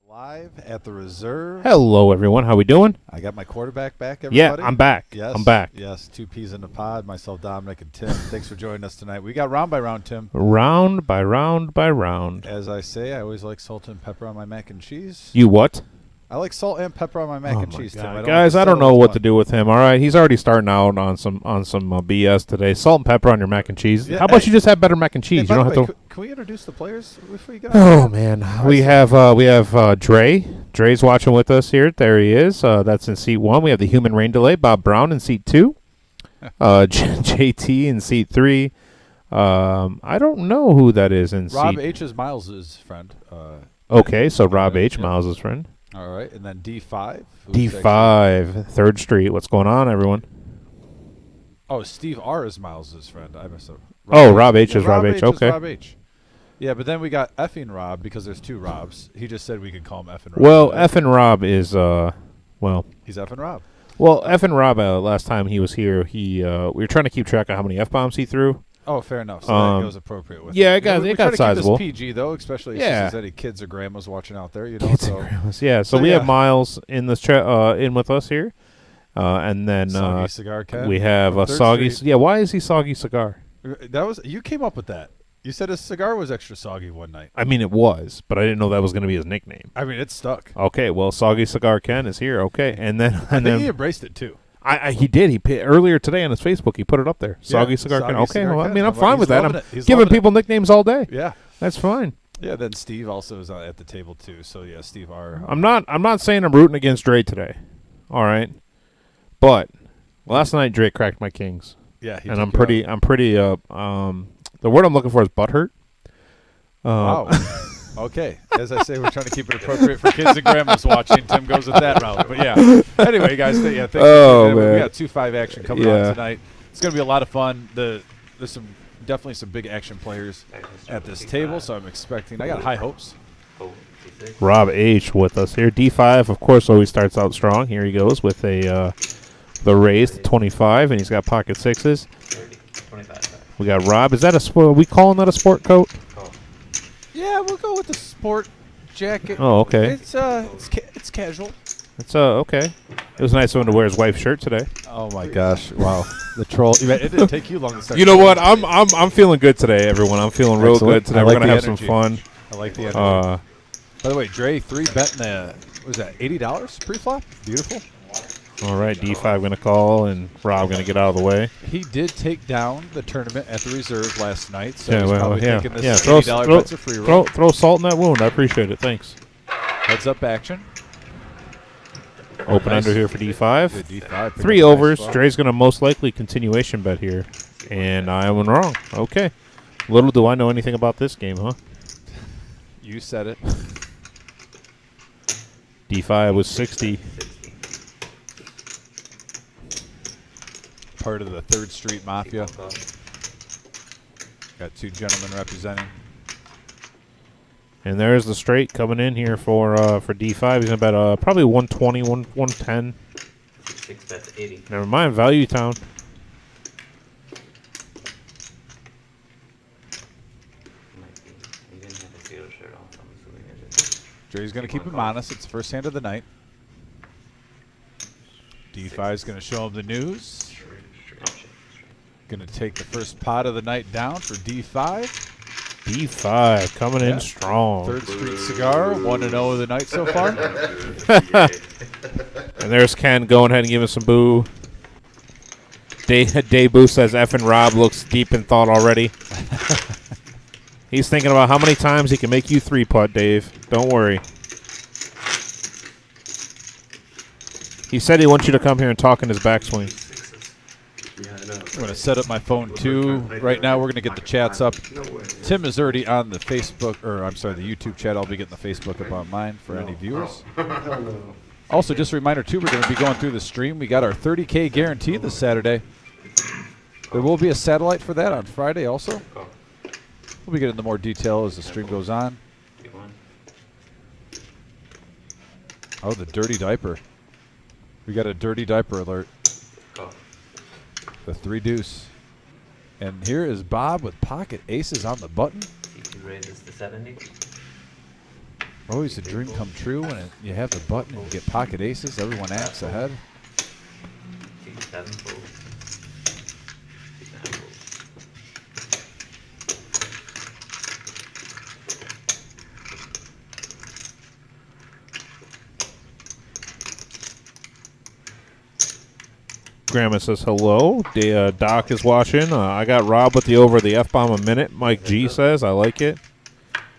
Live at the reserve. Hello, everyone. How we doing? I got my quarterback back, Yeah, everybody. I'm back. Yes, I'm back. Yes, two peas in the pod. Myself, Dominic, and Tim. Thanks for joining us tonight. We got round by round, Tim. Round by round by round. As I say, I always like salt and pepper on my mac and cheese. You what? I like salt and pepper on my mac and cheese, God. Tim. Guys, I don't know what to do with him. All right, he's already starting out on some BS today. Salt and pepper on your mac and cheese. Yeah, How about you just have better mac and cheese? Hey, You don't have to. Can we introduce the players before you go? Oh man, we have Dre. Dre's watching with us here. There he is. That's in seat 1. We have the human rain delay. Bob Brown in seat 2. JT in seat 3. I don't know who that is in Rob seat. H is Miles' friend. Okay, so Rob H, Miles' friend. All right, and then D5. D5, 3rd Street. What's going on, everyone? Oh, Steve R is Miles' friend. I messed up. Rob H is Rob H. Is Okay. Rob H. Yeah, but then we got effing Rob because there's two Robs. He just said we could call him effing Rob. Well, effing Rob is he's effing Rob. Well, effing Rob. Last time he was here, we were trying to keep track of how many f-bombs he threw. Oh, fair enough. So that goes appropriate with yeah, it. it got we got sizable. Keep this PG though, especially if there's any kids or grandmas watching out there. You know, kids and grandmas. Yeah. So we have Miles in this in with us here, and then Soggy Cigar Ken we have a Soggy. Yeah. Why is he Soggy Cigar? That was you came up with that. You said his cigar was extra soggy one night. I mean, it was, but I didn't know that was going to be his nickname. I mean, it stuck. Okay. Well, Soggy Cigar Ken is here. Okay, and then I think he embraced it too. He did. Earlier today on his Facebook, he put it up there. Soggy Cigar Ken. Okay, well, I mean, I'm fine with that. I'm giving people nicknames all day. Yeah, that's fine. Yeah. Then Steve also is at the table too. So yeah, Steve R. I'm not saying I'm rooting against Dre today. All right, but last night Dre cracked my kings. Yeah, and I'm pretty. The word I'm looking for is butthurt. Wow. Okay. As I say, we're trying to keep it appropriate for kids and grandmas watching. Tim goes with that route. But yeah. Anyway, guys, thanks for man. We got 2-5 action coming on tonight. It's going to be a lot of fun. There's definitely some big action players at this table, so I'm expecting. I got high hopes. Rob H with us here. D5, of course, always starts out strong. Here he goes with the raise to 25, and he's got pocket sixes. 25. We got Rob. Is that a sport? Are we calling that a sport coat? Yeah, we'll go with the sport jacket. Oh, okay. It's casual. It's okay. It was nice of him to wear his wife's shirt today. Oh my gosh! Wow, the troll. It didn't take you long to start. You know what? I'm feeling good today, everyone. I'm feeling real good today. We're gonna have some fun. I like the energy. By the way, Dre 3 betting what was that $80 pre-flop? Beautiful. All right, D5 going to call, and Rob going to get out of the way. He did take down the tournament at the reserve last night, so yeah, he's probably thinking this $80 bet's a free roll. Throw salt in that wound. I appreciate it. Thanks. Heads-up action. Open under here for D5. Good D5. 3 overs. Nice. Dre's going to most likely continuation bet here, and I went wrong. Okay. Little do I know anything about this game, huh? You said it. D5 was 60. Part of the 3rd Street Mafia. Got 2 gentlemen representing. And there's the straight coming in here for D5. He's going to bet probably 120, 110. 6 bets 80. Never mind, Value Town. Dre's going to keep him honest. It's the first hand of the night. D5 is going to show him the news. Going to take the first pot of the night down for D5. D5 coming in strong. 3rd Street Cigar, 1-0 of the night so far. And there's Ken going ahead and giving some boo. Boo says effing Rob looks deep in thought already. He's thinking about how many times he can make you 3-putt, Dave. Don't worry. He said he wants you to come here and talk in his backswing. I'm going to set up my phone, too. Right now, we're going to get the chats up. Tim is already on the Facebook, or I'm sorry, the YouTube chat. I'll be getting the Facebook up on mine for any viewers. Also, just a reminder, too, we're going to be going through the stream. We got our 30K guarantee this Saturday. There will be a satellite for that on Friday also. We'll be getting into more detail as the stream goes on. Oh, the dirty diaper. We got a dirty diaper alert. The 3-deuce. And here is Bob with pocket aces on the button. He raises to 70. Always a dream come true when you have the button and you get pocket aces. Everyone acts ahead. C7 fold. C9 fold. Grandma says hello. Doc is watching. I got Rob with the over the F-bomb a minute. Mike G says, I like it.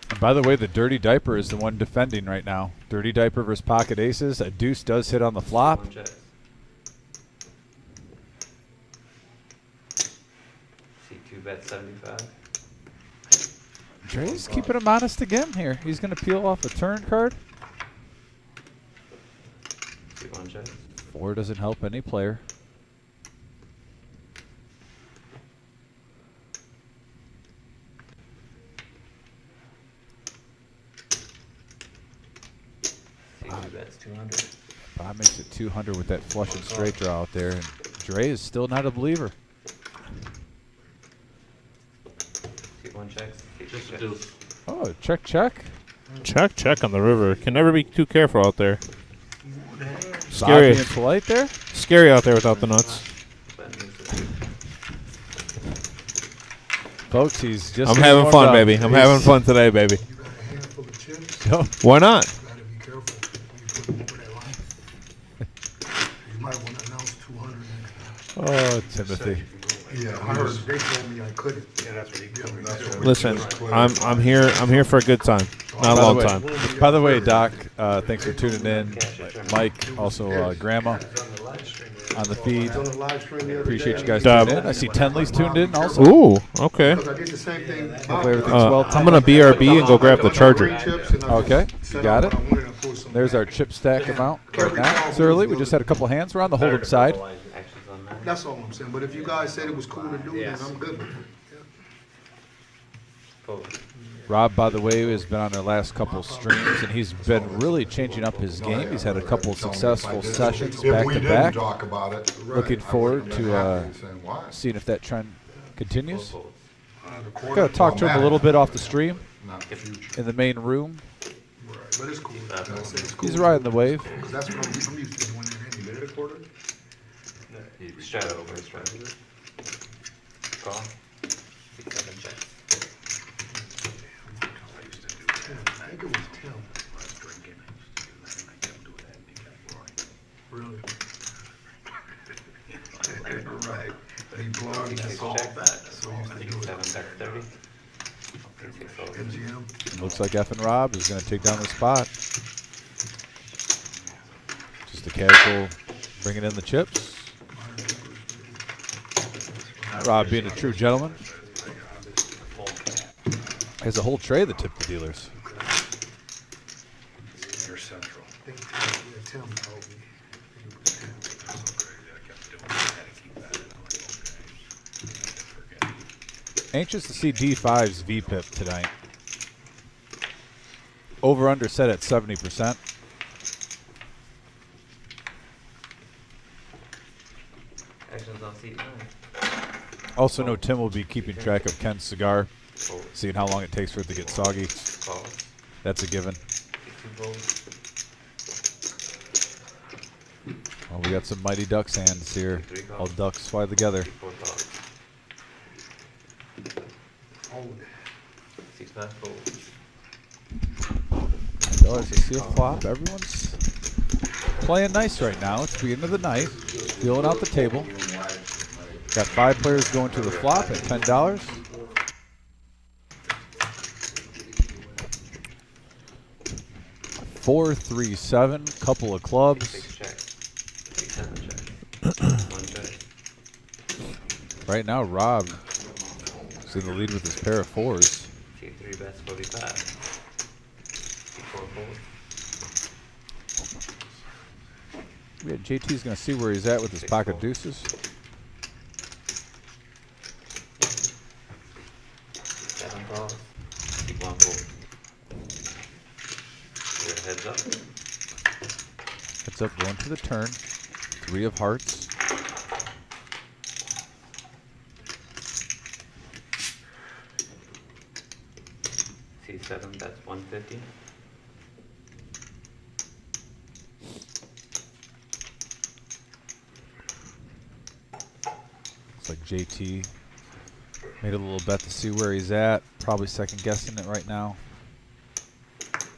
And by the way, the Dirty Diaper is the one defending right now. Dirty Diaper versus pocket aces. A deuce does hit on the flop. One checks. C2 bet 75. Dre's keeping him honest again here. He's going to peel off a turn card. C1 checks. 4 doesn't help any player. C2 bets 200. Bob makes it 200 with that flush and straight draw out there. And Dre is still not a believer. C1 checks. Just a C2 deuce. checks. Oh, check, check. Check on the river. Can never be too careful out there. Bob Scary. being polite there. Scary out there without the nuts. Bet means it's Folks, he's just I'm getting having warmed fun, up. baby. I'm having fun today, baby. You got a handful of chips, No. Why not? you gotta be careful when you put them over that line. You might wanna announce 200 next time. Oh, Timothy. Yeah, I heard, they told me I couldn't. Yeah, that's what he told me. Listen, I'm here for a good time, not a long time. By the way, Doc, thanks for tuning in. Mike, also Grandma on the feed. On the live stream the other Appreciate day, you guys Dub. tuning in. I see Tenley's tuned in also. Ooh, okay. Because I did the same thing. Hopefully everything's well I'm gonna BRB and go grab the charger. Okay, you got it. There's our chip stack amount right now. It's early. We just had a couple hands. We're on the hold'em side. actions on that. That's all I'm saying, but if you guys said it was cool to do, then I'm good with it. Fold. Rob, by the way, has been on our last couple streams, and he's been really changing up his game. He's had a couple successful sessions back to back. Talk about it. Looking forward to Saying why? seeing if that trend continues. Fold. Gotta talk to him a little bit off the stream Not the future. in the main room. Right, but it's cool. Like I said, it's cool. He's riding the wave. Because that's what I'm used to doing it anyway. Minute a quarter? Straddle over, straddle. Call. C7 checks. I think it was Tim. Really? Right. He blowing that C6 ball checks. back. So used to do it. 7 bet 30. C6 fold. MGM. Looks like F and Rob is gonna take down the spot. Just a casual bringing in the chips. Rob being a true gentleman. Has a whole tray that tip the dealers. You're central. I think Tim told me. Anxious to see D5's VPIP tonight. Over under set at 70%. Actions on C9. Also know Tim will be keeping track of Ken's cigar, Fold. seeing how long it takes for it to get soggy. Call. That's a given. C2 fold. Well, we got some Mighty Ducks hands here. All ducks fly together. C4 call. Hold C5 fold. $9 to see a flop. Everyone's playing nice right now. It's the beginning of the night. Feeling out the table. Got 5 players going to the flop at $10. Four, 3, 7, couple of clubs. C6 check. C7 check. 1 check. Right now, Rob is in the lead with his pair of 4s. C3 bets 45. C4 fold. Yeah, JT's going to see where he's at with his pocket deuces. 7 calls. C1 fold. Your heads up. Heads up, going to the turn. 3 of hearts. C7 bets 150. like JT made a little bet to see where he's at. Probably second guessing it right now.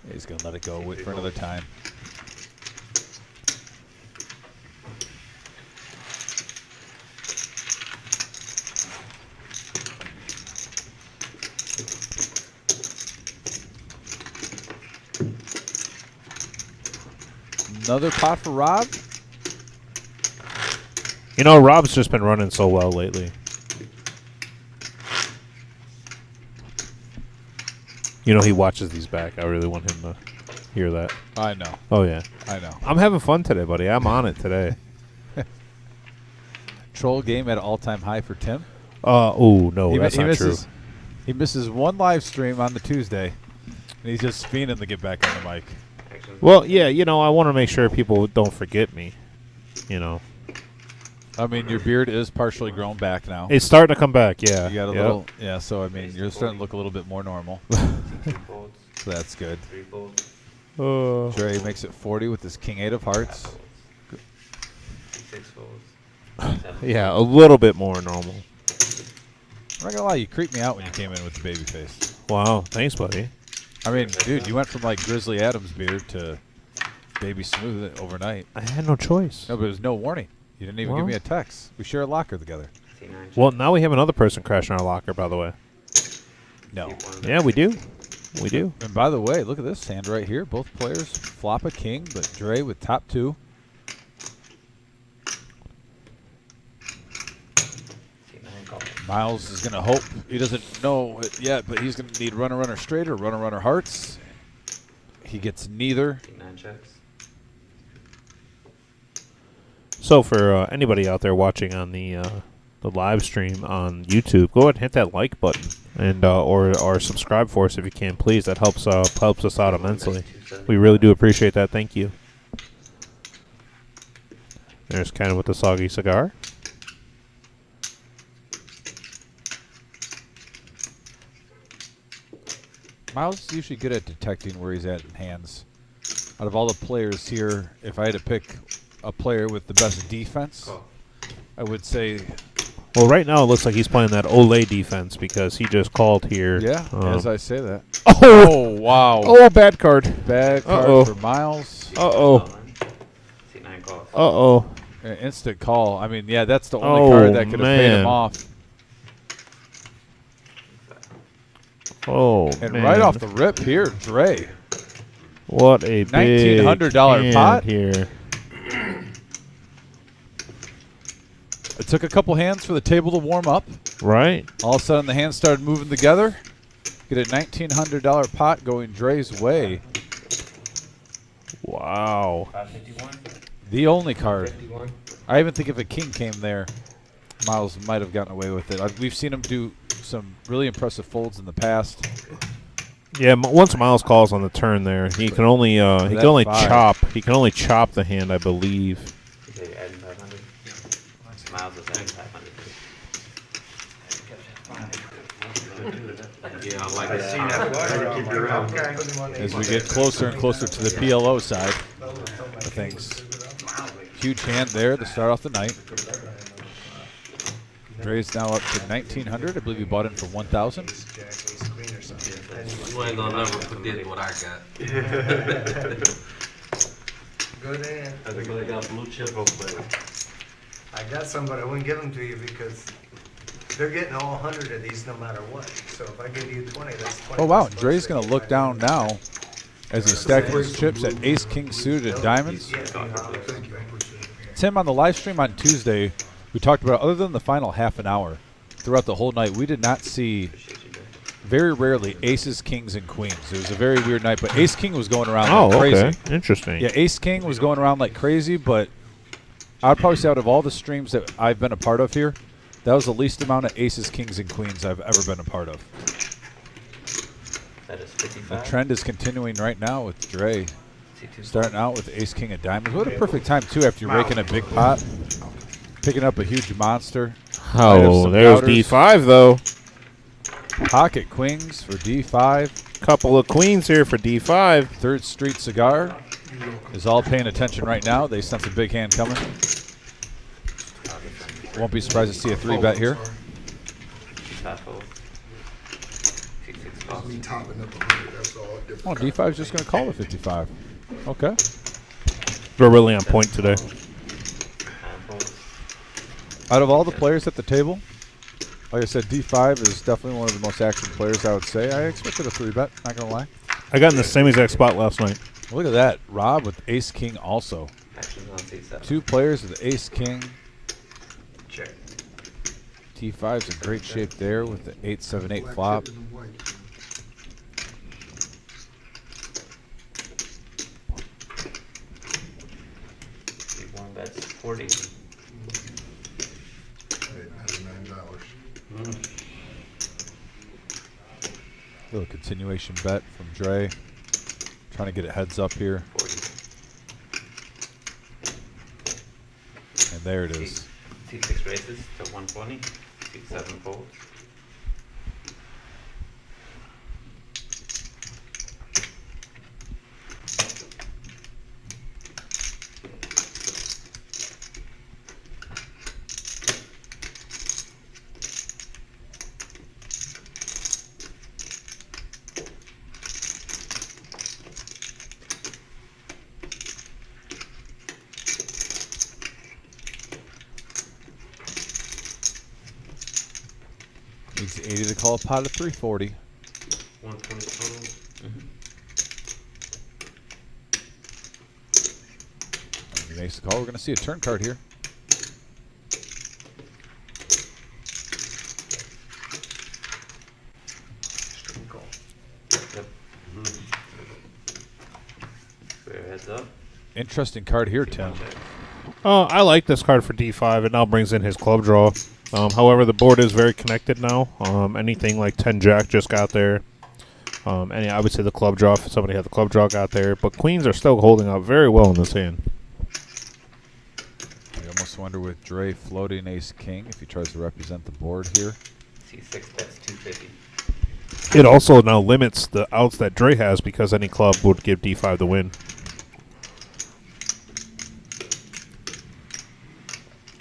Yeah, he's gonna let it go. Wait for another time. Another pot for Rob. You know, Rob's just been running so well lately. You know, he watches these back. I really want him to hear that. I know. Oh, yeah. I know. I'm having fun today, buddy. I'm on it today. Troll game at an all-time high for Tim. Oh, no, that's not true. He misses one live stream on the Tuesday, and he's just fiending to get back on the mic. Well, yeah, you know, I want to make sure people don't forget me, you know. I mean, your beard is partially grown back now. It's starting to come back, yeah. You got a little, yeah, so, I mean, you're starting to look a little bit more normal. So that's good. Dre makes it 40 with his King 8 of hearts. 6 folds. Yeah, a little bit more normal. I'm not going to lie, you creeped me out when you came in with the baby face. Wow, thanks, buddy. I mean, dude, you went from, like, Grizzly Adams beard to Baby Smooth overnight. I had no choice. No, but there was no warning. You didn't even give me a text. We share a locker together. Well, now we have another person crashing our locker, by the way. No. Yeah, we do. We do. And by the way, look at this hand right here. Both players flop a king, but Dre with top 2. Miles is going to hope. He doesn't know it yet, but he's going to need runner straight or runner hearts. He gets neither. 9 checks. So for anybody out there watching on the live stream on YouTube, go ahead and hit that like button and or subscribe for us if you can, please. That helps us out immensely. We really do appreciate that. Thank you. There's kind of with the soggy cigar. Miles is usually good at detecting where he's at in hands. Out of all the players here, if I had to pick a player with the best defense, I would say... Well, right now it looks like he's playing that Olay defense because he just called here. Yeah, as I say that. Oh, wow. Oh, bad card. Bad card for Miles. Instant call. I mean, yeah, that's the only card that could have paid him off. Oh, and man. right off the rip here, Dre. What a big $1,900 pot here. It took a couple hands for the table to warm up. Right. All of a sudden, the hands started moving together. Get a $1,900 pot going Dre's way. Wow. 551. The only card. 51. I even think if a king came there, Miles might have gotten away with it. We've seen him do some really impressive folds in the past. Yeah, once Miles calls on the turn there, he can only chop. He can only chop the hand, I believe. Okay, adding 500. Miles is adding 500. Yeah, I like that. As we get closer and closer to the PLO side of things. Huge hand there to start off the night. Dre's now up to 1,900. I believe he bought in for 1,000. You ain't gonna never forget what I got. Good hand. I think I got blue chip over there. I got some, but I wouldn't give them to you because they're getting all 100 of these no matter what. So if I give you 20, that's 20. Oh, wow. Dre's going to look down now as he's stacking his chips at ace, king suited, and diamonds. Tim, on the live stream on Tuesday, we talked about, other than the final half an hour, throughout the whole night, we did not see, very rarely, aces, kings, and queens. It was a very weird night, but ace-king was going around like crazy. Okay. Interesting. Yeah, ace-king was going around like crazy, but I'd probably say out of all the streams that I've been a part of here, that was the least amount of aces, kings, and queens I've ever been a part of. That is 55. The trend is continuing right now with Dre. Starting out with ace, king of diamonds. What a perfect time, too, after you're raking a big pot. Picking up a huge monster. Oh, there's D5, though. Pocket queens for D5. Couple of queens here for D5. Third Street Cigar is all paying attention right now. They sense a big hand coming. Won't be surprised to see a 3-bet here. C5 fold. C6 calls. Me topping up 100, that's all. Oh, D5 is just going to call the 55. Okay. We're really on point today. 9 folds. Out of all the players at the table, like I said, D5 is definitely one of the most active players, I would say. I expected a 3-bet, not going to lie. I got in the same exact spot last night. Look at that. Rob with ace-king also. Actions on C7. 2 players with ace-king. Check. T5's in great shape there with the 8-7-8 flop. C1 bets 40. $99. Little continuation bet from Dre. Trying to get it heads up here. 40. And there it is. C6 raises to 120. C7 folds. Needs 80 to call a pot of 340. 120 total. If he makes the call, we're going to see a turn card here. String call. Yep. Square heads up. Interesting card here, Tim. Check. I like this card for D5. It now brings in his club draw. However, the board is very connected now. Anything like 10 Jack just got there. And I would say the club draw, if somebody had the club draw, got there. But queens are still holding up very well in this hand. I almost wonder with Dre floating ace-king if he tries to represent the board here. C6 bets 250. It also now limits the outs that Dre has because any club would give D5 the win.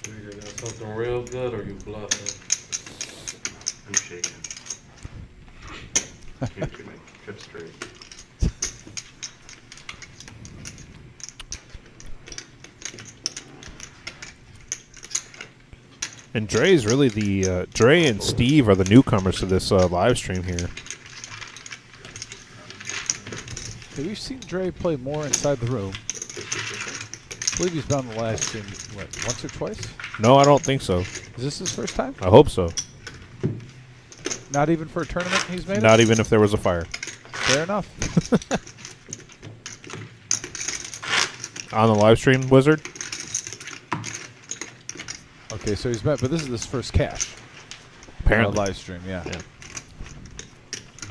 You either got something real good or you bluffing. I'm shaking. Can't keep my trip straight. And Dre's really the Dre and Steve are the newcomers to this live stream here. Hey, we've seen Dre play more inside the room. I believe he's been on the live stream, what, once or twice? No, I don't think so. Is this his first time? I hope so. Not even for a tournament he's made Not it? even if there was a fire. Fair enough. On the live stream, Wizard? Okay, so he's met, but this is his first cash. Apparently. Live stream, yeah. Yeah.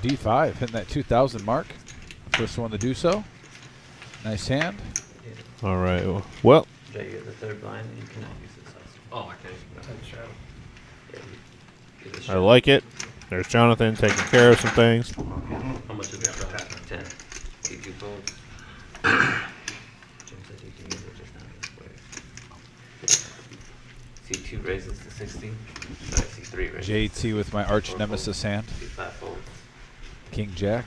D5 hitting that 2,000 mark. First one to do so. Nice hand. All right. Well, Jay, you're the third blind and you cannot use this house. Oh, okay. Yeah, you get a I shot. like it. There's Jonathan taking care of some things. How much is that? 10. C2 folds. Jim said you can use it just now. C2 raises to 60. Sorry, C3 raises. JT with my arch nemesis hand. C5 folds. King Jack.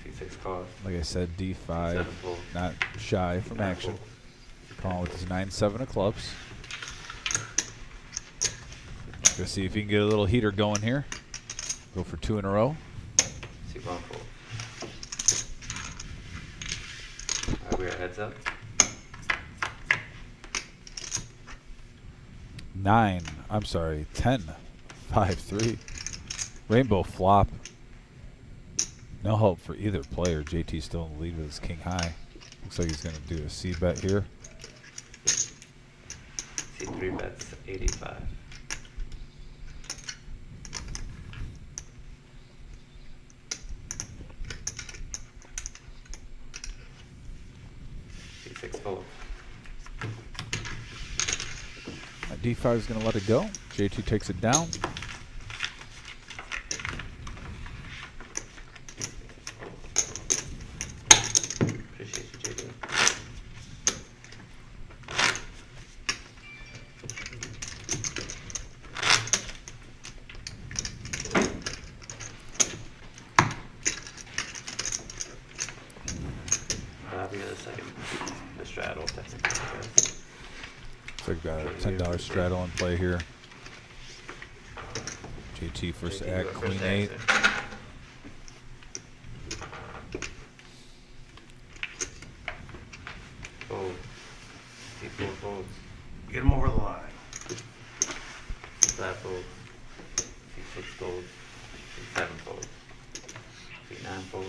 C6 calls. Like I said, D5. 7 folds. Not shy from Nine action. folds. Calling with his 9-7 of clubs. Go see if he can get a little heater going here. Go for 2 in a row. C1 fold. Alright, we are heads up. 9. I'm sorry, 10. 5-3. Rainbow flop. No help for either player. JT still in the lead with his king high. Looks like he's going to do a C bet here. C3 bets 85. C6 fold. D5 is going to let it go. JT takes it down. Appreciate you, JD. straddle, technically, I guess. So we've got a $10 straddle in play here. JT first act, queen 8. Fold. C4 folds. Get them over the line. C5 folds. C6 folds. C7 folds. C9 folds.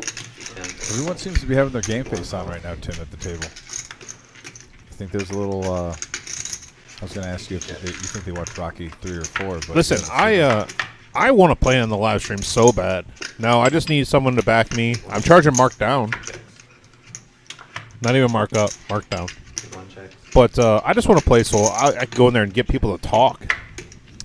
C10 folds. Everyone seems to be having their game face on right now, Tim, at the table. I think there's a little. I was going to ask you if you think they watched Rocky 3 or 4. But Listen, I want to play on the live stream so bad. No, I just need someone to back me. I'm charging mark down. Not even mark up, mark down. C1 checks. But I just want to play so I can go in there and get people to talk.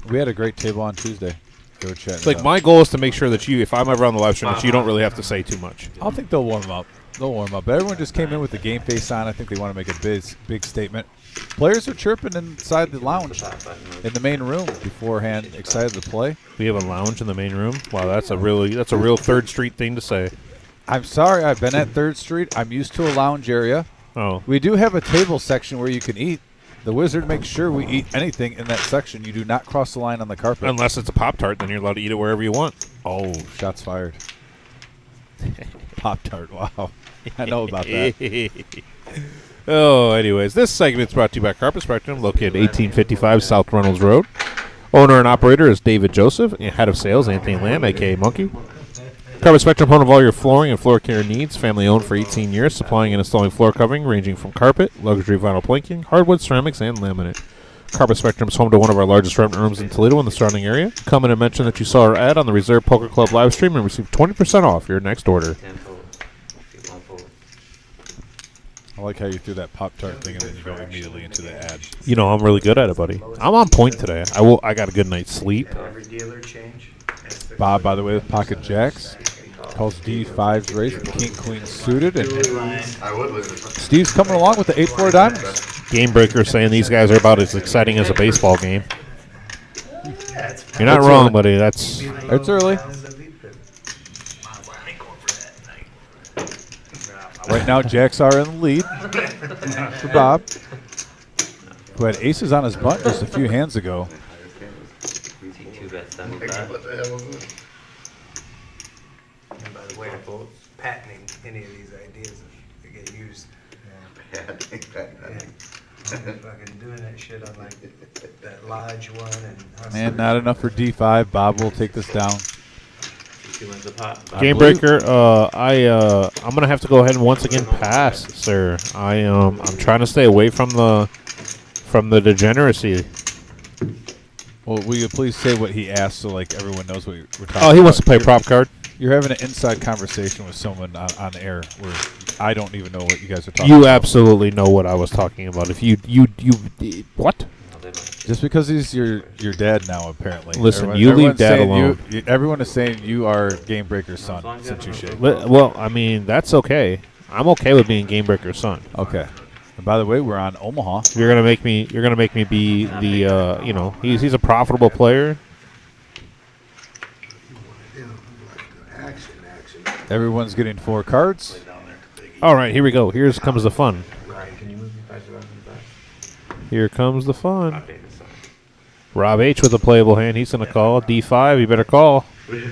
we had a great table on Tuesday. They were chatting. Like, my goal is to make sure that you, if I'm ever on the live stream, that you don't really have to say too much. I think they'll warm up. They'll warm up. But everyone just came in with the game face on. I think they want to make a big statement. Players are chirping inside the lounge in the main room beforehand, excited to play. We have a lounge in the main room. Wow, that's a real 3rd Street thing to say. I'm sorry, I've been at 3rd Street. I'm used to a lounge area. Oh, We do have a table section where you can eat. The Wizard makes sure we eat anything in that section. You do not cross the line on the carpet. unless it's a Pop-Tart, then you're allowed to eat it wherever you want. Oh, shots fired. Pop-Tart, wow. I know about that. Oh, anyways, this segment's brought to you by Carpet Spectrum, located at 1855 South Reynolds Road. Owner and operator is David Joseph, and head of sales, Anthony Lamb, a.k.a. Monkey. Carpet Spectrum, home of all your flooring and floor care needs. Family owned for 18 years, supplying and installing floor covering ranging from carpet, luxury vinyl planking, hardwood, ceramics, and laminate. Carpet Spectrum is home to one of our largest rent rooms in Toledo and the surrounding area. Come in and mention that you saw our ad on the Reserve Poker Club live stream and receive 20% off your next order. C10 folds. C1 folds. I like how you threw that Pop-Tart thing and then you go immediately into the ad. You know, I'm really good at it, buddy. I'm on point today. I got a good night's sleep. Every dealer change. Bob, by the way, with pocket jacks. Calls D5's raise with king, queen suited. And I would leave it. Steve's coming along with the 8-4 diamonds. Game Breaker saying these guys are about as exciting as a baseball game. Yeah, it's You're not That's wrong, early. buddy. That's It's early. Right now, jacks are in the lead for Bob, who had aces on his butt just a few hands ago. C2 bets 75. What the hell was it? And by the way, patenting any of these ideas that get used. Yeah, I think that. I'm fucking doing that shit on like that lodge one and. And not enough for D5. Bob will take this down. C2 wins the pot. Game Breaker. I'm gonna have to go ahead and once again pass, sir. I'm trying to stay away from the degeneracy. Well, will you please say what he asked so like everyone knows what we're talking about? Oh, he wants to play prop card. You're having an inside conversation with someone on air where I don't even know what you guys are talking You about. absolutely know what I was talking about. If you what? No, they might. Just because he's your dad now, apparently. Listen, you leave everyone's Dad saying alone. Everyone is saying you are Game Breaker's son since you shake. Well, I mean that's okay. I'm okay with being Game Breaker's son. Okay. And by the way, we're on Omaha. You're gonna make me be the he's a profitable player. Everyone's getting 4 cards. All right, here we go. Here comes the fun. Can you move me 5 rounds back? Here comes the fun. Not Davis' son. Rob H with a playable hand. He's gonna call D5. You better call. You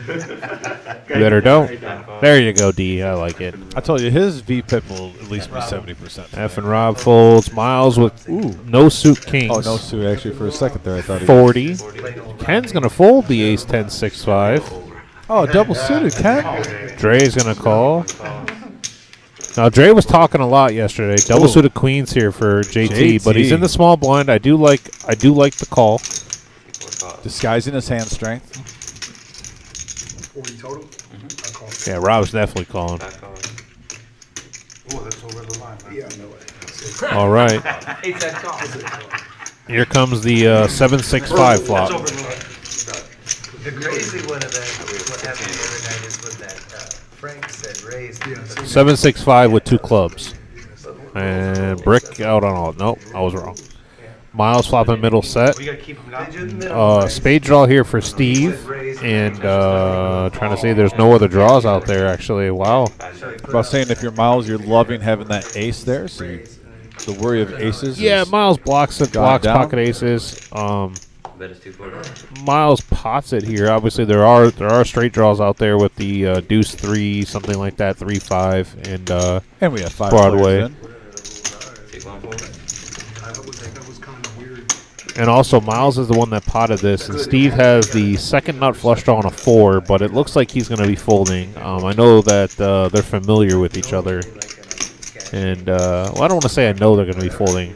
better don't. There you go, D. I like it. I told you, his VPIP will at least be 70%. F and Rob folds. Miles with no suit kings. Oh, no, Sue, actually, for a second there, I thought he 40. Ken's gonna fold the ace 10 6 5. Oh, double suited, Ken. Dre's gonna call. Now Dre was talking a lot yesterday. Double suited queens here for JT, but he's in the small blind. I do like the call. Disguising his hand strength. 40 total? I call it. Yeah, Rob's definitely calling. Back call. Oh, that's over the line. Yeah, no way. All right. Here comes the 7-6-5 flop. The crazy one of that, what happened the other night is when that Frank said raised. 7-6-5 with 2 clubs. And brick out on all. Nope, I was wrong. Miles flopping middle set. We gotta keep him down. Spade draw here for Steve. And trying to see there's no other draws out there, actually. Wow. About saying if you're Miles, you're loving having that ace there. So the worry of aces. Yeah, is Miles blocks it, gone blocks down. pocket aces. Bet is 240. Miles pots it here. Obviously, there are straight draws out there with the deuce 3, something like that, 3-5, And we have 5 Broadway. players in. Take 140. That was kind of weird. and also Miles is the one that potted this, and Steve has the second nut flush draw on a 4, but it looks like he's going to be folding. I know that they're familiar with each other, and well, I don't want to say I know they're going to be folding.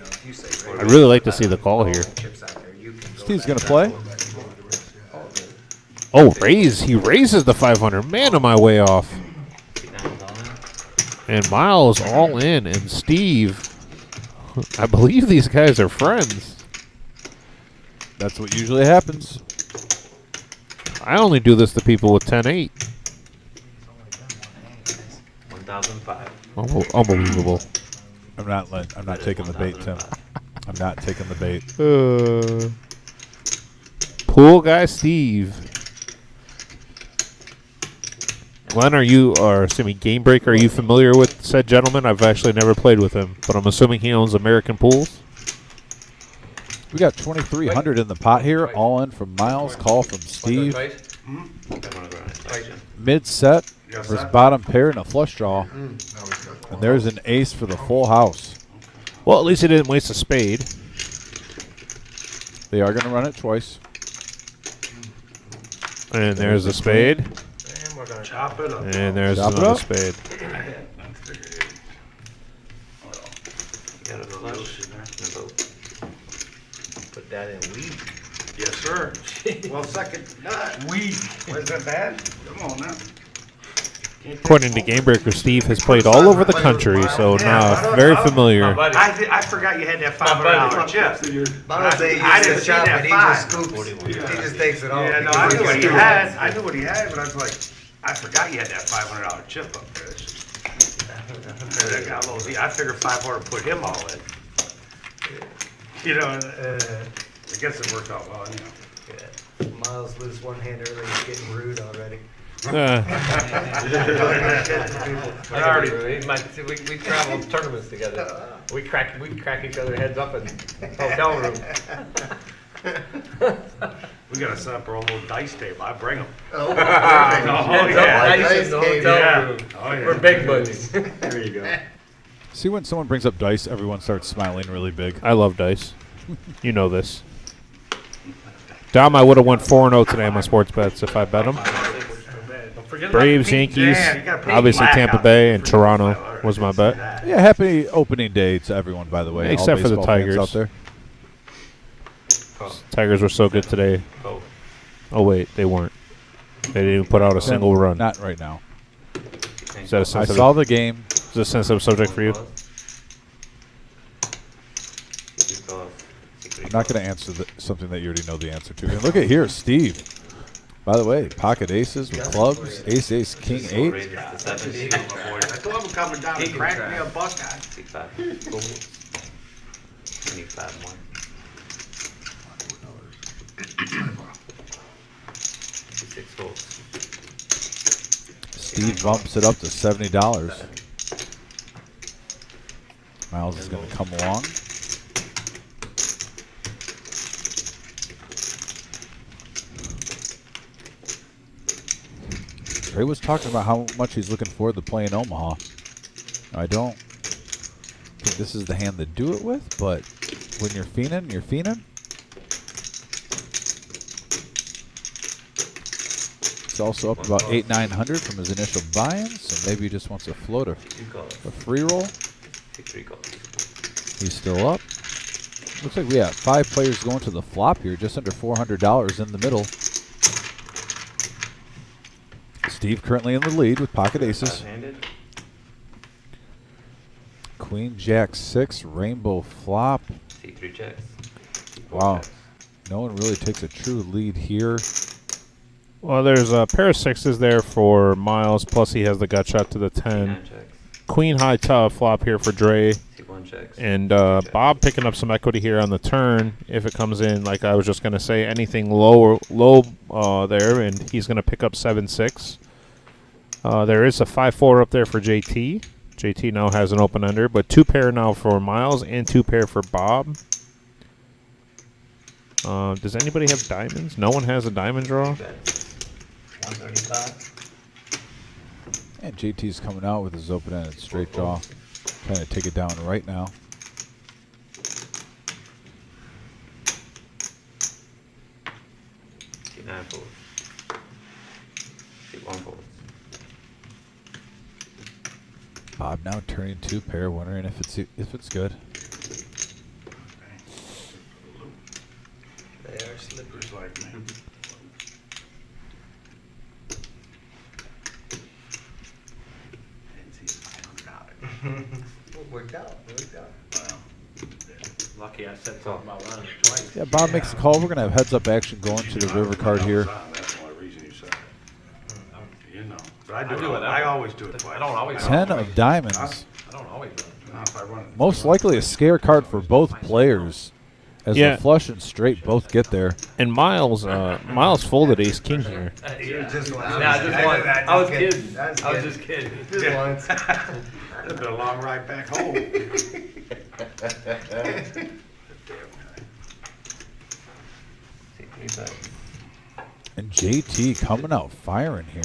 I really like to see the call here. Steve's going to play. Oh, raise. He raises the 500. Man, am I way off. And Miles all in. And Steve, I believe these guys are friends. That's what usually happens. I only do this to people with 10-8. 1,005. Unbelievable. I'm not taking the bait, Tim. I'm not taking the bait. Pool guy Steve. Glenn, Game Breaker, are you familiar with said gentleman? I've actually never played with him, but I'm assuming he owns American Pools. We got 2,300 in the pot here. All in from Miles. Call from Steve. Mid set versus bottom pair and a flush draw. And there's an ace for the full house. Well, at least he didn't waste a spade. They are going to run it twice. And there's a spade. And we're gonna chop it up. And there's Chop it another up. spade. Got a flush and a vote. Put that in weak. Yes, sir. Well, second nut. Weed. Was that bad? Come on now. According to Game Breaker, Steve has played all over the country, so now very familiar. I forgot you had that $500 chip. Miles ain't I used didn't to see chop that it. He five. just scoops. He just takes it all. Yeah, no, I knew what he had. I knew what he had, but I was like, I forgot you had that $500 chip up there. That got a little, I figured 500 put him all in. You know, I guess it worked out well, you know. Yeah. Miles lose one hand early. He's getting rude already. We travel tournaments together. We crack each other's heads up in hotel rooms. We gotta set up our own little dice table. I bring them. Oh, Dice in the hotel Yeah. room. Oh, yeah. We're big buddies. There you go. See, when someone brings up dice, everyone starts smiling really big. I love dice. You know this. Dom, I would have went 4-0 today on my sports bets if I bet them. Braves, Yankees, obviously Tampa Bay, and Toronto was my bet. Yeah, happy opening day to everyone, by the way. Except all for the baseball fans Tigers. out there. Tigers were so good today. Oh, wait, they weren't. They didn't even put out a single run. Not right now. Is that a I sensitive, saw the game. is this a sensitive subject for you? I'm not going to answer something that you already know the answer to. And look at here, Steve. By the way, pocket aces with clubs, ace, ace, king, 8. Raise it to 70. I told him coming down and crack me a buck. 65. 25 more. 56 holes. Steve bumps it up to $70. Miles is going to come along. Trey was talking about how much he's looking forward to playing Omaha. I don't think this is the hand to do it with, but when you're fiending, you're fiending. He's also up about 800-900 from his initial buy-in, so maybe he just wants to float a free roll. 3 calls. He's still up. Looks like we have 5 players going to the flop here, just under $400 in the middle. Steve currently in the lead with pocket aces. Handed. Queen, Jack 6, rainbow flop. C3 checks. Wow. No one really takes a true lead here. Well, there's a pair of 6s there for Miles, plus he has the gut shot to the 10. C9 checks. Queen high top flop here for Dre. C1 checks. And Bob picking up some equity here on the turn if it comes in. Like I was just going to say, anything low there, and he's going to pick up 7-6. There is a 5-4 up there for JT. JT now has an open ender, but 2 pair now for Miles and 2 pair for Bob. Does anybody have diamonds? No one has a diamond draw. 135. And JT's coming out with his open-ended straight draw. Trying to take it down right now. Keep 9 forwards. Keep 1 forward. Bob now turning 2 pair, wondering if it's good. They are slippers like me. Worked out. Lucky I said something about running it twice. Yeah, Bob makes the call. We're going to have heads-up action going to the river card here. That's the only reason you said it. You know. But I do it. I always do it twice. I don't always. 10 of diamonds. I don't always run. Not if I run it. Most likely a scare card for both players. As Yeah. the flush and straight both get there. And Miles folded ace king here. Just once. Nah, just once. I was kidding. I was just kidding. Just once. It's been a long ride back home. And JT coming out firing here.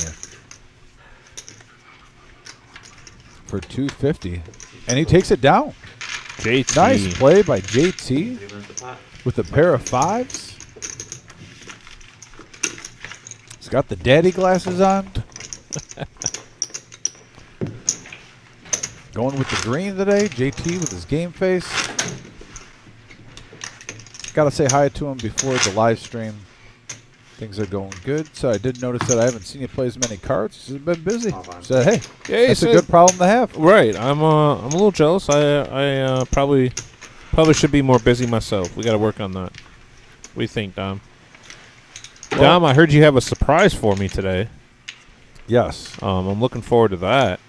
For 250. And he takes it down. JT. Nice play by JT 3 wins the pot. with a pair of 5s. He's got the daddy glasses on. Going with the green today. JT with his game face. Got to say hi to him before the live stream. Things are going good. So I did notice that I haven't seen you play as many cards. He's been busy. Said, hey, Yeah, that's a good problem to have. Right. I'm a little jealous. I probably should be more busy myself. We got to work on that. What do you think, Dom? Dom, I heard you have a surprise for me today. Yes. I'm looking forward to that.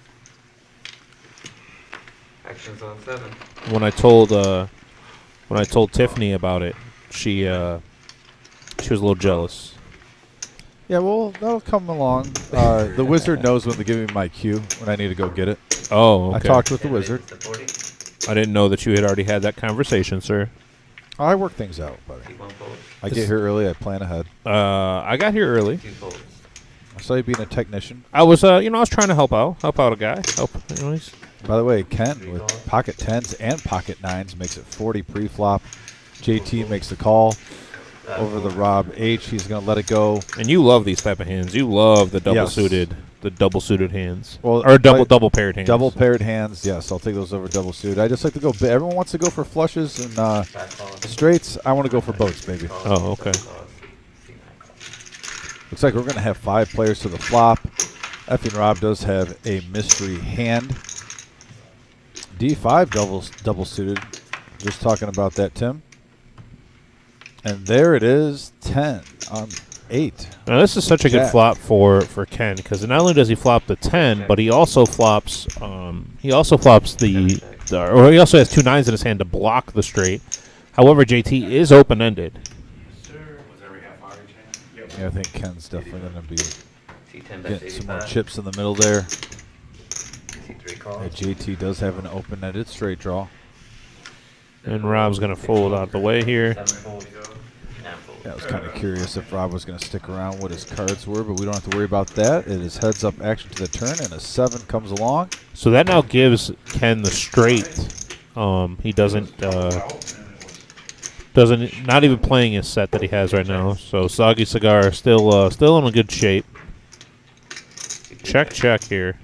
Actions on 7. When I told Tiffany about it, she was a little jealous. Yeah, well, that'll come along. The wizard knows when to give me my cue when I need to go get it. Oh, okay. I talked with the wizard. I didn't know that you had already had that conversation, sir. I work things out, buddy. Keep 1 forward. I get here early. I plan ahead. I got here early. 2 forwards. I saw you being a technician. I was trying to help out a guy. By the way, Ken with pocket 10s and pocket 9s makes it 40 pre-flop. JT makes the call over the Rob H. He's going to let it go. And you love these type of hands. You love the double Yes. suited hands. Well, or like- double paired hands. Double paired hands, yes, I'll take those over double suited. I just like to go. Everyone wants to go for flushes and straights. I want to go for boats, baby. Oh, okay. Looks like we're going to have 5 players to the flop. Effing Rob does have a mystery hand. D5 double suited. Just talking about that, Tim. And there it is, 10 on 8. Now this is such a good Jack. flop for Ken, because not only does he flop the 10, but he also flops he also has 2 9s in his hand to block the straight. However, JT is open ended. Yeah, I think Ken's definitely going to be C10 bets getting some more 85. chips in the middle there. C3 calls. Yeah, JT does have an open-ended straight draw. And Rob's gonna fold out the way here. 7 folds. 9 folds. Yeah, I was kind of curious if Rob was going to stick around what his cards were, but we don't have to worry about that. It is heads-up action to the turn, and a 7 comes along. So that now gives Ken the straight. He doesn't not even playing his set that he has right now. So Soggy Cigar still in a good shape. Check here.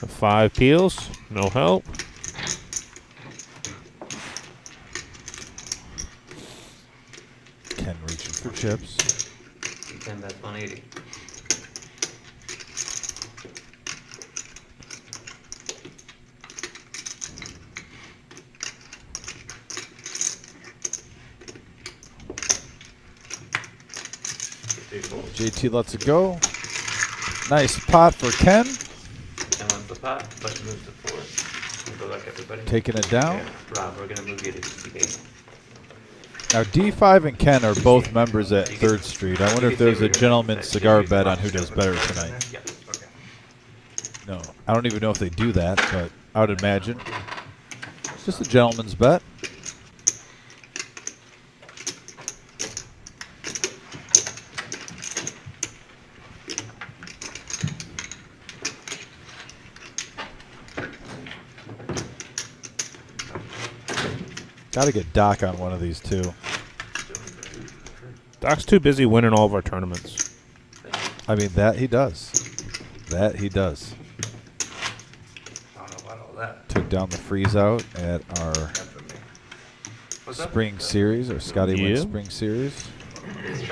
A 5 peels, no help. Ken reaching for chips. C10 bets 180. C3 folds. JT lets it go. Nice pot for Ken. 10 wins the pot. Flush moves to 4. We'll go back at Everybody? taking it down. Rob, we're gonna move you to C8. Now, D5 and Ken are both members at 3rd Street. I wonder if there's a gentleman's cigar bet on who does better tonight. Yep. No, I don't even know if they do that, but I would imagine. Just a gentleman's bet. Got to get Doc on one of these too. Doc's too busy winning all of our tournaments. I mean, that he does. That he does. I don't know about all that. Took down the freeze out at our That's for me. What's that? spring series, or Scotty Yeah. Wins spring series. $10, is it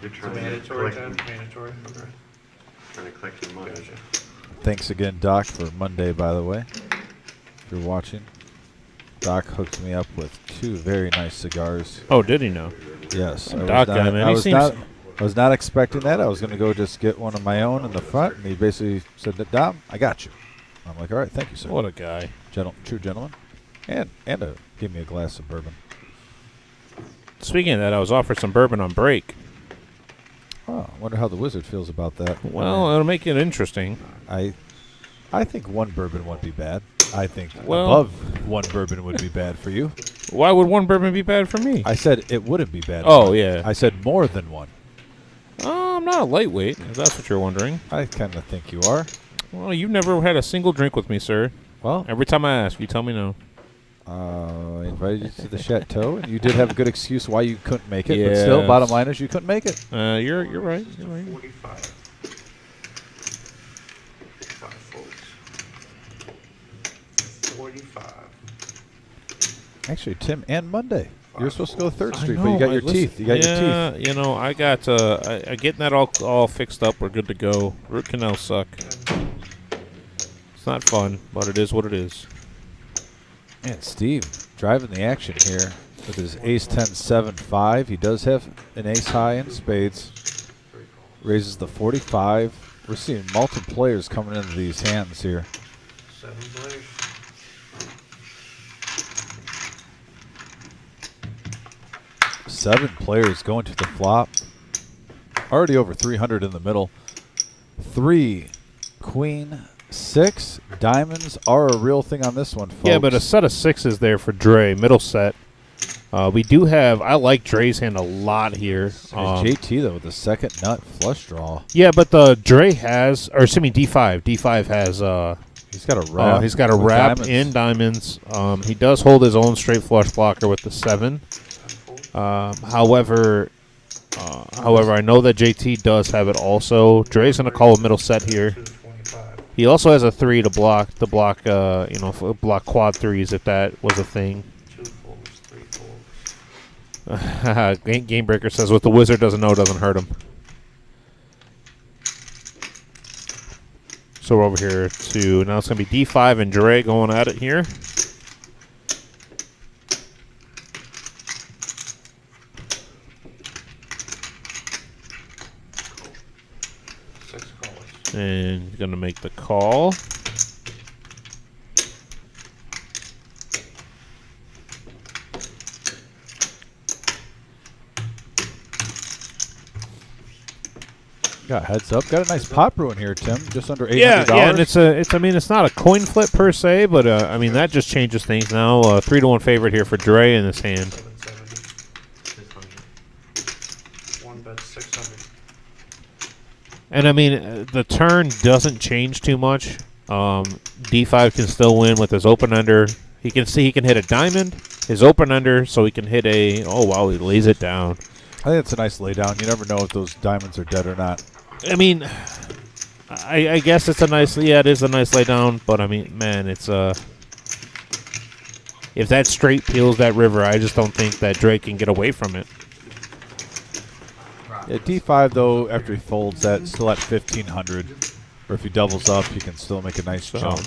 You're trying mandatory, to Ted? collect, Mandatory? Okay. trying to collect your money. Gotcha. Thanks again, Doc, for Monday, by the way. If you're watching, Doc hooked me up with 2 very nice cigars. Oh, did he know? Yes, Doc guy, man. He seems. I was not expecting that. I was going to go just get one of my own in the front, and he basically said, "Dom, I got you." I'm like, "All right, thank you, sir." What a guy. True gentleman, and give me a glass of bourbon. Speaking of that, I was offered some bourbon on break. Oh, I wonder how the wizard feels about that. Well, it'll make it interesting. I think one bourbon wouldn't be bad. I think Well- above one bourbon would be bad for you. Why would one bourbon be bad for me? I said it wouldn't be bad. Oh, yeah. I said more than one. I'm not a lightweight, if that's what you're wondering. I kind of think you are. Well, you've never had a single drink with me, sir. Well, Every time I ask, you tell me no. I invited you to the chateau, and you did have a good excuse why you couldn't make it. But Yeah. still, bottom line is you couldn't make it. You're right. You're right. 45. 5 folks. 45. Actually, Tim and Monday. You're supposed to go 3rd I Street, but know, you got I your listen- teeth. You got your yeah, teeth. you know, I got I getting that all fixed up. We're good to go. Root canals suck. It's not fun, but it is what it is. Man, Steve driving the action here with his ace 10 7 5. He does have an ace high in spades. Raises the 45. We're seeing multiple players coming into these hands here. 7 players. Seven players going to the flop. Already over 300 in the middle. 3, queen, 6. Diamonds are a real thing on this one, folks. Yeah, but a set of 6s there for Dre, middle set. We do have. I like Dre's hand a lot here. JT though with the second nut flush draw. Yeah, but the Dre has, or excuse me, D5. D5 has. He's got a wrap. He's got a with wrap diamonds. in diamonds. He does hold his own straight flush blocker with the 7. However, I know that JT does have it also. Dre's gonna call a middle set here. 225. He also has a 3 to block block quad 3s if that was a thing. 2 folds, 3 folds. Game Breaker says what the wizard doesn't know doesn't hurt him. So we're over here to now it's gonna be D5 and Dre going at it here. Six calls. And gonna make the call. Got heads up. Got a nice pop brewing here, Tim. Just under $800. Yeah, and it's not a coin flip per se, but I mean that just changes things now. 3-1 favorite here for Dre in this hand. 770. 1 bet 600. And I mean the turn doesn't change too much. D5 can still win with his open under. He can hit a diamond, his open under, so he can hit a. Oh wow, he lays it down. I think it's a nice laydown. You never know if those diamonds are dead or not. I mean, I guess it's a nice. Yeah, it is a nice laydown. But I mean, man, it's if that straight peels that river, I just don't think that Drake can get away from it. Yeah, D5 though, after he folds that, still at 1500. Or if he doubles up, he can still make a nice chunk.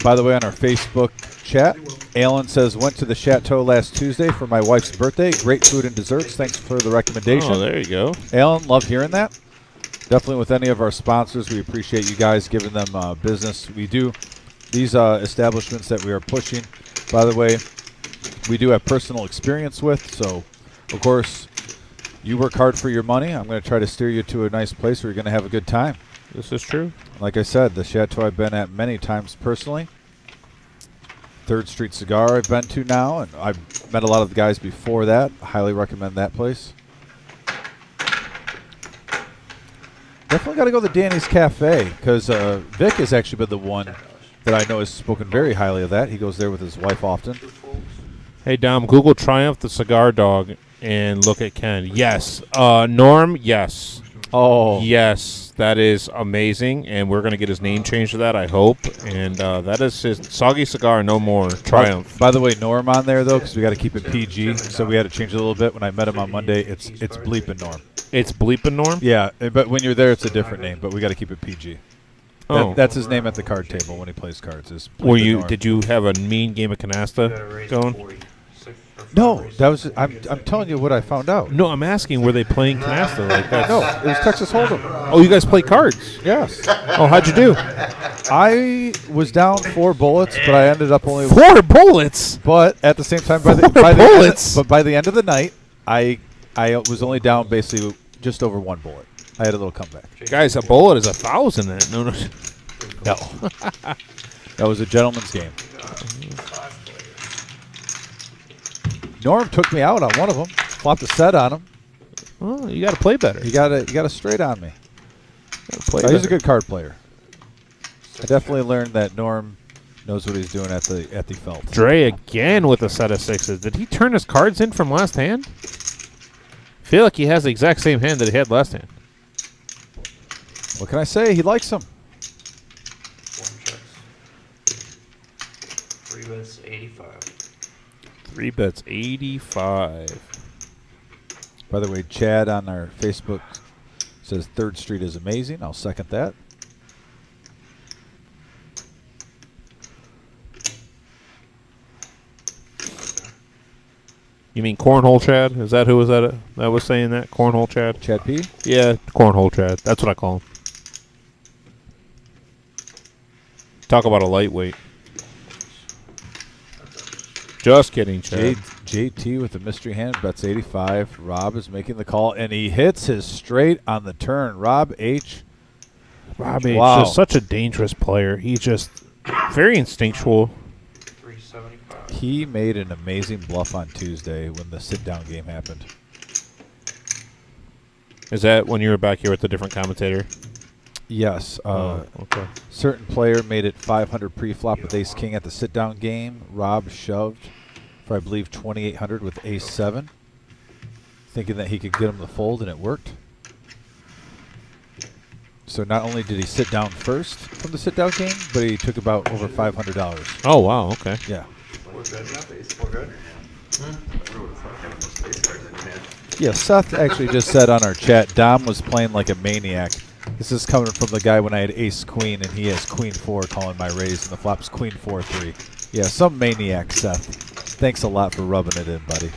By the way, on our Facebook chat, Alan says, went to the Chateau last Tuesday for my wife's birthday. Great food and desserts. Thanks for the recommendation. Oh, there you go. Alan, love hearing that. Definitely with any of our sponsors, we appreciate you guys giving them business. We do. These establishments that we are pushing, by the way, we do have personal experience with. So, of course, you work hard for your money. I'm going to try to steer you to a nice place where you're going to have a good time. This is true. Like I said, the Chateau I've been at many times personally. 3rd Street Cigar I've been to now, and I've met a lot of the guys before that. Highly recommend that place. Definitely got to go to Danny's Cafe, because Vic has actually been the one that I know has spoken very highly of that. He goes there with his wife often. Hey, Dom, Google Triumph the Cigar Dog and look at Ken. Yes. Norm, yes. Oh. Yes, that is amazing, and we're going to get his name changed to that, I hope. And that is his Soggy Cigar No More Triumph. By the way, Norm on there, though, because we got to keep it PG, so we had to change it a little bit. When I met him on Monday, it's Bleepin' Norm. It's Bleepin' Norm? Yeah, but when you're there, it's a different name, but we got to keep it PG. Oh. That's his name at the card table when he plays cards. Is Bleepin' Norm. Did you have a mean game of canasta going? No, that was. I'm telling you what I found out. No, I'm asking, were they playing canasta like that? No, it was Texas Hold'em. Oh, you guys play cards? Yes. Oh, how'd you do? I was down 4 bullets, but I ended up only 4 bullets. But at the same time, by the end of the night, I was only down basically just over 1 bullet. I had a little comeback. Guys, a bullet is 1,000. No. That was a gentleman's game. Norm took me out on one of them. Flopped a set on him. Well, you got to play better. You got a straight on me. Play He's a good card player. I definitely learned that Norm knows what he's doing at the felt. Dre again with a set of 6s. Did he turn his cards in from last hand? I feel like he has the exact same hand that he had last hand. What can I say? He likes them. 3 bets, 85. 3 bets, 85. By the way, Chad on our Facebook says 3rd Street is amazing. I'll second that. You mean Cornhole Chad? Is that who was that was saying that? Cornhole Chad? Chad P? Yeah, Cornhole Chad. That's what I call him. Talk about a lightweight. Just kidding, Chad. JT with the mystery hand bets 85. Rob is making the call, and he hits his straight on the turn. Rob H. Wow. Just such a dangerous player. He's just very instinctual. 375. He made an amazing bluff on Tuesday when the sit-down game happened. Is that when you were back here with a different commentator? Yes. Okay. Certain player made it 500 pre-flop with ace-king at the sit-down game. Rob shoved for, I believe, 2,800 with ace-7, thinking that he could get him to fold, and it worked. So not only did he sit down first from the sit-down game, but he took about over $500. Oh, wow. Okay. Yeah. We're good. Yeah, Seth actually just said on our chat, Dom was playing like a maniac. This is coming from the guy when I had ace-queen, and he has queen-4 calling my raise, and the flop's queen-4-3. Yeah, some maniac, Seth. Thanks a lot for rubbing it in, buddy.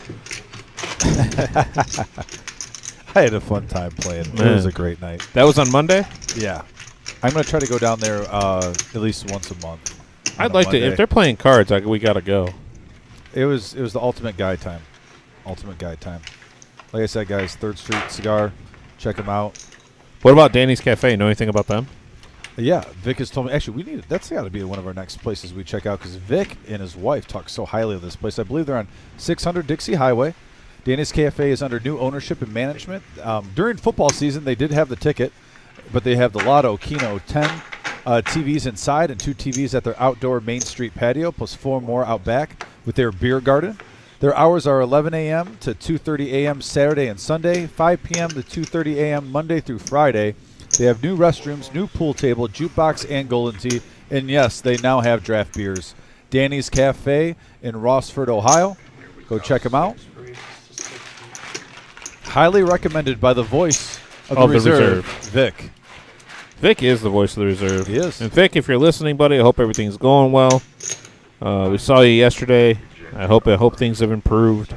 I had a fun time playing. Man. It was a great night. That was on Monday? Yeah. I'm going to try to go down there at least once a month. I'd like to. If they're playing cards, we got to go. It was the ultimate guy time. Ultimate guy time. Like I said, guys, 3rd Street Cigar. Check them out. What about Danny's Cafe? Know anything about them? Yeah, Vic has told me. Actually, that's got to be one of our next places we check out, because Vic and his wife talk so highly of this place. I believe they're on 600 Dixie Highway. Danny's Cafe is under new ownership and management. During football season, they did have the ticket, but they have the Lotto Keno 10 TVs inside and 2 TVs at their outdoor Main Street patio, plus 4 more out back with their beer garden. Their hours are 11 a.m. to 2:30 a.m. Saturday and Sunday, 5 p.m. to 2:30 a.m. Monday through Friday. They have new restrooms, new pool table, jukebox, and golden tea. And yes, they now have draft beers. Danny's Cafe in Rossford, Ohio. Go check them out. Highly recommended by the voice of the reserve, Vic. Vic is the voice of the reserve. He is. And Vic, if you're listening, buddy, I hope everything's going well. We saw you yesterday. I hope things have improved.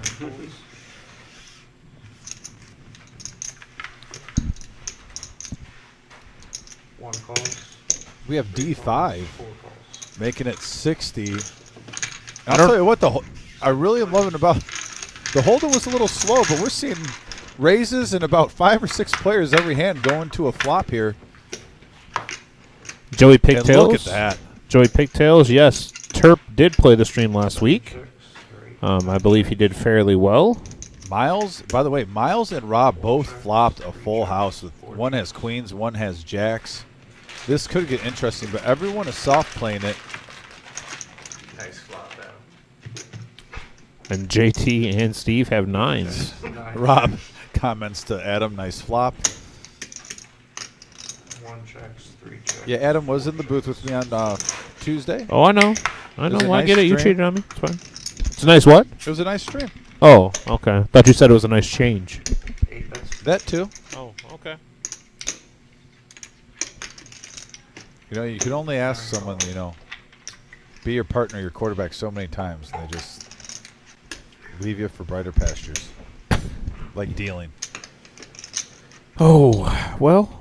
We have D5 making it 60. And I I'll don't- tell you what, I really am loving about the holder was a little slow, but we're seeing raises and about 5 or 6 players every hand going to a flop here. Joey And Pigtails. look at that. Joey Pigtails, yes. Terp did play the stream last week. I believe he did fairly well. Miles, by the way, Miles and Rob both flopped a full house. One has queens, one has jacks. This could get interesting, but everyone is soft playing it. Nice flop, Adam. And JT and Steve have 9s. Rob comments to Adam, nice flop. 1 checks, 3 checks. Yeah, Adam was in the booth with me on Tuesday. Oh, I know. I It was know. a I get nice it. You stream. cheated on me. It's fine. It's a nice what? It was a nice stream. Oh, okay. Thought you said it was a nice change. 8 bets. That too. Oh, okay. You know, you can only ask someone, you know, be your partner, your quarterback so many times, and they just leave you for brighter pastures. Like dealing. Oh, well.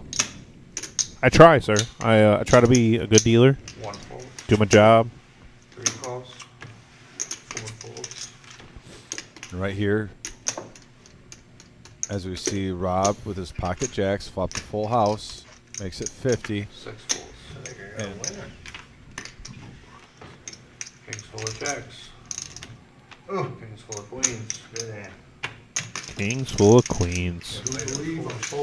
I try, sir. I try to be a good dealer. 1 fold, Do my job. 3 calls, 4 folds. And right here, as we see Rob with his pocket jacks flop the full house, makes it 50. 6 folds. And Kings full of jacks. Oh, Kings full of queens. good hand. Kings full of queens. It's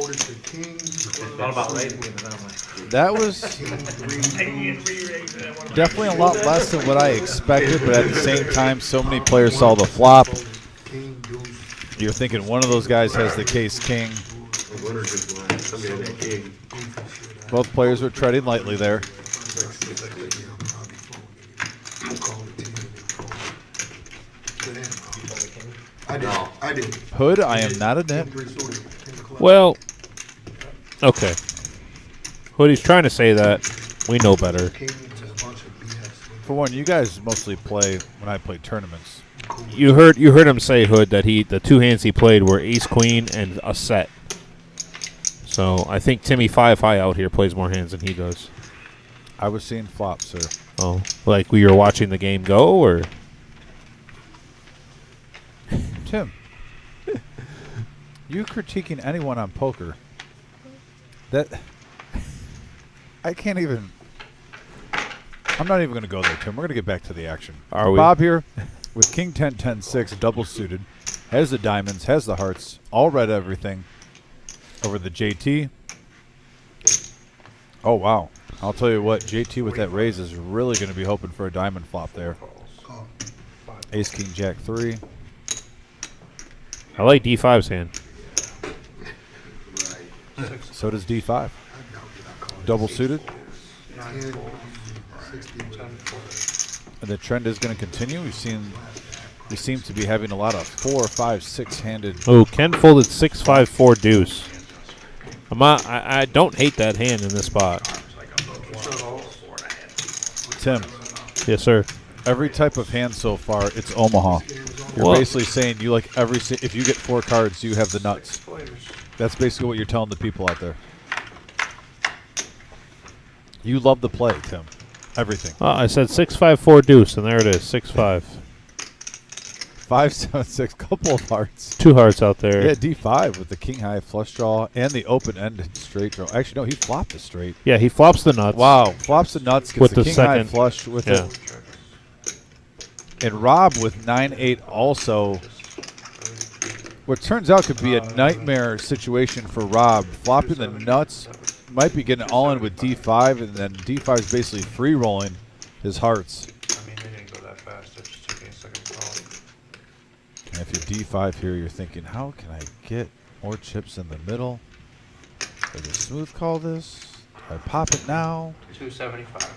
all about raising it, but I'm like, that was definitely a lot less than what I expected, but at the same time, so many players saw the flop. You're thinking one of those guys has the case king. Both players were treading lightly there. I did. Hood, I am not a nit. Well, okay. Hoodie's trying to say that. We know better. For one, you guys mostly play when I play tournaments. You heard him say, Hood, that the 2 hands he played were ace queen and a set. So I think Timmy 5-high out here plays more hands than he does. I was seeing flops, sir. Oh, like we were watching the game go, or Tim, you critiquing anyone on poker, that I can't even. I'm not even going to go there, Tim. We're going to get back to the action. Are we? Bob here with King 10, 10, 6, double suited, has the diamonds, has the hearts, all read everything over the JT. Oh, wow. I'll tell you what, JT with that raise is really going to be hoping for a diamond flop there. Ace, King, Jack 3. I like D5's hand. So does D5. Double suited. 9 folds, 10 folds. And the trend is going to continue. We seem to be having a lot of 4, 5, 6-handed. Oh, Ken folded 6-5-4 deuce. I don't hate that hand in this spot. Tim, Yes, sir. every type of hand so far, it's Omaha. You're Well- basically saying you like if you get 4 cards, you have the nuts. That's basically what you're telling the people out there. You love the play, Tim. Everything. I said 6-5-4 deuce, and there it is, 6-5. 5, 7, 6, couple of hearts. 2 hearts out there. Yeah, D5 with the king high flush draw and the open-ended straight draw. Actually, no, he flopped the straight. Yeah, he flops the nuts. Wow, flops the nuts, gets With the the king high second. flush with Yeah. it. And Rob with 9-8 also. What turns out could be a nightmare situation for Rob. Flopping the nuts, might be getting all in with D5, and then D5 is basically free rolling his hearts. I mean, they didn't go that fast. It just took me a second to call. And if you're D5 here, you're thinking, how can I get more chips in the middle? Do I smooth call this? Do I pop it now? 275.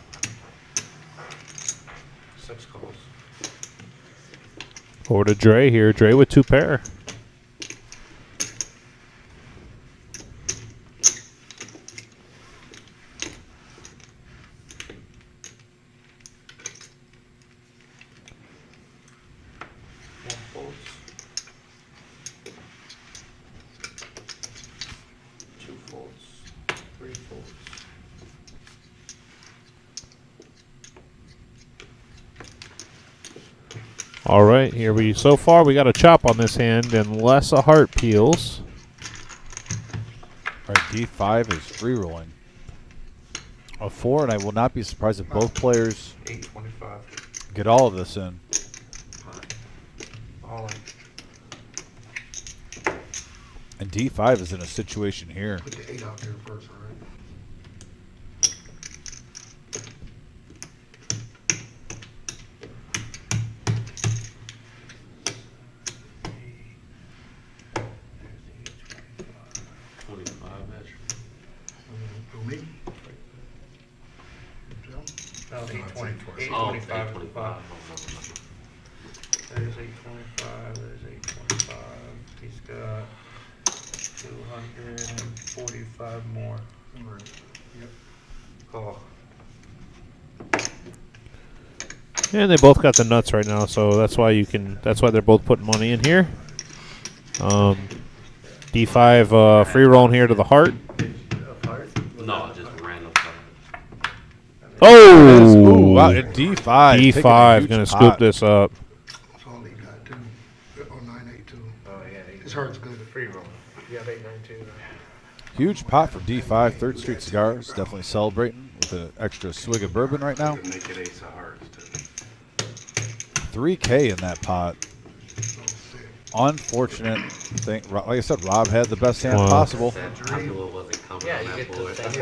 6 calls. Over to Dre here. Dre with 2 pair. One folds. 2 folds. 3 folds. All right, here we. So far, we got a chop on this hand, unless a heart peels. All right, D5 is free rolling. A 4, and I will not be surprised if both players 825. get all of this in. All in. And D5 is in a situation here. Put the 8 out there first, all right? For me? No, 820. Oh, 825. 825. There's 825. There's 825. He's got 245 more. All right. Yep. Oh. And they both got the nuts right now, so that's why you can. That's why they're both putting money in here. D5 free rolling here to the heart. No, just random. Oh, Ooh, wow, and D5. taking a D5 huge gonna pot. scoop this up. That's all he got, too. Or 982. Oh, yeah. His heart's good. Free roll. You have 892. Huge pot for D5. 3rd Street Cigars. Definitely celebrating with an extra swig of bourbon right now. Make it ace of hearts, too. 3K in that pot. Unfortunate thing. Like I said, Rob had the best hand Wow. possible. That Dracula wasn't coming Yeah, on you that get board. to think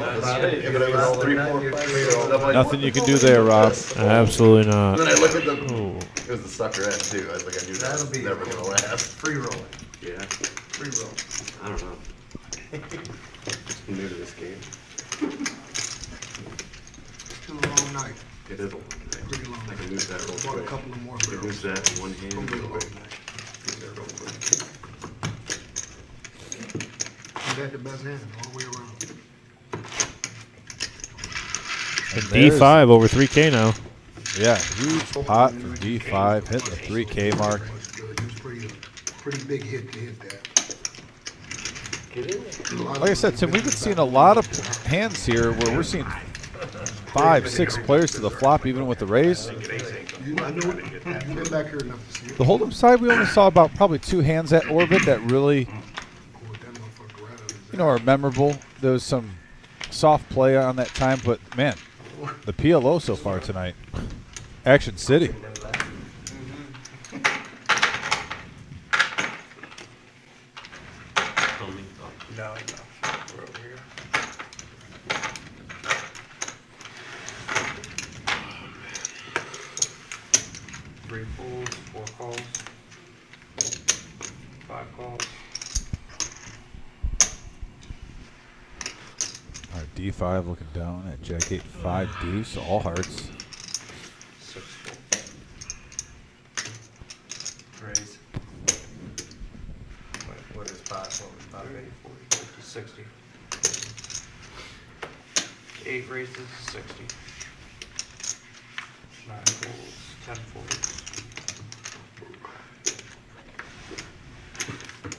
Nothing you can do there, Rob. Absolutely not. And then I look at the. Ooh. It was the sucker end too. I was like, I knew that That'll was be never gonna last. free rolling. Yeah, Free roll. I don't know. I'm new to this game. Too long night. It is a long game. Pretty long. I can lose that real Bought a quick. couple of more I can lose barrels. that in one hand. Gonna be a real long quick. night. Lose that real quick. You had the best hand all the way around. And there's- D5 over 3K now. Yeah, huge pot for D5. Hitting the 3K mark. That's good. It was pretty big hit to hit that. Like I said, Tim, we've been seeing a lot of hands here where we're seeing 5, 6 players to the flop, even with the raise. I know you've been back here enough to see it. The hold'em side, we only saw about probably 2 hands at orbit that really, Pulled that motherfucker right out of his are memorable. There was some soft play on that time, but man, the PLO so far tonight, Action City. Tony, oh, No, no. We're over here. Three pulls, 4 calls. 5 calls. All right, D5 looking down at Jack 8, 5 deuce, all hearts. 6 full. Raise. What is pot? What was pot? 30, 40, 50, 60. 8 raises, 60. 9 folds, 10 folds.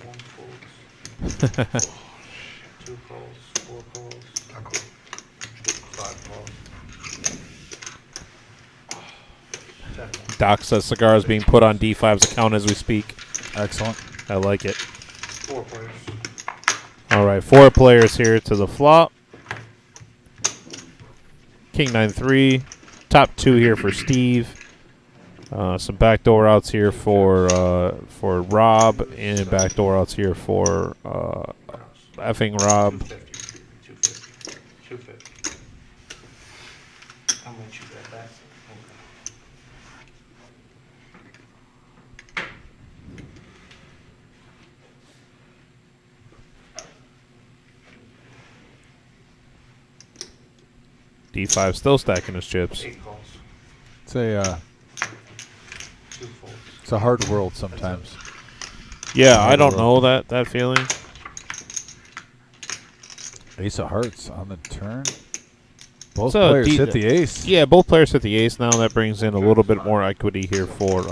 1 folds. 2 calls, 4 calls. 5 calls. 10 calls. Doc says cigars being put on D5's account as we speak. Excellent. I like it. 4 players. All right, 4 players here to the flop. King 9-3. Top 2 here for Steve. Some backdoor outs here for Rob, and backdoor outs here for effing Rob. 250. 250. How much you got back? D5 still stacking his chips. 8 calls. It's a 2 folds. it's a hard world sometimes. Yeah, I don't know that feeling. Ace of hearts on the turn. Both So players D- hit the ace. Yeah, both players hit the ace now. That brings in a little bit more equity here for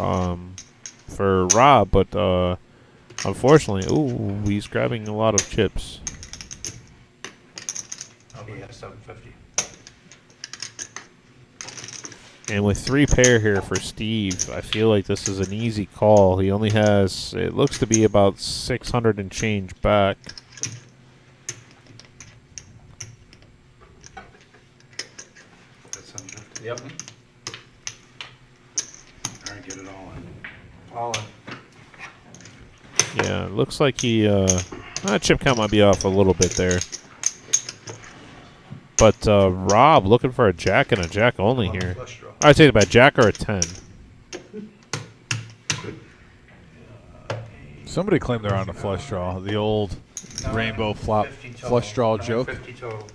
Rob, but unfortunately, ooh, he's grabbing a lot of chips. He has 750. And with 3 pair here for Steve, I feel like this is an easy call. He only has, it looks to be about 600 and change back. That's something. Yep. All right, get it all in. All in. Yeah, it looks like he, chip count might be off a little bit there. But Rob looking for a jack and a jack only here. Flush draw. I'd say about jack or a 10. Somebody claimed they're on a flush draw. The old rainbow flop 50 total. flush draw joke. 50 total.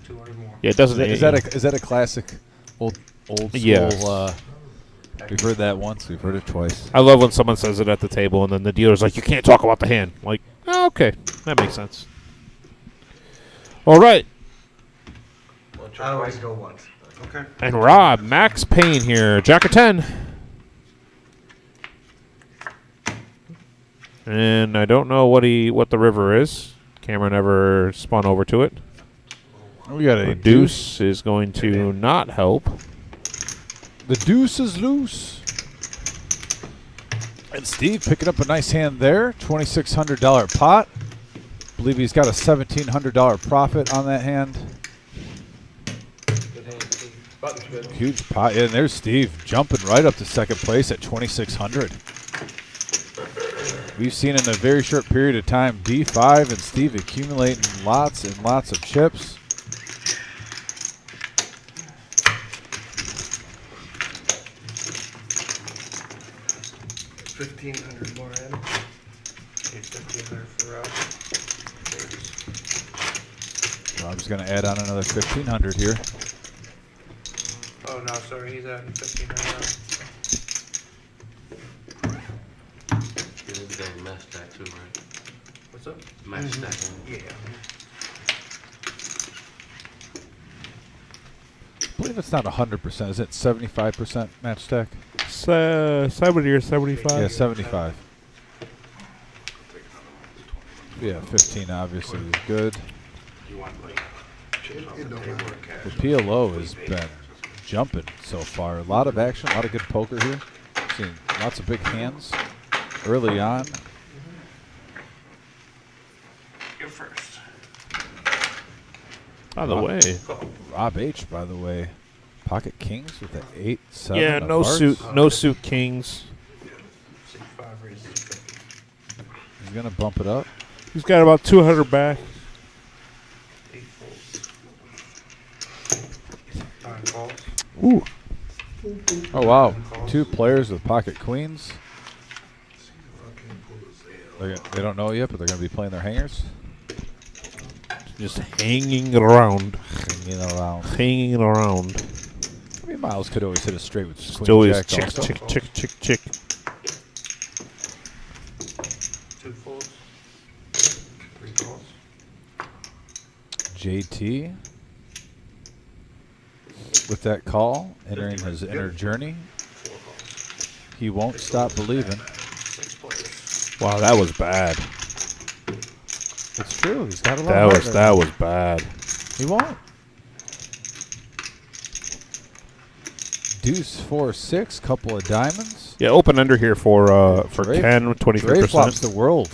200 more. Yeah, it doesn't. Is that a classic old school? Yes. We've heard that once. We've heard it twice. I love when someone says it at the table and then the dealer's like, "You can't talk about the hand." Like, oh, okay, that makes sense. All right, I always go once. Okay. and Rob, Max Payne here, jack or 10. And I don't know what the river is. Camera never spun over to it. We got a A deuce is going to not help. The deuce is loose. And Steve picking up a nice hand there. $2,600 pot. Believe he's got a $1,700 profit on that hand. Good hand, Steve. Button's good. Huge pot. Yeah, and there's Steve jumping right up to second place at 2,600. We've seen in a very short period of time D5 and Steve accumulating lots and lots of chips. $1,500 more in. Okay, $1,500 for Rob. Rob's going to add on another 1,500 here. Oh no, sorry, he's at 1,500. This is a mesh stack too, right? What's up? Mesh stack. Yeah. I believe it's not 100%. Is it 75% match stack? 70 or 75. Yeah, 75. Yeah, 15 obviously is good. You want like It don't matter. The PLO has been jumping so far. A lot of action, a lot of good poker here. Seen lots of big hands early on. you're first. By the way, Rob H, by the way, pocket kings with the 8-7. yeah, of no hearts. suit kings. 65 raises 50. He's gonna bump it up. He's got about 200 back. 8 folds. 9 calls. Ooh. Oh wow, 2 players with pocket queens. They don't know yet, but they're gonna be playing their hangers. Just hanging around. Hanging around. Hanging around. I mean, Miles could always hit a straight with Still queen is jack chick, also. chick, chick, chick, chick. 2 folds. 3 calls. JT with that call, entering his inner journey. 4 calls. He won't stop believing. 6 players. Wow, that was bad. It's true. He's got a lot of heart That was bad. He won't. Deuce 4-6, couple of diamonds. Yeah, open under here for Dre- Ken, Dre flops 23%. the world.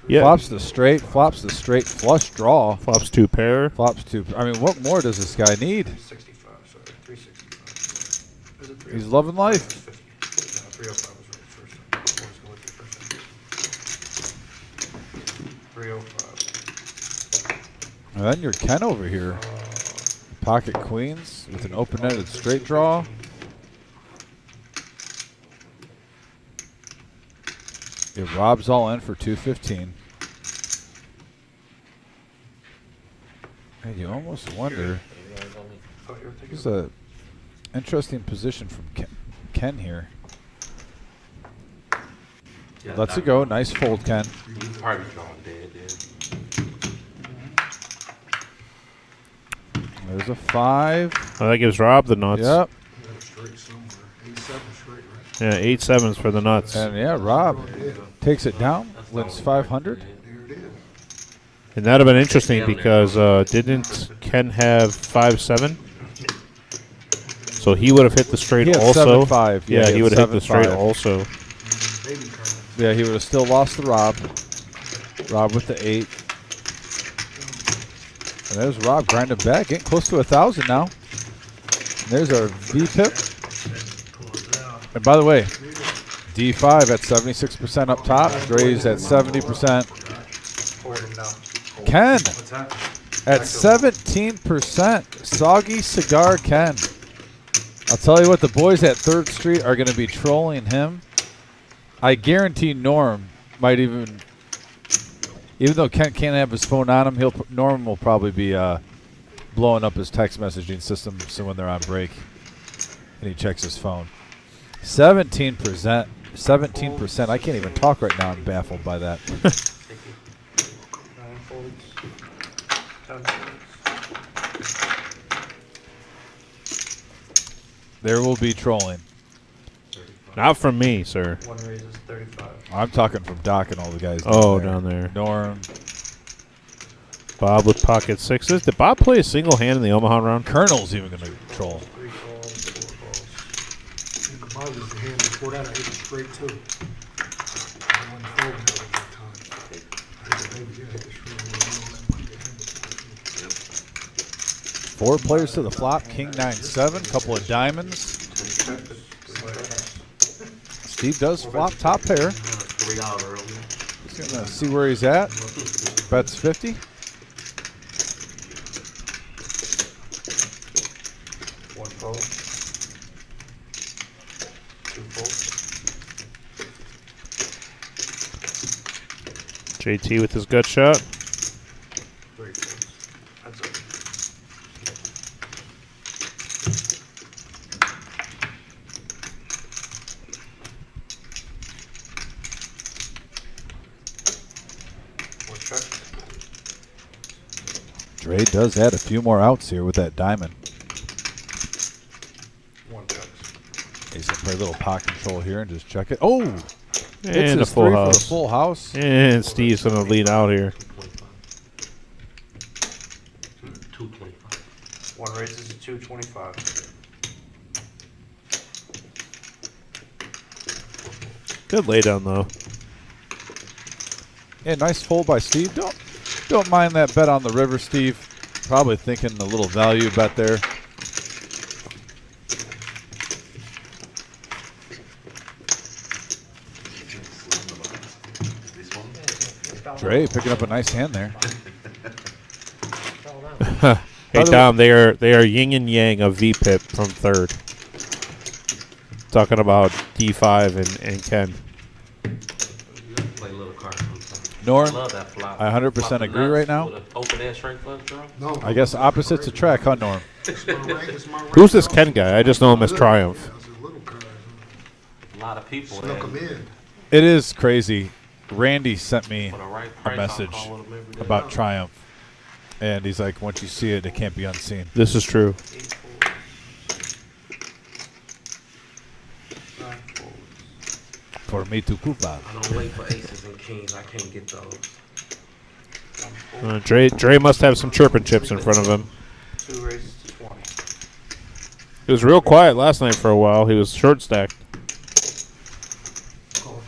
Yeah, Flops the straight flush draw. flops 2 pair. Flops 2. I mean, what more does this guy need? 365, sorry. 365. Is it 305? He's loving life. 50. No, 305 was right first time. Always go with your first time. 305. And then you're Ken over here. Pocket queens with an open-ended straight draw. Yeah, Rob's all in for 215. And you almost wonder. Oh, you're thinking This is a interesting position from Ken here. Yeah, Lets that- it go. Nice fold, Ken. You probably drawing dead, dude. There's a 5. Oh, that gives Rob the nuts. Yep. Got a straight somewhere. 87 straight, right? Yeah, 8-7s for the nuts. And yeah, Rob takes it down, wins 500. There it is. And that'd have been interesting because didn't Ken have 5-7? So he would have hit the straight He had also. 7-5. Yeah, he would have hit the 7-5. straight also. Baby card. Yeah, he would have still lost to Rob. Rob with the 8. And there's Rob grinding back, getting close to 1,000 now. And there's our VPIP. And by the way, D5 at 76% up top. Dre's at 70%. Hold him down. Ken What's that? at 17%. Soggy Cigar Ken. I'll tell you what, the boys at 3rd Street are going to be trolling him. I guarantee Norm might even though Ken can't have his phone on him, Norm will probably be blowing up his text messaging system so when they're on break and he checks his phone. 17%. 17%. I can't even talk right now. I'm baffled by that. 9 folds. 10 folds. There will be trolling. Not from me, sir. One raises 35. I'm talking from Doc and all the guys. Down there. Norm. Bob with pocket 6s. Did Bob play a single hand in the Omaha round? Colonel's even going to troll. 3 calls, 4 calls. The ball was the hand before that. I hit it straight too. I wasn't folding it at that time. I hit it, maybe, yeah, I hit it straight. I wasn't gonna let my hand. 4 players to the flop. King 9-7. Couple of diamonds. Steve does flop top pair. $3 early. He's going to see where he's at. Bets 50. 1 fold. 2 folds. JT with his gut shot. 3 folds. That's it. Dre does add a few more outs here with that diamond. 1 checks. He's going to play a little pot control here and just check it. Oh! Hits And a his full 3 for house. the full house. And Steve's going to lead out here. 225. 1 raises a 225. Good laydown, though. Yeah, nice fold by Steve. Don't mind that bet on the river, Steve. Probably thinking a little value bet there. Dre picking up a nice hand there. Hey, By the Tom, they are yin and yang of VPIP from 3rd. Talking about D5 and Ken. Play a little card sometimes. Norm, Love that flop. I 100% agree right now. With an open air straight flush draw. No. I guess opposites attract, huh, Norm? It's my rank, it's my rank. Who's this Ken guy? I just know him as Triumph. Yeah, it's a little card. A lot of people. Snuck and him in. It is crazy. Randy sent me for the right a price, I'll message call with them every day. about Triumph. And he's like, once you see it, it can't be unseen. This is true. 8 folds. 9 folds. For me to Koopa. I don't wait for aces and kings. I can't get those. 1 fold. Dre must have some chirping chips in front of him. 2 raises to 20. He was real quiet last night for a while. He was short stacked. 4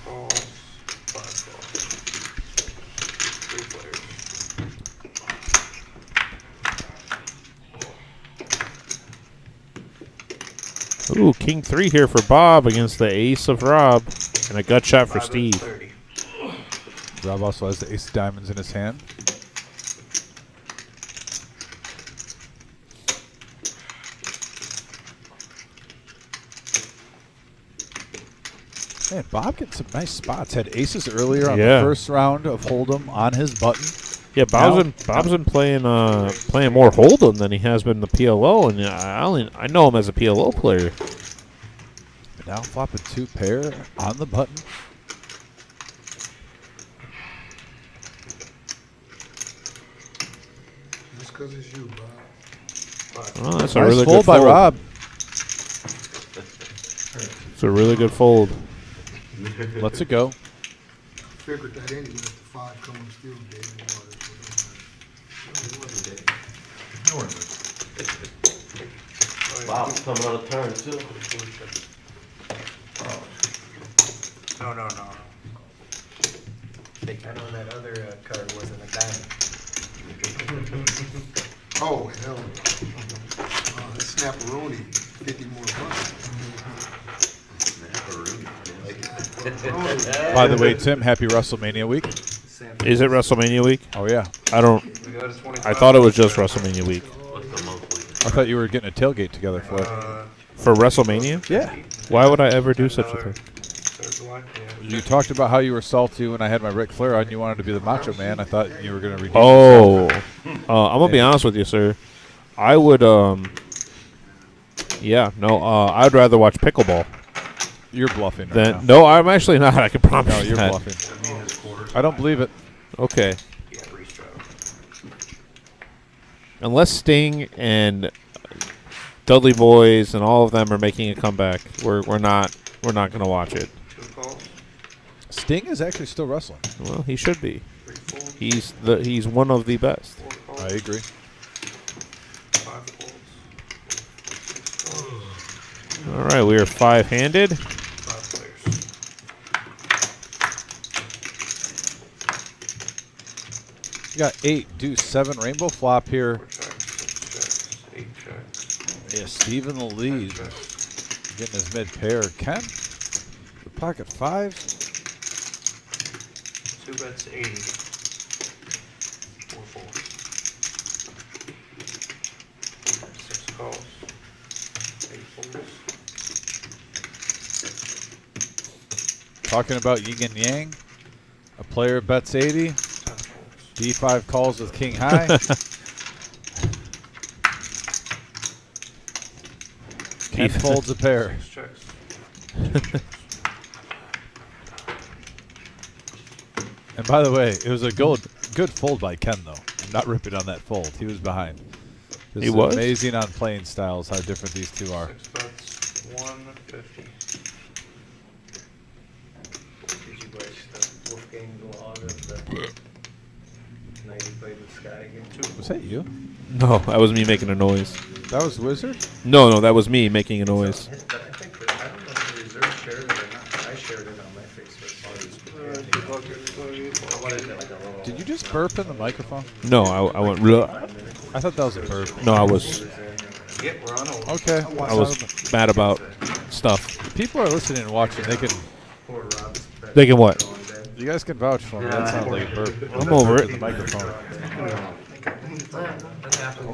calls. 5 calls. 3 players. Ooh, King 3 here for Bob against the ace of Rob. And a gut shot for 5 Steve. 30. Rob also has the ace of diamonds in his hand. Man, Bob getting some nice spots. Had aces earlier on Yeah. the first round of Hold'em on his button. Yeah, Bob's been playing more Hold'em than he has been the PLO, and I know him as a PLO player. But now flopping 2 pair on the button. Just because it's you, Bob. Oh, that's a Nice really fold good by fold. Rob. It's a really good fold. Let's it go. Figured that anyway, if the 5 coming still dead. It wasn't dead. Oh, Bob's coming on a turn too. No. I know that other card wasn't a diamond. Oh, hell. That snapperoni, 50 more bucks. By the way, Tim, happy WrestleMania week. Is it WrestleMania week? Oh yeah. I don't. We go to 25. I thought it was just WrestleMania week. What's the monthly? I thought you were getting a tailgate together for it. For WrestleMania? Yeah. Why would I ever do such a thing? Third one, yeah. You talked about how you were salty when I had my Ric Flair on. You wanted to be the Macho Man. I thought you were going to redeem yourself. I'm gonna be honest with you, sir. I would. I'd rather watch pickleball. You're bluffing right Than now. no, I'm actually not. I can promise No, you you're that. bluffing. I don't believe it. Okay. Unless Sting and Dudley Boys and all of them are making a comeback, we're not gonna watch it. Sting is actually still wrestling. Well, he should be. He's one of the best. I agree. All right, we are 5-handed. You got 8, deuce, 7, rainbow flop here. Yeah, Steve in the lead. Getting his mid pair. Ken, the pocket 5s. 2 bets 80. 4 folds. 6 calls. 8 folds. Talking about yin and yang. A player bets 80. 10 folds. D5 calls with king high. Ken folds a pair. 6 checks. And by the way, it was a good fold by Ken, though. I'm not ripping on that fold. He was behind. This He is was? amazing on playing styles how different these two are. 6 bets. 150. Did you watch the Wolfgang log of the night he played with Scotty again? Was that you? No, that was me making a noise. That was Wizard? No, that was me making a noise. I think that, I don't know if the reserve shared it or not. I shared it on my Facebook. What is it, like a little? Did you just burp in the microphone? No, I went. Bleh. I thought that was a burp. No, I was Yep, we're on hold. Okay. I was mad about stuff. People are listening and watching. They can. Poor Rob's bet They can what? going dead. You guys can vouch for me. That sounds like a burp. I'm over Burp it. in the microphone.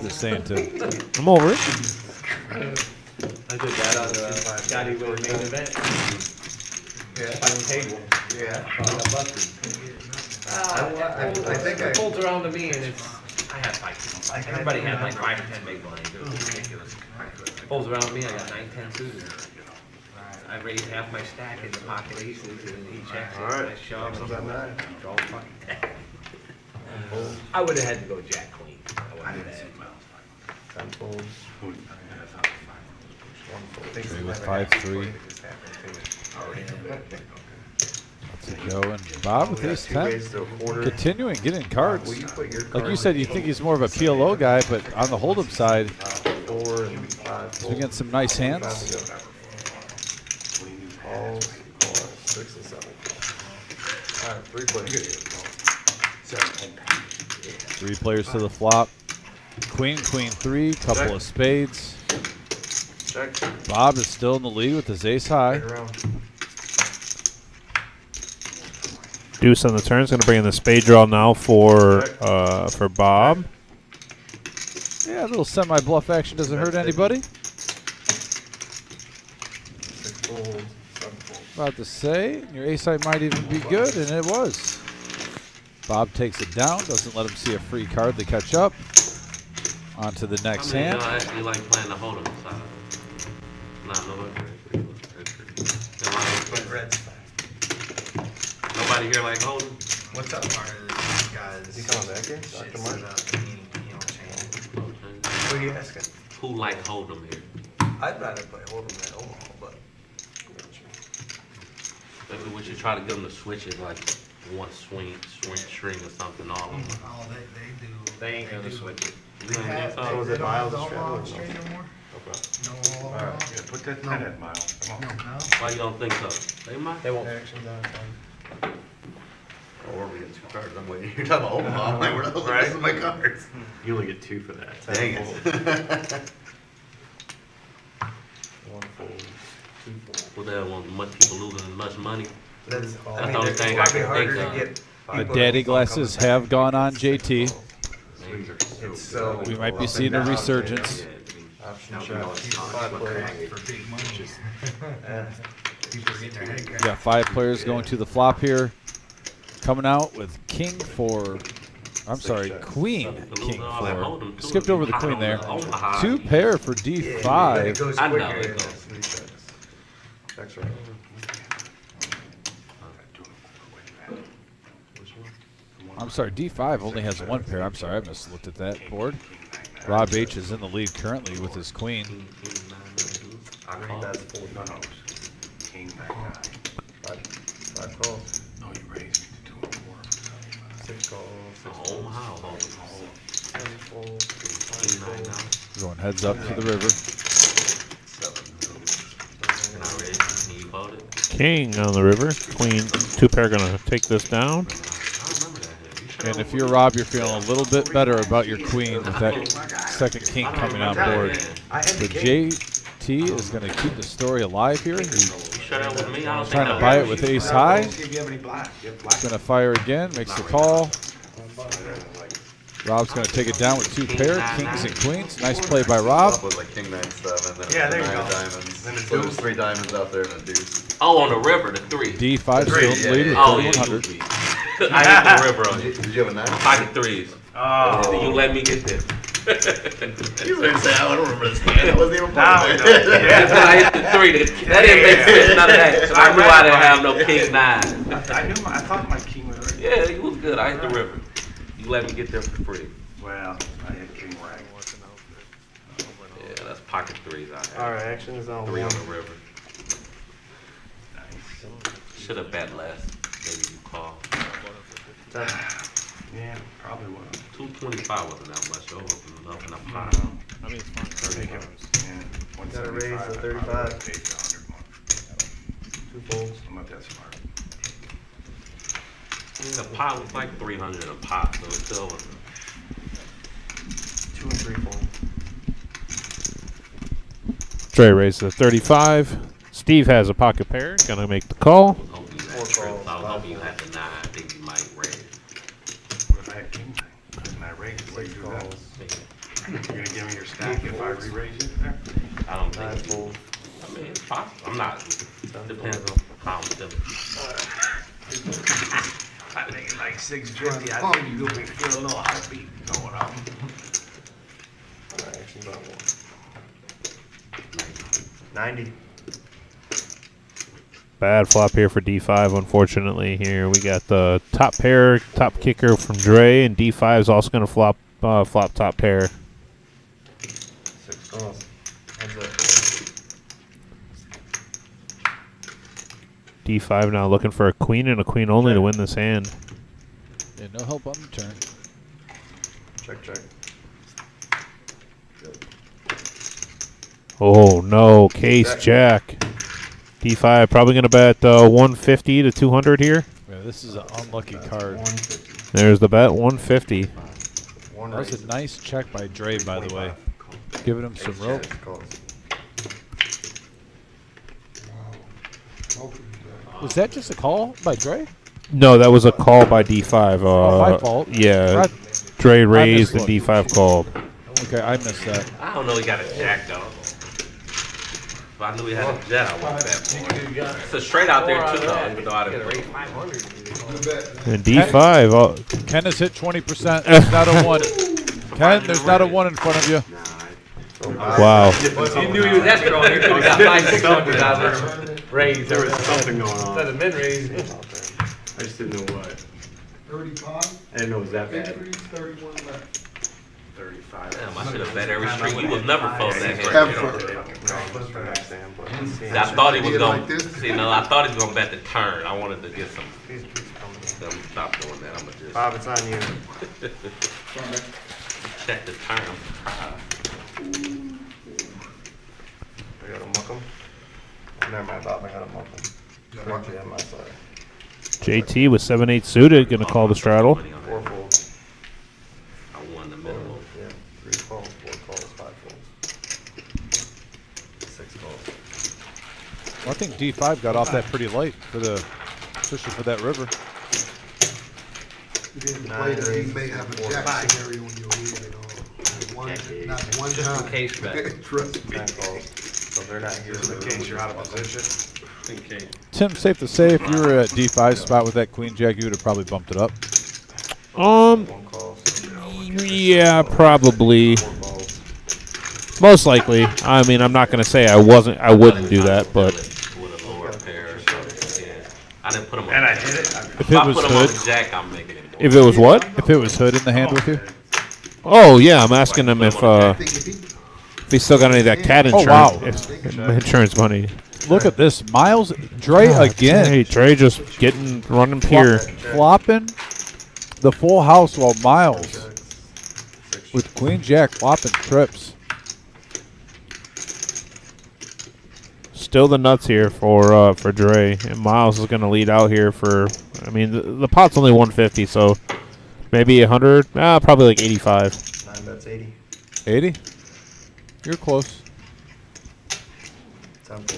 Just saying too. I'm over it. I did that on Scotty with main event. Yeah. Final table. Yeah. I got busted. I think I. It folds around to me and it's, I had like, everybody had like 5 or 10 big blinds. It was ridiculous. folds around me, I got 9, 10 suited. I raised half my stack in the pocket aces and he checks it and I shove and I'm like, draw fucking 10. I would have had to go jack queen. I wouldn't have had. 10 folds. Trey with 5-3. Let's go. And Bob with ace 10. Continuing getting cards. Like you said, you think he's more of a PLO guy, but on the hold'em side, he's getting some nice hands. Calls, 6 and 7. All right, 3 players. 3 players to the flop. Queen, queen 3, couple of spades. Check. Bob is still in the lead with his ace high. Around. Deuce on the turn is going to bring in the spade draw now for Bob. Yeah, a little semi-bluff action doesn't hurt anybody. 6 folds, 7 folds. About to say, your ace high might even be good, and it was. Bob takes it down, doesn't let him see a free card to catch up. On to the next I hand. actually like playing the hold'em side of it. Not Red's fine. nobody here like hold'em. What's up, Mark? Is he coming back here? Dr. Mark? What are you asking? Who like hold'em here? I'd rather play Hold'em than Omaha, but Maybe we should try to get them to switch it like one string or something. All of them. They ain't gonna switch it. You know what I mean? So is it Miles' Omaha Australia? Street no more? No. Yeah, put that 10 in, Miles. Come on. No. Why you don't think so? They might. They won't. Action's on time. Or we get 2 cards. I'm waiting. You're talking about Omaha. I'm like, where the hell Right. are my cards? You only get 2 for that. Dang it. One fold, 2 fold. Well, they want much people losing as much money. That's the only it's thing I probably can harder think to of. get. The people daddy to glasses come back. have gone on JT. It's so. We might be up seeing and a down. resurgence. Option shot, keep 5 players. For big money. People get their head We cracked. got 5 players going to the flop here. Coming out with king for, I'm sorry, queen king for. Skipped over the queen there. 2 pair for But it D5. goes I know quicker. it in goes. this. Checks right. I'm sorry, D5 only has 1 pair. I'm sorry, I must have looked at that board. Rob H is in the lead currently with his queen. That's fold. No, no. King, 9, 5 calls. No, you raised me to 2 or 4. 6 calls. 6 Omaha, folds. 7 folds. 5 folds. Going heads up to the river. Can I raise? Can you fold it? King on the river. Queen, 2 pair gonna take this down. I remember that hand. You sure And if you're Rob, you're feeling a little bit better about your queen with that second king coming on board. I had the But king. JT is going to keep the story alive here. He's You sure that was me? I don't trying think to buy it with ace high. See if you have any black. You have black. Going to fire again, makes the call. Rob's going to take it down with 2 pair, kings and queens. Nice play by Rob. Flop was like king 9-7. Then Yeah, it there was you 9 go. diamonds. Then a So there's deuce. 3 diamonds out there and a deuce. Oh, on the river, the 3. D5 still in the lead with Oh, yeah, 3100. you beat. I hit the river on you. Did you have a 9? Pocket 3s. Oh. You let me get there. You didn't say, I don't remember this plan. That wasn't even Now part we of know. it. That's when I hit the 3. That didn't make sense, none of that. So I knew I didn't have no king 9. I thought my king was right. Yeah, you was good. I hit the river. You let me get there for free. Well, I had king right. Yeah, that's pocket 3s I had. Alright, action is on 3 on 1. the river. Should have bet less. Maybe you call. Yeah, probably would. 225 wasn't that much. You're opening up in a pot. I mean, it's fine. Take it. Yeah, Gotta raise 175, the I 35. probably paid you 100 more. 2 folds. I'm not that smart. I mean, the pot was like 300 a pot, so it still wasn't. 2 and 3 fold. Dre raises the 35. Steve has a pocket pair. Gonna make the call. Hoping you Four had trips. calls, I was 5 hoping you had the 9. I think you might raise. What if I had king? And I raised, what do you 6 do that? calls. You're gonna give me your stack if I re-raise it there? I don't 9 think you. folds. I mean, it's possible. I'm not. Depends on how I'm feeling. I think it's like 650. I think you're gonna feel a little heartbeat going on. Alright, action's on 1. 90. Bad flop here for D5, unfortunately. Here we got the top pair, top kicker from Dre, and D5 is also going to flop top pair. 6 calls. Heads up. D5 now looking for a queen and a queen only to win this hand. Yeah, no help on the turn. Check, check. Oh no, case jack. D5 probably going to bet 150 to 200 here. Yeah, this is an unlucky card. 150. There's the bet, 150. 1 That was raise. a nice check by Dre, by the way. Giving him some Ace rope. jack calls. Was that just a call by Dre? No, that was a call by D5. My fault. Yeah, Right. Dre raised and mislooked. D5 called. Okay, I missed that. I don't know. He got a jack though. If I knew he had a jet, I wouldn't bet for it. It's a straight out there too, though. Even though I didn't. Rate 500. And D5. Ken has hit 20%. There's not a 1. Ken, there's not a 1 in front of you. Wow. He knew he was escrow on here, so he got 5,600 out there. Raise. There was something going Instead on. of mid-raise. I just didn't know what. 35, I didn't know it was that bad. victories, 31 left. 35. Damn, I should have bet every street. You was never folding that Have hand. fun. See, I thought he was Did it gonna. like this? See, no, I thought he was gonna bet the turn. I wanted to get some. Please, please come. Let me stop doing that. I'm gonna just Bob, it's on you. check the turn. I'm surprised. Never mind, Bob, I got him open. Luckily on my side. JT with 7-8 suited, gonna call the straddle. 4 folds. I won the minimum. Yeah, 3 calls, 4 calls, 5 folds. 6 calls. Well, I think D5 got off that pretty light for the, especially for that river. You didn't play that, he may have a jack scenario in your head at all. Not one Just in time. case bet. Trust me. 10 calls. So they're not here in case you're out of position. In case. Tim, safe to say, if you were at D5 spot with that queen jack, you would have probably bumped it up. 1 call. Yeah, probably. 4 balls. Most likely. I mean, I'm not gonna say I wouldn't do that, but With a lower pair or something. Yeah. I didn't put them on. And I hit it. If If I it was put them on hood, the jack, I'm making it. if it was what? if it was hood in the hand with you. Oh yeah, I'm asking him if he still got any of that cat Oh, insurance. wow. Insurance money. Look at this, Miles Dre again. Hey, Trey just running pure. Flopping the full house while Miles with queen jack flopping trips. Still the nuts here for Dre, and Miles is going to lead out here for. I mean, the pot's only 150, so maybe 100. Probably like 85. 9 bets 80. 80? You're close. 10 folds.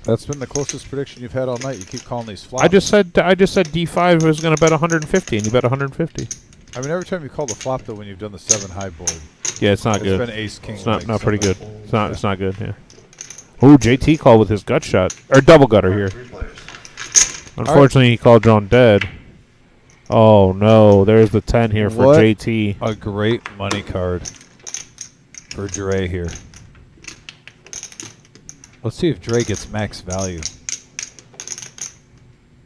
That's been the closest prediction you've had all night. You keep calling these flops. I just said D5 was going to bet 150, and you bet 150. I mean, every time you call the flop, though, when you've done the 7 high board, Yeah, it's not it's good. been ace king. It's not like pretty good. 7. It's not good. Yeah. Ooh, JT called with his gut shot or double gutter here. 3 players. Unfortunately, he called drawn dead. Oh no, there's the 10 here for What? JT. A great money card for Dre here. Let's see if Dre gets max value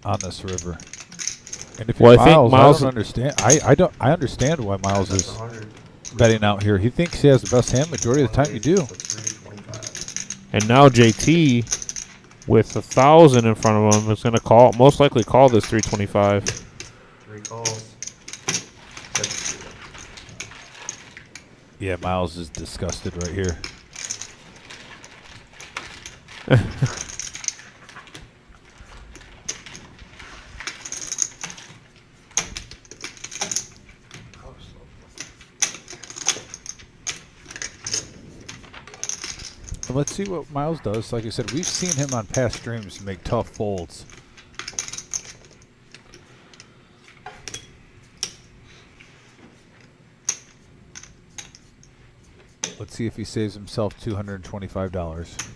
on this river. And if Well, you're I think Miles- I don't understand. I understand why Miles That's is 100. betting out here. He thinks he has the best hand majority of the time. You do. So 325. And now JT with 1,000 in front of him is going to most likely call this 325. 3 calls. That's Yeah, Miles is disgusted right here. And let's see what Miles does. Like I said, we've seen him on past streams make tough folds. Let's see if he saves himself $225.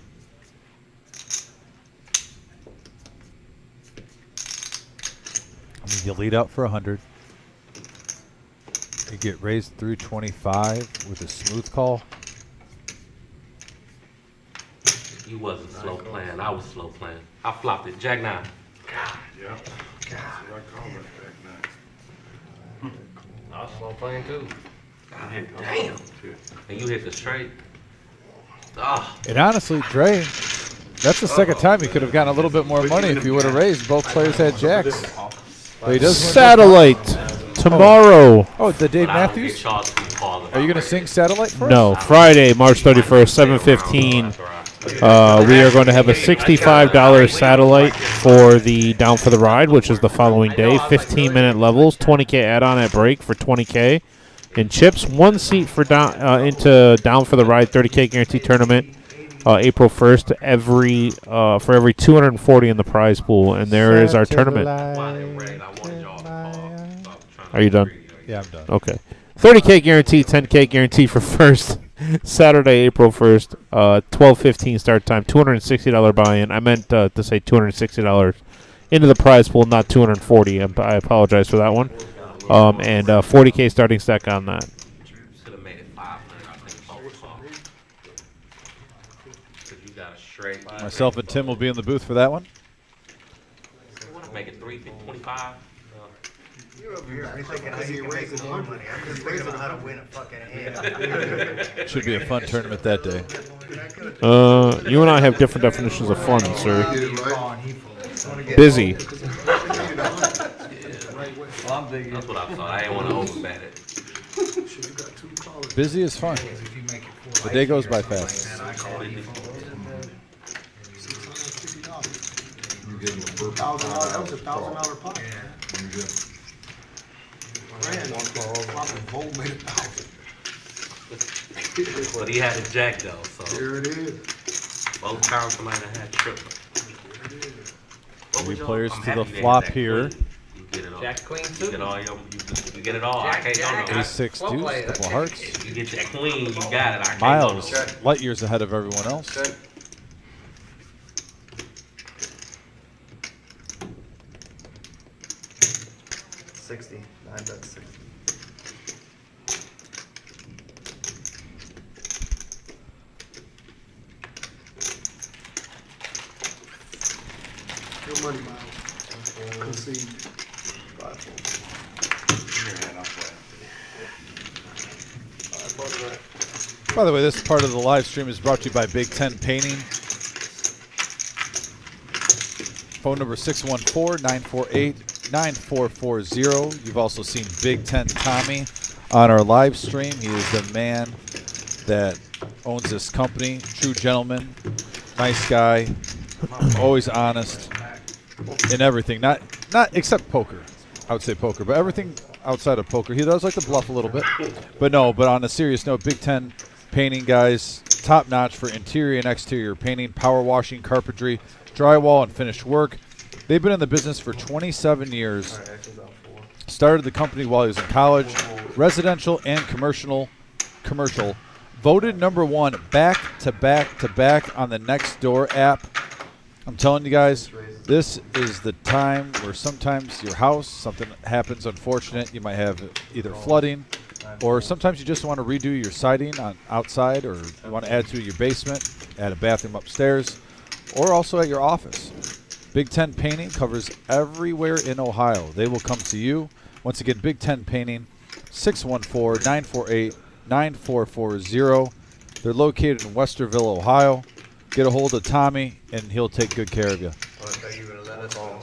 I mean, you lead out for 100. You get raised through 25 with a smooth call. You wasn't slow playing. I was slow playing. I flopped it. Jack 9. Yeah. I was slow playing too. Damn. And you hit the straight. Ah. And honestly, Dre, that's the second time he could have gotten a little bit more money if he would have raised. Both players had jacks. But he does win. Satellite tomorrow. Oh, the Dave But I don't get Matthews? charged for calling. Are you going to sing Satellite for us? No, Friday, March 31st, 7:15. We are going to have a $65 satellite for the Down for the Ride, which is the following day. 15-minute levels, 20K add-on at break for 20K. And chips, 1 seat for into Down for the Ride 30K guarantee tournament, April 1st. For every 240 in the prize pool, and there is our tournament. Are you done? Yeah, I'm done. Okay. 30K guarantee, 10K guarantee for first. Saturday, April 1st, 12:15 start time, $260 buy-in. I meant to say $260 into the prize pool, not $240. I apologize for that one. And 40K starting stack on that. Should have made it 500. I think both off. 'Cause you got a straight. Myself and Tim will be in the booth for that one. Make it 325. You're over here thinking how you can make more money. I'm just thinking about how to win a fucking hand. Should be a fun tournament that day. You and I have different definitions of fun, sir. Get it right. Busy. That's what I thought. I didn't want to overbet it. Busy is fun. The day goes by fast. $650. You give them a purple. That was $1,000 pot. You get Brand, probably Volt made $1,000. But he had a jack though, so There it is. both times somebody had triple. Three players I'm to happy the they had flop that here. queen. You get it all. Jack queen You suit. get all your, you get it all. I Jack, can't Jack. go no. Ace-6 Well deuce, played, couple okay. hearts. If you get your queen, you got it. I can't Miles, go no. light years ahead of everyone else. Check. 60. 9 bet 60. Your money, Miles. Concede. 5 By the way, this part of the live stream is brought to you by Big Ten Painting. Phone number 614-948-9440. You've also seen Big Ten Tommy on our live stream. He is the man that owns this company. True gentleman, nice guy, always honest in everything. Not except poker. I would say poker, but everything outside of poker. He does like to bluff a little bit. But on a serious note, Big Ten Painting guys, top notch for interior and exterior painting, power washing, carpentry, drywall, and finished work. They've been in the business for 27 years. Started the company while he was in college. Residential and commercial. Voted #1 back to back on the Nextdoor app. I'm telling you guys, this is the time where sometimes your house, something happens unfortunate. You might have either flooding, or sometimes you just want to redo your siding on outside, or you want to add to your basement, add a bathroom upstairs, or also at your office. Big Ten Painting covers everywhere in Ohio. They will come to you. Once again, Big Ten Painting, 614-948-9440. They're located in Westerville, Ohio. Get a hold of Tommy, and he'll take good care of you. I thought you would have let us know.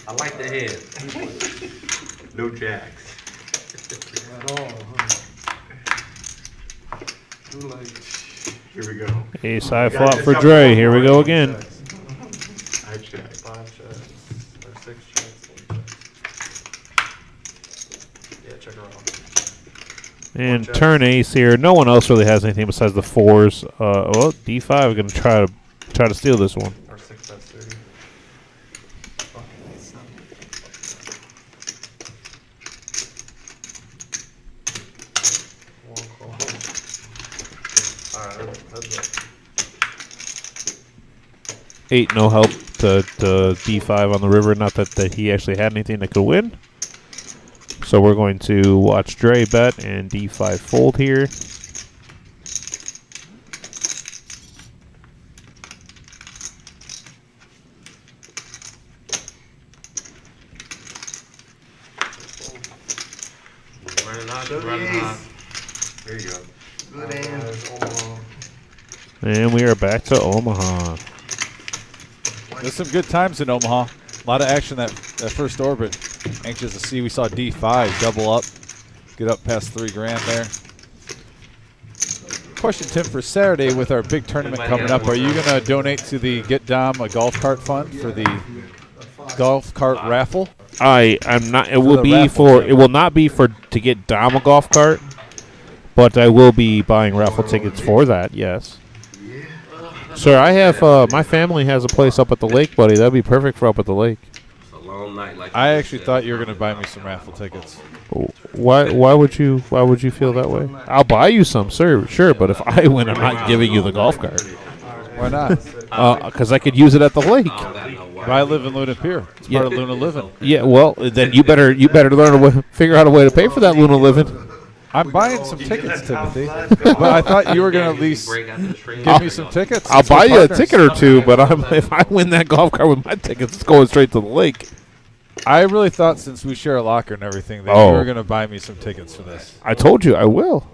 I like the head. No jacks. At all, huh? Too late. Here we go. Ace high flop for Dre. Here we go again. I check. 5 checks. Or 6 checks. 8 checks. Yeah, check her out. And turn ace here. No one else really has anything besides the fours. Well, D5. We're gonna try to steal this one. Or 6 bets 30. Fucking 7. One call. Alright, heads up. 8, no help to D5 on the river. Not that he actually had anything that could win. So we're going to watch Dre bet and D5 fold here. Running hot, Show running the hot. ace. There you go. Good hand. And we are back to Omaha. There's some good times in Omaha. A lot of action that first orbit. Anxious to see. We saw D5 double up, get up past $3,000 there. Question, Tim, for Saturday with our big tournament coming up, are you going to donate to the Get Dom a golf cart fund for the golf cart raffle? I'm not. It For will the be raffle for. ticket. It will not be for to get Dom a golf cart, but I will be buying raffle tickets for that. Yes. Sir, I have. My family has a place up at the lake, buddy. That'd be perfect for up at the lake. It's a long night. Like I you actually said. thought you were going to buy me some raffle tickets. Why would you feel that way? I'll buy you some, sir. Sure, but if I win, I'm not giving you the golf cart. Why not? Because I could use it at the lake. I don't got no worries. I live in Luna Pier. It's part of Luna Living. Yeah, well, then you better learn a way, figure out a way to pay for that Luna living. I'm buying some tickets, Timothy. But I thought you were going to at least Break out the stream. give me some tickets. I'll since we're buy you a partners. ticket or two, but if I win that golf cart with my tickets, it's going straight to the lake. I really thought since we share a locker and everything that Oh. you were going to buy me some tickets for this. I told you I will.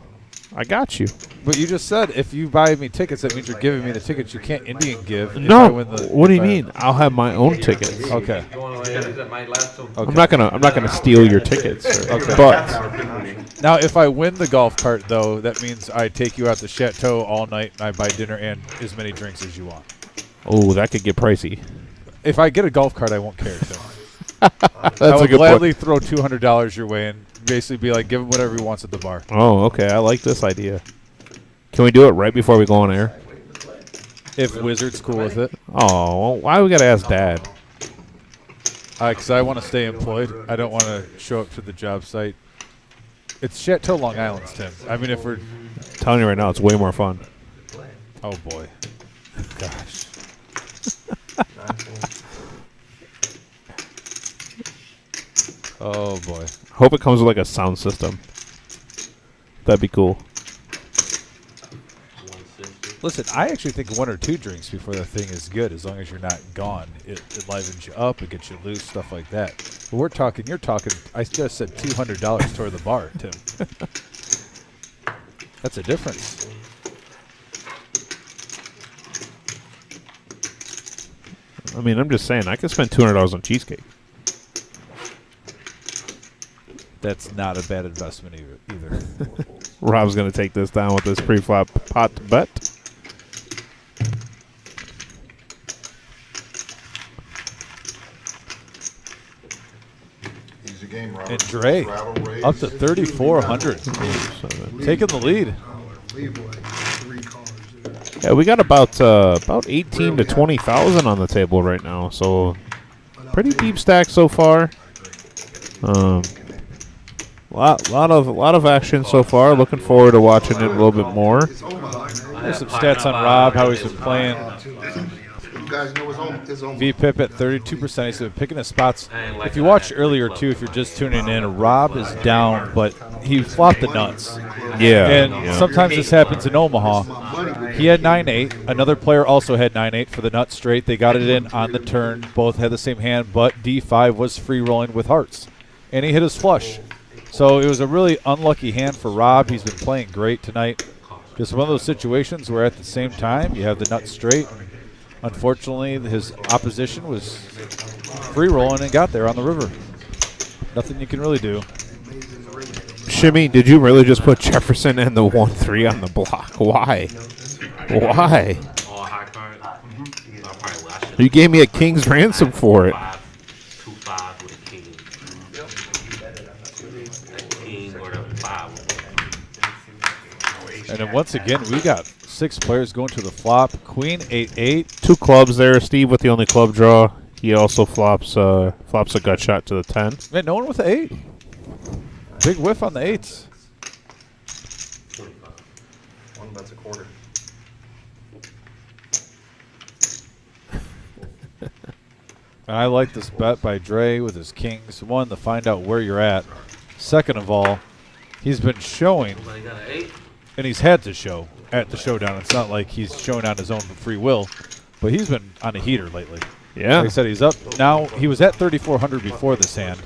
I got you. But you just said if you buy me tickets, that means you're giving me the tickets. You can't Indian give. if I No, win the, what do you if I- mean? I'll have my own tickets. Okay. Going away, that might last till Okay. I'm not gonna steal your tickets, sir. Okay. But Now, if I win the golf cart, though, that means I take you out to Chateau all night and I buy dinner and as many drinks as you want. Oh, that could get pricey. If I get a golf cart, I won't care. So. That's I a would good gladly throw $200 your way and basically be like, give him whatever he wants at the bar. Oh, okay. I like this idea. Can we do it right before we go on air? If Wizard's cool with it. Oh, well, why we got to ask Dad? Because I want to stay employed. I don't want to show up to the job site. It's Chateau Long Island, Tim. I mean, if we're... I'm telling you right now, it's way more fun. Oh, boy. Gosh. Oh, boy. Hope it comes with like a sound system. That'd be cool. Listen, I actually think 1 or 2 drinks before the thing is good, as long as you're not gone. It livens you up, it gets you loose, stuff like that. But you're talking, I just said $200 toward the bar, Tim. That's a difference. I mean, I'm just saying, I could spend $200 on cheesecake. That's not a bad investment either. Rob's going to take this down with this pre-flop pot bet. Easy game, Robert. And Dre, Rattle, raise. up to 3,400. Taking the lead. Leave like 3 cards there. Yeah, we got about 18 to 20,000 on the table right now, so pretty deep stack so far. Lot of action so far. Looking forward to watching it a little bit more. There's some stats on Rob, how he's been playing. You guys know his own. VPIP at 32%. He's been picking his spots. If you watched earlier, too, if you're just tuning in, Rob is down, but he flopped the nuts. Yeah. And sometimes this happens in Omaha. He had 9-8. Another player also had 9-8 for the nut straight. They got it in on the turn. Both had the same hand, but D5 was free rolling with hearts. And he hit his flush. So it was a really unlucky hand for Rob. He's been playing great tonight. Just one of those situations where at the same time you have the nut straight. Unfortunately, his opposition was free rolling and got there on the river. Nothing you can really do. Shimmy, did you really just put Jefferson and the 1-3 on the block? Why? Why? All high card. Probably last year. You gave me a king's ransom for it. 2-5 with a king. A king or the 5. And then once again, we got 6 players going to the flop. Queen 8-8. 2 clubs there. Steve with the only club draw. He also flops a gut shot to the 10. Man, no one with the 8. Big whiff on the 8s. One bet's a quarter. And I like this bet by Dre with his kings. One, to find out where you're at. Second of all, he's been showing, Somebody got an 8. and he's had to show at the showdown. It's not like he's showing on his own free will, but he's been on a heater lately. Yeah. Like I said, he's up. Now, he was at 3,400 before this hand,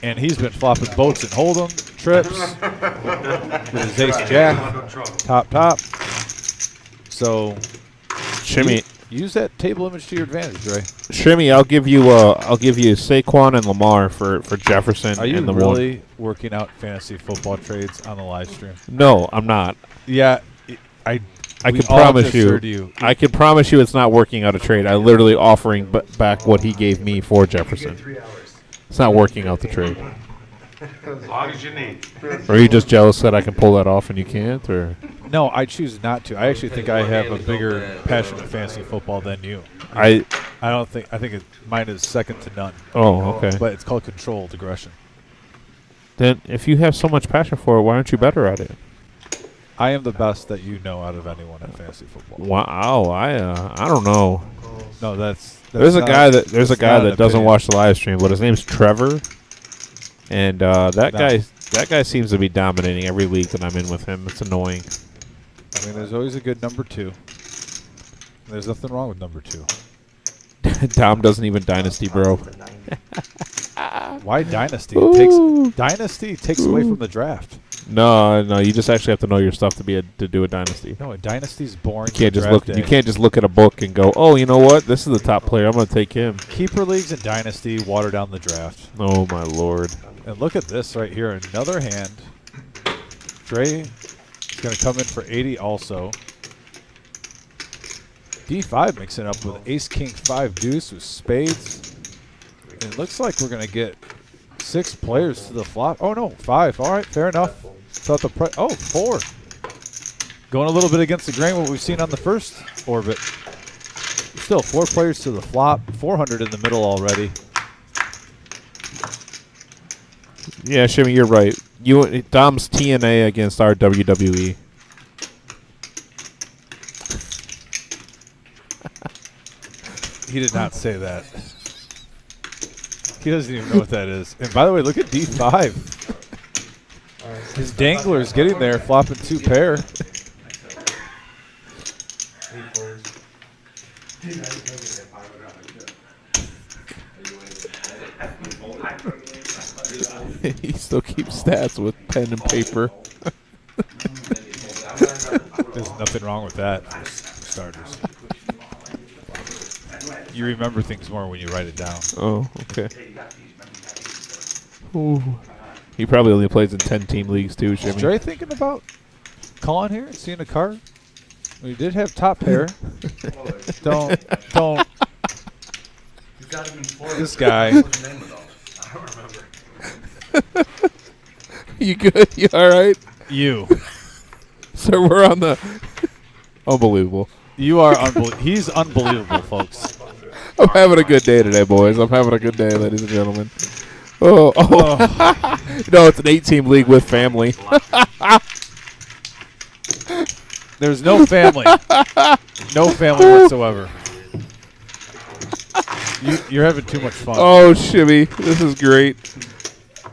and he's been flopping boats and hold'em, trips, with his ace-jack, top. So, Shimmy, use that table image to your advantage, Dre. Shimmy, I'll give you Saquon and Lamar for Jefferson. Are you and the really working out fantasy football trades on the live stream? No, I'm not. Yeah, I we can all promise just you. heard you. I can promise you, it's not working out a trade. I literally offering back what he gave me for Jefferson. It's not working out the trade. As long as you need. Or are you just jealous that I can pull that off and you can't? Or No, I choose not to. I actually think I have a bigger passion for fantasy football than you. I think mine is second to none. Oh, okay. But it's called controlled aggression. Then if you have so much passion for it, why aren't you better at it? I am the best that you know out of anyone at fantasy football. Wow, I don't know. No, that's There's a not- guy that's that not an doesn't opinion. watch the live stream, but his name's Trevor, and that guy seems to be dominating every league that I'm in with him. It's annoying. I mean, there's always a good number 2. There's nothing wrong with number 2. Dom doesn't even dynasty, bro. Why dynasty? Ooh. Dynasty takes away from the draft. No, you just actually have to know your stuff to do a dynasty. No, a dynasty's boring. You can't to just draft look. day. You can't just look at a book and go, "Oh, you know what? This is the top player. I'm going to take him." Keeper leagues and dynasty water down the draft. Oh my lord! And look at this right here. Another hand. Dre is going to come in for 80 also. D5 mixing up with ace, king, 5 deuce with spades. And it looks like we're going to get 6 players to the flop. Oh, no, 5. All right, fair enough. Thought the 4. Going a little bit against the grain what we've seen on the first orbit. Still 4 players to the flop. 400 in the middle already. Yeah, Shimmy, you're right. Dom's TNA against our WWE. He did not say that. He doesn't even know what that is. And by the way, look at D5. His dangler is getting there, flopping 2 pair. He still keeps stats with pen and paper. There's nothing wrong with that, for starters. You remember things more when you write it down. Oh, okay. Ooh. He probably only plays in 10-team leagues too, Is Shimmy. Dre thinking about calling here and seeing a card? We did have top pair. don't. This guy. I don't remember. You good? You all right? You. So we're on the... Unbelievable. You are unbelievable. He's unbelievable, folks. I'm having a good day today, boys. I'm having a good day, ladies and gentlemen. Oh. No, it's an 8-team league with family. There's no family. No family whatsoever. You're having too much fun. Oh, Shimmy. This is great.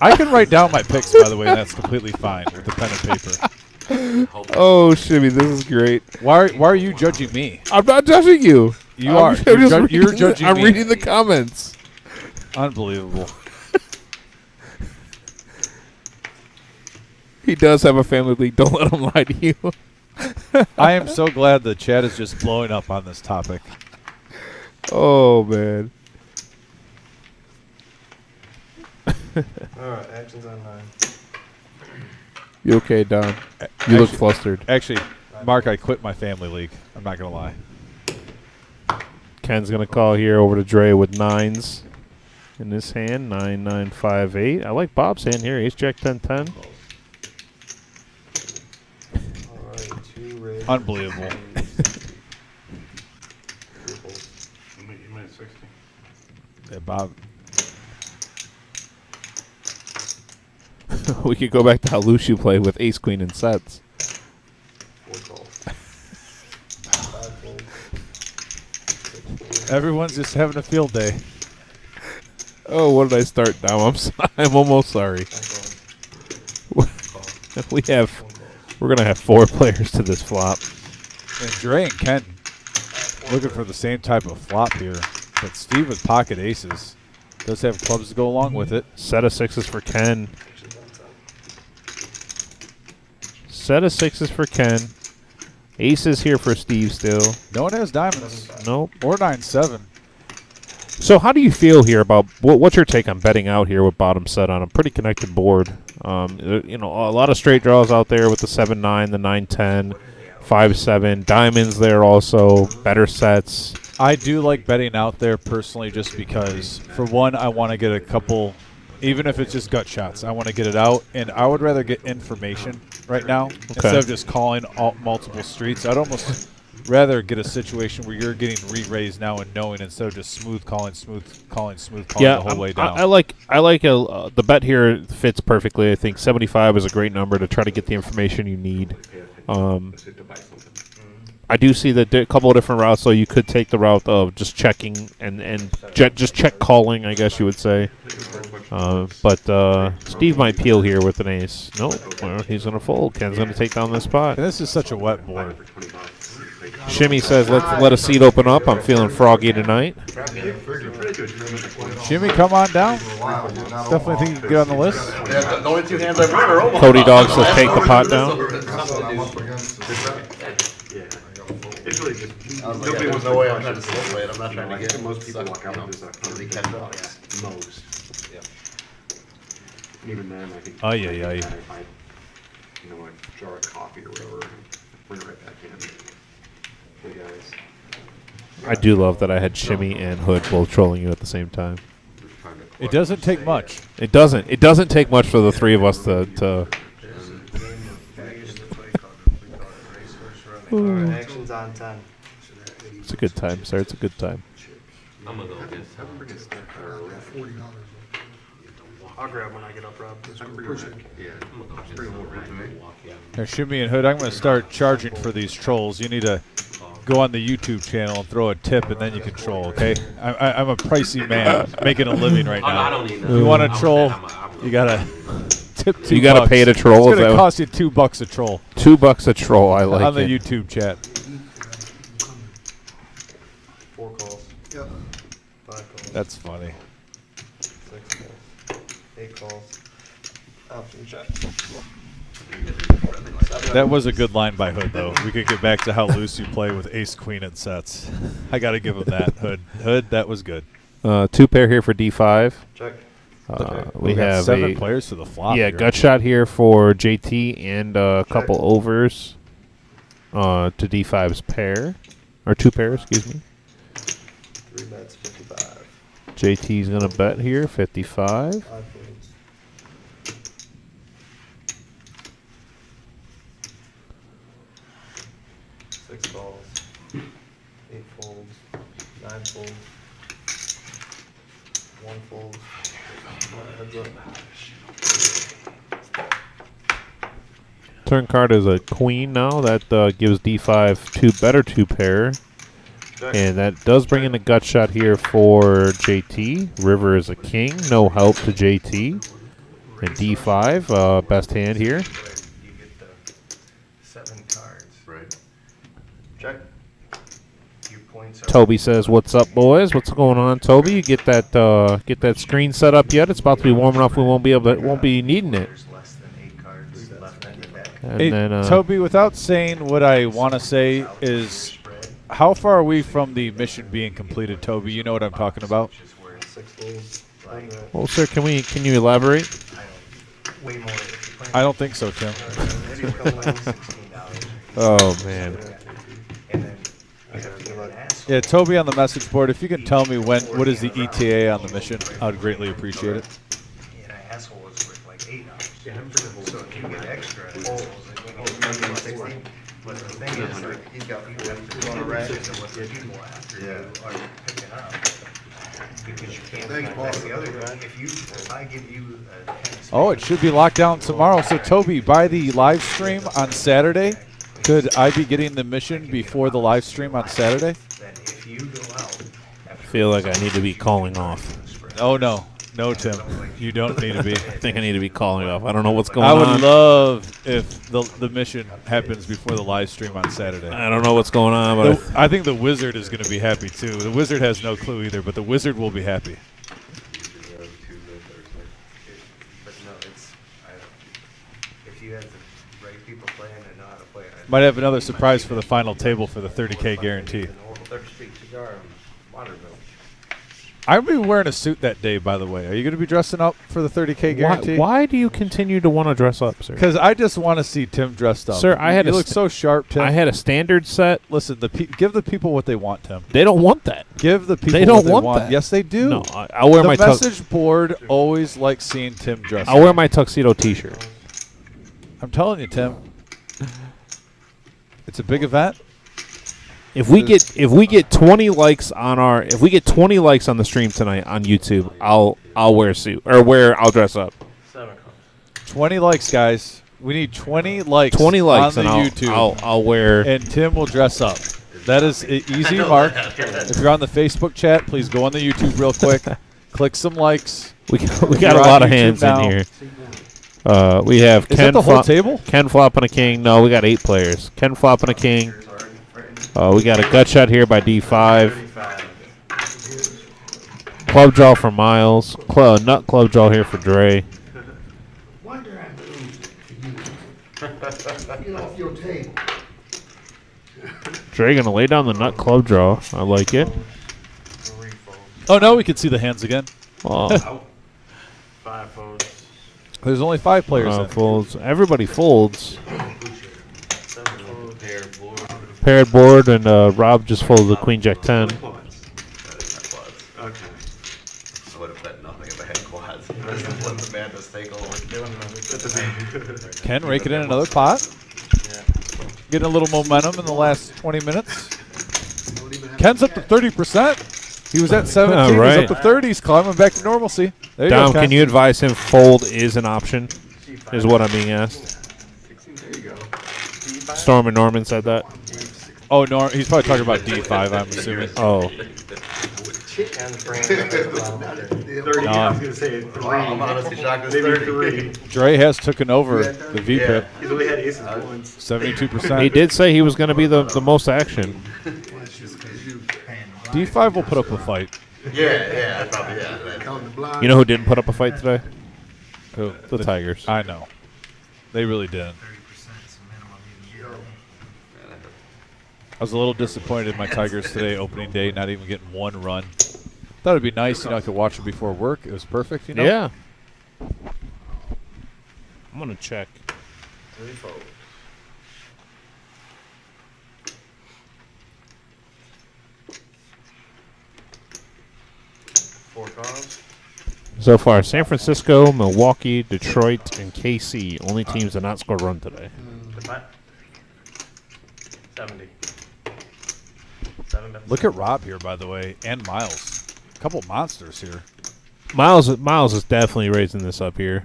I can write down my picks, by the way, and that's completely fine with the pen and paper. Oh, Shimmy. This is great. Why are you judging me? I'm not judging you. You are. You're judging I'm me. reading the comments. Unbelievable. He does have a family league. Don't let him lie to you. I am so glad the chat is just blowing up on this topic. Oh, man. Alright, actions on 9. You okay, Don? You look flustered. Actually, Mark, I quit my family league. I'm not going to lie. Ken's going to call here over to Dre with 9s in this hand. 9, 9, 5, 8. I like Bob's hand here. Ace, Jack, 10, 10. Alright, 2 red. Unbelievable. You made 60. Yeah, Bob. We could go back to how Luciu played with ace, queen, and sets. 4 calls. 5 folds. Everyone's just having a field day. Oh, what did I start now? I'm almost sorry. We're gonna have 4 players to this flop. And Dre and Ken looking for the same type of flop here. But Steve with pocket aces does have clubs to go along with it. Set of 6s for Ken. Set of 6s for Ken. Aces here for Steve still. No one has diamonds. Nope. Or 9-7. So how do you feel here about what's your take on betting out here with bottom set on a pretty connected board? You know, a lot of straight draws out there with the 7-9, the 9-10, 5-7. Diamonds there also. Better sets. I do like betting out there personally just because, for one, I want to get a couple, even if it's just gut shots, I want to get it out. And I would rather get information right now instead of just calling multiple streets. I'd almost rather get a situation where you're getting re-raised now and knowing instead of just smooth calling the whole way down. I like the bet here fits perfectly. I think 75 is a great number to try to get the information you need. I do see that a couple of different routes, so you could take the route of just checking and just check calling, I guess you would say. But Steve might peel here with an ace. Nope, well, he's going to fold. Ken's going to take down this spot. And this is such a wet board. Shimmy says, let a seat open up. I'm feeling froggy tonight. Jimmy, come on down. Definitely think you can get on the list. The only 2 hands I've run are almost. Cody Dog says, take the pot down. It's really just nobody was no way I'm trying to play it. I'm not trying to get most people walk out with this. Most. Even then, I think. Ay, ay, ay. If I, like jar of coffee or whatever, bring it right back in. Hey guys. I do love that I had Shimmy and Hood both trolling you at the same time. It doesn't take much. It doesn't. It doesn't take much for the three of us to. There's a game I used to play called Racehorse Running. Actions on 10. It's a good time, sir. It's a good time. I'm gonna go get some. $40. I'll grab when I get up, Rob. Here, Shimmy and Hood, I'm going to start charging for these trolls. You need to go on the YouTube channel and throw a tip, and then you can troll, okay? I'm a pricey man making a living right Oh, no, I now. don't need If none. you want to I'm troll, saying I'm you got to tip $2. You gotta pay to troll, It's is going to that cost you $2 a troll $2 a troll. I like on the it. YouTube chat. 4 calls. Yep. 5 calls. That's funny. 6 calls. 8 calls. Option check. That was a good line by Hood, though. We could get back to how loose you play with ace queen and sets. I got to give him that, Hood. Hood, that was good. 2 pair here for D5. Check. We got have 7 a players for the flop. yeah here. gut shot here for JT and a couple overs to D5's pair or 2 pairs, excuse me. 3 bets, 55. JT's gonna bet here 55. 5 folds. 6 calls. 8 folds. 9 folds. 1 fold. Heads up. Turn card is a queen now. That gives D5 better 2 pair. Check. And that does bring in a gut shot here for JT. River is a king. No help to JT. And D5, best hand here. You get the 7 cards. Right. Check. Your points are. Toby says, "What's up, boys? What's going on, Toby? You get that screen set up yet? It's about to be warm enough. We won't be needing it." There's less than 8 cards left in the deck. And Hey, then Toby, without saying what I want to say is, how far are we from the mission being completed, Toby? You know what I'm talking about? Which is where 6 folds. Like, well, sir, can you elaborate? way more. If you're playing I don't think so, Tim. $16. Oh man. And then you have to give an asshole. Yeah, Toby on the message board, if you can tell me what is the ETA on the mission, I would greatly appreciate it. And an asshole is worth like $8. So if you get extra assholes, but the thing is, like, you have to go on a rack and what the people after you are picking up. Because you can't, that's the other thing. If I give you a 10 Oh, it should be locked down tomorrow. So, Toby, by the live stream on Saturday, could I be getting the mission before the live stream on Saturday? then if you go out. I feel like I need to be calling off. Oh, no. No, Tim. You don't need to be. I think I need to be calling off. I don't know what's going I on. would love if the mission happens before the live stream on Saturday. I don't know what's going on, but I think the Wizard is going to be happy, too. The Wizard has no clue either, but the Wizard will be happy. But no, it's, if you had the right people playing and know how to play it. Might have another surprise for the final table for the 30K guarantee. 3rd Street Cigar and Waterville. I'm going to be wearing a suit that day, by the way. Are you going to be dressing up for the 30K guarantee? why do you continue to want to dress up, sir? Because I just want to see Tim dressed up. Sir, I had you a look so sharp, Tim. I had a standard set. Listen, give the people what they want, Tim. They don't want that. Give the people They don't what they want that. Yes, they do. No, I'll wear the my message board always likes seeing Tim dressed I'll wear my tuxedo T-shirt. I'm telling you, Tim. It's a big event. If we get 20 likes on the stream tonight on YouTube, I'll wear a suit or I'll dress up. 7 calls. 20 likes, guys. We need 20 likes. 20 likes on the and YouTube. I'll wear. And Tim will dress up. That is an easy mark. If you're on the Facebook chat, please go on the YouTube real quick. Click some likes. We got You're a on lot of YouTube hands now. in here. We have Is Ken that the whole table? Ken flopping a king. No, we got 8 players. Ken flopping a king. We got a gut shot here by D5. Club draw for Miles. Nut club draw here for Dre. Wonder I'm losing to you. Get off your table. Dre gonna lay down the nut club draw. I like it. Oh, no, we can see the hands again. Oh. 5 folds. There's only 5 players in. Folds. Everybody folds. Paired board. Paired board, and Rob just folded the Queen Jack 10. Okay. I would have bet nothing if I had quads. Let the madness take over. Ken raking in another pot. Getting a little momentum in the last 20 minutes. Ken's up to 30%. He was at 17. Right. He's up to 30. He's climbing back to normalcy. There you Dom, go, Ken. can you advise him fold is an option? Is what I'm being asked. There you go. Storm and Norman said that. Oh, no, he's probably talking about D5, I'm assuming. Oh. And frame. I was gonna say 3. I'm honestly shocked it's Maybe 30. 3. Dre has taken over the VPIP. He's only had aces once. 72%. He did say he was going to be the most action. D5 will put up a fight. Yeah, probably, yeah. Count the blind. You know who didn't put up a fight today? Who? The Tigers. I know. They really didn't. I was a little disappointed in my Tigers today, opening day, not even getting 1 run. Thought it'd be nice, I could watch it before work. It was perfect, Yeah. I'm going to check. 3 fold. Four calls. So far, San Francisco, Milwaukee, Detroit, and KC. Only teams that not score a run today. Good fight. 70. 7 bets. Look at Rob here, by the way, and Miles. A couple monsters here. Miles is definitely raising this up here.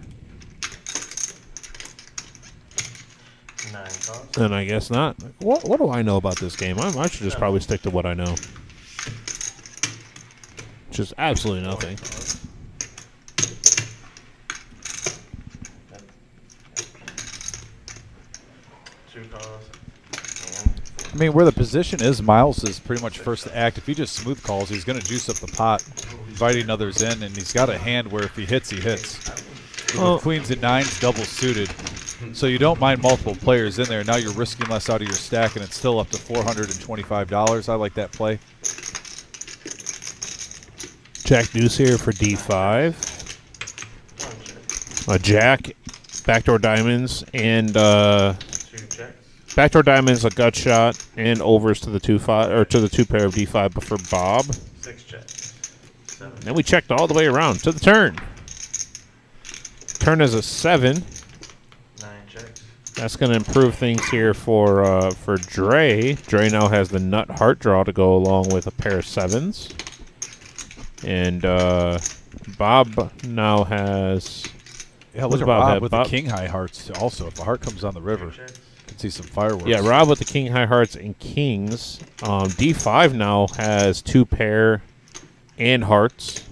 9 calls. And I guess not. What do I know about this game? I should just probably stick to what I know. Just absolutely nothing. I mean, where the position is, Miles is pretty much first to act. If he just smooth calls, he's going to juice up the pot, inviting others in, and he's got a hand where if he hits, he hits. With queens and nines double suited. So you don't mind multiple players in there. Now you're risking less out of your stack, and it's still up to $425. I like that play. Jack deuce here for D5. A jack, backdoor diamonds, and backdoor diamonds, a gut shot, and overs to the 2-5 or to the 2 pair of D5. But for Bob, 6 checks. 7. then we checked all the way around to the turn. Turn is a 7. 9 checks. That's going to improve things here for Dre. Dre now has the nut heart draw to go along with a pair of 7s. And Bob now has... Yeah, look at Bob Rob have? with Bob? the king high hearts. Also, if a heart comes on the river, you can see some fireworks. Yeah, Rob with the king high hearts and kings. D5 now has 2 pair and hearts.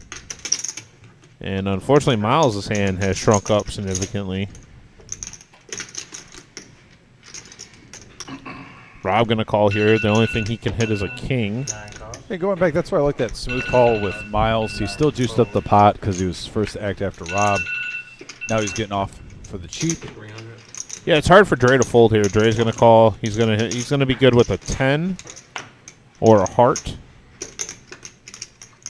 And unfortunately, Miles' hand has shrunk up significantly. Rob going to call here. The only thing he can hit is a king. 9 calls. Hey, going back, that's why I like that smooth call with Miles. He still juiced up the pot because he was first to act after Rob. Now he's getting off for the cheap. 300. Yeah, it's hard for Dre to fold here. Dre's going to call. He's going to be good with a 10 or a heart.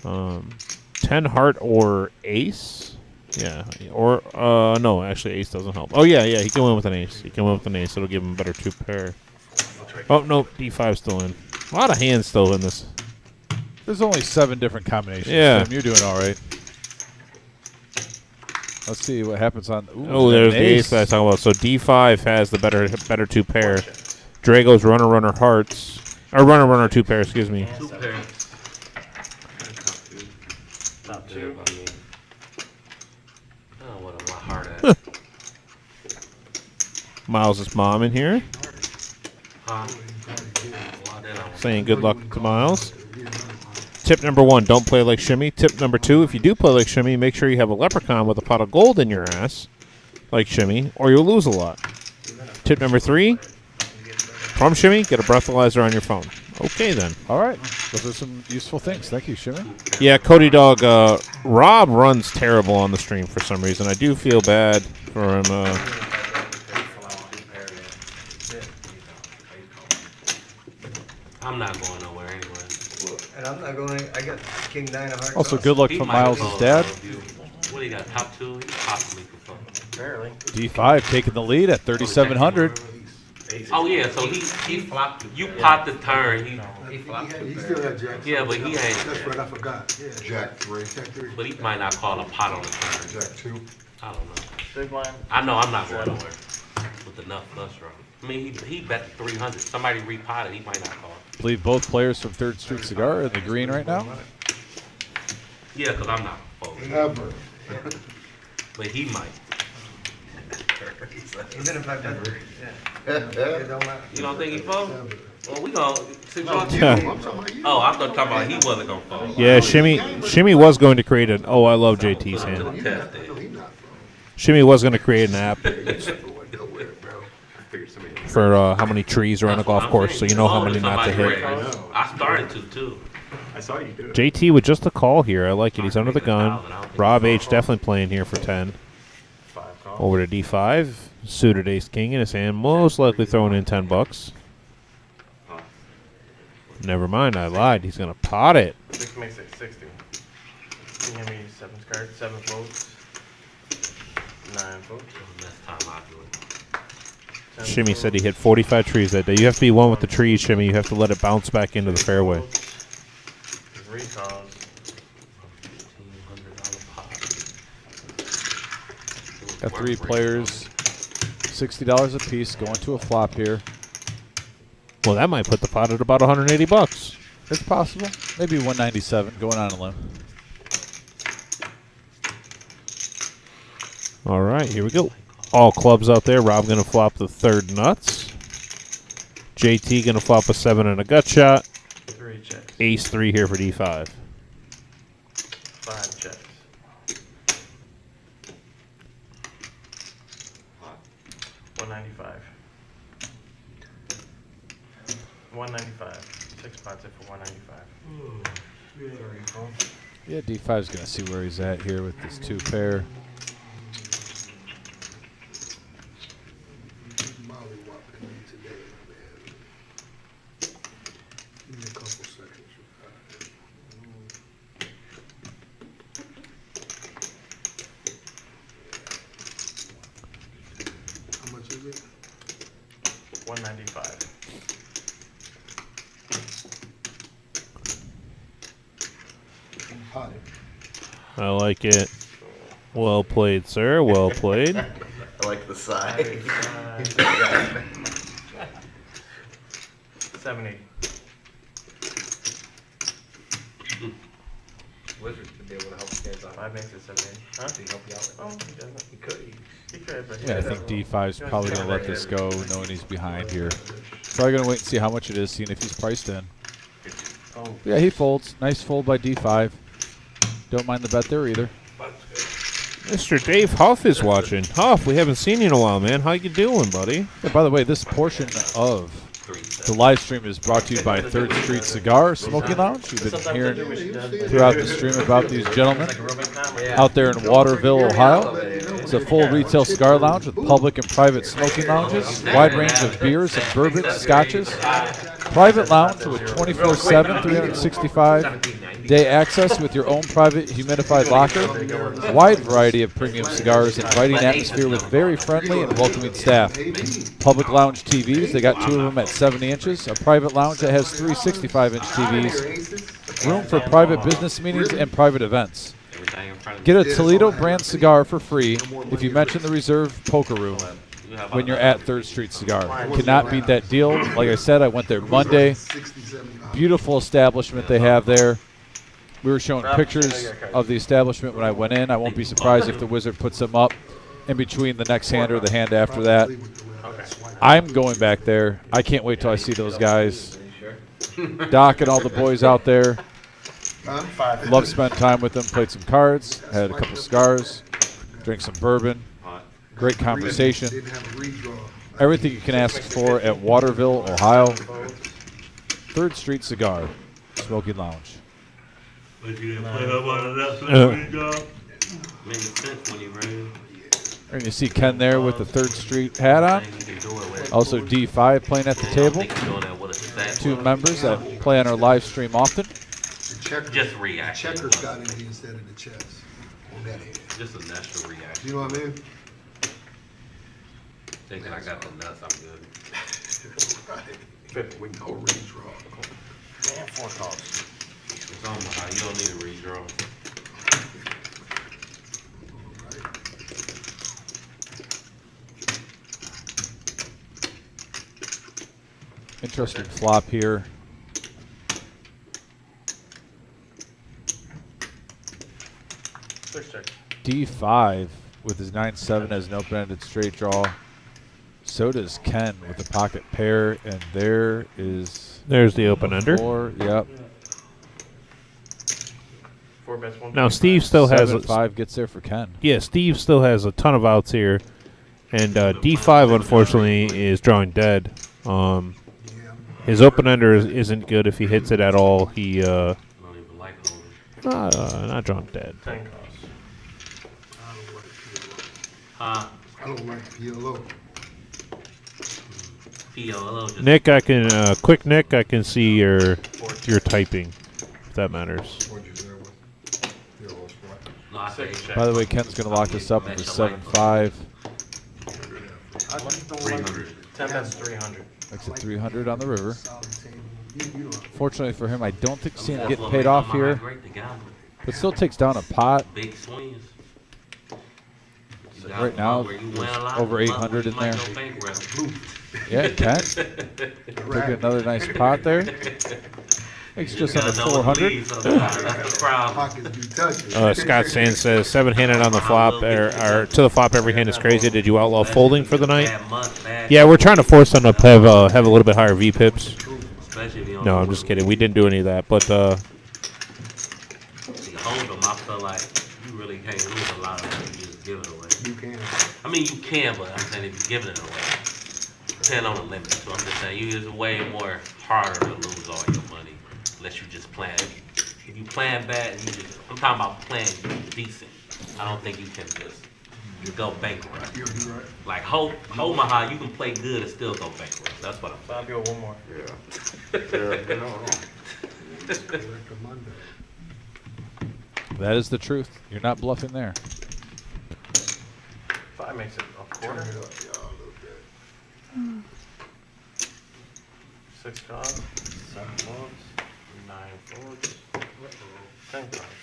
10 heart or ace. Yeah, or no, actually ace doesn't help. Oh yeah, he can win with an ace. He can win with an ace. It'll give him a better 2 pair. Oh no, D5 still in. A lot of hands still in this. There's only 7 different combinations. Yeah. Tim, you're doing all right. Let's see what happens on. Ooh, Oh, there's an the ace that I was talking about. So D5 has the better 2 pair. Dre goes runner hearts, or runner 2 pair. Excuse me. 2 pairs. Top Yeah, 2. about me. Oh, what a hard ass. Miles' mom in here Huh? Well, then I saying good luck to Miles. Tip number 1, don't play like Shimmy. Tip number 2, if you do play like Shimmy, make sure you have a leprechaun with a pot of gold in your ass, like Shimmy, or you'll lose a lot. Tip number 3, from Shimmy, get a breathalyzer on your phone. Okay, then. All right. Those are some useful things. Thank you, Shimon. Yeah, Cody Dog, Rob runs terrible on the stream for some reason. I do feel bad for him. I'm not going nowhere anyway. And I'm not going. I got king 9 of hearts. Also, good luck He from might Miles' go, dad. What do you got? Top 2? He possibly could fuck. Barely. D5 taking the lead at 3,700. Oh yeah, so he flopped. you popped the turn. He flopped. He still got Jack. Yeah, but he ain't. That's right, I forgot. Yeah. Jack 3. Jack 3. But he might not call a pot on the turn. Jack 2. I don't know. Big blind. I know I'm not going nowhere with enough flush draw. I mean, he bet 300. Somebody repotted. He might not call. I believe both players from Third Street Cigar are in the green right now. Yeah, because I'm not folding. Never. But he might. Even if I bet, it don't matter. You don't think he fold? Well, we gonna. Since y'all I'm talking about you. Oh, I thought talking about he wasn't gonna fold. Yeah, Shimmy was going to create an. Oh, I love JT's hand. Test it. Shimmy was going to create an app Figured somebody for how many trees are on a golf course, so you know how many not to hit. I started to too. I saw you do it. JT with just a call here. I like it. He's under the gun. Rob H definitely playing here for 10. Over to D5. Suited ace king in his hand. Most likely throwing in 10 bucks. Never mind, I lied. He's going to pot it. 6 makes it 60. Can you hand me 7 cards? 7 votes. 9 votes. Next time I do it. 10 Shimmy votes. said he hit 45 trees that day. You have to be one with the trees, Shimmy. You have to let it bounce back into the fairway. 3 calls. Got 3 players, $60 a piece, going to a flop here. Well, that might put the pot at about 180 bucks. It's possible. Maybe 197, going on a limb. All right, here we go. All clubs out there. Rob going to flop the third nuts. JT going to flop a 7 and a gut shot. 3 checks. Ace 3 here for D5. 5 checks. 195. 195. 6 pots in for 195. Yeah, D5's going to see where he's at here with this 2 pair. Give me a couple seconds. How much is it? 195. I like it. Well played, sir. Well played. I like the side. 70. Wizard should be able to help you guys out. 5 makes it 70. Huh? He help you out. Oh, he doesn't. He could. He could, but Yeah, I think D5's probably going to let this go, knowing he's behind here. Probably going to wait and see how much it is, seeing if he's priced in. Yeah, he folds. Nice fold by D5. Don't mind the bet there either. Mr. Dave Huff is watching. Huff, we haven't seen you in a while, man. How you doing, buddy? Yeah, by the way, this portion of the live stream is brought to you by Third Street Cigar Smoking Lounge. You've been hearing throughout the stream about these gentlemen out there in Waterville, Ohio. It's a full retail cigar lounge with public and private smoking lounges, wide range of beers and bourbons, scotches, private lounge with 24/7, 365-day access with your own private humidified locker, wide variety of premium cigars, inviting atmosphere with very friendly and welcoming staff. Public lounge TVs, they got 2 of them at 70 inches, a private lounge that has 3 65-inch TVs, room for private business meetings and private events. Get a Toledo brand cigar for free if you mention the Reserve Poker Room when you're at Third Street Cigar. Cannot beat that deal. Like I said, I went there Monday. Beautiful establishment they have there. We were showing pictures of the establishment when I went in. I won't be surprised if the Wizard puts them up in between the next hand or the hand after that. I'm going back there. I can't wait till I see those guys. Doc and all the boys out there. Love spending time with them. Played some cards. Had a couple cigars. Drank some bourbon. Great conversation. Everything you can ask for at Waterville, Ohio. Third Street Cigar Smoking Lounge. And you see Ken there with the Third Street hat on. Also D5 playing at the table. 2 members that play on our live stream often. Just reaction. Checkers got in here instead of the chess on that end. Just a natural reaction. You know what I mean? Thinking I got the nuts, I'm good. We can go redraw. And 4 calls. It's on my, you don't need a redraw. Interesting flop here. First check. D5 with his 9-7 as an open-ended straight draw. So does Ken with the pocket pair, and there's the open ender. 4. Yep. 4 bets, 1. Now Steve still has 7-5 gets there for Ken. Yeah, Steve still has a ton of outs here, and D5 unfortunately is drawing dead. His open ender isn't good if he hits it at all. He I don't even like holding. not drawing dead. 10 calls. Huh? I don't like PLO. PLO just Nick, I can Nick, I can see your typing, if that matters. What'd you say with PLO spot? no, I say Check. By the way, Ken's going to lock this up with a 7-5. 300. 10 bets, 300. Makes it 300 on the river. Solid table. You don't. Fortunately for him, I don't think seeing him Fourth getting will paid make off my here, great to gamble. but still takes down a pot. Big swings. You got Right now, one where you win a lot, over one 800 where in you might there. go bankrupt. Yeah, Ken. Taking another nice pot there. Makes You just gotta under know when to 400. leave sometimes, that's the problem. Pockets be touching. Scott Sands says 7-handed on the flop, or to the flop every hand is crazy. Did you outlaw folding for the night? Bad month, bad Yeah, we're trying to force them to have a little bit higher V pips. especially if you don't No, know I'm just kidding. We didn't do any of that, but you hold them. I feel like you really can't lose a lot of it. You just give it away. You can. I mean, you can, but I'm saying if you're giving it away, depending on the limit. So I'm just saying, it's way more harder to lose all your money unless you just plan. If you plan bad, and I'm talking about playing decent. I don't think you can just go bankrupt. You'll be right. Like Omaha, you can play good and still go bankrupt. That's what I'm saying. Fabio, 1 more. Correct Monday. That is the truth. You're not bluffing there. 5 makes it a quarter. Turn it up, y'all, a little bit. 6 cards, 7 folds, 9 folds, 10 cards.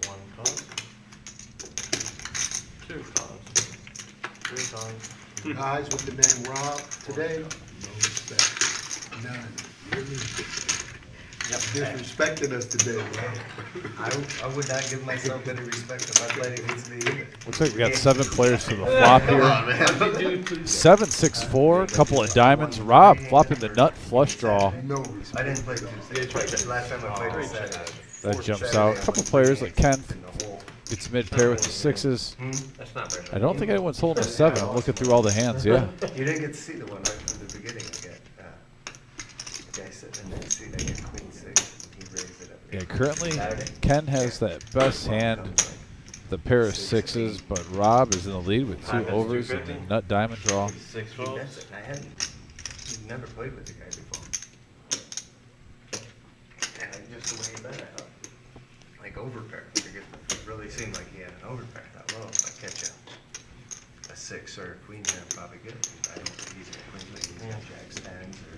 1 card, 2 cards, 3 cards. Guys with the name Rob today, no respect. None. You hear me? Disrespected us today, Rob. I would not give myself any respect if I played against me either. Looks like we got 7 players to the flop here. 7-6-4, couple of diamonds. Rob flopping the nut flush draw. No respect. I didn't play Tuesday. Last time I played was Saturday. That jumps out. A couple players like Ken gets mid pair with the 6s. That's not very I don't think anyone's holding a 7. I'm looking through all the hands. Yeah. You didn't get to see the one right from the beginning. I got the guy sitting in the seat. I get queen 6. And he raised it up. Yeah. Currently, Ken has that best hand, the pair of 6s, but Rob is in the lead with 2 overs and the nut diamond draw. 6 He folds. bets it. And I hadn't never played with the guy before. And just the way he bet, I thought, like overpair. It really seemed like he had an overpair. I thought, well, if I catch a 6 or a queen here, I'm probably good. I don't think he's a queen, but he's got jacks, 10s, or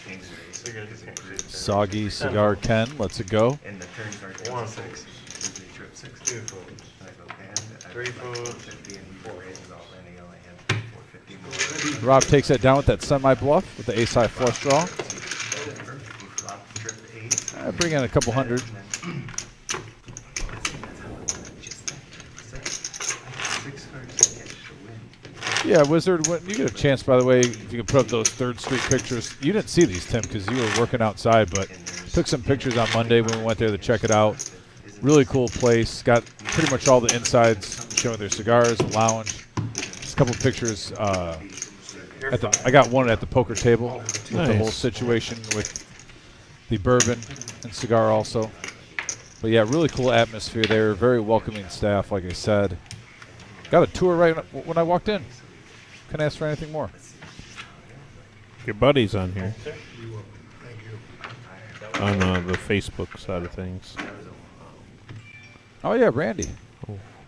kings or aces. Because he created the- Soggy cigar Ken lets it go. And the turn card goes 1 to 6. folds. Usually trip 6. 2 folds. I go hand. I 3 like folds. 450 and he raises all in. He only had 450 more. Rob takes that down with that semi-bluff with the ace-high flush draw. Perfect. He flopped, tripped 8. Bring in a couple hundred. Yeah, Wizard, when you get a chance, by the way, if you can put up those 3rd Street pictures. You didn't see these, Tim, because you were working outside, but took some pictures on Monday when we went there to check it out. Really cool place. Got pretty much all the insides showing their cigars, the lounge. Just a couple of pictures. I got one at the poker table with the whole situation with the bourbon and cigar also. But yeah, really cool atmosphere there. Very welcoming staff, like I said. Got a tour right when I walked in. Couldn't ask for anything more. your buddy's on here Thank you. on the Facebook side of things. Oh, yeah, Randy.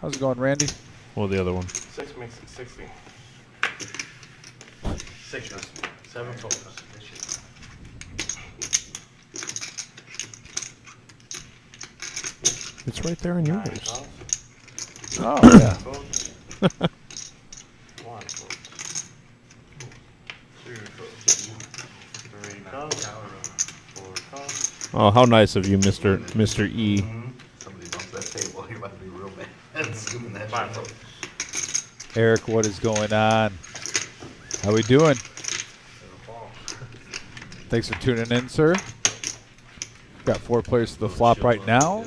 How's it going, Randy? Well, the other one. 6 makes it 60. 6, 7 folds. It's right there in 9 yours. calls. Oh, yeah. Folds. 1 folds. 2 folds. 3 calls. 4 calls. Oh, how nice of you, Mr. E. Somebody bumps that table, you're about to be real mad. Scooping that 5 shit up. folds. Eric, what is going on? How we doing? Thanks for tuning in, sir. Got 4 players to the flop right now.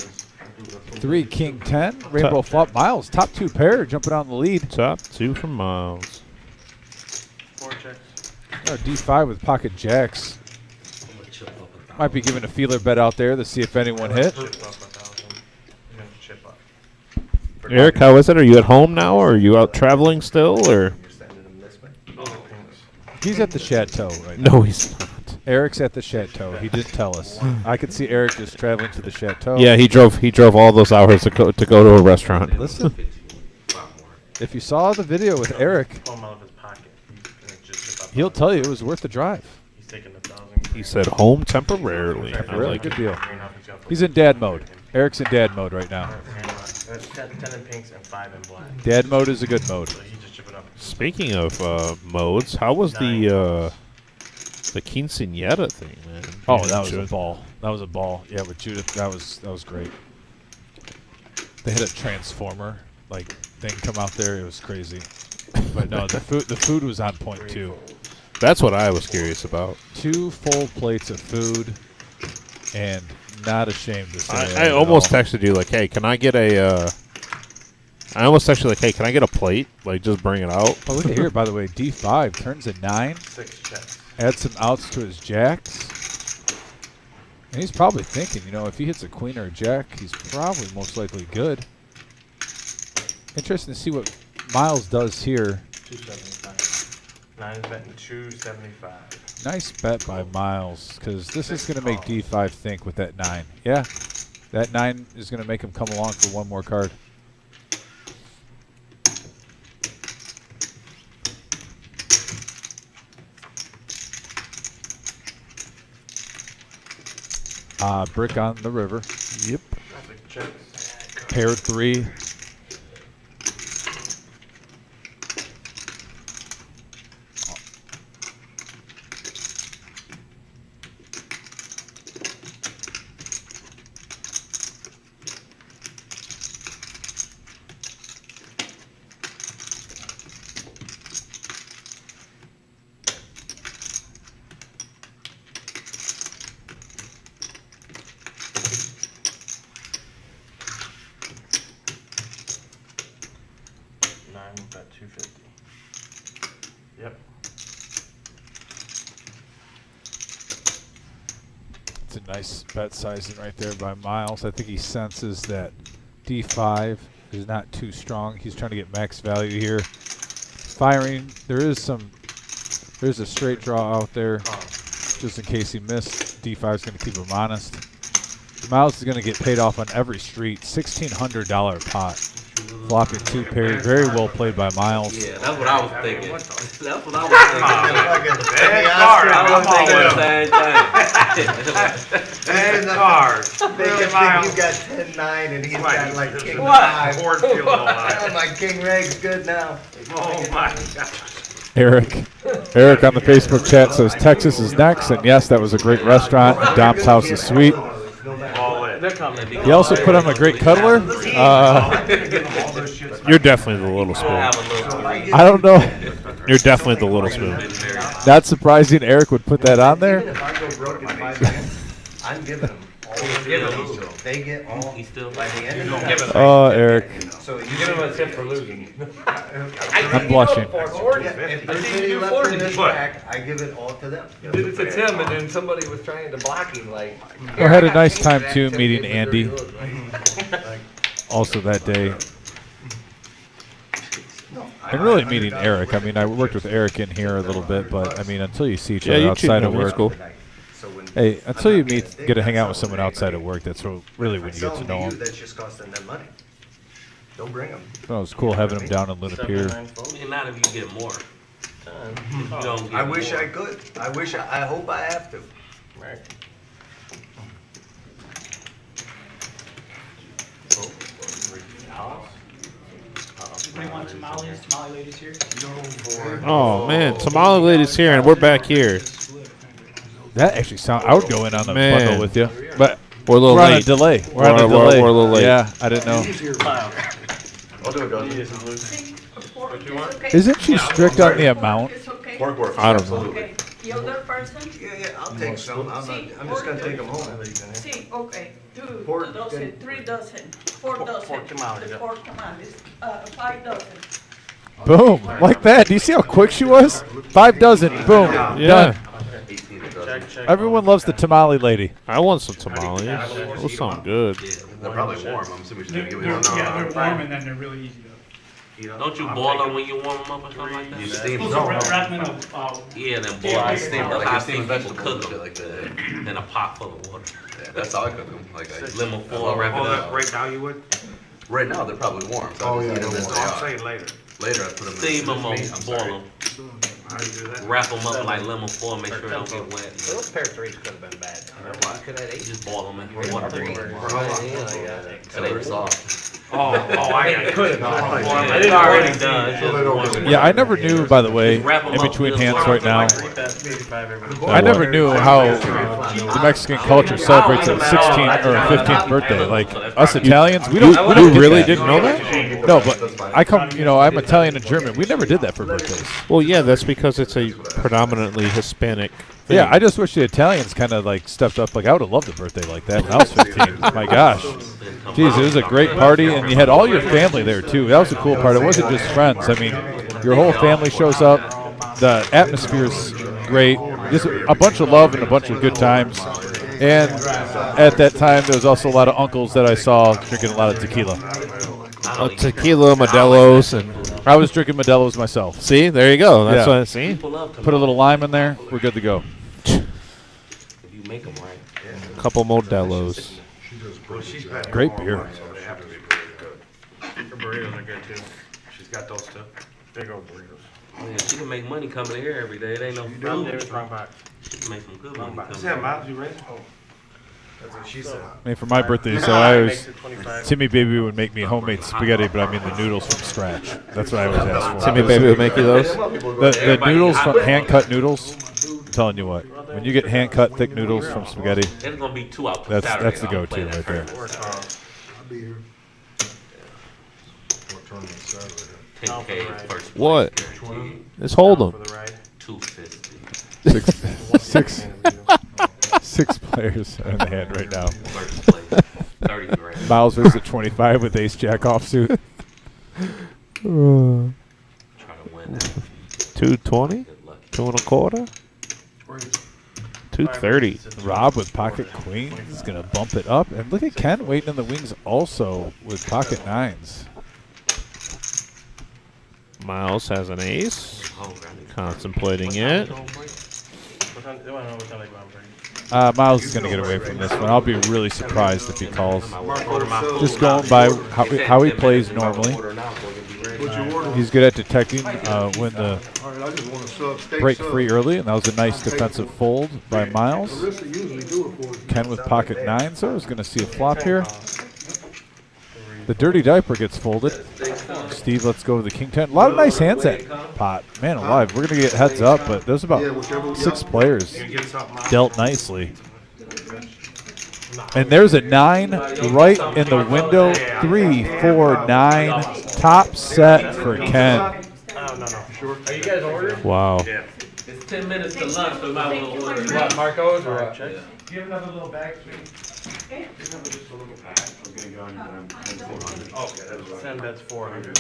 3 King 10, Rainbow flop. Miles, top 2 pair, jumping on the lead. Top 2 from Miles. 4 checks. Oh, D5 with pocket jacks. Might be giving a feeler bet out there to see if anyone hit. Chip up 1,000. You're gonna chip up. Eric, how is it? Are you at home now, or are you out traveling still, or? You're sending them this way? Oh, pinks. He's at the chateau right now. No, he's not. Eric's at the chateau. He didn't tell us. I could see Eric just traveling to the chateau. Yeah, he drove all those hours to go to a restaurant. Listen, if you saw the video with Eric, Pull him out of his pocket. He's gonna just chip up. he'll tell you it was worth the drive. He's taking 1,000. He said home temporarily. I Really like good it. deal. He's in dad mode. Eric's in dad mode right now. 10 in pinks and 5 in black. Dad mode is a good mode. So he just chip it up. Speaking of modes, how was the quinceañera thing, man? Oh, Yeah, that was a Judith. ball. That was a ball. Yeah, with Judith, that was great. They had a transformer like thing come out there. It was crazy. But no, the food was on point too. That's what I was curious about. 2 full plates of food, and not ashamed to say that I at almost all. texted you like, hey, can I get a? I almost texted you like, hey, can I get a plate? Like, just bring it out. Oh, look at here, by the way. D5 turns a 9, 6 checks. adds some outs to his jacks. And he's probably thinking, if he hits a queen or a jack, he's probably most likely good. Interesting to see what Miles does here. 275. 9 is betting 275. Nice bet by Miles, because this is going to make D5 think with that 9. Yeah, that 9 is going to make him come along for one more card. Brick on the river. Yep. 6 checks. Pair 3. Bet 250. Yep. It's a nice bet sizing right there by Miles. I think he senses that D5 is not too strong. He's trying to get max value here. Firing, there's a straight draw out there just in case he missed. D5 is going to keep him honest. Miles is going to get paid off on every street. $1,600 pot. Flopping 2 pair. Very well played by Miles. Yeah, that's what I was thinking. That's what I was Bad thinking. Bad card. Thinking Miles. you got 10-9 and he's Right. got like king What? 5. Cornfield all that. I'm like, king reg's good now. Oh my God. Eric on the Facebook chat says Texas is next, and yes, that was a great restaurant. Dom's house is sweet. All in. They're coming. He also put on a great cuddler. You're definitely the little I spoon. have a little. I don't know. You're definitely the little spoon. Not surprising Eric would put that on Even there. if I go broke in 5 minutes, I'm giving them all of Give it. him. They get all He's still. by the end of the give night. it Oh, Eric. So you Give him a tip for losing. I'm blushing. If there's any left in this pack, I give it all to them. Did it to Tim, and then somebody was trying to block him, like. We had a nice time too meeting Andy. Also that day. And really meeting Eric. I mean, I worked with Eric in here a little bit, but I mean, until you see each Yeah, other you outside cheated of on me, work. it's cool. So when and. Hey, until I'm you not being a get dick, to hang that's out with not someone what outside I of work, that's really when you get to know them. That's just costing them money. Don't bring them. It was cool having them down in Luna Pier. 79 folds. And not if you get more. Done. If you don't get I wish more. I could. I hope I have to. Right. Anybody want tamales? Tamale ladies here? Oh man, tamale lady's here and we're back here. That actually sound. I would go in on the Man. bundle with you, but We're a little we're on a late. delay. We're on a a delay. little late. Yeah, I didn't know. I'll do a dozen. What you want? Isn't she strict on the amount? It's okay. Pork works, I don't know. absolutely. Okay. The other person? Yeah, I'll take some. I'm just gonna take them home. See, okay, two Pork, dozen, then- 3 dozen, 4 dozen. Four tamales, The yeah. 4 tamales, 5 dozen. Boom, like that. Do you see how quick she was? 5 dozen. Boom. Yeah. Done. 18 a dozen. Check. Everyone loves the tamale lady. I want some tamales. Those sound good. They're probably warm. I'm assuming she's gonna give me Yeah, one. they're warm and then they're really easy to. Don't you boil them when you warm them up or something like that? You steam Supposed them. to wrap them in Yeah, then boil Yeah, them. Steam them like I you see steam people vegetables cook and shit them like that. in a pot full of water. Yeah, that's how I cook them. Like Lemon foil, wrap it up. Right now you would? right now they're probably warm. So Oh, I yeah, just they're eat them as warm. they I'm are. saying later. Later I put them Steam them, in boil meat. I'm sorry. them. How do you do that? Wrap them up like lemon foil, make sure they don't get wet. Those pair threes could have been bad. Could have You ate. just boil them in water. So they were soft. I could have. It's already done. So they don't. Yeah, I never knew, by the way, Wrap 'em in up between good hands as right now, $85 I never knew how the Mexican culture celebrates a 16th or 15th birthday. Like us Italians, we don't. We don't You get really that. didn't know that? No, but I come. I'm Italian and German. We never did that for birthdays. Well, yeah, that's because it's a predominantly Hispanic thing. Yeah, I just wish the Italians kind of like stepped up. Like I would have loved a birthday like that when I was 15. My gosh, jeez, it was a great party, and you had all your family there too. That was the cool part. It wasn't just friends. I mean, your whole family shows up. The atmosphere's great. Just a bunch of love and a bunch of good times. And at that time, there was also a lot of uncles that I saw drinking a lot of tequila. Tequila, Modelo's, and I was drinking Modelo's myself. see, there you go. That's Yeah. what I see. Put a little lime in there. We're good to go. If you make them right. Couple Modelo's. Great beer. So they have to be pretty good. Her burritos are good too. She's got those too. Big old burritos. Yeah, she can make money coming here every day. It ain't no Wrong food. box. She can make some good money Wrong box. coming Is that here. Miles you raised? Oh. That's what she said. I mean, for my birthday, so I Makes always it 25. Timmy Baby would make me homemade spaghetti, but I mean the noodles from scratch. That's what I always ask for. Timmy Baby will make you those. The noodles from hand-cut noodles. I'm telling you what, when you get hand-cut thick noodles from spaghetti, There's gonna be 2 out. that's the go-to right there. I'll be here. 10K first. What? Guaranteed. Let's hold For them. the ride. 250. Six players in the hand right now. First place. 30 grand. Miles versus 25 with ace jack offsuit. Try to win that. 220, Good luck. 2.25, 230. Rob with pocket queen is gonna bump it up, and look at Ken waiting in the wings also with pocket nines. Miles has an ace. Oh, really? Contemplating it. Miles is gonna get away from this one. I'll be really surprised if he calls. Order my food Just now. going by how he plays normally. Order now so it can be ready. What'd you order? He's good at detecting when the All right, I just want a sub, steak break sub. free early, and that was a nice defensive fold by Miles. Larissa usually do it for you. Ken with pocket nines, though, is going to see a flop here. The dirty diaper gets folded. Steve, let's go with the king 10. A lot of nice hands at pot. Man alive, we're going to get heads up, but there's about 6 players dealt nicely. And there's a 9 right in the window. 3, 4, 9. Top set for Ken. Are you guys ordering? Wow. It's 10 minutes to lunch, so we might as well order. What, Marco's or what? Yeah. Do you have another little bag, sweetie? Send that's 400.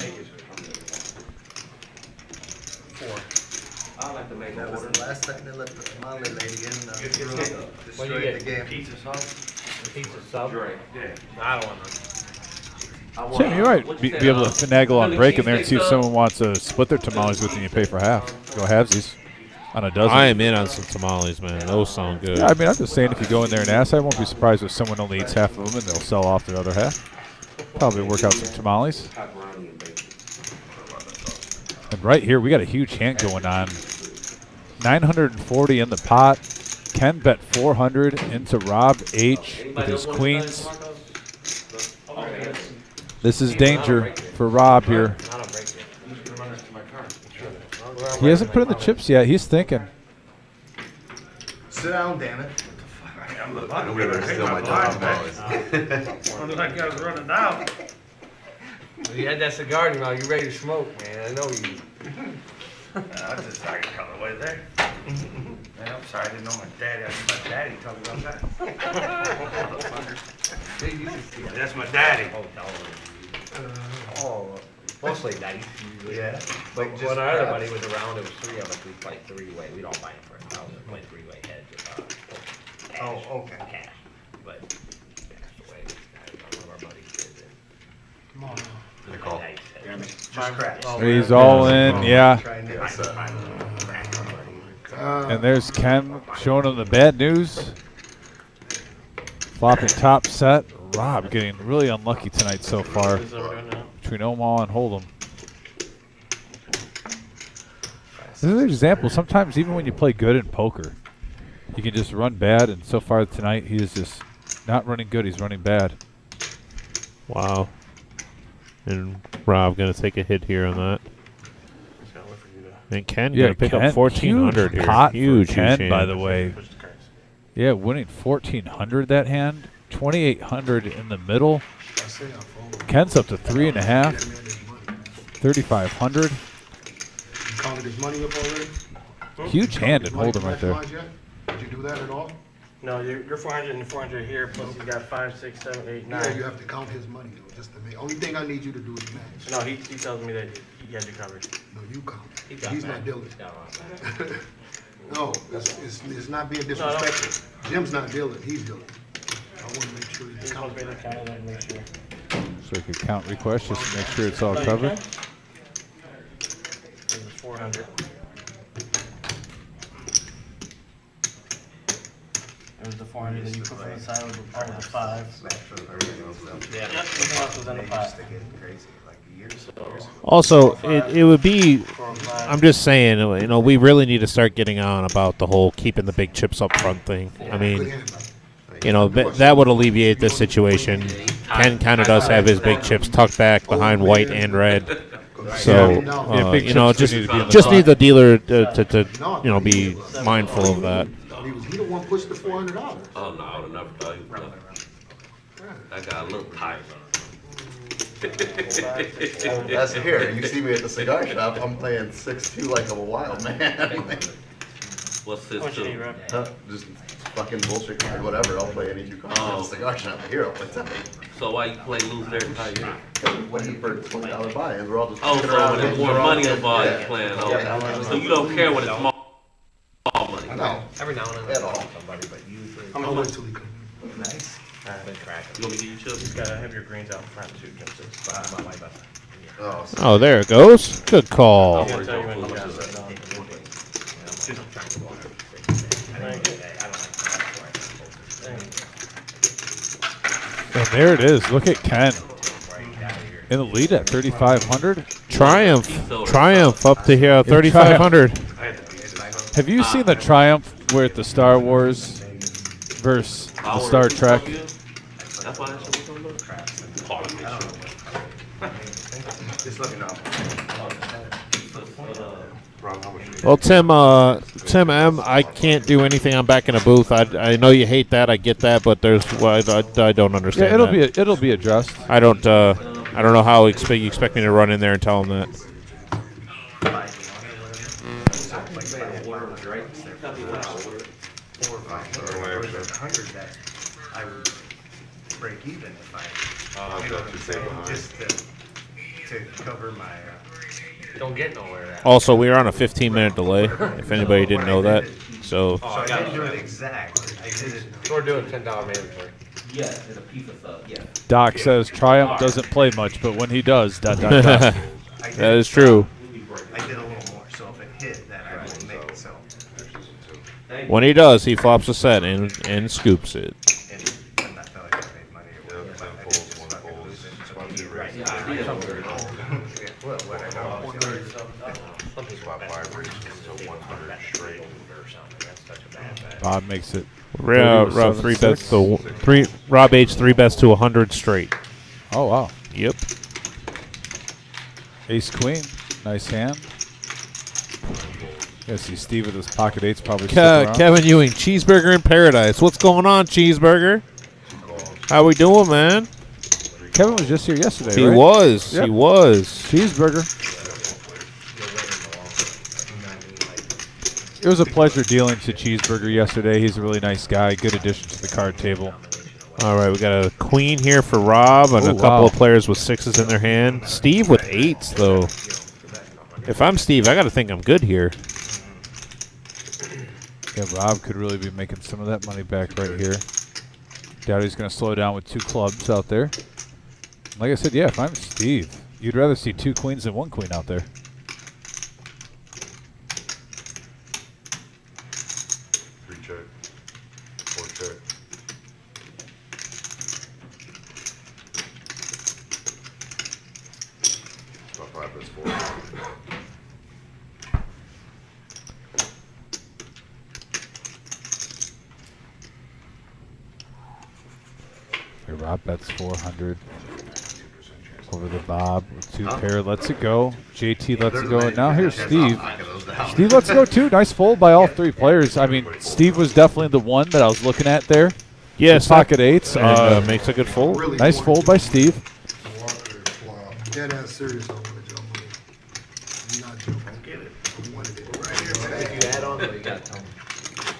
I like to make That was order. the last time they let the tamale lady in. What do you Destroyed get? the game. Pizza sauce? Pizza sub? Yeah. I don't want none. Tim, you might be able to finagle on break in there and see if someone wants to split their tamales with you and you pay for half. Go halvesies. on a dozen. I am in on some tamales, man. Those sound good. Yeah, I mean, I'm just saying if you go in there and ask, I won't be surprised if someone only eats half of them and they'll sell off their other half. Probably work out some tamales. And right here, we got a huge hand going on. 940 in the pot. Ken bet 400 into Rob H with his queens. This is danger for Rob here. He hasn't put in the chips yet. He's thinking. Sit down, damn it. I'm gonna steal my job, boys. Like I was running down. You had that cigar in your mouth. You ready to smoke, man? I know you. I just started coming away there. Man, I'm sorry, I didn't know my daddy. My daddy told me about that. That's my daddy. Oh, mostly nice. Yeah. But Like, when our other just buddy was around, there was three of us. We played three-way. We don't buy it for $1,000. We played three-way heads. Oh, okay. Cash. But that's the way one of our buddies did it. Come on now. Nicole. Nice. Just craps. He's all in, yeah. Trying to Yes, And there's Ken showing him the bad news. Flopping top set. Rob getting really unlucky tonight so far between Omaha and Hold'em. This is an example. Sometimes even when you play good in poker, you can just run bad. And so far tonight, he is just not running good. He's running bad. Wow. And Rob going to take a hit here on that. And Ken going to pick up 1,400 huge here. pot Huge, for Ken, huge by hand. the way. Yeah, winning 1,400 that hand. 2,800 in the middle. I say I fold. Ken's up to 3.5. 3,500. You counted his money up already? Huge hand His in money Hold'em right there. maximized yet? Did you do that at all? No, you're 400 and 400 here, plus you got 5, 6, 7, 8, 9. Yeah, you have to count his money though, just to make. Only thing I need you to do is match. No, he tells me that he had you covered. No, you count. He got He's that. not diligent. Got all that. No, it's not being disrespectful. Jim's not diligent, he's diligent. I want to make sure He's he's supposed to counting. be the counter and make sure. So we could count requests just to make sure it's all covered. It was 400. It was the 400 that you put on the side with the 5. Yeah. Yep, everything else was in the pot. Crazy, like years Also, it would be, 4 or 5. I'm just saying, you know, we really need to start getting on about the whole keeping the big chips up front thing. I Good mean, hand. you know, that would alleviate this situation. Ken kind of does have his big chips tucked back behind white and red. So, Yeah, big you know, chips just need to be in the just pot. need the dealer to you know, be mindful of that. He the one pushed the $400. Oh, no, I would have never thought he was done. I got a little tight. That's here. You see me at the cigar shop. I'm playing 6-2 like I'm a wild man. What's this What you need, too? Rob? Just fucking bullshit card, whatever. I'll play any 2 cards at the cigar shop. Here, I'll play 10. So why you play lose every time you Waiting for $20 buy-ins. We're all just Oh, kicking so around. when there's more We're all money just- involved, yeah. you're playing. Yeah. Okay. So you don't care when it's small money. No. Every now and then At I all. call somebody, but usually I'll wait till he comes. Nice. I've been tracking. You want me to give you You chips? gotta have your greens out front too, just About my best. Oh, so Oh, there it goes. Good call. I'm gonna tell you when you got it. And there it is. Look at Ken in the lead at 3,500. Triumph up to here, 3,500. Have you seen the Triumph where at the Star Wars versus the Star Trek? That's why that shit was on the part of it. Just let me know. Well, Tim M, I can't do anything. I'm back in a booth. I know you hate that. I get that, but there's well, I don't understand. Yeah, that. it'll be addressed. I don't know how you expect me to run in there and tell them that. I would break even if I, I've you know got what you I'm saying, behind. just to cover my, Don't get nowhere. That. Also, we are on a 15-minute delay. If anybody didn't know that, so so I didn't do it exact, I did it. So we're doing $10 mandatory. Yes, it's a piece of stuff. Yeah. Doc says Triumph doesn't play much, but when he does, ... I did that is true. I did a a little more, so if it hit, then I will make it so. When he does, he flops a set and scoops it. And I felt like I made money. It was, but I didn't just fucking lose it. Right. Yeah, well, what I know. Spot 5 raises to 100 straight. Bob makes it. Rob 3 bets to Rob H 3 bets to 100 straight. Oh wow. Yep. Ace queen, nice hand. Yeah, see Steve with his pocket eights probably. Kevin Ewing, Cheeseburger in Paradise. What's going on, Cheeseburger? How we doing, man? Kevin was just here yesterday. He right? was. Yep. He was. Cheeseburger. It was a pleasure dealing to Cheeseburger yesterday. He's a really nice guy. Good addition to the card table. All right, we got a queen here for Rob and a couple of players with 6s in their hand. Steve with 8s, though. If I'm Steve, I got to think I'm good here. Yeah, Rob could really be making some of that money back right here. Doubt he's going to slow down with 2 clubs out there. Like I said, yeah, if I'm Steve, you'd rather see 2 queens than 1 queen out there. Check. 4 check. Spot 5 is 4. Here, Rob bets 400 over the Bob with 2 pair. Lets it go. JT lets it go. And now here's Steve. Steve lets it go too. Nice fold by all 3 players. I mean, Steve was definitely the one that I was looking at there. Yes, pocket 8s. And, makes a good fold. Really Nice fold by Steve. Dead ass serious on what y'all money. I'm not joking. Get it. I wanted it. If you add on, you gotta tell me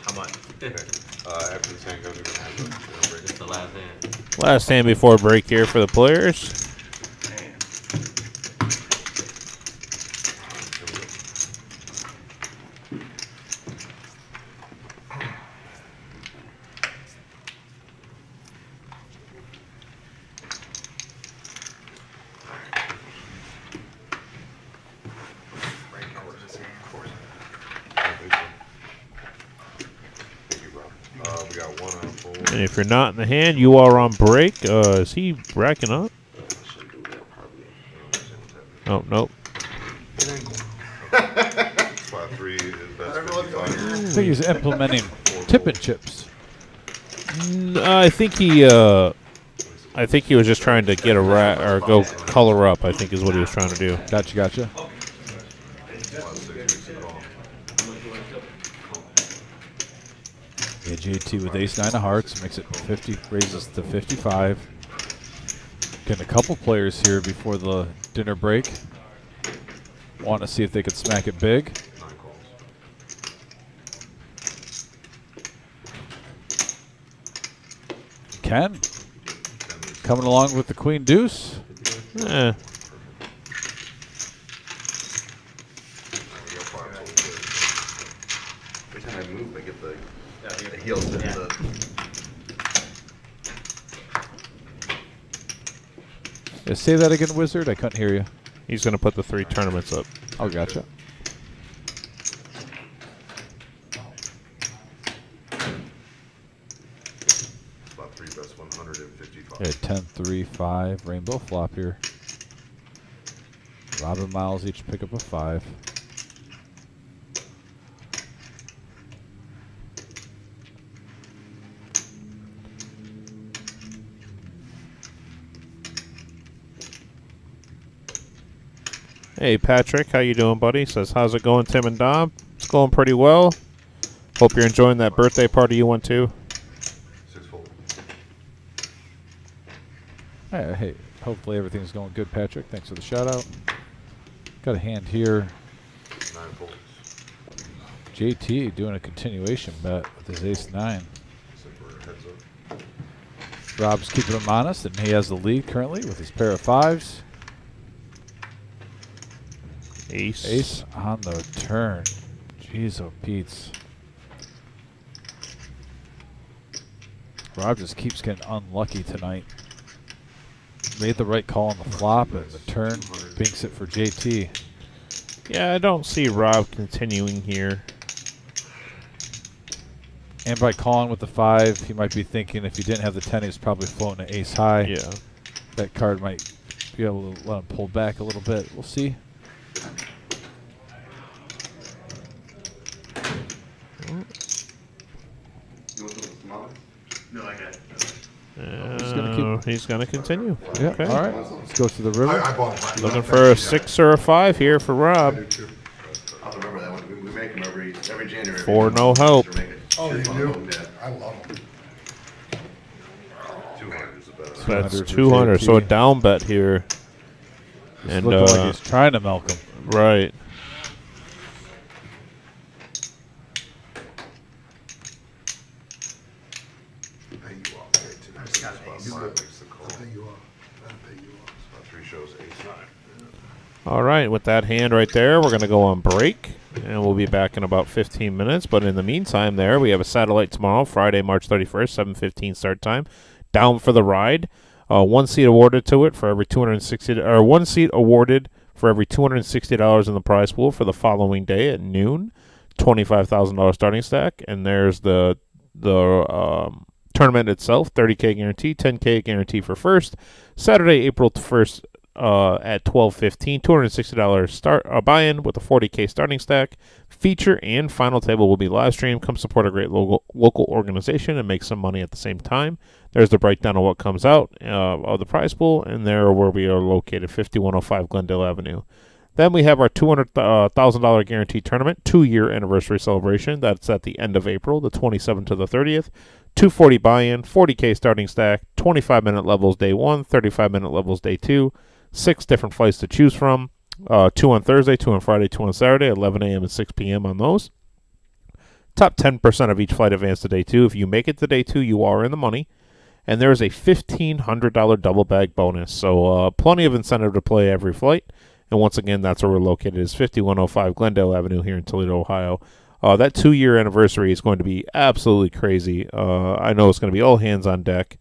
how much. After the hand goes, you're going to have It's the last hand. Last hand before break here for the players. we got 1 on 4. And if you're not in the hand, you are on break. Is he racking up? Oh, nope. Spot 3 is best 55. I think he's implementing tip and chips. I think he was just trying to get a or go color up. I think is what he was trying to do. Gotcha. Yeah, JT with ace-9 of hearts makes it 50, raises to 55. Getting a couple players here before the dinner break. Want to see if they could smack it big. 9 calls. Ken coming along with the queen deuce. Every time I move, I get the heels hit the. Yeah, say that again, Wizard. I couldn't hear you. He's going to put the 3 tournaments up. Oh, gotcha. Spot 3 best 155. Yeah, 10, 3, 5. Rainbow flop here. Rob and Miles each pick up a 5. Hey, Patrick. How you doing, buddy? Says, how's it going, Tim and Dom? It's going pretty well. Hope you're enjoying that birthday party you went to. 6 fold. Hey, hopefully everything's going good, Patrick. Thanks for the shout-out. Got a hand here. 9 folds. JT doing a continuation bet with his ace-9. Heads up. Rob's keeping him honest, and he has the lead currently with his pair of 5s. Ace on the turn. Jeez, oh, Pete's. Rob just keeps getting unlucky tonight. Made the right call on the flop, and the turn binks it for JT. Yeah, I don't see Rob continuing here. And by calling with the 5, he might be thinking if he didn't have the 10, he was probably floating an ace high. Yeah. That card might be able to let him pull back a little bit. We'll see. You want some tamales? No, I got it. He's gonna continue. Yeah. Okay. All right. Let's go to the river. I bought it. Looking for a 6 or a 5 here for I Rob. do too. I'll remember that one. We make them every January. 4 no help. Oh, you Yeah. do? I love them. 200 is the best. So that's 200 for 200. So a JT. down bet here. It's And looking like he's trying to milk him. right. Pay you off there too. I just gotta pay you. I'll pay you off. I'll pay you off. 3 shows, ace 9. All right, with that hand right there, we're going to go on break, and we'll be back in about 15 minutes. But in the meantime there, we have a satellite tomorrow, Friday, March 31st, 7:15 start time. Down for the ride. 1 seat awarded to it for every $260, or 1 seat awarded for every $260 in the prize pool for the following day at noon. $25,000 starting stack, and there's the tournament itself, $30K guarantee, $10K guarantee for first. Saturday, April 1st at 12:15, $260 start buy-in with a $40K starting stack. Feature and final table will be live streamed. Come support a great local organization and make some money at the same time. There's the breakdown of what comes out of the prize pool, and there where we are located, 5105 Glendale Avenue. Then we have our $200,000 guaranteed tournament, 2-year anniversary celebration. That's at the end of April, the 27th to the 30th. 240 buy-in, 40K starting stack, 25-minute levels day 1, 35-minute levels day 2, 6 different flights to choose from, 2 on Thursday, 2 on Friday, 2 on Saturday, 11 a.m. and 6 p.m. on those. Top 10% of each flight advance to day 2. If you make it to day 2, you are in the money. And there is a $1,500 double bag bonus. So plenty of incentive to play every flight. And once again, that's where we're located, is 5105 Glendale Avenue here in Toledo, Ohio. That 2-year anniversary is going to be absolutely crazy. I know it's going to be all hands on deck.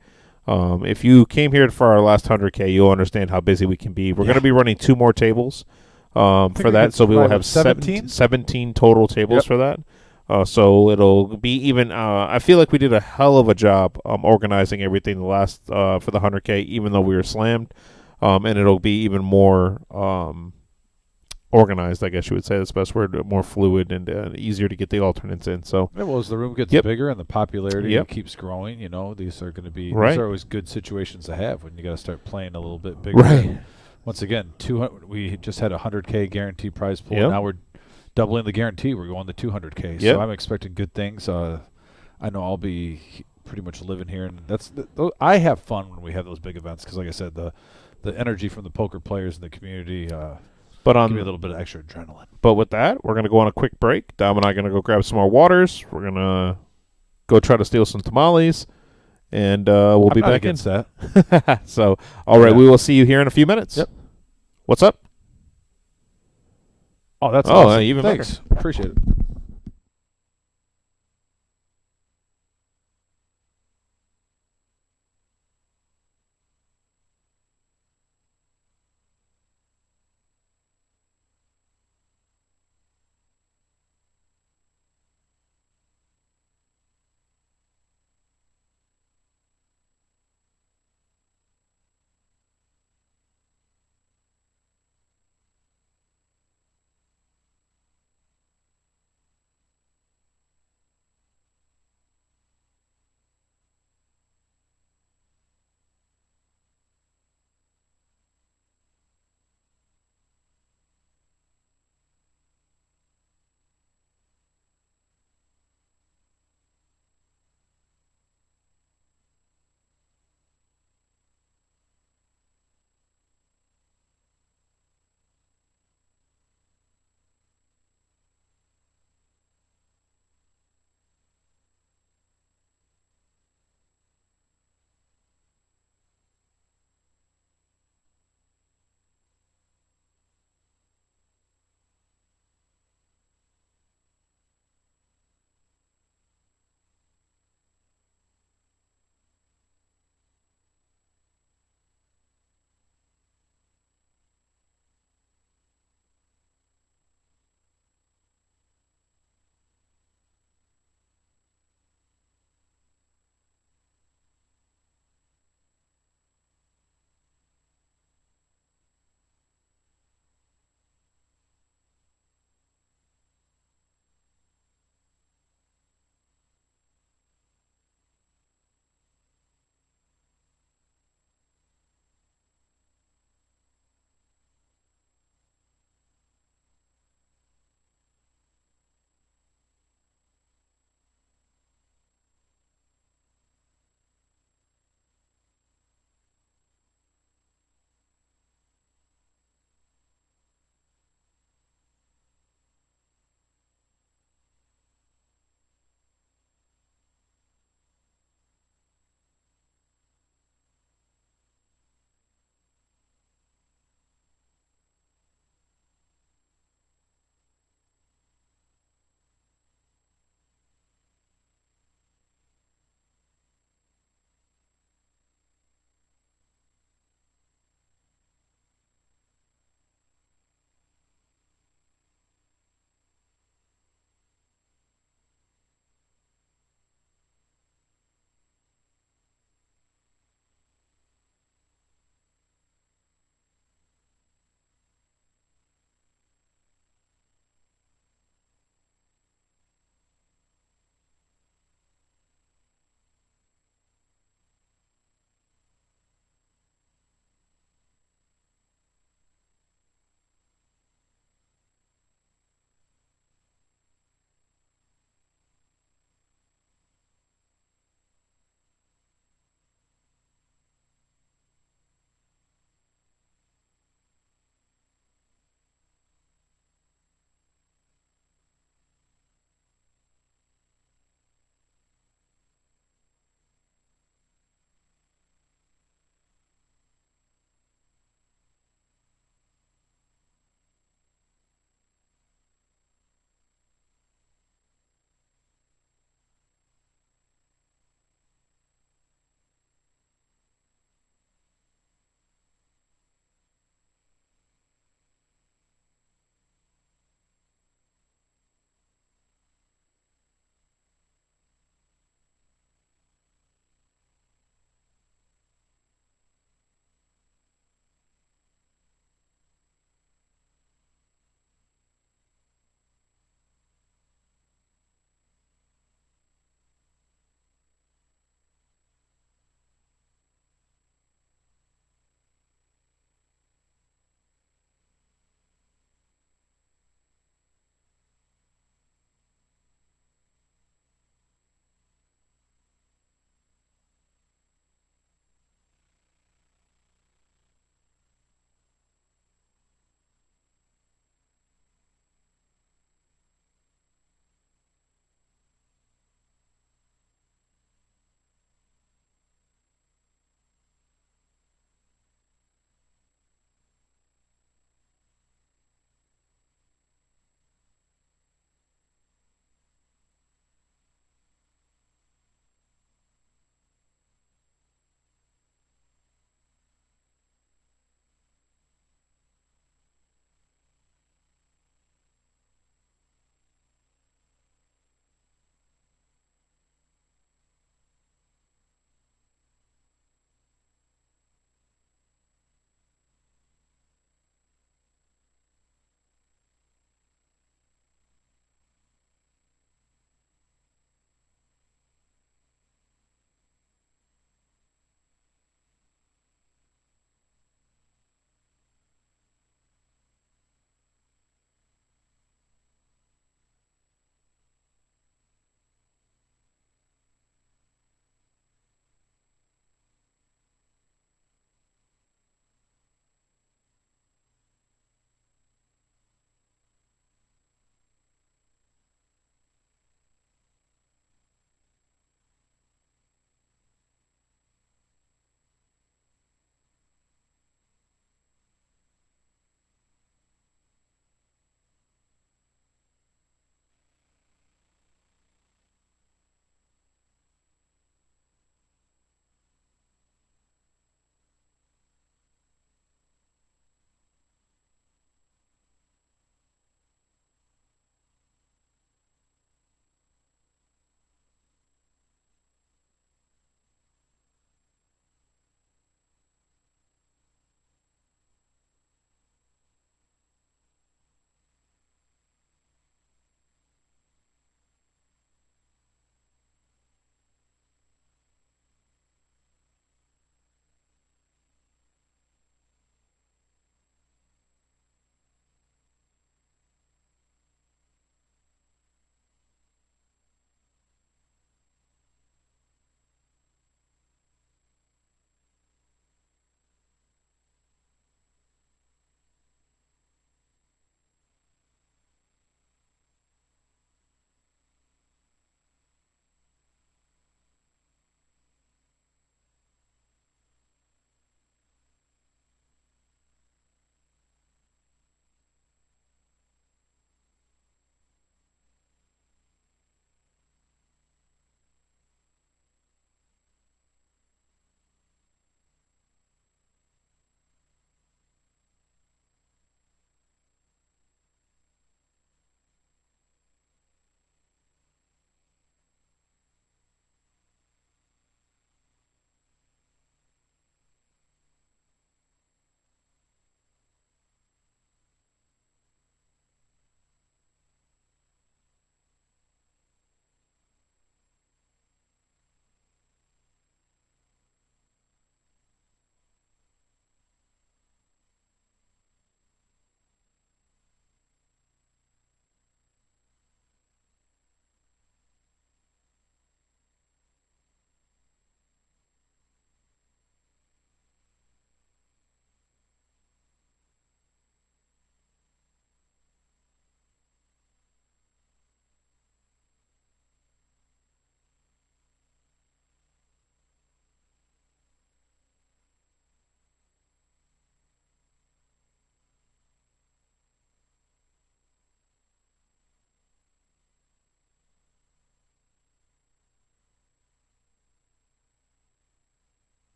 If you came here for our last 100K, you'll understand how busy we can be. We're going to be running 2 more tables for that, so we will have 17 total tables for that. So it'll be even. I feel like we did a hell of a job organizing everything the last for the 100K, even though we were slammed. And it'll be even more organized, I guess you would say. That's the best word. More fluid and easier to get the alternates in. So, Yeah, well, as the room gets bigger and the popularity keeps growing, you know, these are going to be these are always good situations to have when you got to start playing a little bit bigger. Right. Once again, 200. We just had a 100K guarantee prize pool. Now we're doubling the guarantee. We're going to 200K. So I'm expecting good things. I know I'll be pretty much living here, and I have fun when we have those big events because, like I said, the energy from the poker players in the community. But give me a little bit of extra adrenaline. But with that, we're going to go on a quick break. Dom and I are going to go grab some more waters. We're going to go try to steal some tamales, and we'll be back in. That. So, all right, we will see you here in a few minutes. Yep. What's up? Oh, that's awesome. Even Thanks. better. Appreciate it.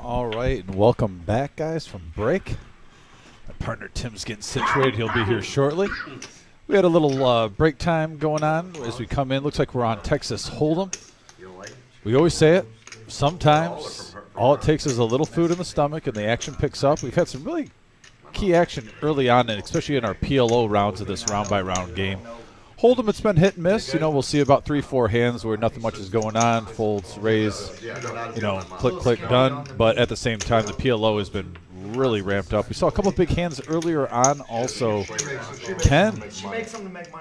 All right, and welcome back, guys, from break. My partner Tim's getting situated. He'll be here shortly. We had a little break time going on as we come in. Looks like we're on Texas Hold'em. We always say it. Sometimes all it takes is a little food in the stomach and the action picks up. We've had some really key action early on, and especially in our PLO rounds of this round-by-round game. Hold'em, it's been hit and miss. You know, we'll see about 3-4 hands where nothing much is going on. Folds, raise, you know, click, click, done. But at the same time, the PLO has been really ramped up. We saw a couple of big hands earlier on. Also, Ken,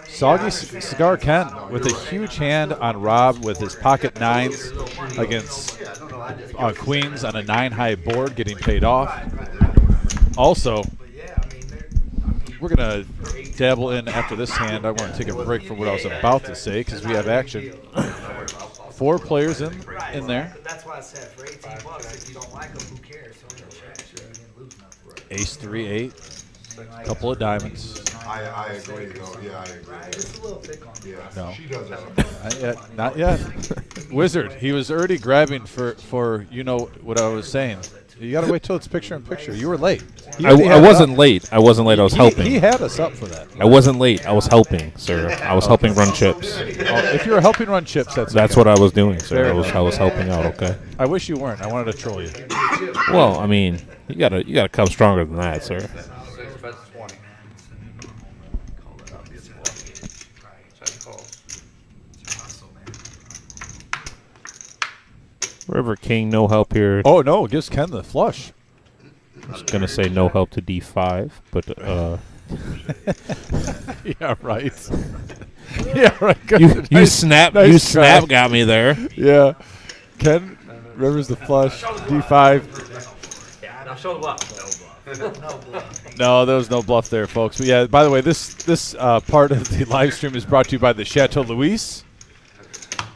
Soggy Cigar Ken, with a huge hand on Rob with his pocket nines against queens on a 9-high board, getting paid off. Also, we're going to dabble in after this hand. I want to take a break from what I was about to say because we have action. 4 players in there. That's why I said for $18, if you don't like them, who cares? Ace 3-8. Couple of diamonds. I agree, though. Yeah, I agree. Just a little thick on Yeah, No. she does that. Not yet. Wizard, he was already grabbing for you know what I was saying. You got to wait till it's picture in picture. You were late. I wasn't late. I wasn't late. I was helping. He had us up for that. I wasn't late. I was helping, sir. I was helping run chips. If you were helping run chips, that's That's okay. what I was doing, sir. Fair I was helping out. Okay. I wish you weren't. I wanted to troll you. Well, I mean, you gotta come stronger than that, sir. 6 bets 20. Check calls. River King, no help here. Oh no, it gives Ken the flush. I was gonna say no help to D5, but Yeah, right. Yeah, right. Good. you Nice- snap nice try. got me there. Yeah. Ken, Rivers the flush, D5. Yeah, now show the bluff. No, there was no bluff there, folks. But yeah, by the way, this part of the live stream is brought to you by the Chateau Louis.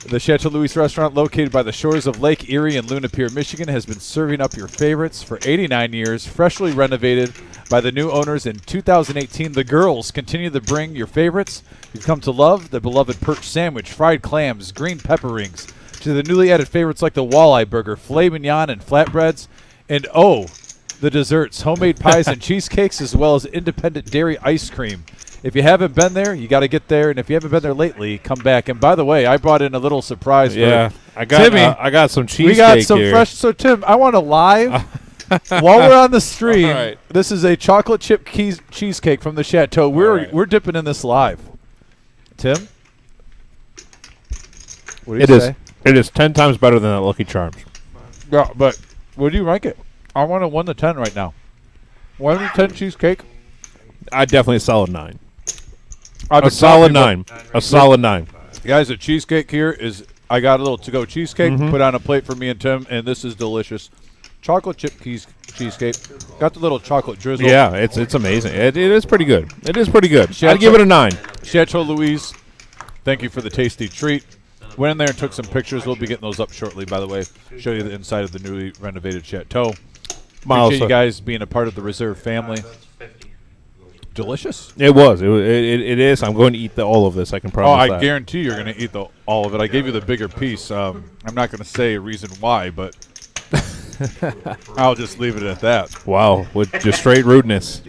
The Chateau Louis restaurant, located by the shores of Lake Erie in Luna Pier, Michigan, has been serving up your favorites for 89 years, freshly renovated by the new owners in 2018. The girls continue to bring your favorites you've come to love, the beloved perch sandwich, fried clams, green pepper rings, to the newly added favorites like the walleye burger, filet mignon, and flatbreads, and the desserts, homemade pies and cheesecakes, as well as independent dairy ice cream. If you haven't been there, you got to get there. And if you haven't been there lately, come back. And by the way, I brought in a little surprise Yeah, for I got Timmy. I got some cheesecake We got some here. fresh. So, Tim, I want to live, while we're on the stream, All right. this is a chocolate chip cheesecake from the Chateau. We're dipping in this live. Tim? What do you say? It is 10 times better than that Lucky Charms. Yeah, but what do you rank it? I want a 1 to 10 right now. 1 to 10 cheesecake. I definitely solid 9. I've A been solid talking 9. A solid 9. Guys, the cheesecake here is, I got a little to-go cheesecake Mhm. put on a plate for me and Tim, and this is delicious. Chocolate chip cheesecake. Got the little chocolate drizzle. Yeah, it's amazing. It is pretty good. It is pretty good. Chateau- I'd give it a 9. Chateau Louise, thank you for the tasty treat. Went in there and took some pictures. We'll be getting those up shortly, by the way. Show you the inside of the newly renovated Chateau. Miles, Appreciate you guys being a part of the Reserve family. Delicious. It was. It is. I'm going to eat all of this. I can promise that. I guarantee you're going to eat all of it. I gave you the bigger piece. I'm not going to say a reason why, but I'll just leave it at that. Wow, with just straight rudeness.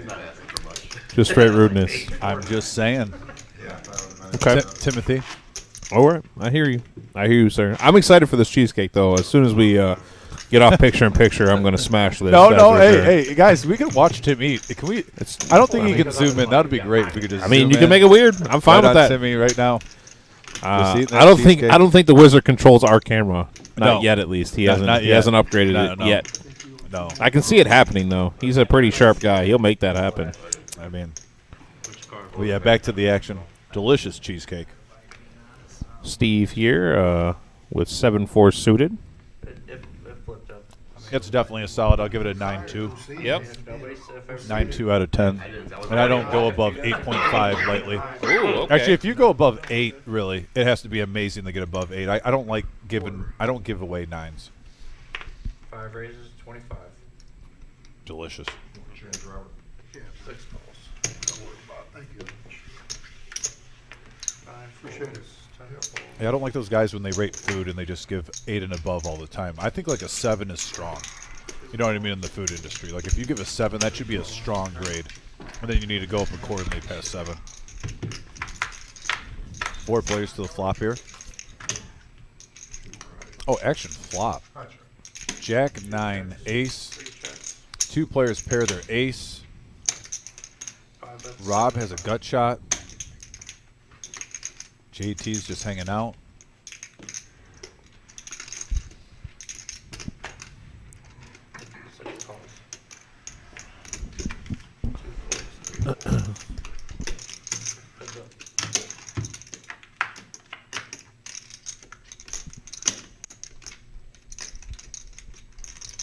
Just straight rudeness. I'm just saying. Okay. Timothy. All right. I hear you, sir. I'm excited for this cheesecake, though. As soon as we get off picture in picture, I'm going to smash this. No, that's for sure. hey, guys, we can watch Tim eat. Can we? I don't think he can zoom in. That would be great if we could just. I mean, zoom you can in. make it weird. I'm fine Right with on that. Timmy right now. I Just eating that cheesecake. don't think the wizard controls our camera. Not No. yet, at least. He No, hasn't. not He yet. hasn't upgraded No. it yet. No, I can see it happening, though. He's a pretty sharp guy. He'll make that happen. I mean, well, yeah. Back to the action. Delicious cheesecake. Steve here with 7-4 suited. It flipped up. It's definitely a solid. I'll give it a 9.2. Yep. 9.2 out of 10. And I don't go above 8.5 lightly. Ooh, okay. Actually, if you go above 8, really, it has to be amazing to get above 8. I don't like giving. I don't give away 9s. 5 raises, 25. Delicious. 6 calls. Thank you. 5 Appreciate it. folds, 10 folds. Yeah, I don't like those guys when they rate food and they just give 8 and above all the time. I think like a 7 is strong. You know what I mean in the food industry. Like if you give a 7, that should be a strong grade, and then you need to go up accordingly past 7. 4 players to the flop here. Oh, action flop. Jack 9 ace. 2 players pair their ace. Rob has a gut shot. JT's just hanging out.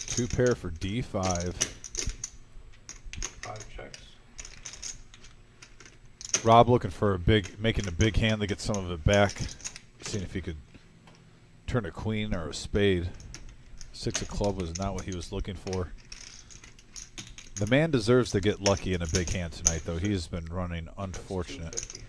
Two pair for D5. 5 checks. Rob looking for making a big hand to get some of it back. Seeing if he could turn a queen or a spade. 6 of club was not what he was looking for. The man deserves to get lucky in a big hand tonight, though. He's been running unfortunate.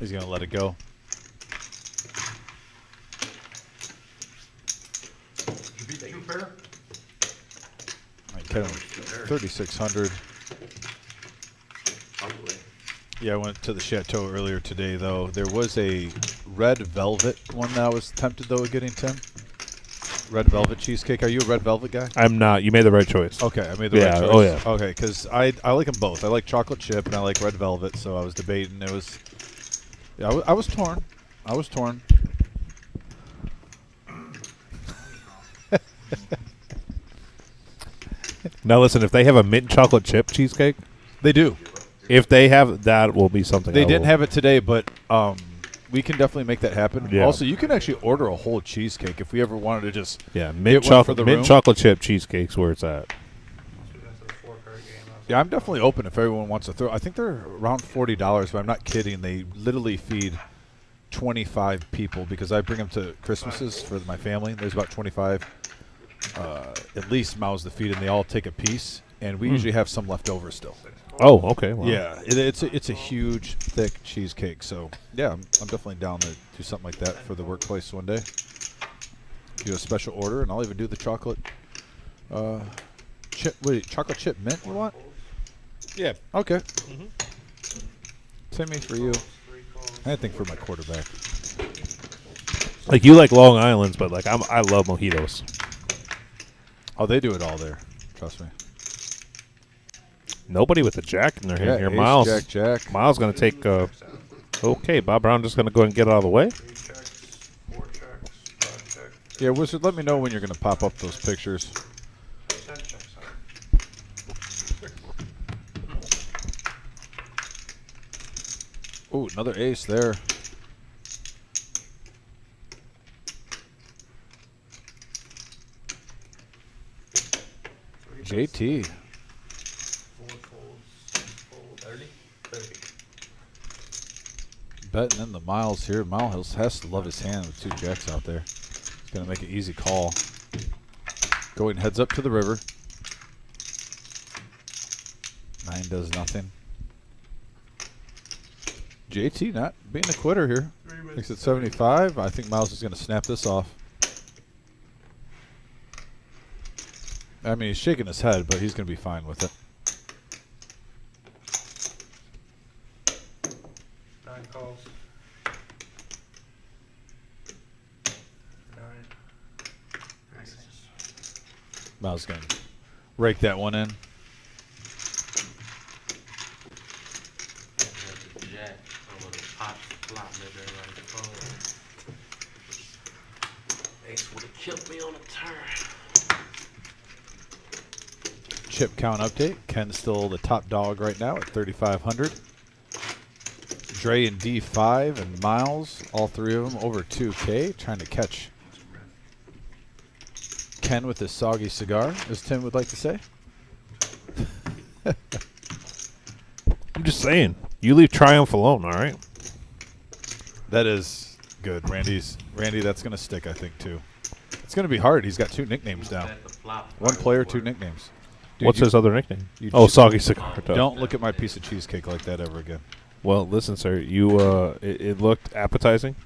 He's going to let it go. You beat 2 pair? All right, Kevin, 3,600. Yeah, I went to the Chateau earlier today, though. There was a red velvet one that I was tempted, though, of getting, Tim. Red velvet cheesecake. Are you a red velvet guy? I'm not. You made the right choice. Okay, I made the right choice. Oh, yeah. Okay, because I like them both. I like chocolate chip and I like red velvet, so I was debating. It was... Yeah, I was torn. I was torn. Now listen, if they have a mint chocolate chip cheesecake, They do. if they have that, will be something. They didn't have it today, but we can definitely make that happen. Yeah. Also, you can actually order a whole cheesecake if we ever wanted to just mint get one for the room. chocolate chip cheesecakes where it's at. Yeah, I'm definitely open if everyone wants to throw. I think they're around $40, but I'm not kidding. They literally feed 25 people because I bring them to Christmases for my family. There's about 25 at least mouths to feed, and they all take a piece. And we usually have some left over still. Oh, okay. Wow. Yeah, it's a huge, thick cheesecake. So yeah, I'm definitely down to do something like that for the workplace one day. Do a special order, and I'll even do the chocolate chip. Wait, chocolate chip mint? You want? Yeah. Okay. Same me for you. Anything for my quarterback. Like you like Long Island's, but like I love mojitos. Oh, they do it all there. Trust me. Nobody with a jack in their hand here. Ace, Miles. Jack. Miles going to take. Okay, Bob Brown just going to go and get it out of the way. 3 checks, 4 checks, 5 checks. Yeah, Wizard, let me know when you're going to pop up those pictures. 10 checks. Ooh, another ace there. JT. 4 folds, fold. 30? 30. Betting in the Miles here. Miles has to love his hand with 2 jacks out there. He's going to make an easy call. Going heads up to the river. 9 does nothing. JT not being a quitter here. Makes it 75. I think Miles is going to snap this off. I mean, he's shaking his head, but he's going to be fine with it. 9 calls. 9. Miles is going to rake that one in. Jack, I'm gonna pop, flop, maybe everybody phone. Ace would have killed me on a turn. Chip count update. Ken's still the top dog right now at 3,500. Dre and D5 and Miles, all 3 of them over 2K, trying to catch Ken with his soggy cigar, as Tim would like to say. I'm just saying. You leave Triumph alone, all right? That is good. Randy, that's going to stick, I think, too. It's going to be hard. He's got 2 nicknames now. One player, 2 nicknames. Dude, What's his other nickname? you Oh, just- Soggy Cigar. Don't look at my piece of cheesecake like that ever again. Well, listen, sir. You it looked appetizing,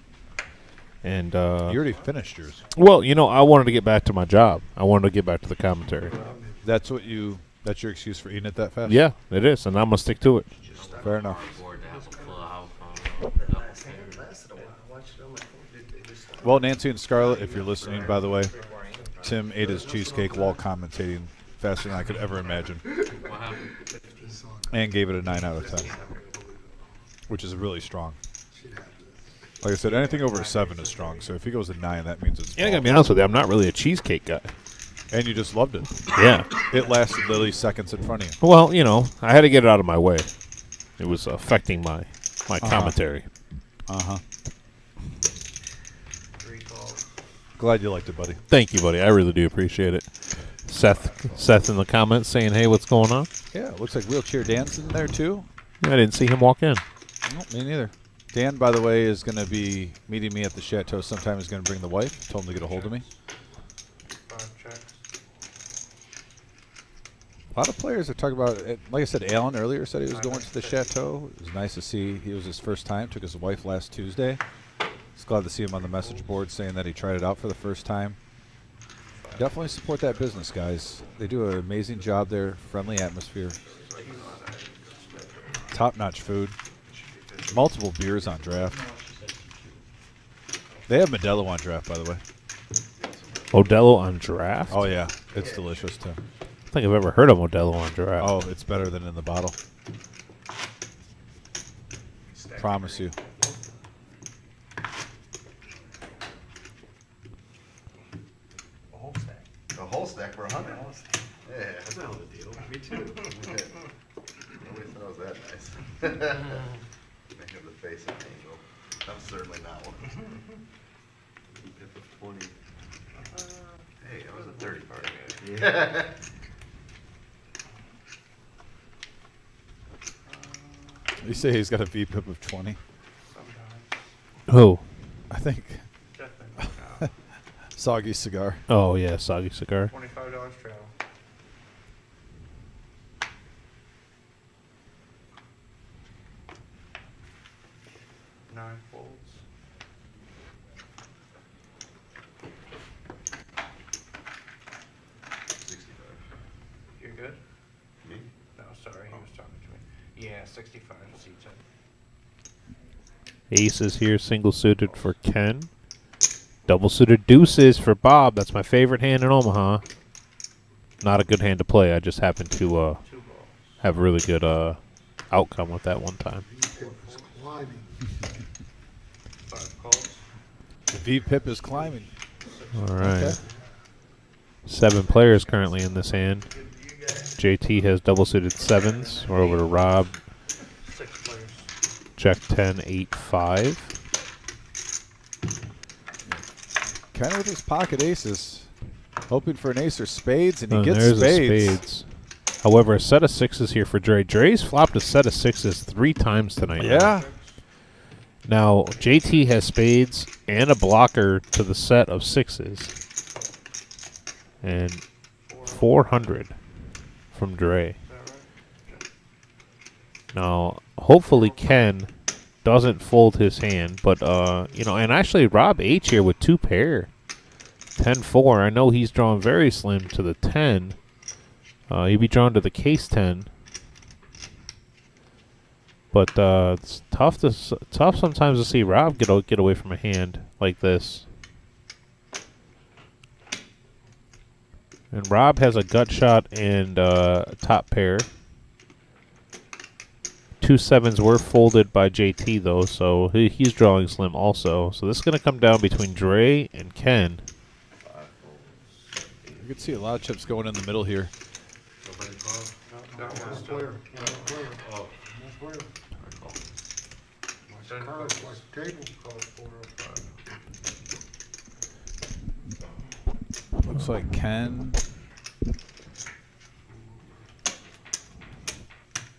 and You already finished yours. well, I wanted to get back to my job. I wanted to get back to the commentary. That's your excuse for eating it that fast? Yeah, it is, and I'm gonna stick to it. Fair enough. Well, Nancy and Scarlett, if you're listening, by the way, Tim ate his cheesecake while commentating faster than I could ever imagine. And gave it a 9 out of 10, which is really strong. Like I said, anything over a 7 is strong. So if he goes to 9, that means it's. Yeah, I gotta be honest with you. I'm not really a cheesecake guy. And you just loved it. Yeah. It lasted literally seconds in front of you. Well, I had to get it out of my way. It was affecting my commentary. Uh-huh. Glad you liked it, buddy. Thank you, buddy. I really do appreciate it. Seth in the comments saying, "Hey, what's going on?" Yeah, it looks like Wheelchair Dan's in there, too. Yeah, I didn't see him walk in. No, me neither. Dan, by the way, is going to be meeting me at the Chateau sometime. He's going to bring the wife. Told him to get a hold of me. 5 checks. A lot of players are talking about it. Like I said, Alan earlier said he was going to the Chateau. It was nice to see. He was his first time. Took his wife last Tuesday. It's glad to see him on the message board saying that he tried it out for the first time. Definitely support that business, guys. They do an amazing job there. Friendly atmosphere. Top-notch food. Multiple beers on draft. They have Modelo on draft, by the way. Modelo on draft? Oh, yeah. It's delicious, too. I don't think I've ever heard of Modelo on draft. Oh, it's better than in the bottle. Promise you. A whole stack for 100. Yeah. That's not a deal. Me too. Nobody throws that nice. Make him the face of an angel. I'm certainly not one. Pip of 20. Hey, I was a 30 party. Yeah. You say he's got a VPIP of 20? Who? I think. Soggy Cigar. Oh, yeah, Soggy Cigar. $25 trail. Nine folds. You're good? Me? No, sorry, he was talking to me. Yeah, 65 is each. Aces here, single suited for Ken. Double suited deuces for Bob. That's my favorite hand in Omaha. Not a good hand to play. I just happened to 2 balls. have a really good outcome with that one time. VPIP is climbing. 5 calls. The VPIP is climbing. All right. Okay. 7 players currently in this hand. JT has double suited 7s. We're over to Rob. 6 players. Jack 10, 8, 5. Kind of with his pocket aces. Hoping for an ace or spades, and he And gets there's spades. a spades. However, a set of 6s here for Dre. Dre's flopped a set of 6s 3 times tonight. Yeah. Now, JT has spades and a blocker to the set of 6s. And 400 from Dre. Now, hopefully Ken doesn't fold his hand, but, and actually Rob H here with 2 pair. 10-4. I know he's drawn very slim to the 10. He'd be drawn to the case 10. But it's tough sometimes to see Rob get away from a hand like this. And Rob has a gut shot and top pair. 2 7s were folded by JT though, so he's drawing slim also. So this is going to come down between Dre and Ken. You can see a lot of chips going in the middle here. One player. One player. Oh. One player. My cards, my table. Looks like Ken.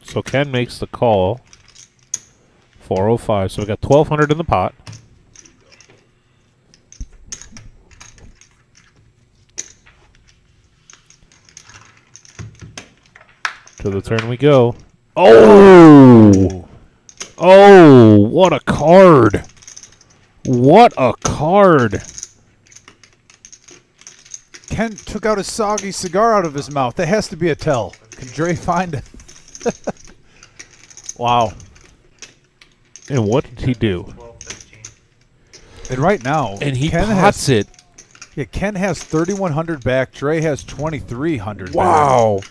So Ken makes the call. 405. So we got 1,200 in the pot. To the turn we go. Oh! Oh, what a card. What a card. Ken took out a soggy cigar out of his mouth. That has to be a tell. Can Dre find it? Wow. And what did he do? 12, 15. And right now, And he Ken pots it. Yeah, Ken has 3,100 back. Dre has 2,300 back. Wow.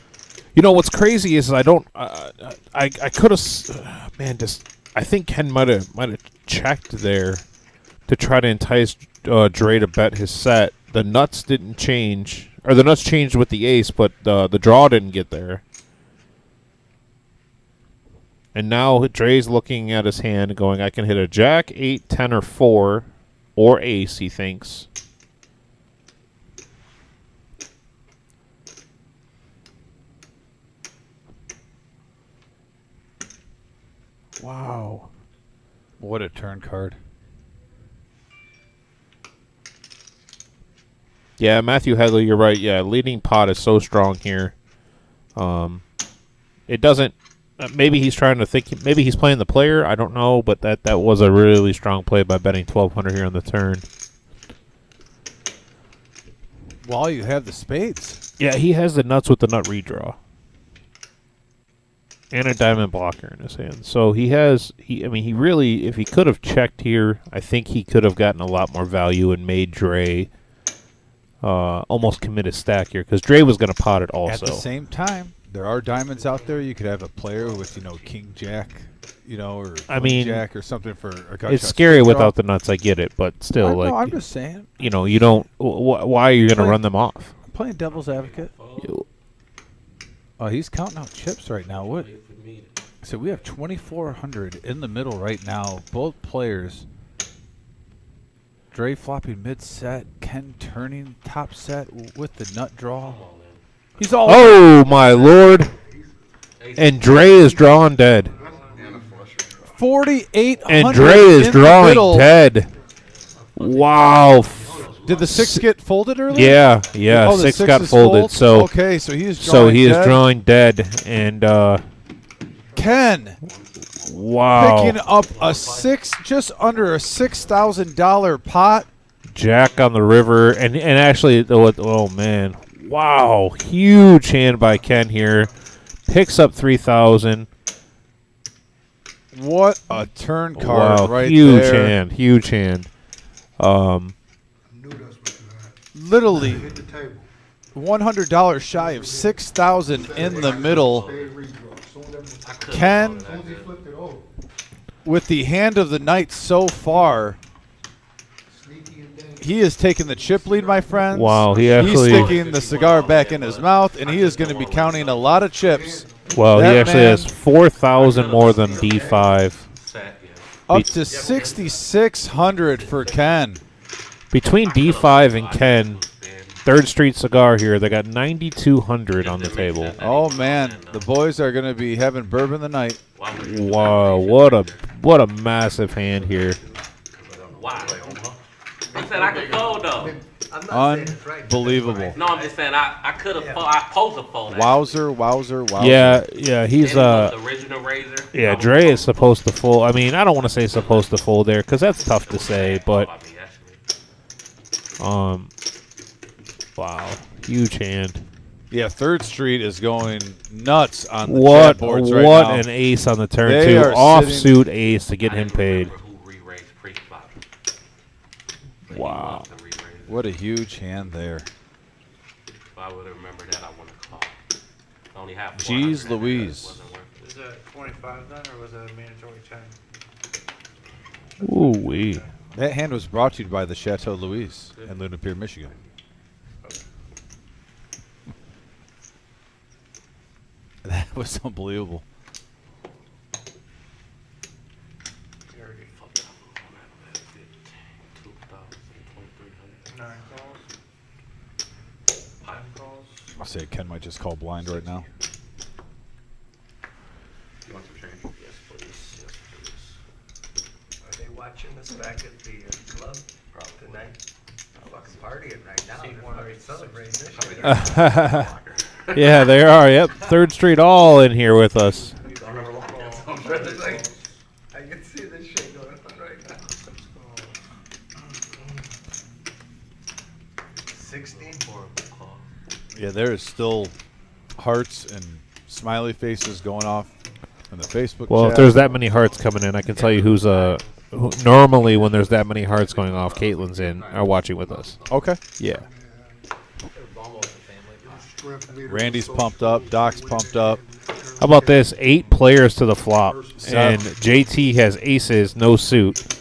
You know what's crazy is I don't. I could have. Man, just I think Ken might have checked there to try to entice Dre to bet his set. The nuts didn't change, or the nuts changed with the ace, but the draw didn't get there. And now Dre's looking at his hand, going, "I can hit a jack, 8, 10, or 4, or ace." He thinks. Wow. What a turn card. Yeah, Matthew Headley, you're right. Yeah, leading pot is so strong here. It doesn't. Maybe he's trying to think. Maybe he's playing the player. I don't know, but that was a really strong play by betting 1,200 here on the turn. While you have the spades. Yeah, he has the nuts with the nut redraw. And a diamond blocker in his hand. So he has, I mean, he really, if he could have checked here, I think he could have gotten a lot more value and made Dre almost commit a stack here. Because Dre was going to pot it also. At the same time, there are diamonds out there. You could have a player with, King Jack, or Queen Jack or something for a gut it's shot scary straight without draw. the nuts, I get it. But still, No, I'm just saying. you don't, why are you going to run them off? I'm playing devil's advocate. Oh, he's counting out chips right now. What? So we have 2,400 in the middle right now. Both players. Dre flopping mid set. Ken turning top set with the nut draw. He's all. Oh my lord! And Dre is drawing dead. 4,800. And Dre is in the drawing middle. dead. Wow. Did the 6 get folded earlier? Yeah. Oh, the 6 got is folded. fold? So okay, so he is drawing so he dead. is drawing dead, and Ken wow, picking up just under a $6,000 pot. Jack on the river, and actually, oh man, wow, huge hand by Ken here, picks up 3,000. What a turn card Wow, right huge there. huge hand. Literally Hit the table. $100 shy of 6,000 in the middle. Ken, with the hand of the night so far, he is taking the chip lead, my friends. Wow, he's actually sticking the cigar back in his mouth, and he is going to be counting a lot of chips. Well, he That actually man- has 4,000 more than D5. Up to 6,600 for Ken. Between D5 and Ken, Third Street Cigar here, they got 9,200 on the table. Oh man, the boys are going to be having bourbon tonight. Wow, what a massive hand here. Wow. I said I could fold though. I'm not saying it's right. Unbelievable. No, I'm just saying I could have fold. I posed to fold. Wowzer. Yeah, he's the original razor. yeah, Dre is supposed to fold. I mean, I don't want to say supposed to fold there because that's tough to say, but wow, huge hand. Yeah, Third Street is going nuts on the What chat boards right what now. an ace on the turn They too. are Offsuit ace to get him paid. Wow. What a huge hand there. If I would have remembered that, I wouldn't have called. I only have Jeez 400. Louise. It wasn't worth it. Is that 25 then, or was that a mandatory 10? Ooh wee. That hand was brought to you by the Chateau Louise in Luna Pier, Michigan. That was unbelievable. You already fucked up. 9 calls. just call blind right now. You want some change? Yes, please. Yes, please. Are they watching this back at the club tonight? Fucking partying right now. See, They're one fucking of celebrating this Probably shit. Yeah, they are. Yep, 3rd Street all in here with us. I can see this shit going on right now. 16? Yeah, there is still hearts and smiley faces going off on the Facebook Well, chat. if there's that many hearts coming in, I can tell you who's normally when there's that many hearts going off, Caitlin's in are watching with us. Okay. Yeah. Almost a family. Strength meter Randy's social pumped up. Doc's pumped up. How about this? 8 players to the flop, Seven. and JT has aces, no suit.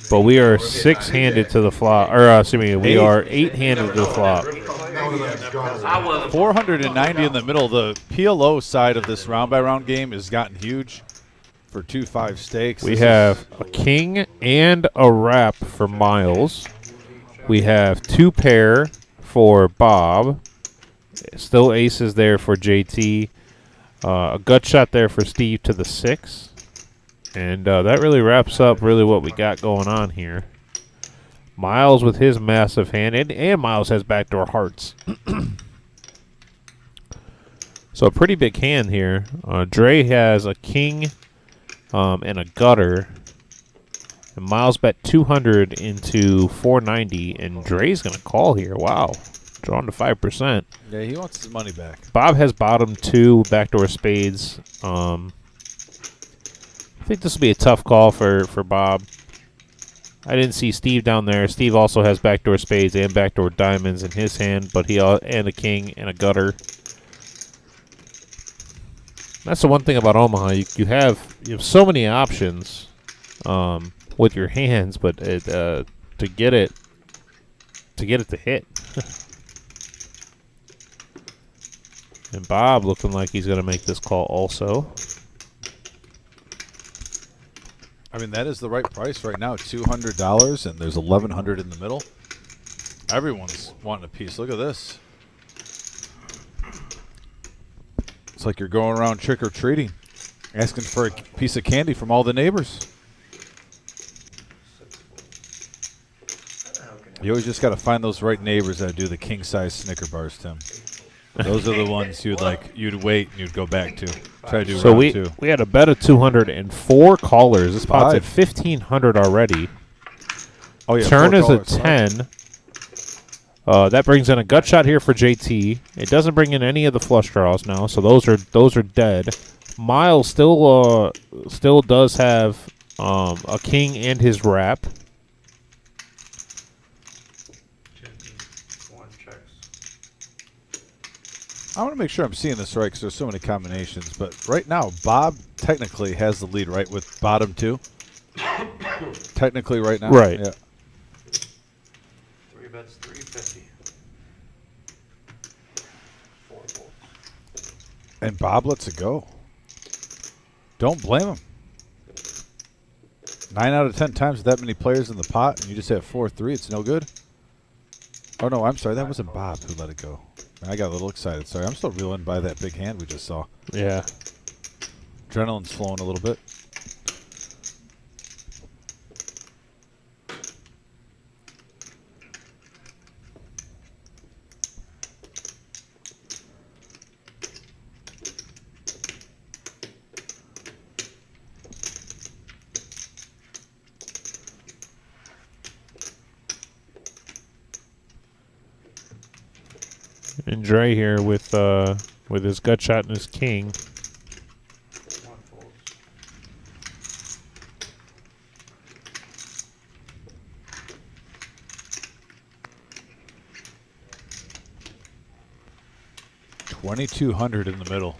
But we are 6-handed to the flop, or excuse me, we are 8-handed to the flop. I wasn't 490 in the middle. The PLO side of this round-by-round game has gotten huge for 2-5 stakes. We This have a king and a wrap for Miles. We have 2 pair for Bob. Still aces there for JT. A gut shot there for Steve to the 6. And that really wraps up really what we got going on here. Miles with his massive hand, and Miles has backdoor hearts. So a pretty big hand here. Dre has a king and a gutter. And Miles bet 200 into 490, and Dre's going to call here. Wow. Drawn to 5%. Yeah, he wants his money back. Bob has bottom 2, backdoor spades. I think this will be a tough call for Bob. I didn't see Steve down there. Steve also has backdoor spades and backdoor diamonds in his hand, but and a king and a gutter. That's the one thing about Omaha. You have so many options with your hands, but to get it to hit. And Bob looking like he's going to make this call also. I mean, that is the right price right now, $200, and there's $1,100 in the middle. Everyone's wanting a piece. Look at this. It's like you're going around trick-or-treating, asking for a piece of candy from all the neighbors. You always just got to find those right neighbors that do the king-size Snicker bars, Tim. Those are the ones you'd wait and you'd go back to. Try to do So round 2. we had a bet of 200 and 4 callers. This pot's at 1,500 already. Oh yeah, Turn 4 is callers. a 10. That brings in a gut shot here for JT. It doesn't bring in any of the flush draws now, so those are dead. Miles still does have a king and his wrap. I want to make sure I'm seeing this right because there's so many combinations. But right now, Bob technically has the lead, right, with bottom 2? Technically right now? Right. Yeah. 3 bets, 350. 4 bolts. And Bob lets it go. Don't blame him. 9 out of 10 times with that many players in the pot, and you just have 4-3, it's no good. Oh, no, I'm sorry. That wasn't Bob who let it go. I got a little excited. Sorry, I'm still reeling by that big hand we just saw. Yeah. Adrenaline's flowing a little bit. And Dre here with his gut shot and his king. $2,200 in the middle.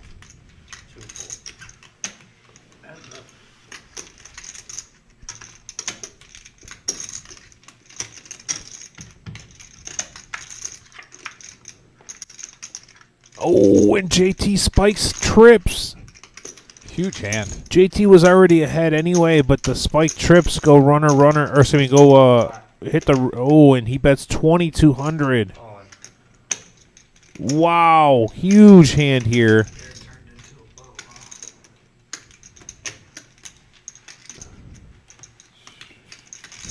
Oh, and JT spikes trips. Huge hand. JT was already ahead anyway, but the spike trips go runner, or so we go hit the. Oh, and he bets 2,200. Wow, huge hand here.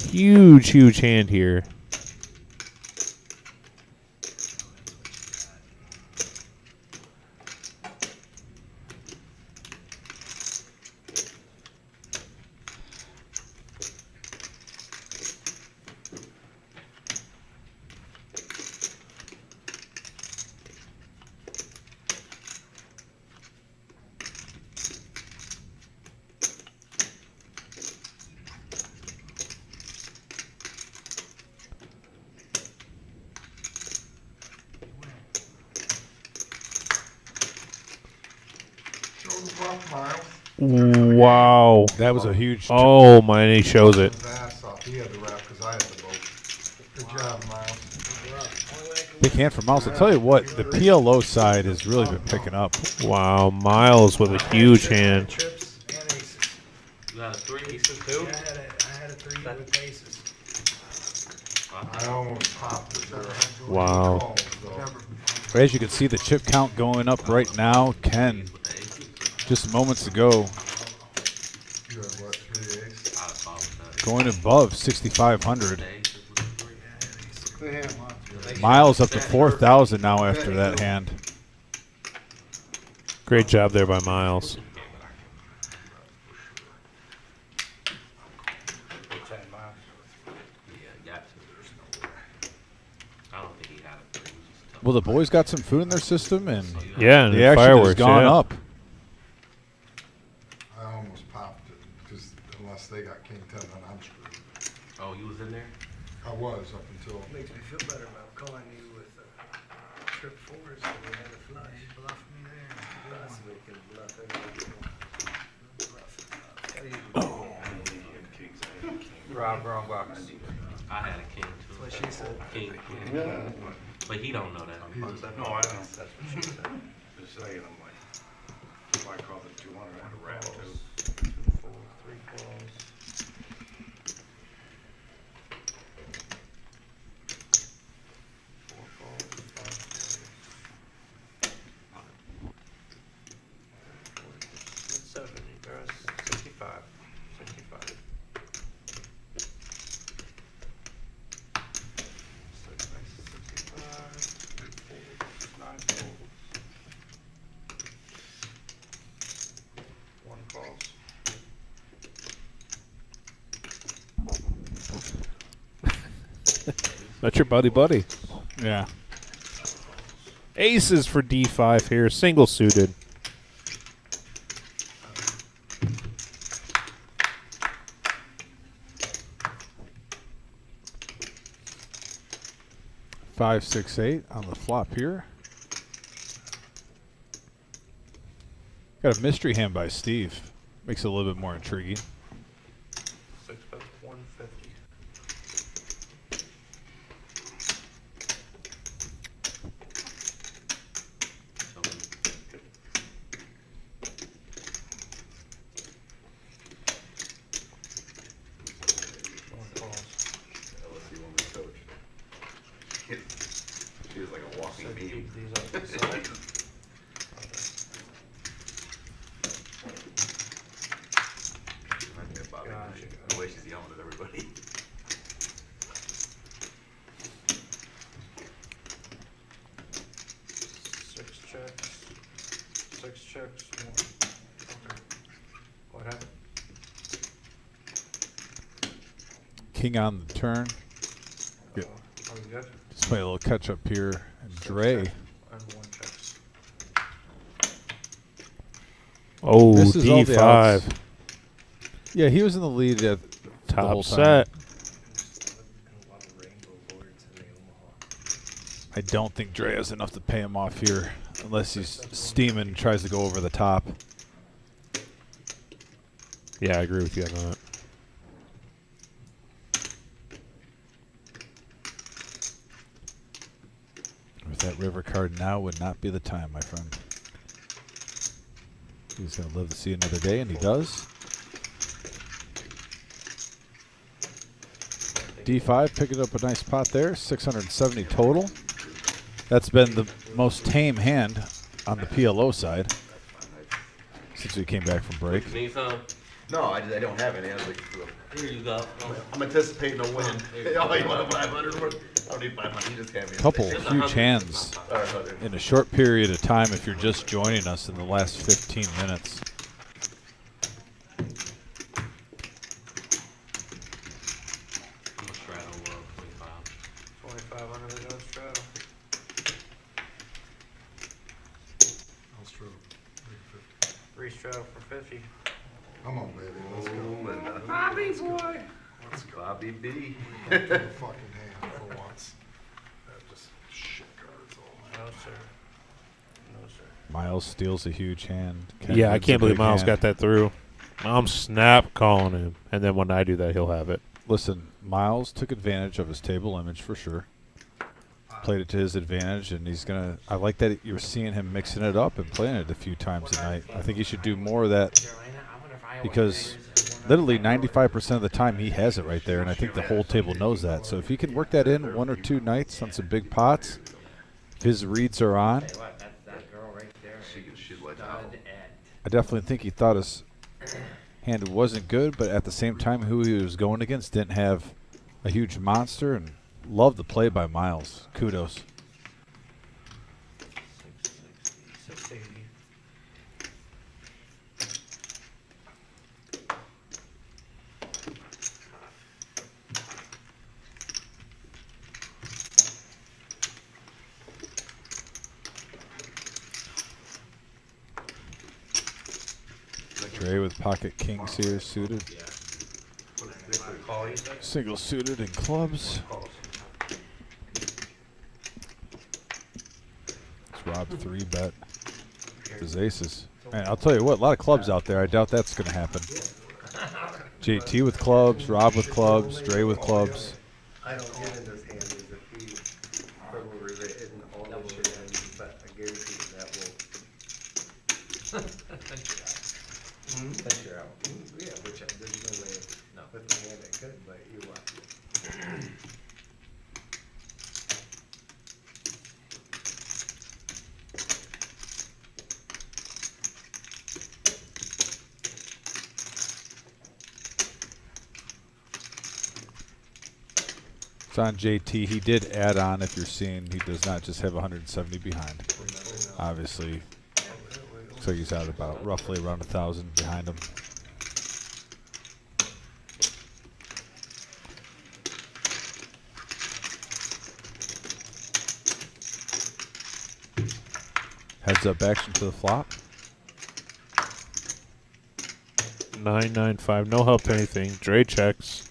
Huge hand here. Wow. That was a huge. Oh, man, he shows it. His ass off. He had the wrap because I had the boat. Good job, Miles. Big hand for Miles. I'll tell you what, the PLO side has really been picking up. Wow, Miles with a huge hand. Trips and aces. You got a 3, aces 2? Yeah, I had a 3 with aces. I almost popped it. Wow. As you can see, the chip count going up right now. Ken, just moments ago, You had what, 3 aces? going above 6,500. Good hand, Miles. Miles up to 4,000 now after that hand. Great job there by Miles. Well, the boys got some food in their system, and Yeah, and the action fireworks has gone yeah. up. I almost popped it because unless they got king 10, then I'm screwed. Oh, you was in there? I was up until. Makes me feel better about calling you with trip 4s so we had a flush. You bluffed me there. Plus we can bluff everything. Rob, wrong box. I had a king too. That's what she said. King. Yeah. But he don't know that. No, I don't. That's what she said. Just saying, I'm like, if I called it 200, I had a wrap too. 2, 4, 3 calls. That's your buddy. Yeah. Aces for D5 here, single suited. Five, 6, 8 on the flop here. Got a mystery hand by Steve. Makes it a little bit more intriguing. 6 bet 150. LSU women's coach. She was like a walking meme. Keep these up to the side. Reminds me of Bobby Knight. The way she's yelling at everybody. Six checks, 1. Okay. What happened? King on the turn. Good. Are we good? Just play a little catch up here. And Dre. And 1 checks. Oh, Misses all the outs. D5. Yeah, he was in the lead at the whole Top time. set. A lot of rainbow boards in the Omaha. I don't think Dre has enough to pay him off here, unless he's steaming and tries to go over the top. Yeah, I agree with you on that. With that river card now would not be the time, my friend. He's going to live to see another day, and he does. D5 picking up a nice pot there, 670 total. That's been the most tame hand on the PLO side since we came back from break. Need some? No, I don't have any. I was like, Here you go. I'm anticipating a win. Oh, you want a 500 one? I don't need 500. You just hand me a Couple stick. huge hands All right, 100. in a short period of time if you're just joining us in the last 15 minutes. I'm a straddle world 25. 2,500 to go straddle. I'll stroke. Make it 50. Re-straddle for 50. Come on, baby, let's go. Bobby boy. Let's go. Bobby B. Not to the fucking hand for once. That just shit cards all No, sir. No, sir. Miles steals a huge hand. Ken Yeah, I wins a can't believe big Miles hand. got that through. I'm snap calling him, and then when I do that, he'll have it. Listen, Miles took advantage of his table image for sure. Played it to his advantage, and he's gonna. I like that you're seeing him mixing it up and playing it a few times a night. I think he should do more of that because literally 95% of the time he has it right there, and I think the whole table knows that. So if he can work that in 1 or 2 nights on some big pots, if his reads are on, That girl right there. She's like, oh. I definitely think he thought his hand wasn't good, but at the same time, who he was going against didn't have a huge monster, and loved the play by Miles. Kudos. 680. Dre with pocket kings here, suited. Call you said? Single suited in clubs. It's Rob 3-bet his aces. Man, I'll tell you what, a lot of clubs out there. I doubt that's going to happen. JT with clubs, Rob with clubs, Dre with clubs. I don't get in this hand is if he double written all that shit in, but I guarantee you that will. That's your out. Yeah, which there's no way, no, with my hand I could, but you watch it. It's on JT. He did add on, if you're seeing, he does not just have 170 behind. Obviously, looks like he's out about roughly around 1,000 behind him. Heads up action to the flop. 995, no help to anything. Dre checks.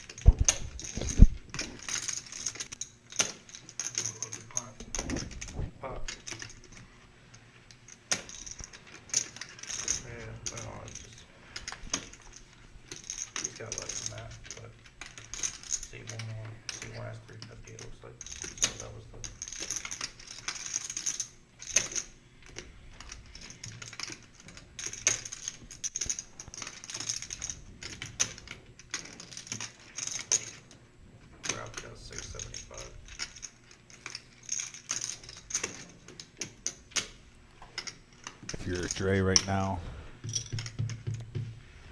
Pop. Yeah, well, it's just. He's got less than that, but. C1 has 350, it looks like. So that was the. Rob got 675. If you're Dre right now,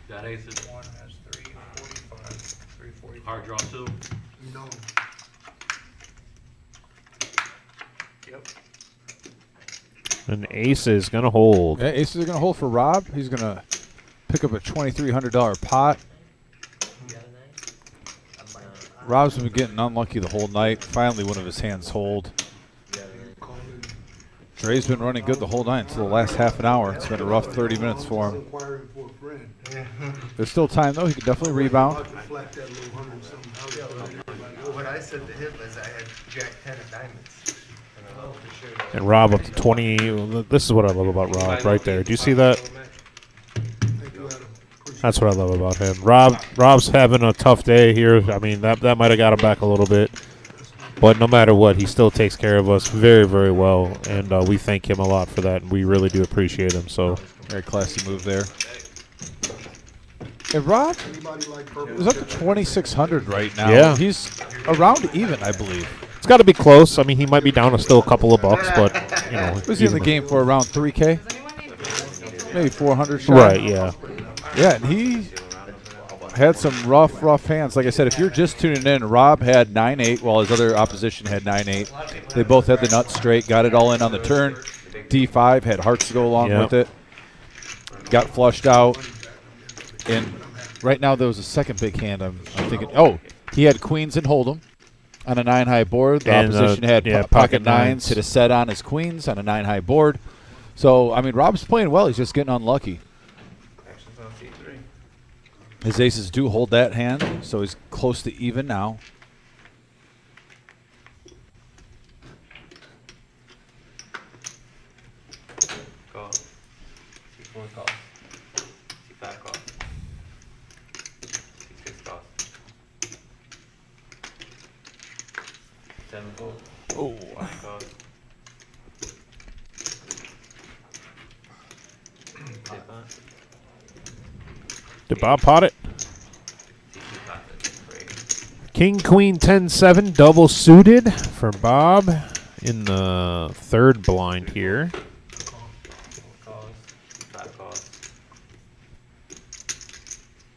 Got aces. One has 345. 345. Hard draw 2. No. Yep. An ace is going to hold. yeah, aces are going to hold for Rob. He's going to pick up a $2,300 pot. Rob's been getting unlucky the whole night. Finally, one of his hands hold. Dre's been running good the whole night until the last half an hour. It's been a rough 30 minutes for him. Inquiring for a friend. There's still time, though. He can definitely rebound. I'll deflect that little 100-something. What I said to him is I had Jack 10 of diamonds. And Rob up to 20. This is what I love about Rob right there. Do you see that? Thank you, Adam. Appreciate That's what I love about him. Rob's having a tough day here. I mean, that might have got him back a little bit. But no matter what, he still takes care of us very, very well. And we thank him a lot for that. And we really do appreciate him. So Very classy move there. Hey, Rob anybody like purple. is up to 2,600 right now. Yeah. He's around even, I believe. it's got to be close. I mean, he might be down to still a couple of bucks, but you know. Was he in the game for around 3K? Maybe 400 shot. Right, yeah. Yeah, and he had some rough hands. Like I said, if you're just tuning in, Rob had 9-8 while his other opposition had 9-8. They both had the nuts straight, got it all in on the turn. D5 had hearts to go along with it. Got flushed out. And right now there was a second big hand. I'm thinking, oh, he had queens and hold'em on a 9-high board. The opposition had pocket nines, hit a set on his queens on a 9-high board. So, I mean, Rob's playing well. He's just getting unlucky. His aces do hold that hand, so he's close to even now. Call. C4 call. C5 call. C6 call. 7 fold. Oh. Call. Did Bob pot it? King, Queen, 10-7, double suited for Bob in the third blind here. Calls. 5 calls.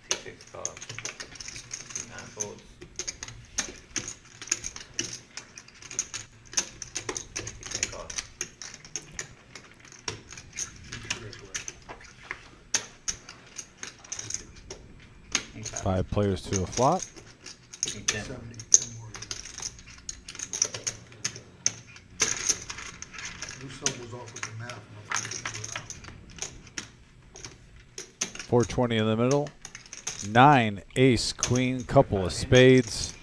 C6 calls. 9 folds. C10 calls. 5 players to a flop. C10. 70, 10 more. Knew something was off with the math. And I couldn't figure it out. 420 in the middle. 9, ace, queen, couple of spades.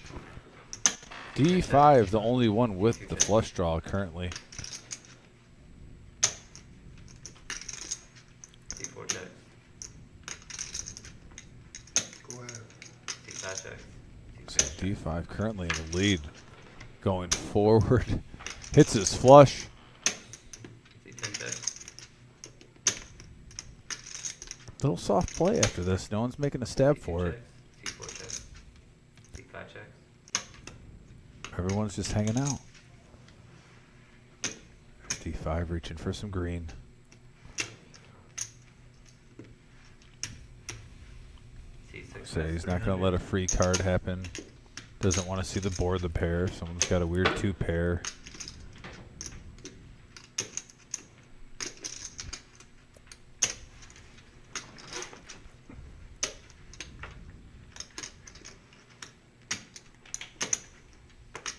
D5, the only one with the flush draw currently. C4 checks. Go ahead. C5 checks. So D5 currently in the lead. Going forward. Hits his flush. C10 checks. Little soft play after this. No one's making a stab for it. C4 checks. C5 checks. Everyone's just hanging out. D5 reaching for some green. C6. Say he's not going to let a free card happen. Doesn't want to see the board the pair. Someone's got a weird 2 pair.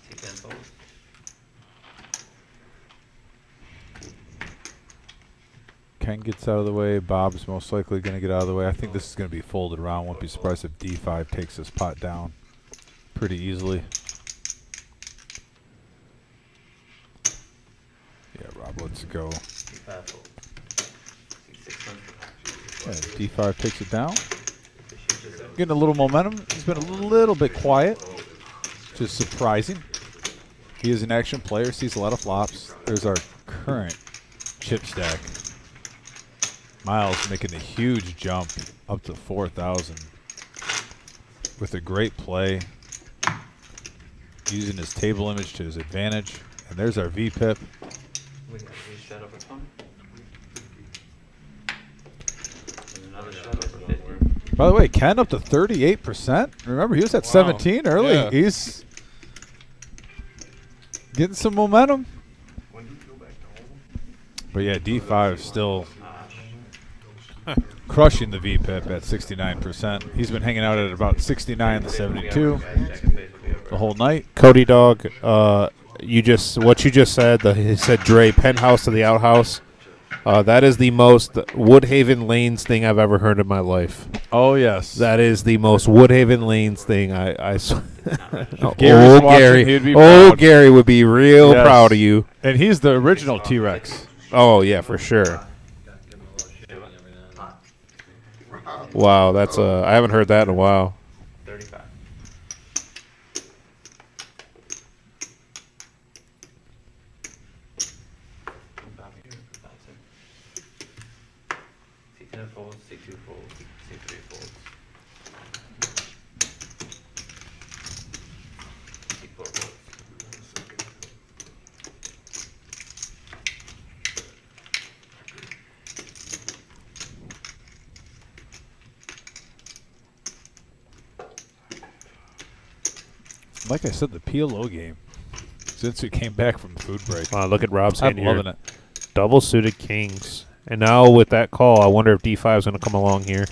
C10 folds. Ken gets out of the way. Bob's most likely going to get out of the way. I think this is going to be folded around. Won't be surprised if D5 takes this pot down pretty easily. Yeah, Rob, let's go. C5 fold. C6 months. Okay, D5 takes it down. Getting a little momentum. He's been a little bit quiet, which is surprising. He is an action player, sees a lot of flops. There's our current chip stack. Miles making a huge jump up to 4,000 with a great play, using his table image to his advantage. And there's our VPIP. We got a shot over 20. And another shot over 50. By the way, Ken up to 38%. Remember, he was at 17 early. Yeah. He's getting some momentum. But yeah, D5 still crushing the VPIP at 69%. He's been hanging out at about 69 to 72 the whole night. Cody Dog, what you just said, he said Dre, penthouse to the outhouse. That is the most Woodhaven Lanes thing I've ever heard in my life. Oh, yes. That is the most Woodhaven Lanes thing Gary's watching, he'd be proud. Gary would be real Yes. proud of you. And he's the original T-Rex. Oh, yeah, for sure. Wow, that's I haven't heard that in a while. 35. C10 folds, C2 folds, C3 folds. C4 folds. Like I said, the PLO game. Since we came back from food break. Wow, look at Rob's I'm hand here. loving it. Double suited kings. And now with that call, I wonder if D5 is going to come along here.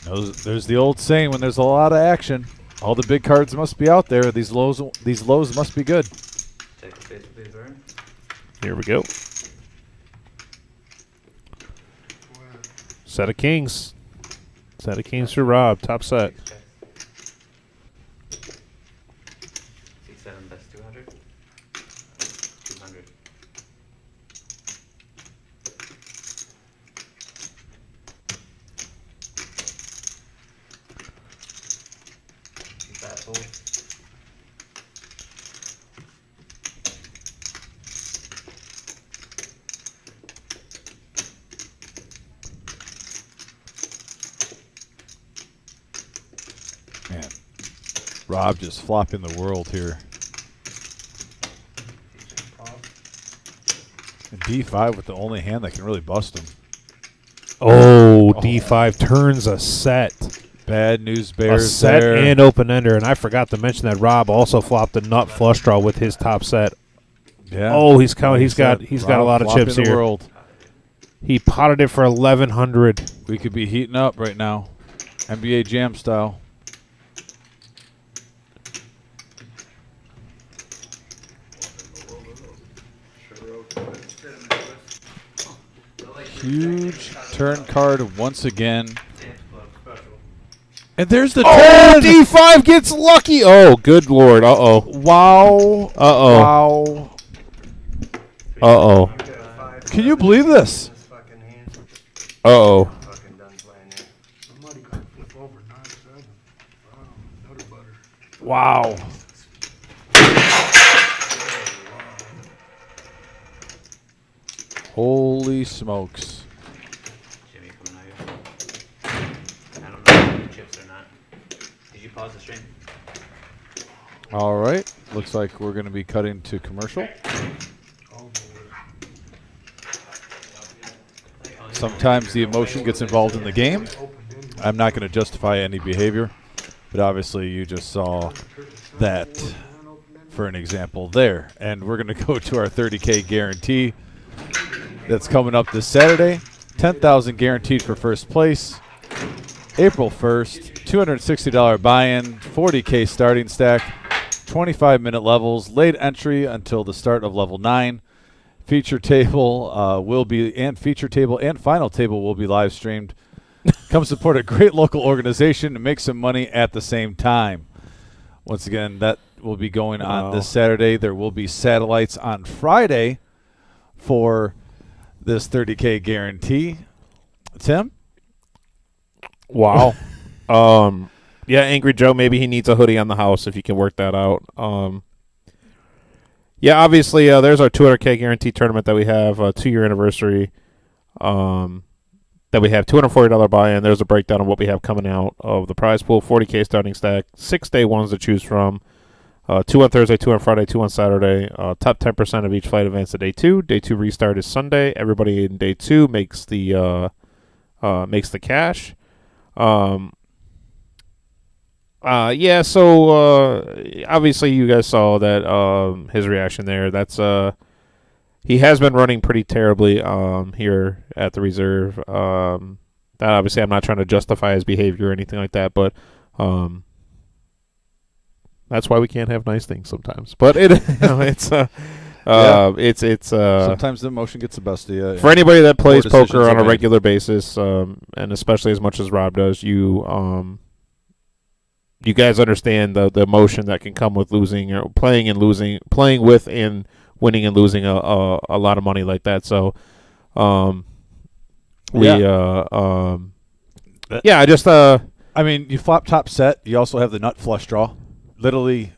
There's the old saying: when there's a lot of action, all the big cards must be out there. These lows must be good. Take a face with these, right? Here we go. Set of kings. Set of kings for Rob. Top set. C7 best 200. 200. Keep that full. Man, Rob just flopping the world here. And D5 with the only hand that can really bust him. Oh, D5 turns a set. Bad news A bears set there. and open ender. And I forgot to mention that Rob also flopped a nut flush draw with his top set. Yeah. Oh, he's got a lot of chips the here. World. He potted it for 1,100. We could be heating up right now, NBA Jam style. Huge turn card once again. And there's the 10! D5 gets lucky. Oh, good lord. Uh-oh. Wow. Uh-oh. Wow. Uh-oh. Can you believe this? Uh-oh. Fucking done playing here. Somebody got flip over 9-7. Wow, nutter butter. Wow. Holy smokes. Jimmy coming out here. I don't know if you chips or not. Did you pause the stream? All right. Looks like we're going to be cutting to commercial. Sometimes the emotion gets involved in the game. I'm not going to justify any behavior, but obviously you just saw that for an example there. And we're going to go to our 30K guarantee that's coming up this Saturday. $10,000 guaranteed for first place. April 1st, $260 buy-in, $40K starting stack, 25-minute levels, late entry until the start of level 9. Feature table feature table and final table will be live streamed. Come support a great local organization and make some money at the same time. Once again, that will be going on this Saturday. There will be satellites on Friday for this 30K guarantee. Tim? Wow. Yeah, Angry Joe, maybe he needs a hoodie on the house if you can work that out. Yeah, obviously, there's our 200K guarantee tournament that we have, 2-year anniversary. That we have $240 buy-in. There's a breakdown of what we have coming out of the prize pool. 40K starting stack, 6 day ones to choose from. 2 on Thursday, 2 on Friday, 2 on Saturday. Top 10% of each flight advance to day 2. Day 2 restart is Sunday. Everybody in day 2 makes the cash. Yeah, so obviously you guys saw that his reaction there. That's he has been running pretty terribly here at the reserve. That obviously I'm not trying to justify his behavior or anything like that, but that's why we can't have nice things sometimes. But it's sometimes the emotion gets the best of you. For anybody that plays poker on a regular basis, and especially as much as Rob does, you guys understand the emotion that can come with losing or playing with and winning and losing a lot of money like that. So, I mean, you flop top set. You also have the nut flush draw. Literally,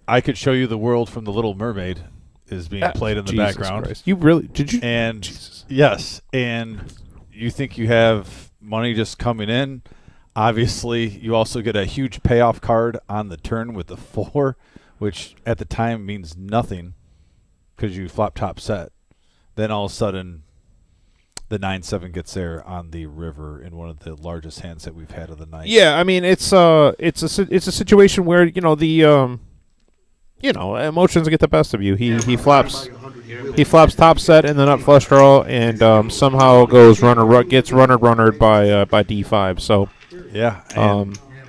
I could show you the world from The Little Mermaid is being played in the Jesus background. Christ. You really did you? And Jesus. Yes, and you think you have money just coming in. Obviously, you also get a huge payoff card on the turn with the 4, which at the time means nothing because you flop top set. Then all of a sudden, the 9-7 gets there on the river in one of the largest hands that we've had of the night. Yeah, I mean it's a situation where the emotions get the best of you. He flops top set and then up flush draw and somehow goes gets runnered by D5. So yeah,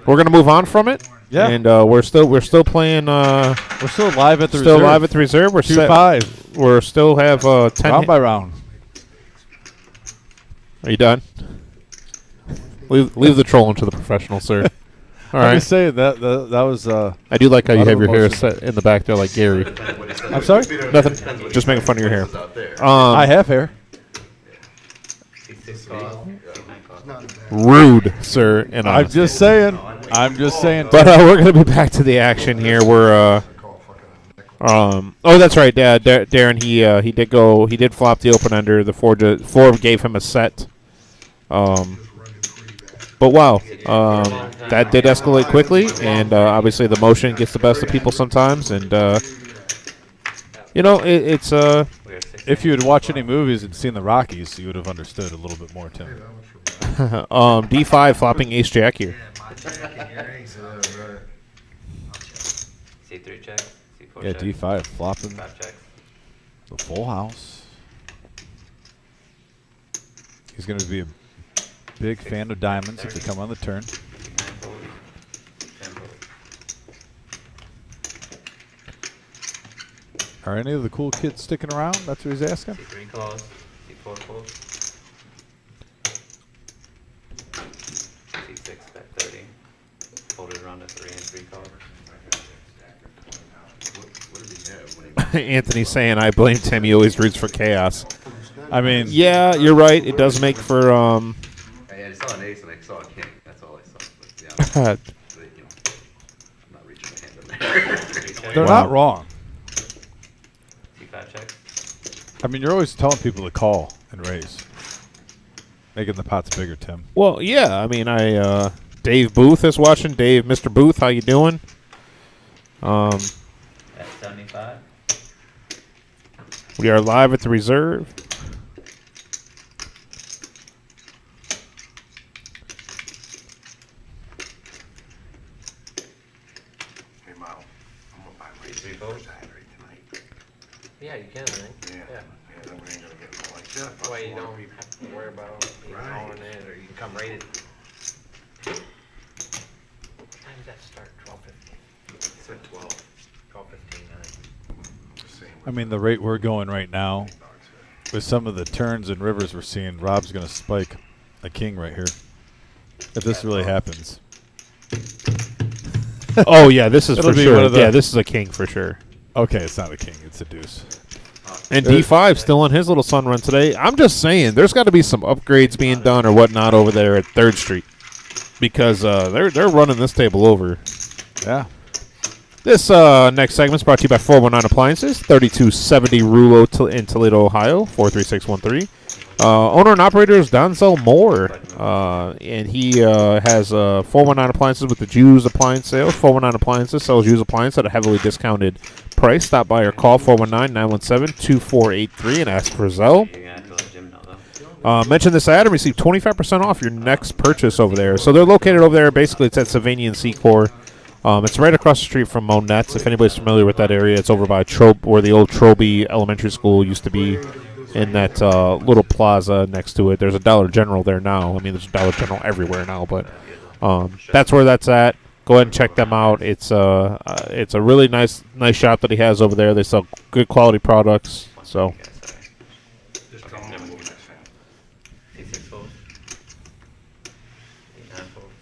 we're gonna move on from it. Yeah, and we're still playing. We're still live at the still reserve. live at the reserve. We're 2-5. We're still have 10 round by round. Are you done? Leave the trolling to the professionals, sir. All right. I'm just saying that was. I do like how you have your hair set in the back there like Gary. I'm sorry? Nothing. Just making fun of your hair. I have hair. Rude, sir. And I'm just saying. But we're gonna be back to the action here. We're oh, that's right, Darren. He did flop the open ender. The four gave him a set. But wow, that did escalate quickly, and obviously the motion gets the best of people sometimes, and it's If you had watched any movies and seen the Rockies, you would have understood a little bit more, Tim. D5 flopping ace jack here. C3 check. C4 Yeah, check. D5 flopping 5 checks. the full house. He's going to be a big fan of diamonds if they come on the turn. 9 fold. 10 fold. Are any of the cool kids sticking around? That's what he's asking. C3 calls. C4 calls. C6 bet 30. Folded around to 3 and 3 calls. What does he have when he Anthony's saying I blame Tim. He always roots for chaos. I mean, yeah, you're right. It does make for I saw an ace and I saw a king. That's all I saw. But, yeah, I'm not reaching my hand in there. they're not wrong. C5 check. I mean, you're always telling people to call and raise, making the pots bigger, Tim. Well, yeah. I mean, Dave Booth is watching. Dave, Mr. Booth, how you doing? At 75. We are live at the reserve. Hey, Mo, I'm gonna buy my 3 folds. Saturday tonight. Yeah, you can, right? Yeah, then we ain't gonna get no like that. That way you don't have to worry about calling it, or you can come right in. What time does that start? 12:15. It's at 12. 12:15. I mean, the rate we're going right now, with some of the turns and rivers we're seeing, Rob's going to spike a king right here. If this really happens. Oh yeah, this is It'll for be sure. one of the- Yeah, this is a king for sure. Okay, it's not a king, it's a deuce. And D5 still on his little sun run today. I'm just saying, there's got to be some upgrades being done or whatnot over there at 3rd Street, because they're running this table over. Yeah. This next segment is brought to you by 419 Appliances, 3270 Rulo in Toledo, Ohio, 43613. Owner and operator is Donzel Moore, and he has 419 Appliances with the Jews appliance sales. 419 Appliances sells used appliances at a heavily discounted price. Stop by or call 419-917-2483 and ask for Zell. You're gonna have to let Jim know though. Mention this ad and receive 25% off your next purchase over there. So they're located over there. Basically, it's at Sylvania and Secor. It's right across the street from Monet's. If anybody's familiar with that area, it's over by where the old Troby Elementary School used to be, in that little plaza next to it. There's a Dollar General there now. I mean, there's a Dollar General everywhere now, but that's where that's at. Go ahead and check them out. It's a really nice shop that he has over there. They sell good quality products. So. Just tell them to move that thing. C6 folds. C9 folds.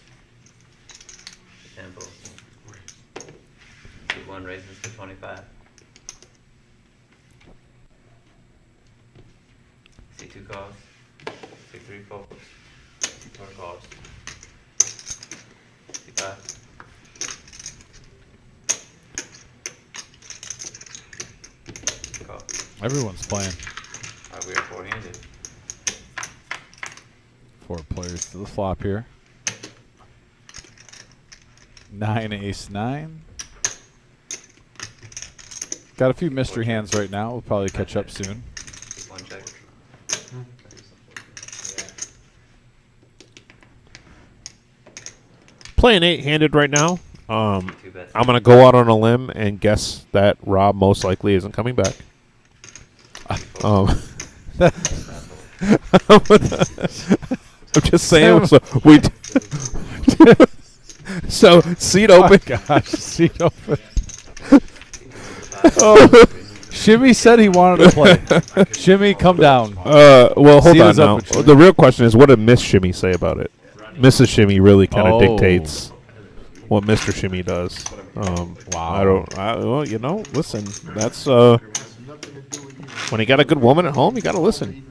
C10 folds. C1 raises to 25. C2 calls. C3 folds. C4 calls. C5. Call. Everyone's playing. We are 4-handed. 4 players to the flop here. 9 ace 9. Got a few mystery hands right now. We'll probably catch up soon. One check. playing 8-handed right now. I'm Two bets. going to go out on a limb and guess that Rob most likely isn't coming back. I'm just saying. So so seat open. Gosh, seat open. Oh, Shimmy said he wanted to play. Shimmy, come down. Well, hold Seat on is now. open, Shimmy. The real question is, what did Miss Shimmy say about it? Mrs. Shimmy really kind of dictates what Mr. Shimmy does. Wow. Well, you know, listen. That's when you got a good woman at home, you got to listen.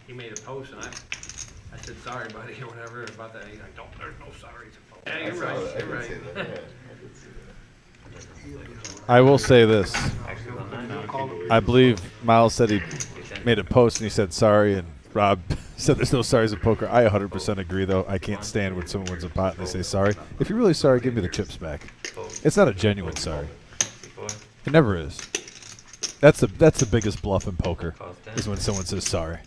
He made a post and I said, sorry, buddy, or whatever about that. He's like, there's no sorries. Yeah, you're right. You're right. I will say this. I believe Miles said he made a post and he said sorry, and Rob said there's no sorries in poker. I 100% agree, though. I can't stand when someone wins a pot and they say sorry. If you're really sorry, give me the chips back. It's not a genuine sorry. It never is. That's the biggest bluff in poker, is when someone says sorry.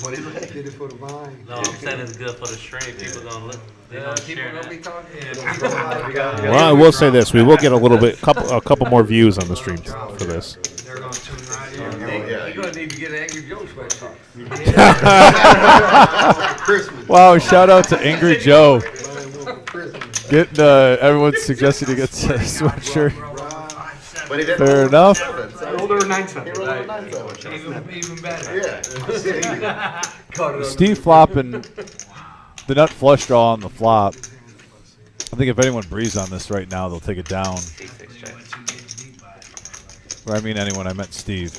What is it? Did it for the vine. No, I'm saying it's good for the stream. People gonna look. They gonna share that. Well, I will say this: we will get a couple more views on the stream for this. They're gonna tune right in. Yeah. You're gonna need to get an Angry Joe sweatshirt. Christmas. Wow, shout out to Angry Joe. Getting everyone's suggesting he gets a sweatshirt. But he didn't Fair roll enough. a Older 9-7. He rolled a 9-7. Even better. Yeah. Steve flopping the nut flush draw on the flop. I think if anyone breathes on this right now, they'll take it down. Or I mean anyone, I meant Steve.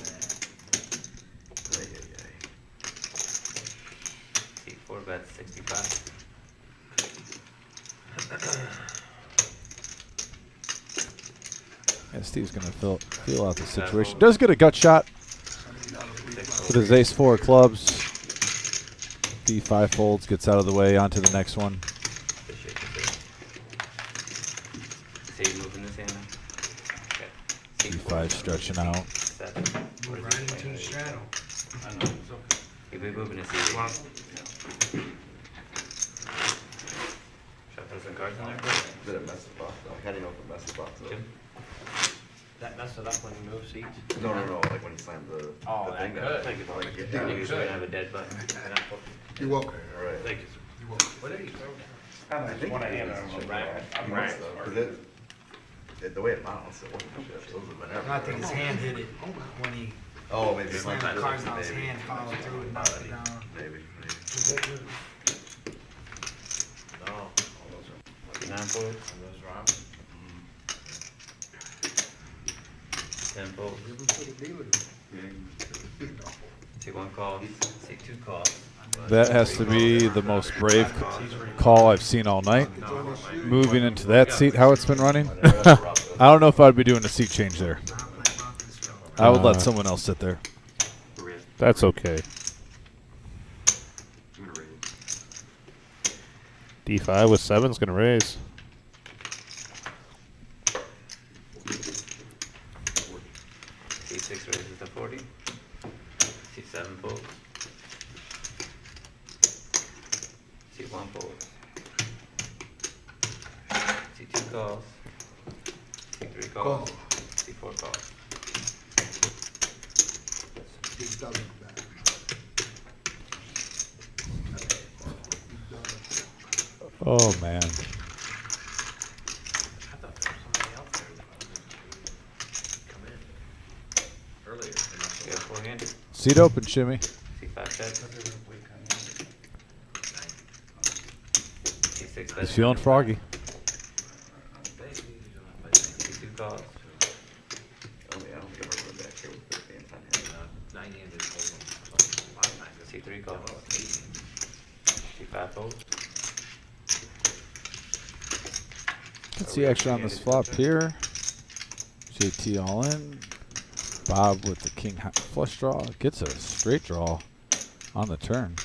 Four bets, 65. Yeah, Steve's going to feel out the situation. Does get a gut shot with his ace-4 of clubs. D5 folds, gets out of the way, onto the next one. D5 stretching out. Move right into the straddle. You'll be moving to see. Shuffle some cards in there. Did it mess the box up? How do you know if it messed the box up? That messed it up when you move seats. No, like when he slammed the Oh, thing that down. could. Like, I think you're gonna have a dead button. You're welcome. All right. Thank you, sir. What did he throw down? I think Wanna it hand is. him a rack? He must have, 'cause the way it bounced, it wasn't shit. Those have been No, I think his hand hit it when he Oh, maybe. slammed the cards out his Maybe. hand, followed through and knocked it down. Maybe. No, all those are 9 folds. And those are out. 10 folds. See 1 call. See 2 calls. That has to be the most brave call I've seen all night. Moving into that seat, how it's been running. I don't know if I'd be doing a seat change there. I would let someone else sit there. That's okay. D5 with 7's going to raise. C6 raises to 40. C7 folds. C1 folds. C2 calls. C3 calls. C4 calls. It doesn't matter. Oh, man. I thought there was somebody else there that wanted to come in earlier. You got 4-handed. Seat open, Shimmy. C5 check. C6 He's bets. feeling froggy. C2 calls. Oh, yeah, I don't think I've ever been back here with 50 and 10 hands. 9-handed hold 'em. A lot of times. C3 calls. C5 folds. Let's see action on this flop here. JT all in. Bob with the king flush draw. Gets a straight draw on the turn.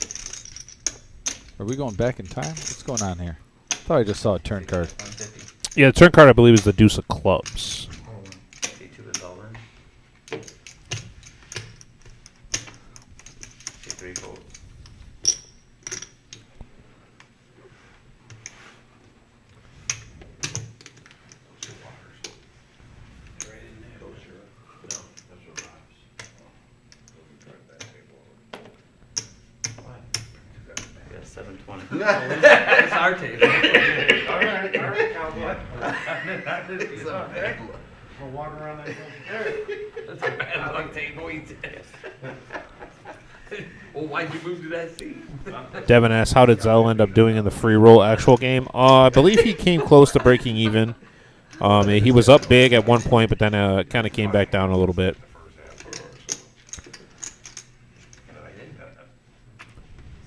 Are we going back in time? What's going on here? I thought I just saw a turn card. 150. Yeah, the turn card I believe is the deuce of clubs. C2 is all in. It's our table. All right, cowboy. We'll walk around that thing. That's a bad luck table. Well, why'd you move to that seat? Devin asks, how did Zell end up doing in the free roll actual game? I believe he came close to breaking even. He was up big at one point, but then kind of came back down a little bit.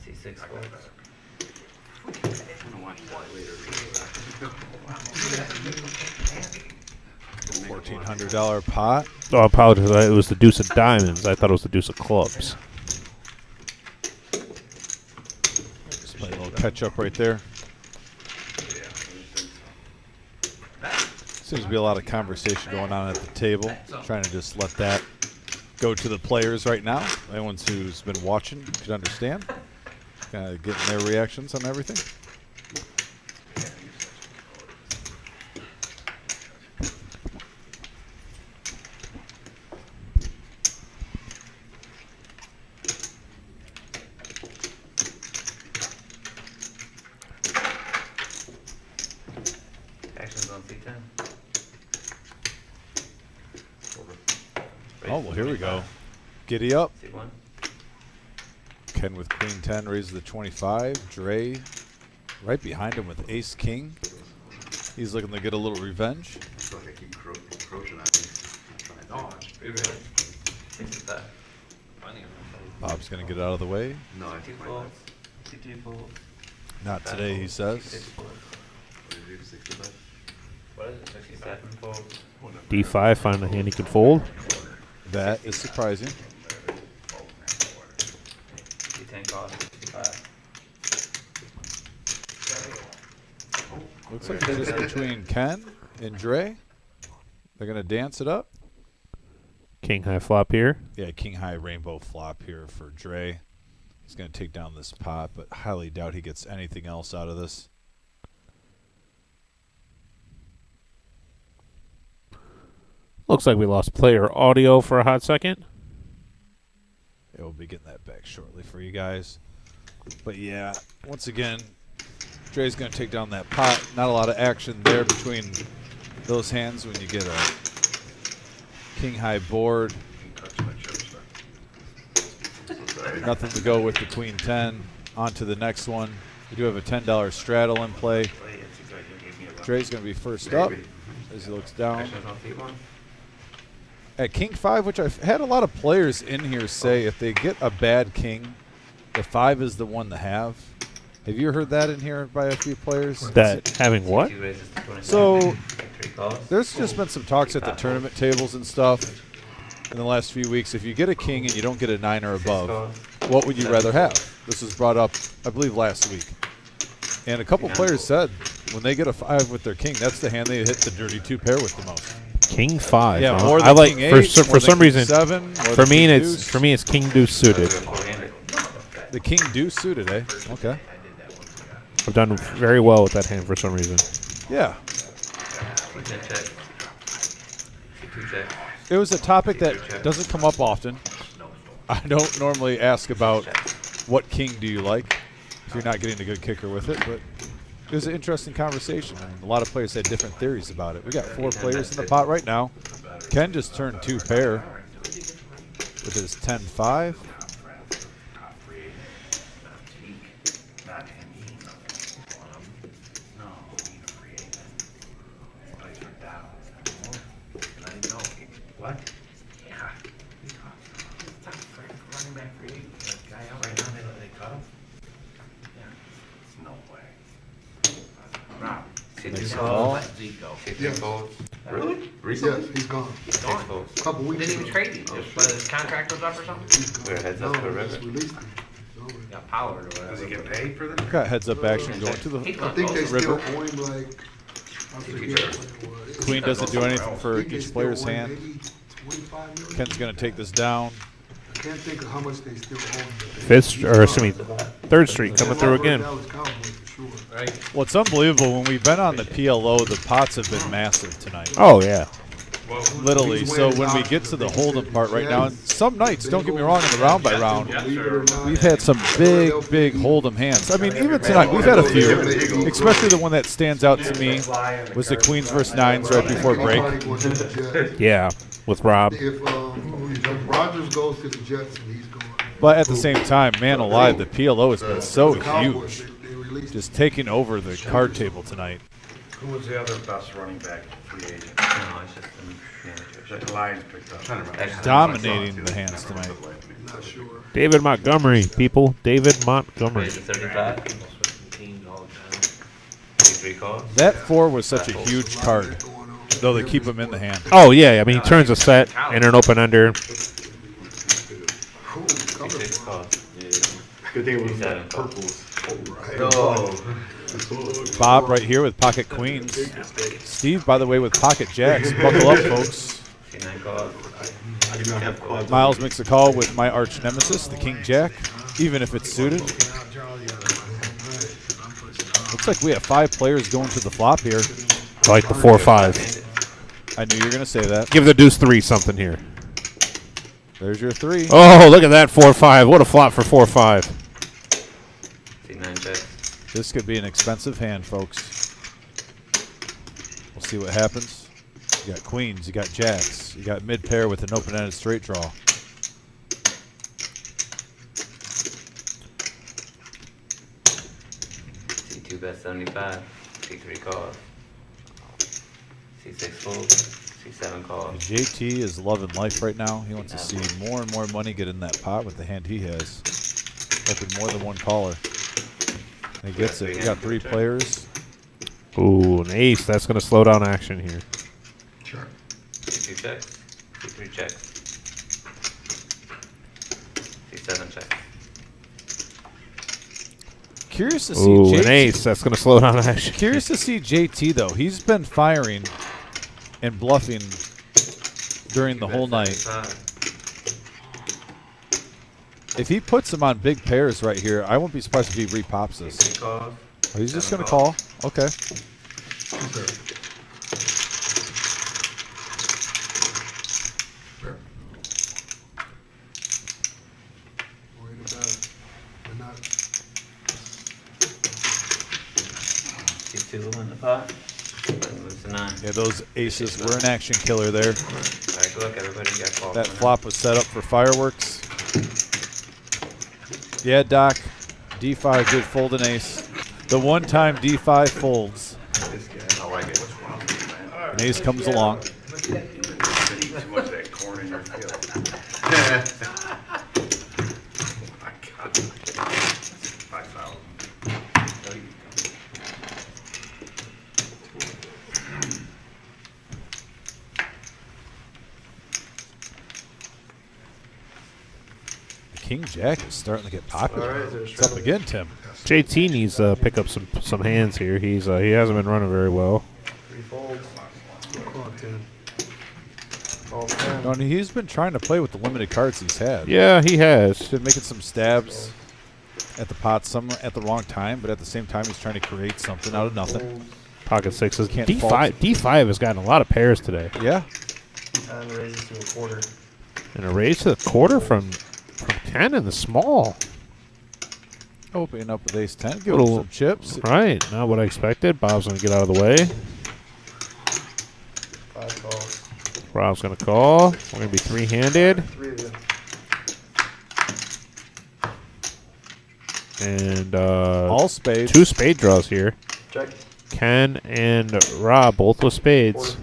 See 6 folds. $1,400 pot. Oh, I apologize. It was the deuce of diamonds. I thought it was the deuce of clubs. Just play a little catch up right there. Seems to be a lot of conversation going on at the table. Trying to just let that go to the players right now. Anyone who's been watching could understand. Kind of getting their reactions on everything. Actions on C10. Oh, well, here we go. Giddy up. C1. Ken with Queen 10 raises the 25. Dre right behind him with Ace King. He's looking to get a little revenge. I feel like I keep encroaching on me. No, it's that. Plenty of them. Bob's going to get out of the way. No, I 2 think folds. C2 folds. Not today, he says. 6 folds. What is it? 67 folds. D5, find a hand he can fold. That is surprising. C10 cost 65. Looks like they're just between Ken and Dre. They're going to dance it up. King high flop here. Yeah, King High Rainbow flop here for Dre. He's going to take down this pot, but highly doubt he gets anything else out of this. Looks like we lost player audio for a hot second. Yeah, we'll be getting that back shortly for you guys. But yeah, once again, Dre's going to take down that pot. Not a lot of action there between those hands when you get a King High board. Nothing to go with the Queen 10. On to the next one. We do have a $10 straddle in play. Dre's going to be first up as he looks down. Actions on C1. At King 5, which I've had a lot of players in here say if they get a bad king, the 5 is the one to have. Have you heard that in here by a few players? That having what? C2 raises to 27. So 3 calls. there's just been some talks at the tournament tables and stuff in the last few weeks. If you get a king and you don't get a 9 or 6 above, calls. what would you rather have? This was brought up, I believe, last week. And a couple players said when they get a 5 with their king, that's the hand they hit the dirty 2 pair with the most. King 5. Yeah, huh? more than I like King 8, for some reason. 7, For me, it's King Deuce suited. the King Deuce suited, eh? Okay. I've done very well with that hand for some reason. Yeah. C10 check. C2 check. It was a topic that doesn't come up often. I don't normally ask about what king do you like if you're not getting a good kicker with it, but it was an interesting conversation. And a lot of players had different theories about it. We got 4 players in the pot right now. Ken just turned 2 pair with his 10-5. What? Yeah. Running back for you. That guy out right now, they cut him? Yeah. No way. Rob. Makes a C2 call. let Zeke go. C3 Yeah. folds. Really? Yeah, Recently? he's gone. He's 6 gone. folds. Couple weeks Didn't even ago. trade him, just when his contract was up or something? He's gone. Wait, heads No, up to the they river. just released him. No, Got powered or whatever. Does he get paid for this? Got heads up action going to He's the I gone think they both. still river. owe him like, I forget what it was. Queen doesn't do anything I for think they each still player's owe him hand. maybe 25 million. Ken's going to take this down. I can't think of how much they still owe him. Fifth, or excuse me, Third Street coming through again. Dallas Cowboys for sure. Right. Well, it's unbelievable. When we've been on the PLO, the pots have been massive tonight. Oh yeah. Literally. So when we get to the hold'em part right now, and some nights, don't get me wrong, in the round by round, we've had some big hold'em hands. I mean, even tonight, we've had a few, especially the one that stands out to me was the Queens versus Nines right before break. Yeah, with Rob. If Rogers goes to the Jets and he's going. But at the same time, man alive, the PLO has been so huge. Just taking over the card table tonight. Who was the other best running back free agent? No, it's just the managers. That the Lions picked up. Dominating the hands tonight. Not sure. David Montgomery, people. David Montgomery. Raising 35. 3 calls. That 4 was such a huge card, though they keep him in the hand. Oh, yeah. I mean, he turns a set and an open-ender. 6 calls. Good thing it was 7 calls. purples. No. Bob right here with pocket queens. Steve, by the way, with pocket jacks. Buckle up, folks. 9 calls. I do not have quads. Miles makes a call with my arch nemesis, the king jack, even if it's suited. Looks like we have 5 players going to the flop here. I like the 4-5. I knew you were going to say that. Give the deuce 3 something here. There's your 3. Oh, look at that 4-5. What a flop for 4-5. 9 checks. This could be an expensive hand, folks. We'll see what happens. You got queens, you got jacks, you got mid pair with an open-ended straight draw. C2 bet 75. C3 calls. C6 folds. C7 calls. JT is loving life right now. He wants to see more and more money get in that pot with the hand he has. Open more than one caller. And he gets it. We got 3 players. Ooh, an ace. That's going to slow down action here. Sure. C2 checks. C3 checks. C7 checks. Curious to see Ooh, JT. an ace. That's going to slow down action. Curious to see JT, though. He's been firing and bluffing during the whole night. 75. If he puts him on big pairs right here, I won't be surprised if he repops this. C3 calls. Oh, he's just 7 going to call. Okay. Worried about it. They're not. C2 in the pot. It's a 9. Yeah, those aces were an action killer there. Alright, good luck, everybody. You got called. That flop was set up for fireworks. Yeah, Doc. D5 did fold an ace. The one time D5 folds. This guy, I like it. What's wrong with you, man? An ace comes along. You've been eating too much of that corn in your field. Oh my God. 5,000. King Jack is starting to get popular. It's up again, Tim. JT needs to pick up some hands here. He hasn't been running very well. 3 folds. Call 10. Call 10. No, and he's been trying to play with the limited cards he's had. Yeah, he has. He's been making some stabs at the pot, some at the wrong time, but at the same time he's trying to create something out of nothing. Pocket sixes. Can't D5 fault. D5 has gotten a lot of pairs today. Yeah. And raises to a quarter. And a raise to the quarter from 10 in the small. Opening up with ace 10. Give him Little- some chips. Right, not what I expected. Bob's going to get out of the way. 5 calls. Rob's going to call. We're going to be 3-handed. 3 of you. And All spades. 2 spade draws here. Check. Ken and Rob both with spades.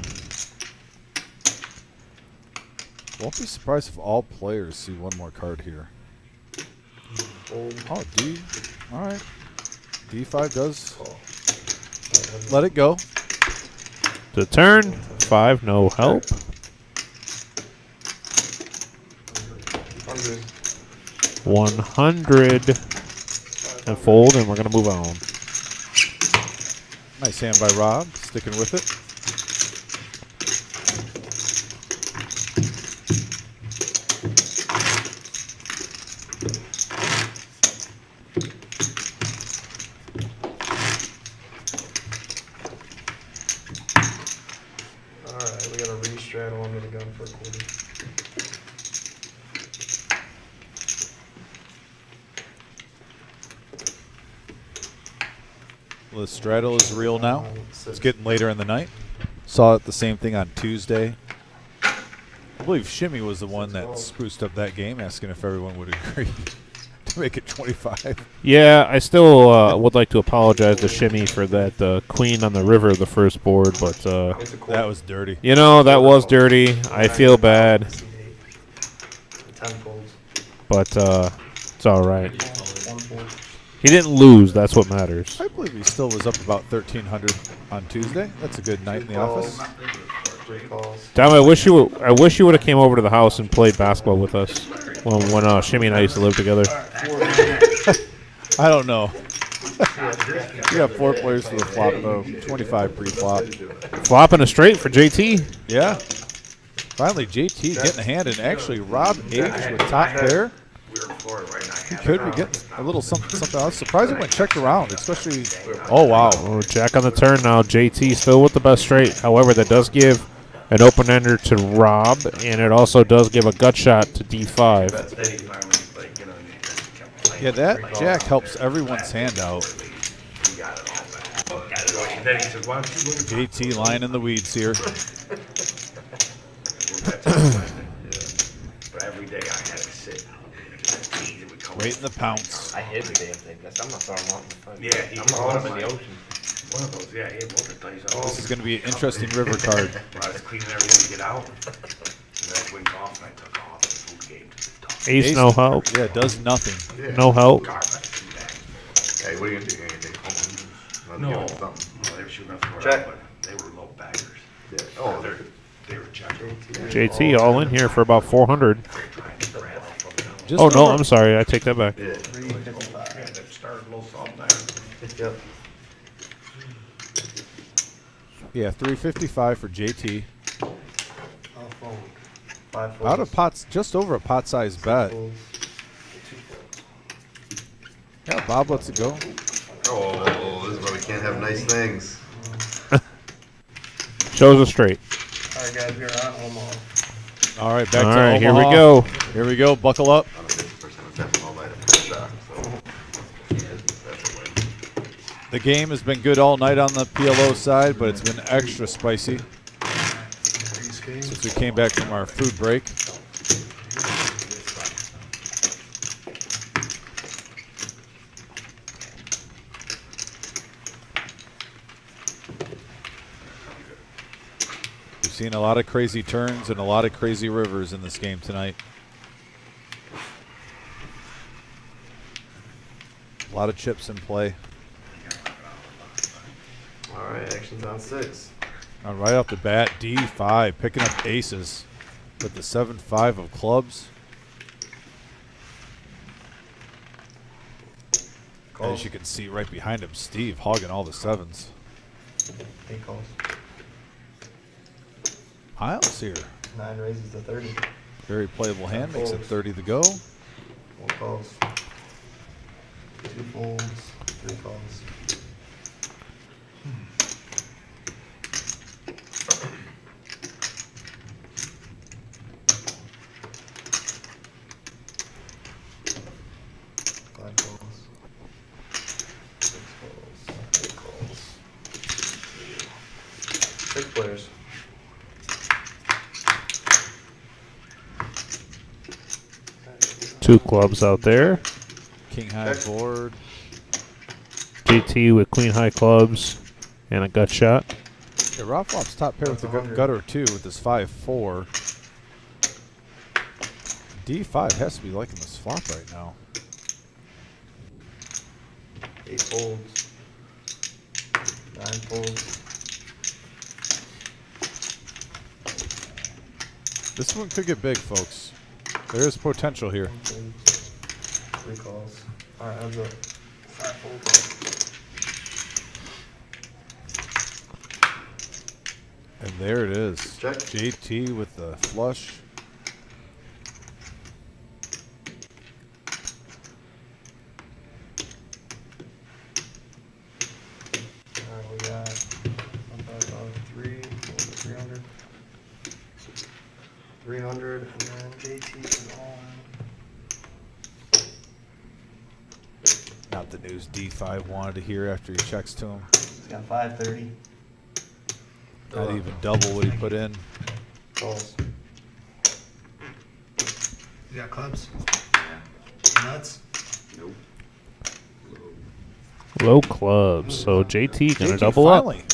Won't be surprised if all players see one more card here. Fold. Oh, D. All right. D5 does. Call. Let it go. The turn. 5, no help. 100. 100. And fold, and we're going to move on. Nice hand by Rob. Sticking with it. Alright, we got a straddle under the gun for a quarter. Well, the straddle is real now. It's Six. getting later in the night. Saw it the same thing on Tuesday. I believe Shimmy was the one that spruced up that game, asking if everyone would agree to make it 25. Yeah, I still would like to apologize to Shimmy for that queen on the river of the first board, but That was dirty. you know, that was dirty. I feel bad, 10 folds. but it's all right. 1 fold. He didn't lose. That's what matters. I believe he still was up about 1,300 on Tuesday. That's a good night in the office. 3 calls. Dom, I wish you would have came over to the house and played basketball with us when Shimmy and I used to live together. I don't know. You got 4 players for the flop, though. 25 pre-flop. Flopping a straight for JT. Yeah. Finally, JT getting a hand, and actually Rob H with top pair. He could be getting a little something else. Surprising when checked around, especially. Oh, wow. Oh, Jack on the turn now. JT still with the best straight. However, that does give an open ender to Rob, and it also does give a gut shot to D5. Yeah, that jack helps everyone's hand out. JT lying in the weeds here. Waiting the pounce. I hid the damn thing. I'm not throwing them out in the front. Yeah, he I'm did. throwing them in the ocean. One of those, yeah, he had both the dice out. This is going to be an interesting river card. I was cleaning everything to get out. And then I went off and I took off. And who gave to the dog? Ace, no help. Yeah, does nothing. No help. Hey, what are you gonna do? You're gonna take home? No. Give him something. No, they were shooting up for Check. it, but they were low baggers. Yeah. Oh, They were checking. JT all in here for about 400. Trying to grab off of them. Just Oh, no, over- I'm sorry. I take that back. yeah. 355. Yeah, they started low salt there. Yep. Yeah, 355 for JT. I'll fold. 5 folds. Out of pots, just over a pot-sized bet. Folds. Yeah, Bob lets it go. Oh, this is why we can't have nice things. Shows a straight. All right, guys, we're on Omaha. All right, back All to right, here we Omaha. go. Here we go. Buckle up. I'm a 50% attempt all night at the shot, so that's a win. The game has been good all night on the PLO side, but it's been extra spicy These games. since we came back from our food break. We've seen a lot of crazy turns and a lot of crazy rivers in this game tonight. A lot of chips in play. All right, action's on 6. Right off the bat, D5 picking up aces with the 7-5 of clubs. As you can see right behind him, Steve hogging all the 7s. 8 calls. Miles here. 9 raises to 30. Very playable hand, makes it 30 to go. 4 calls. 2 folds. 3 calls. Five calls. 6 calls. 8 calls. 6 players. Two clubs out there. King high board. JT with queen high clubs and a gut shot. Yeah, Rob flops top pair with the 100. gutter too with his 5-4. D5 has to be liking this flop right now. 8 folds. 9 folds. This one could get big, folks. There is potential here. 1 folds. 3 calls. Alright, I'll go 5 folds. And there it is. Check. JT with the flush. Alright, we got 1, 5, 5, 3, 300. 300, and then JT is on. Not the news D5 wanted to hear after he checks to him. He's got 530. Not even double what he put in. Calls. You got clubs? Yeah. Nuts? Nope. Low clubs. So JT gonna JT double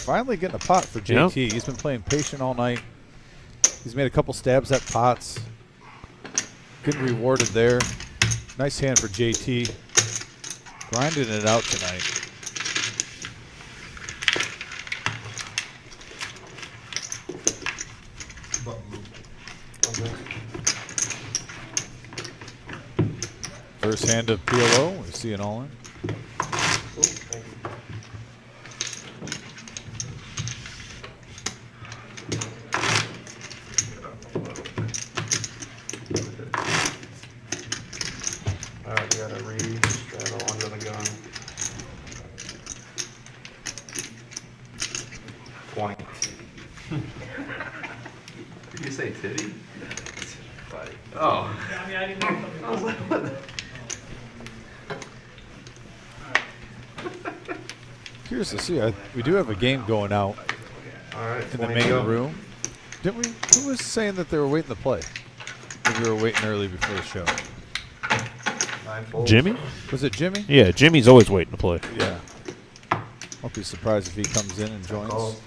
finally getting a pot for JT. Yep. He's been playing patient all night. He's made a couple stabs at pots. Getting rewarded there. Nice hand for JT. Grinding it out tonight. First hand of PLO. We see it all in. Alright, we got a re-straddle under the gun. 20. Did you say titty? Oh. Yeah, I mean, I didn't know. I was like, what the? Curious to see. We do have a game going out Alright, in the main room. Didn't we? Who was saying that they were waiting to play? Maybe we were waiting early before the show. 9 folds. Jimmy? Was it Jimmy? Yeah, Jimmy's always waiting to play. Yeah. Won't be surprised if he comes in and joins. Calls.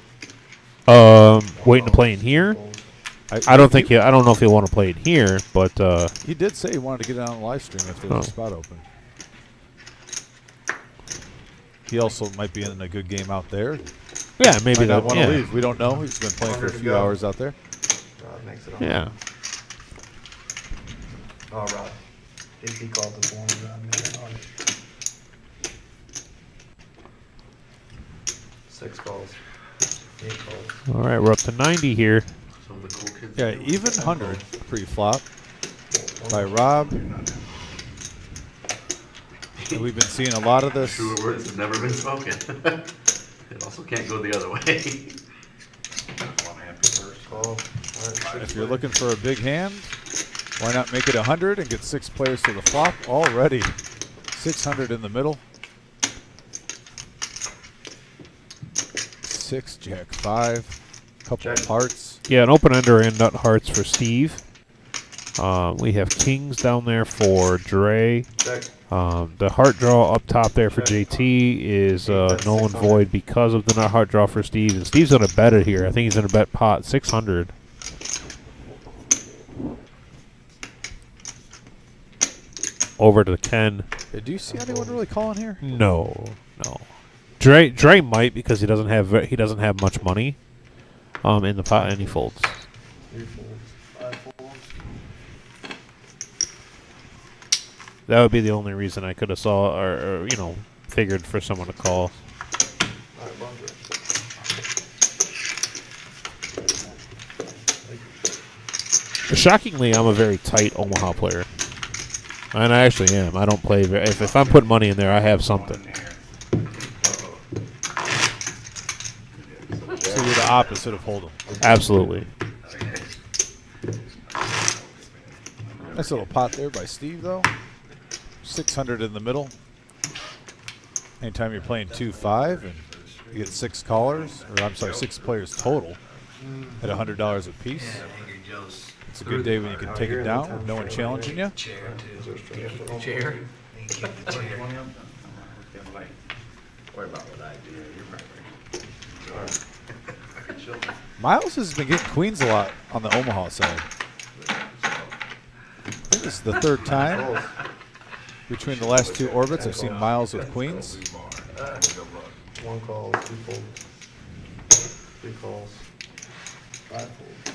Waiting to play in here. Folds. I don't think I don't know if he'll want to play it here, but He did say he wanted to get it on the live stream if there's a spot open. He also might be in a good game out there. yeah, maybe Might that not want to yeah. leave. We don't know. He's been playing for a few hours out there. Rod makes it on. Yeah. Oh, Rod. JT called this one. Rod made it on. 6 calls. 8 calls. All right, we're up to 90 here. Some of the cool kids. Yeah, even 100 pre-flop by Rob. And we've been seeing a lot of this. Truer words have never been spoken. It also can't go the other way. Call. If you're looking for a big hand, why not make it 100 and get 6 players to the flop already? 600 in the middle. 6, Jack 5, couple of hearts. Yeah, an open ender and nut hearts for Steve. We have kings down there for Dre. Check. The heart draw up top there for JT is null and void because of the nut heart draw for Steve. And Steve's going to bet it here. I think he's going to bet pot 600. Over to Ken. Do you see anyone really calling here? No. Dre might because he doesn't have much money in the pot, and he folds. 3 folds. 5 folds. That would be the only reason I could have saw or figured for someone to call. Alright, bunker. Shockingly, I'm a very tight Omaha player. And I actually am. I don't play if I'm putting money in there, I have something. So you're the opposite of Hold'em. Absolutely. Nice little pot there by Steve, though. 600 in the middle. Anytime you're playing 2-5 and you get 6 callers, or I'm sorry, 6 players total at $100 a piece. It's a good day when you can take it down with no one challenging you. Chair. Worry about what I do. You're right. Miles has been getting queens a lot on the Omaha side. I think this is the 3rd time between the last 2 orbits I've seen Miles with queens. 1 call, 2 folds. 3 calls. 5 folds.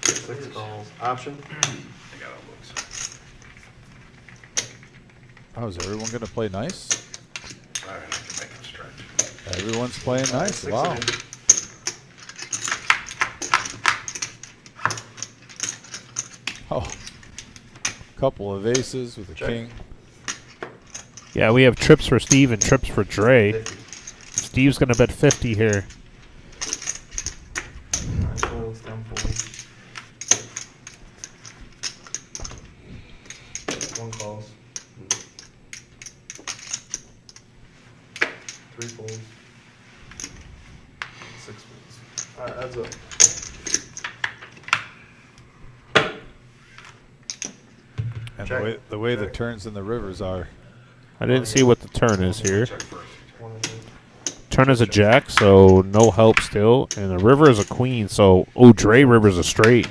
6 calls. Option. Oh, is everyone going to play nice? Everyone's playing nice. 6 Wow. in. Oh, couple of aces with a Check. king. Yeah, we have trips for Steve and trips for Dre. 50. Steve's going to bet 50 here. 9 folds, 10 folds. Alright, that's it. And Check. the way the turns in the rivers are. I didn't see what the turn is here. Check first. Turn is a jack, so no help still. And the river is a queen, so Dre River's a straight.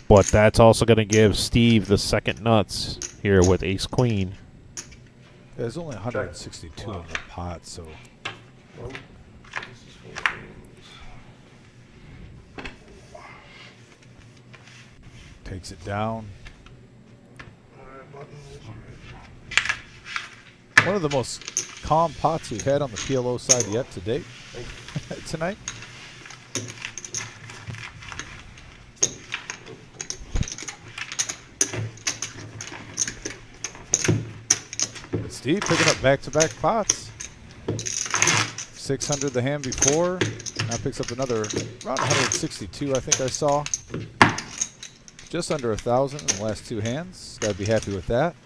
But that's also going to give Steve the second nuts here with ace queen. There's only 162 in the pot, so Well, this is full queens. takes it down. Alright, button is One of the most calm pots we've had on the PLO side yet to date tonight. But Steve picking up back-to-back pots. 600 the hand before. Now picks up another around 162, I think I saw. Just under 1,000 in the last two hands. Gotta be happy with that.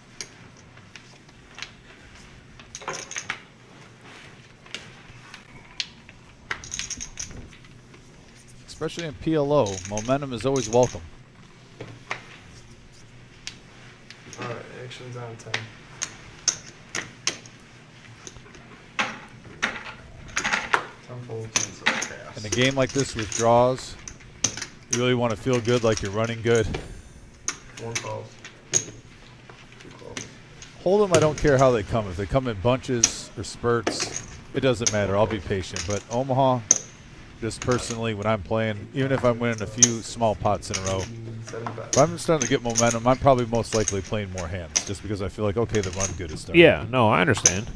Especially in PLO, momentum is always welcome. Alright, action's on 10. In a game like this with draws, you really want to feel good like you're running good. One calls. Two calls. Hold them, I don't care how they come. If they come in bunches or spurts, it doesn't matter. I'll be patient. But Omaha, just personally, when I'm playing, even if I'm winning a few small pots in a row, 75. if I'm starting to get momentum, I'm probably most likely playing more hands just because I feel like, okay, the run good is starting. Yeah, no, I understand.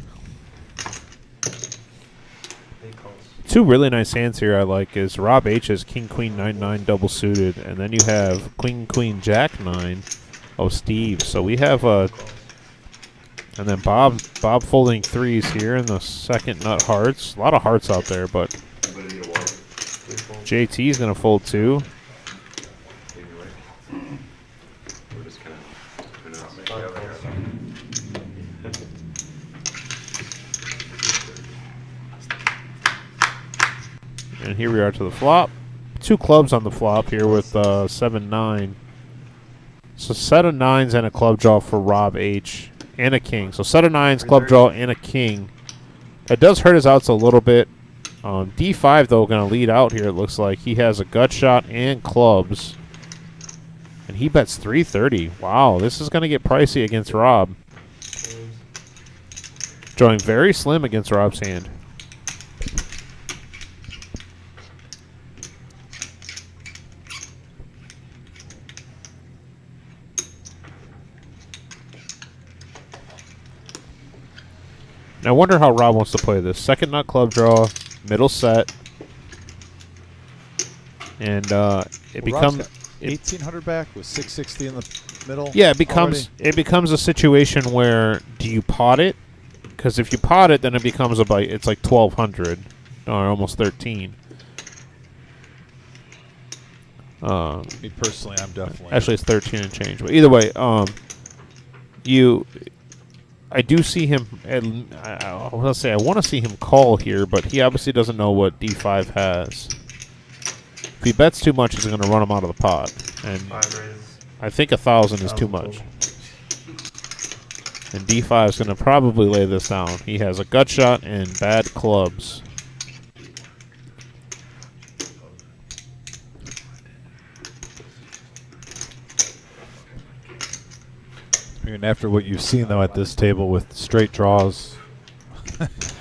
8 calls. Two really nice hands here I like is Rob H has King Queen 9-9 double suited, and then you have Queen Queen Jack 9 of Steve. So we have and then Bob folding threes here in the second nut hearts. A lot of hearts out there, but Anybody need a water? JT's gonna fold two. Maybe right. We're just kind of, who knows? And here we are to the flop. Two clubs on the flop here with 7-9. So set of nines and a club draw for Rob H. And a king. So set of nines, club draw, and a king. It does hurt his outs a little bit. D5, though, going to lead out here, it looks like. He has a gut shot and clubs. And he bets 330. Wow, this is going to get pricey against Rob. Drawing very slim against Rob's hand. I wonder how Rob wants to play this. Second nut club draw, middle set, and it becomes 1,800 back with 660 in the middle. Yeah, it becomes a situation where do you pot it? Because if you pot it, then it becomes it's like 1,200 or almost 13. Me personally, I'm definitely Actually, it's 13 and change. But either way, I do see him. I want to see him call here, but he obviously doesn't know what D5 has. If he bets too much, he's going to run him out of the pot, and 5 raises. I think 1,000 is too much. And D5 is going to probably lay this down. He has a gut shot and bad clubs. And after what you've seen, though, at this table with straight draws,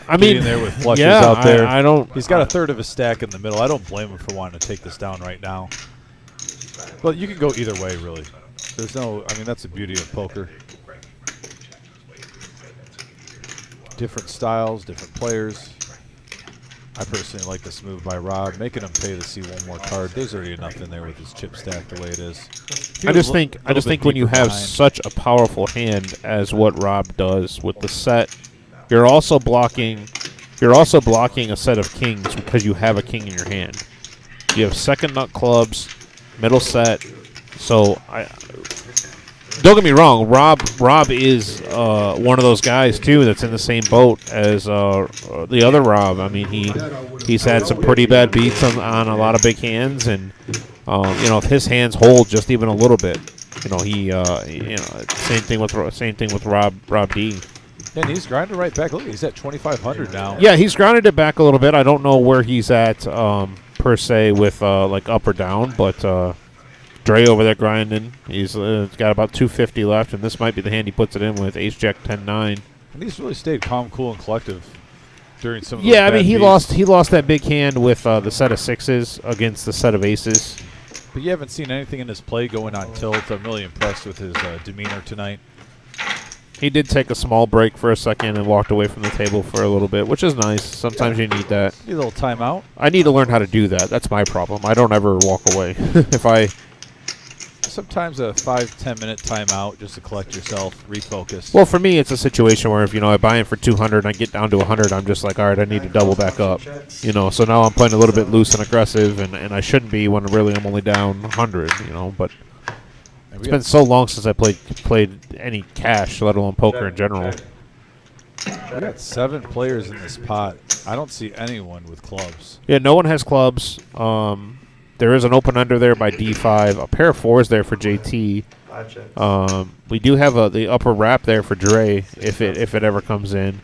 I mean, there with flushes yeah, out there. I don't. He's got a third of his stack in the middle. I don't blame him for wanting to take this down right now. But you can go either way, really. There's no. I mean, that's the beauty of poker. Different styles, different players. I personally like this move by Rob, making him pay to see one more card. There's already enough in there with his chip stack the way it is. I just think when you have such a powerful hand as what Rob does with the set, you're also blocking a set of kings because you have a king in your hand. You have second nut clubs, middle set. So Don't get me wrong. Rob is one of those guys too that's in the same boat as the other Rob. I mean, he's had some pretty bad beats on a lot of big hands, and if his hands hold just even a little bit, same thing with Rob D. And he's grinding right back. Look, he's at 2,500 now. Yeah, he's grounded it back a little bit. I don't know where he's at per se with like up or down, but Dre over there grinding. He's got about 250 left, and this might be the hand he puts it in with Ace Jack 10-9. And he's really stayed calm, cool, and collective during some of those Yeah, I mean he beats. lost that big hand with the set of sixes against the set of aces. But you haven't seen anything in his play going on tilt. I'm really impressed with his demeanor tonight. He did take a small break for a second and walked away from the table for a little bit, which is nice. Sometimes you need that. Need a little timeout. I need to learn how to do that. That's my problem. I don't ever walk away. Sometimes a 5-10 minute timeout just to collect yourself, refocus. Well, for me, it's a situation where if I buy in for 200 and I get down to 100, I'm just like, all right, I need to double back up. So now I'm playing a little bit loose and aggressive, and I shouldn't be when really I'm only down 100. But it's been so long since I played any cash, let alone poker in general. We got 7 players in this pot. I don't see anyone with clubs. Yeah, no one has clubs. There is an open under there by D5. A pair of 4s there for JT. We do have the upper wrap there for Dre if it ever comes in.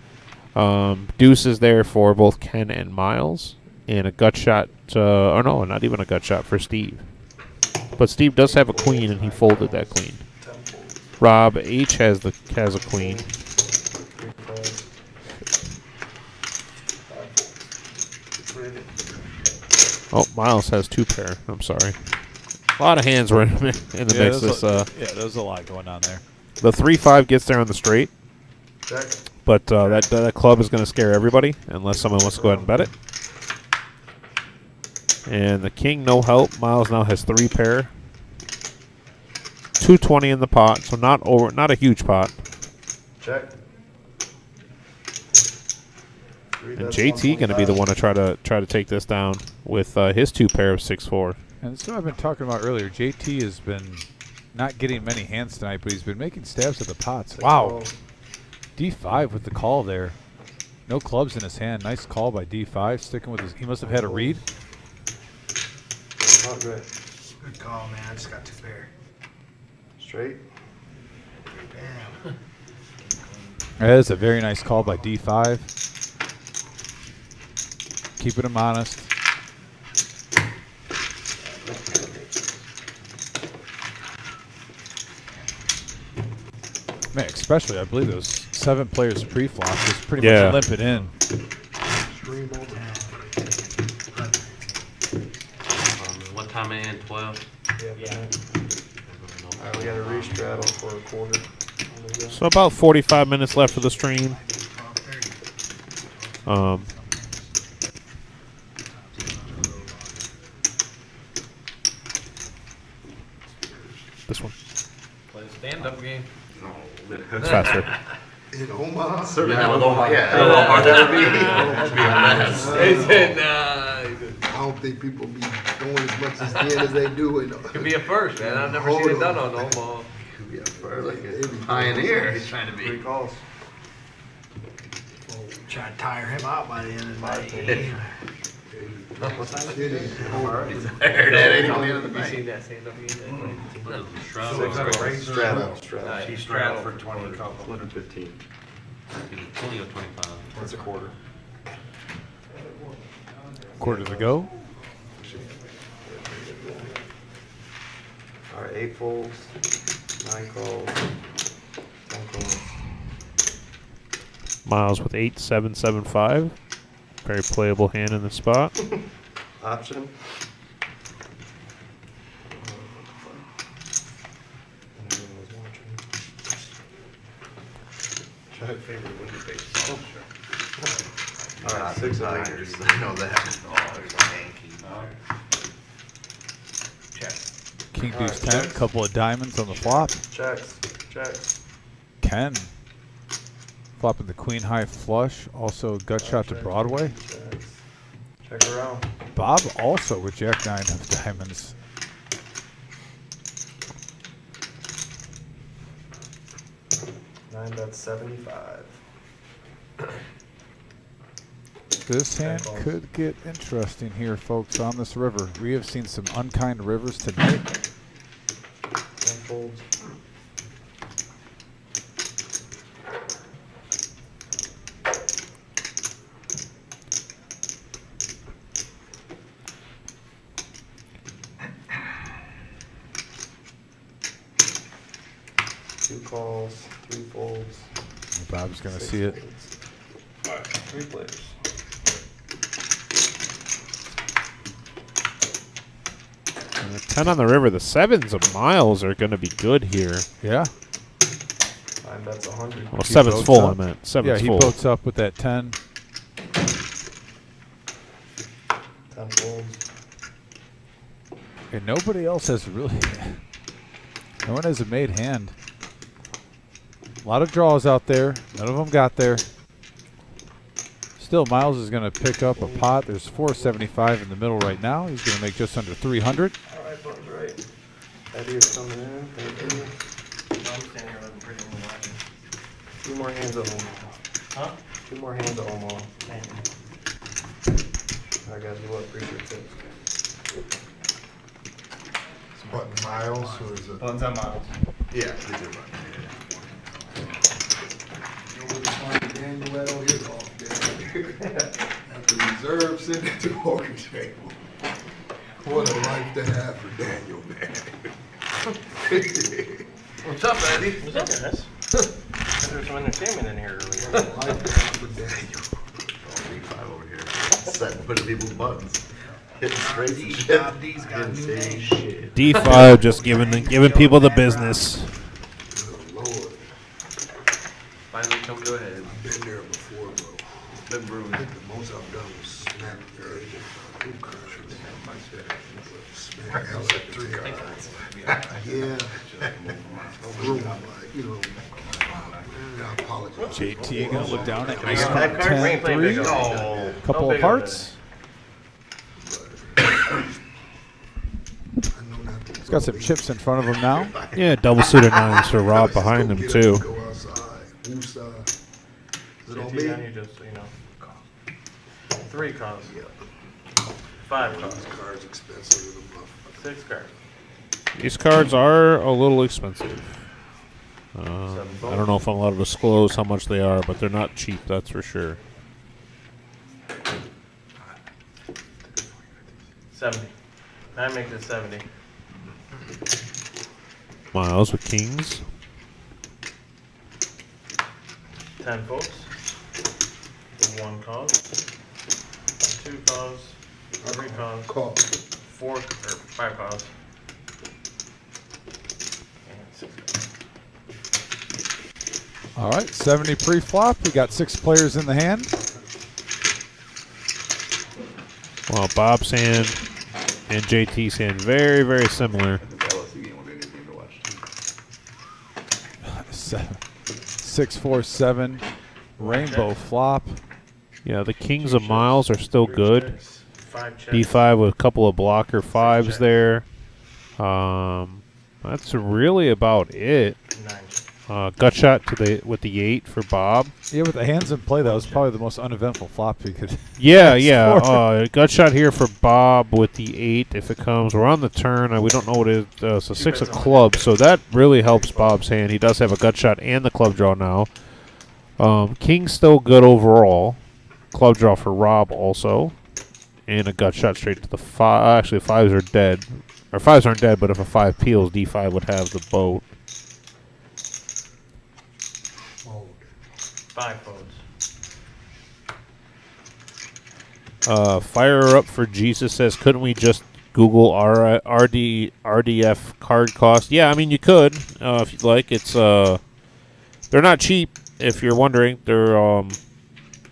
Deuce is there for both Ken and Miles, and a gut shot. Or no, not even a gut shot for Steve. But Steve does have a queen, and he folded that queen. Rob H has a queen. Oh, Miles has 2 pair. I'm sorry. A lot of hands were in the mix. There's a lot going on there. The 3-5 gets there on the straight. But that club is going to scare everybody unless someone wants to go ahead and bet it. And the king, no help. Miles now has 3 pair. 220 in the pot, so not a huge pot. Check. And JT going to be the one to try to take this down with his 2 pair of 6-4. And that's what I've been talking about earlier. JT has been not getting many hands tonight, but he's been making stabs at the pots. Wow. D5 with the call there. No clubs in his hand. Nice call by D5. Sticking with his. He must have had a read. Not good. Good call, man. I just got 2 pair. Straight. Bam. That is a very nice call by D5. Keeping him honest. Man, especially, I believe those 7 players pre-flop just pretty much limp it in. What time it end? 12? Yeah. All right, we got a re-straddle for a quarter. So about 45 minutes left for the stream. This one. Play the stand-up game. It's faster. In Omaha? Certainly not with Omaha. Yeah, I don't know how hard that would be. I don't think people be doing as much as then as they do. Could be a first, man. I've never seen it done on Omaha. Could be a first, like a pioneer. He's trying to be. 3 calls. Try to tire him out by the end of the night. What time is it? That ain't on the end of the You night. seen that stand-up game? Straddle. Straddle. He straddled for 20 couple. 115. 20 or 25. That's a quarter. Quarter to go. All right, 8 folds, 9 calls, 10 calls. Miles with 8-7-7-5. Very playable hand in the spot. Option. Try to favor winning face. All right, 6 Tigers. I know that. Oh, there's a Yankee. Check. King All deuce right, 10. checks. Couple of diamonds on the flop. Checks. Ken. Flopping the queen high flush. Also gut shot to Broadway. Checks. Check around. Bob also with Jack 9 of diamonds. 9 bets 75. This hand could get interesting here, folks, on this river. We have seen some unkind rivers tonight. 10 folds. Two calls, 3 folds. Bob's going to 6 see it. folds. All right, 3 players. And the 10 on the river. The 7s of Miles are going to be good here. Yeah. 9 bets 100. Well, 7's full, I meant. 7's yeah, he full. boats up with that 10. 10 folds. And nobody else has really... No one has a made hand. A lot of draws out there. None of them got there. Still, Miles is going to pick up a pot. There's 475 in the middle right now. He's going to make just under 300. All right, Bob's right. Eddie is coming in. Thank you. I'm standing here looking pretty and watching. 2 more hands at Omaha. Huh? 2 more hands at Omaha. Thank you. I got you up. Appreciate it. It's button Miles, or is it? Buttons on Miles. Yeah, they do run. You know where to find Daniel at on his off day? At the reserve sitting at the poker table. What a life to have for Daniel, man. What's up, Eddie? What's up, guys? There's some entertainment in here earlier. What a life to have for Daniel. D5 over here. Setting, putting people's buttons. Hitting straights and shit. D's got Didn't new say name. shit. D5 just giving people the business. Good Lord. Finally, come go ahead. I've been there before, bro. Been brewing. I think the most I've done was smack the edge of two countries. Smack out like 3 cards. Yeah. Ruined, like, you know. I apologize. JT going to look down at Can I get that card? We ain't playing 10-3. big. Oh. Couple How of big hearts. I know not to He's got some chips in front of him now. Yeah, double suited 9s for Rob behind him, too. Go outside. Who's Is it on JT, me? I need just, 3 calls. 5 calls. This card's expensive as a motherfucker. 6 cards. These cards are a little expensive. I don't know if I'm allowed to disclose how much they are, but they're not cheap, that's for sure. 70. I make this 70. Miles with kings. 10 folks. 1 cause. 2 cause. 3 cause. Call. 4 or 5 cause. And 6 cause. All right, 70 pre-flop. We got 6 players in the hand. Well, Bob's hand and JT's hand very, very similar. The LSU game will be a good game to watch. 6, 4, 7. Rainbow flop. Yeah, the kings of Miles are still good. 5 checks. D5 with a couple of blocker 5s there. That's really about it. 9 checks. Gut shot with the 8 for Bob. Yeah, with the hands in play, that was probably the most uneventful flop you could. Yeah, ask yeah. for. Gut shot here for Bob with the 8 if it comes. We're on the turn. We don't know what it is. So 6 of clubs. So that really helps Bob's hand. He does have a gut shot and the club draw now. King's still good overall. Club draw for Rob also. And a gut shot straight to the 5. Actually, 5s are dead. Or 5s aren't dead, but if a 5 peels, D5 would have the boat. 5 folds. Fire up for Jesus says, couldn't we just Google RDF card cost? Yeah, I mean, you could if you'd like. It's they're not cheap. If you're wondering, they're over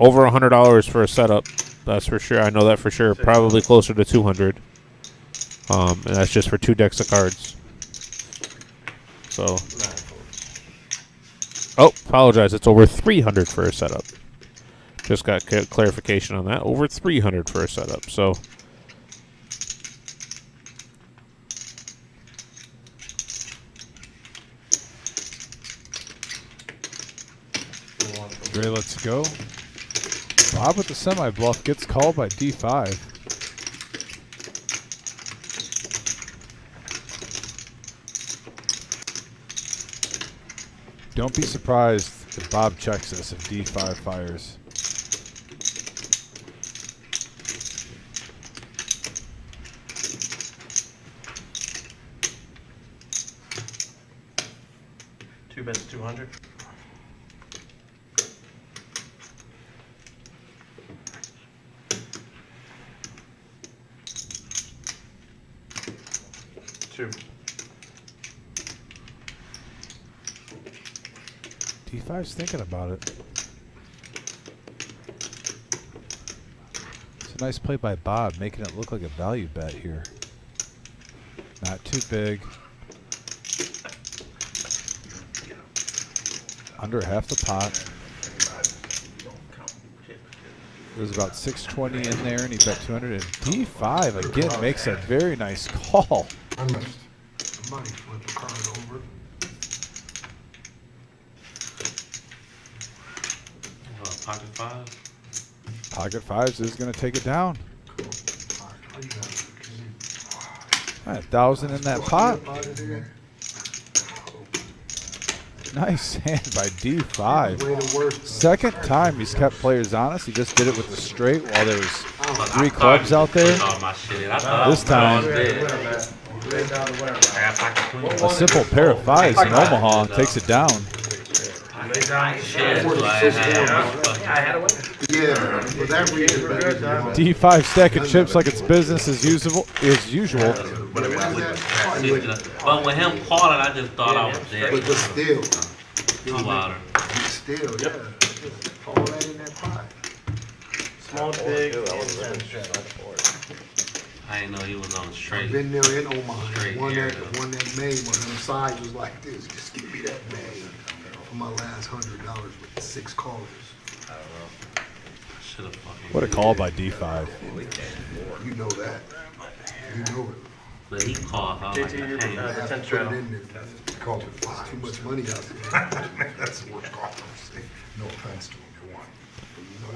$100 for a setup. That's for sure. I know that for sure. Probably closer to 200. And that's just for 2 decks of cards. So, 9 folds. oh, apologize. It's over 300 for a setup. Just got clarification on that. Over 300 for a setup. So, Gray, let's go. Bob with the semi-bluff gets called by D5. Don't be surprised if Bob checks this if D5 fires. Two bets, 200. Two. D5's thinking about it. It's a nice play by Bob, making it look like a value bet here. Not too big. Under half the pot. There's about 620 in there, and he bet 200. And D5 again makes a very nice call. I missed. The money flip the card over. Pocket five. Pocket fives is going to take it down. All right, 1,000 in that pot. Nice hand by D5. Second time he's kept players honest. He just did it with the straight while there was 3 clubs out there. This time, a simple pair of fives in Omaha takes it down. D5 stacking chips like it's business as usual. But with him calling, I just thought I was dead. But still. 2 outer. Still, yeah. All that in that pot. Small, big, and 10. I didn't know he was on straight. I've been there in Omaha. Straight One here, that made one on the side was like this. Just give me that bag for my last $100 with 6 callers. Should have fucking. What a call by D5. You know that. You know it. But he called. I was like, JT, hey, the 10 Put it straddle. in there. Called it five. Too much money out there. That's the worst call. No offense to him.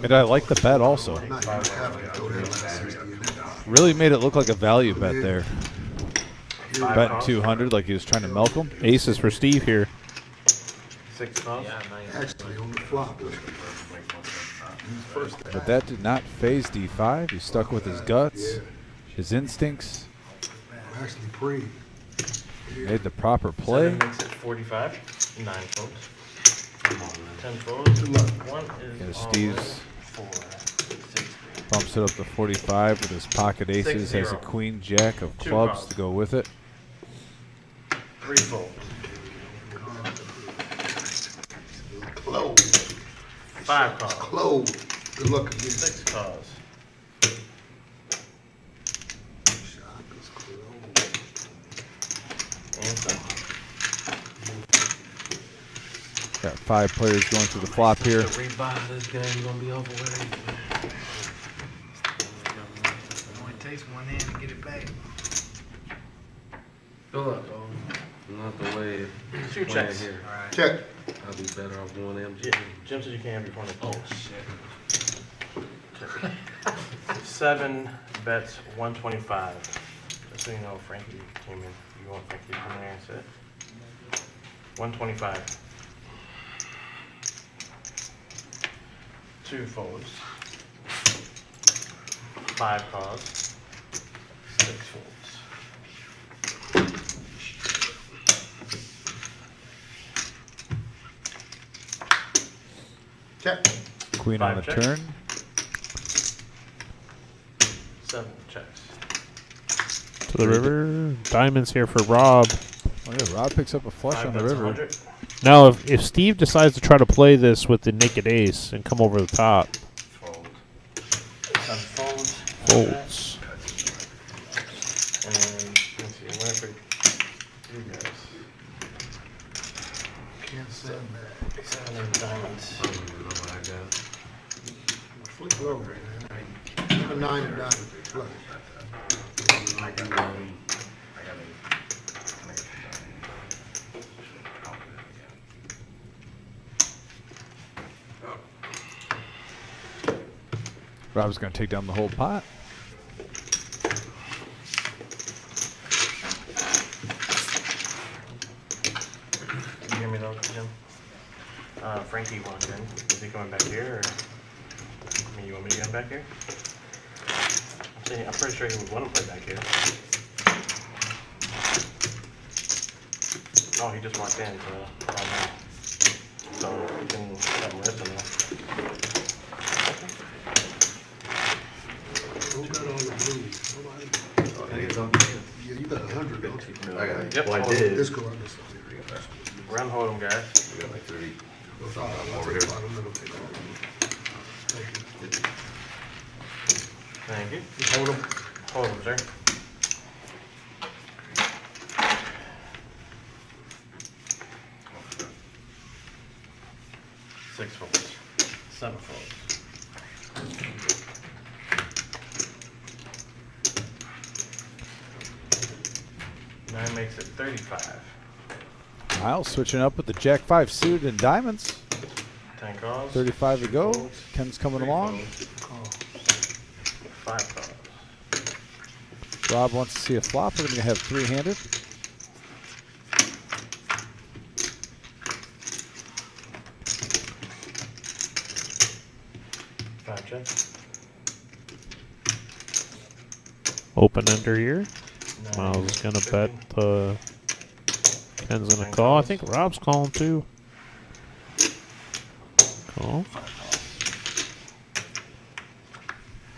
And I like the bet also. Not even having to throw that last 60 in that. Really made it look like a value bet there. Betting 200 like he was trying to milk him. Aces for Steve here. 6 calls. Actually, on the flop. But that did not phase D5. He stuck with his guts, his instincts, Actually, pre. made the proper play. 7 makes it 45. 9 folds. 10 folds. One is And on Steve's 4. 6. bumps it up to 45 with his pocket aces. Has a 6-0. queen jack of 2 clubs calls. to go with it. 3 folds. Close. 5 calls. Close. Good luck again. 6 calls. Shot is close. And 7. Got 5 players going through the flop here. rebuy this game gonna be over with. Only takes one hand to get it back. Good luck, not the way. 2 checks. Here. Check. I'll be better off going MG. Jim said you can't have your phone. Oh shit. 7 bets, 125. Just so you know, Frankie came in. You want Frankie to come in there and sit? 125. 2 folds. 5 calls. 6 folds. Check. Queen on a 5 checks. turn. 7 checks. To the river. Diamonds here for Rob. Oh yeah, Rob picks up a flush 5 on the bets, river. 100. Now, if Steve decides to try to play this with the naked ace and come over the top, Fold. 7 folds. folds. And let's see, where for you guys? Can't send that. 7 and diamonds. I don't even know what I got. Flip it over, man. Keep a 9 and diamond. Flush. Rob's going to take down the whole pot. You hear me though, Jim? Frankie walked in. Is he coming back here, or? I mean, you want me to get him back here? I'm pretty sure he would want to play back here. Oh, he just walked in, so you can let him rest in there. Who got all the blues? Nobody. I think it's on. Yeah, you got 100, don't you? I got it. Yep. Well, I did. This go on this side. Run hold him, guys. We got like 30. I'll Over take here. 5, let him take all of them. Thank you. Thank you. Hold him. Hold him, sir. Six folds. Seven folds. Nine makes it 35. Miles switching up with the Jack 5 suited and diamonds. 10 calls. 35 to go. Folds. Ken's coming Three along. folds. 5 calls. Rob wants to see a flop. We're going to have three-handed. Five checks. Open ender here. Nine, Miles is going to 50. bet Ken's going to call. I think Rob's calling too. Call.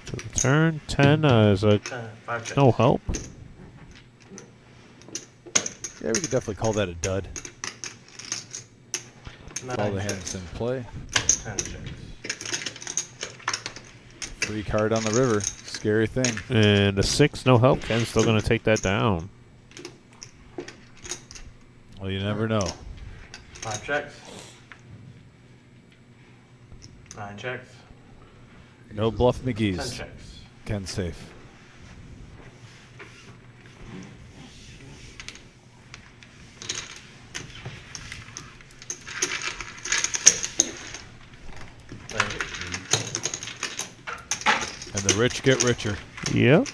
To the turn. 10 is a 5 checks. no help. Yeah, we could definitely call that a dud. Nine All the checks. hands in play. 10 checks. Free card on the river. Scary thing. And a 6, no help. Ken's still going to take that down. Well, you never know. 5 checks. 9 checks. No bluff 10 McGee's. checks. Ken's safe. Thank you. And the rich get richer. Yep.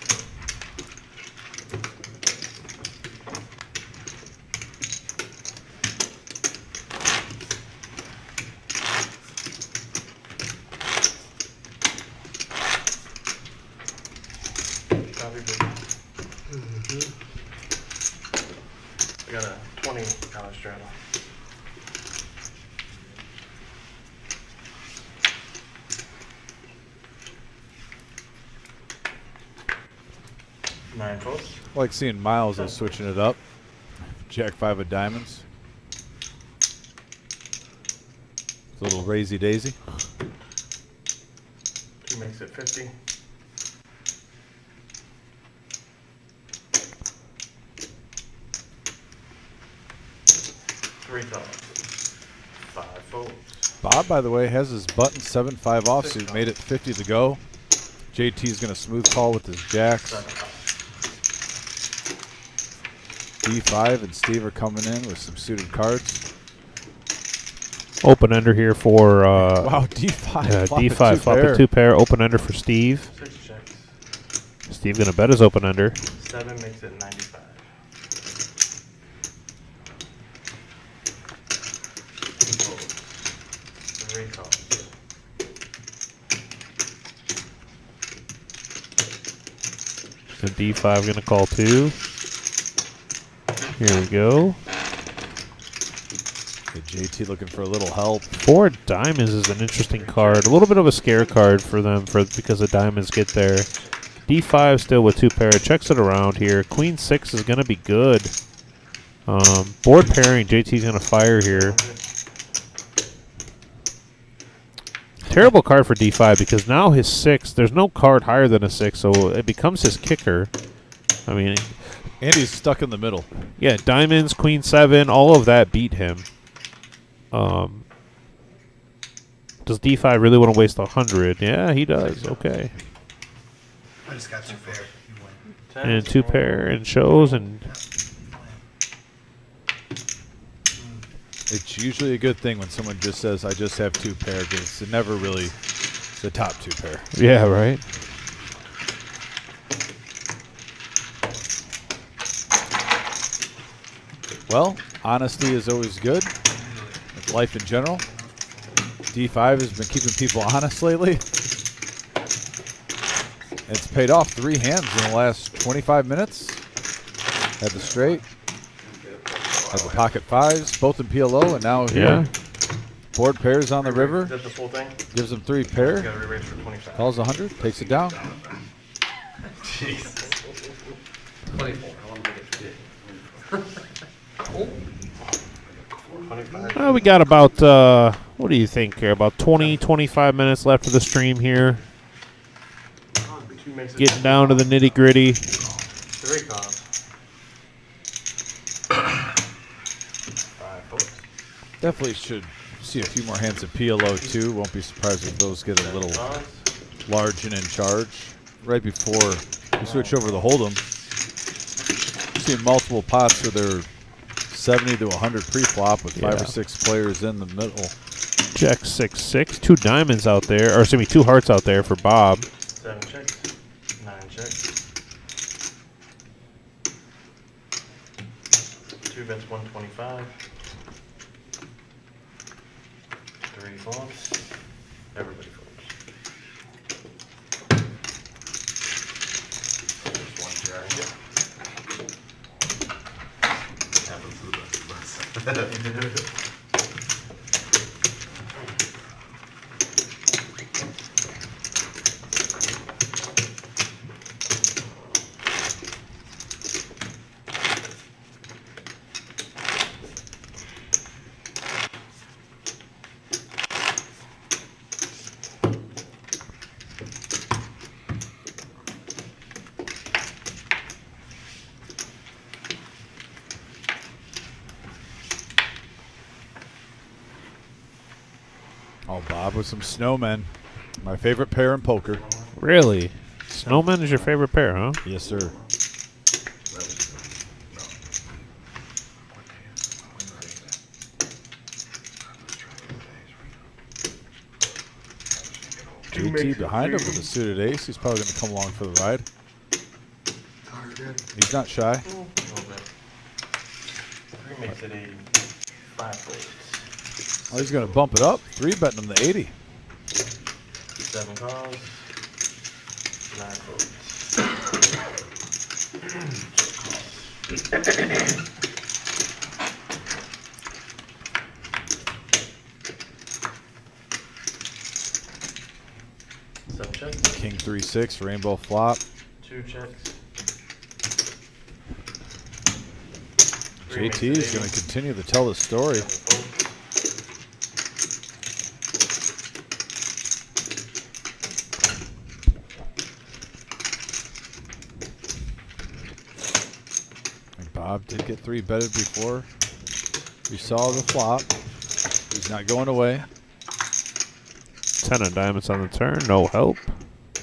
Copy, please. We got a $20 straddle. Nine folds. I like seeing Miles is switching it up. Jack 5 of diamonds. It's a little raisy daisy. 2 makes it 50. Three calls. 5 folds. Bob, by the way, has his button 7-5 offsuit. Made it 50 to go. JT's going to smooth call with his jacks. 7 calls. D5 and Steve are coming in with some suited cards. Open ender here for Wow, D5. flop a D5 flop two-pair. a 2-pair. Open ender for Steve. 6 checks. Steve going to bet his open ender. 7 makes it 95. 2 folds. 3 calls. So D5 going to call 2. Here we go. Okay, JT looking for a little help. 4 diamonds is an interesting card. A little bit of a scare card for them because the diamonds get there. D5 still with 2 pair. Checks it around here. Queen 6 is going to be good. Board pairing. JT's going to fire here. Terrible card for D5 because now his 6, there's no card higher than a 6, so it becomes his kicker. I mean, And he's stuck in the middle. yeah, diamonds, queen 7, all of that beat him. Does D5 really want to waste 100? Yeah, he does. Okay. I just got 2 pair. And 2 pair and shows and It's usually a good thing when someone just says, I just have 2 pair, because it never really The top two pair. Yeah, right. Well, honesty is always good. With life in general. D5 has been keeping people honest lately. It's paid off 3 hands in the last 25 minutes. Had the straight. Had the pocket fives, both in PLO, and now here. Board pairs on the river. Is that the full thing? Gives him 3 pair. Got to re-raise for 25. Calls 100, takes it down. Jesus. 24. I want to make it 25. We got about, what do you think here? About 20, 25 minutes left of the stream here. Getting down to the nitty gritty. 3 calls. 5 books. Definitely should see a few more hands of PLO too. Won't be surprised if those get a little large and in charge. Right before we switch over to the Hold'em, seeing multiple pots where they're 70 to 100 pre-flop with 5 or 6 players in the middle. Jack 6-6. 2 diamonds out there, or excuse me, 2 hearts out there for Bob. 7 checks. 9 checks. 2 bets 125. 3 folds. Everybody folds. Just one jack. Happens to the best of us. Oh, Bob with some snowmen. My favorite pair in poker. Really? Snowman is your favorite pair, huh? Yes, sir. JT behind him with a suited ace. He's probably going to come along for the ride. He's not shy. A little bit. 3 makes it a 5 folds. Oh, he's going to bump it up. 3 betting him the 80. 7 calls. 9 folds. Seven checks. King 3-6, rainbow flop. 2 checks. JT is going to continue to tell the story. Bob did get 3 betted before we saw the flop. He's not going away. 10 of diamonds on the turn, no help. 2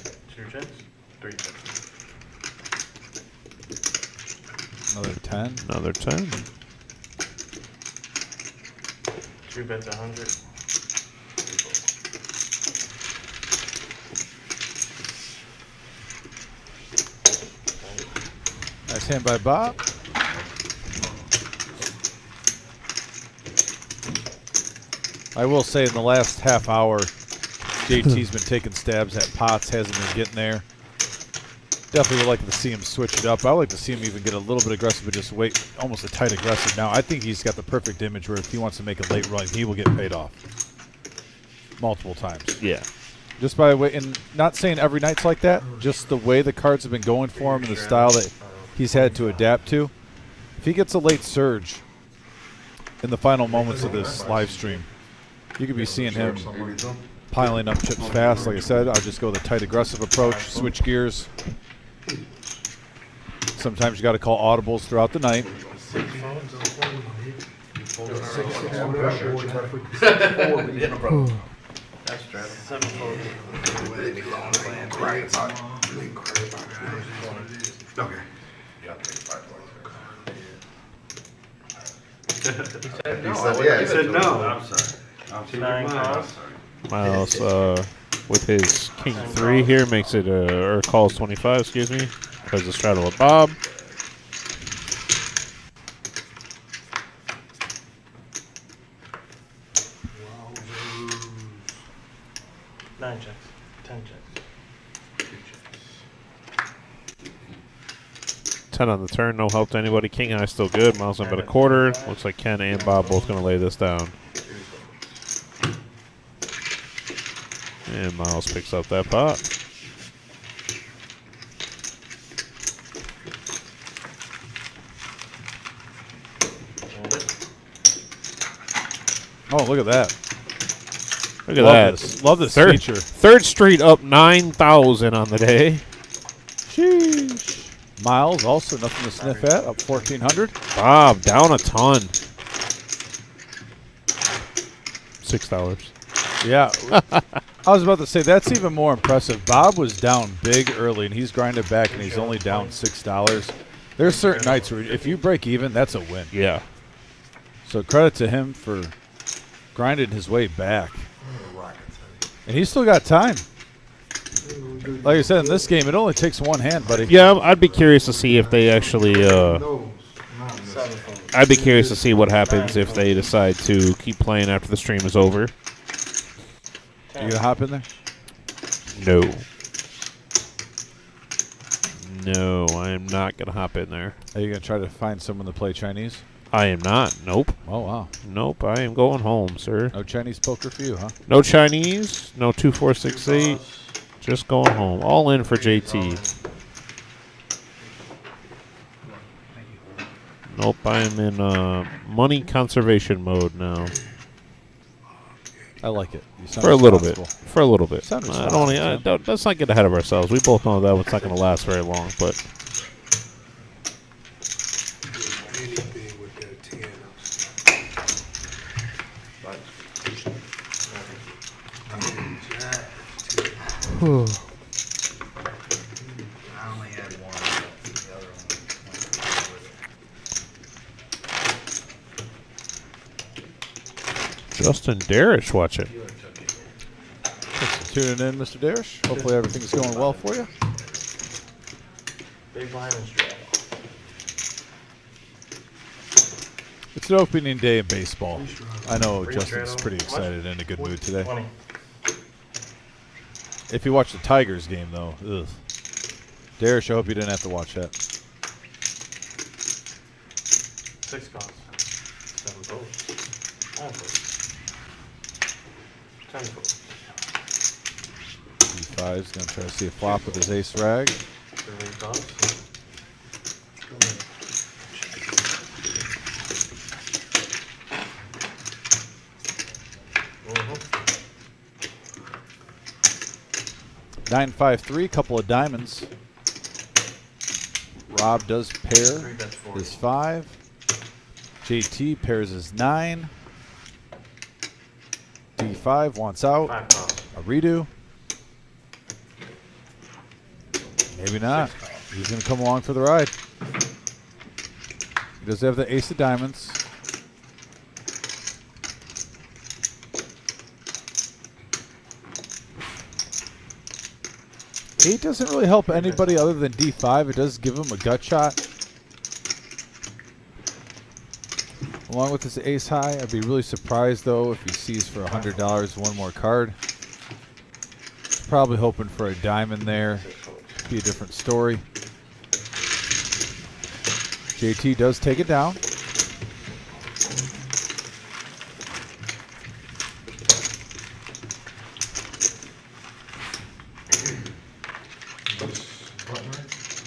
checks. 3 checks. Another 10. Another 10. 2 bets 100. 3 folds. Nice hand by Bob. I will say in the last half hour, JT's been taking stabs at pots, hasn't been getting there. Definitely would like to see him switch it up. I would like to see him even get a little bit aggressive, but just wait, almost a tight aggressive. Now, I think he's got the perfect image where if he wants to make a late run, he will get paid off multiple times. Yeah. Just by the way, and not saying every night's like that, just the way the cards have been going for him and the style that he's had to adapt to. If he gets a late surge in the final moments of this live stream, you could be seeing him piling up chips fast. Like I said, I'll just go the tight aggressive approach, switch gears. Sometimes you got to call audibles throughout the night. That's Travis. 7 folds. Okay. He said no. I'm sorry. I'm 9 calls. Miles, with his king 3 here makes it or calls 25. Excuse me, because the straddle of Bob. Wowzers. 9 checks. 10 checks. 2 checks. 10 on the turn, no help to anybody. King high still good. Miles in but a quarter. Looks like Ken and Bob both going to lay this down. And Miles picks up that pot. Oh, look at that. Look at that. Love this third, feature. Third Street up 9,000 on the day. Sheesh. Miles also nothing to sniff at, up 1,400. Bob down a ton. $6. Yeah. I was about to say, that's even more impressive. Bob was down big early, and he's grinded back, and he's only down $6. There's certain nights where if you break even, that's a win. Yeah. So credit to him for grinding his way back. And he's still got time. Like I said, in this game, it only takes one hand, buddy. Yeah, I'd be curious to see if they actually I'd be curious to see what happens if they decide to keep playing after the stream is over. You gonna hop in there? No. No, I am not going to hop in there. Are you gonna try to find someone to play Chinese? I am not. Nope. Oh, wow. Nope, I am going home, sir. No Chinese poker for you, huh? No Chinese, no 2, 4, 6, 8. Just going home. All in for JT. Nope, I am in money conservation mode now. I like it. You sound For a little bit. responsible. For a little bit. Sound I don't, let's not get ahead of ourselves. We both know that it's not going to last very long, but Anything with that 10 I only had one, but the other one was Justin Darish watching. Thanks for tuning in, Mr. Darish. Hopefully everything's going well for you. Big blind and straight. It's an opening day in baseball. I know Justin's pretty excited and in a good mood today. 20. If you watch the Tigers game, though, ugh. Darish, I hope you didn't have to watch that. 6 calls. 7 votes. 9 votes. 10 votes. D5's going to try to see a flop with his ace rag. 3 calls. Mm-hmm. 9-5-3, couple of diamonds. Rob does pair his 5. JT pairs his 9. D5 wants out. 5 calls. A redo. Maybe not. He's going to come along for the ride. He does have the ace of diamonds. Eight doesn't really help anybody other than D5. It does give him a gut shot. Along with his ace high, I'd be really surprised, though, if he sees for $100 one more card. He's probably hoping for a diamond there. Be a different story. JT does take it down.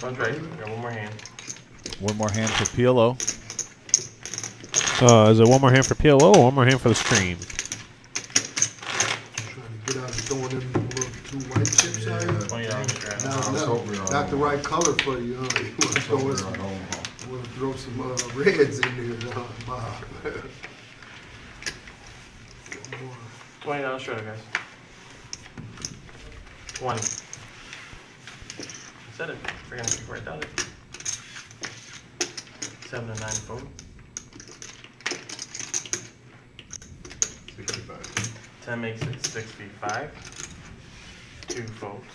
One's right. We got one more hand. One more hand for PLO. Is it one more hand for PLO or one more hand for the stream? Trying to get out and throwing them little 2 white chips out here. $20 Not the right color for you, huh? You want to throw some, throw some reds in there, Bob. $20 shredder, guys. 20. Said it. We're gonna keep right down it. 7 and 9 vote. 10 makes it 65. 2 folds.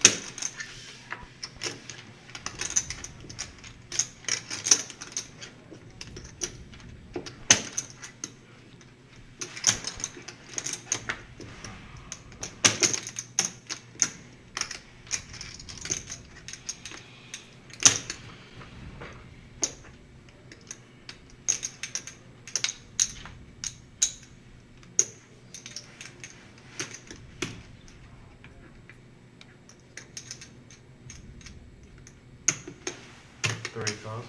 Calls.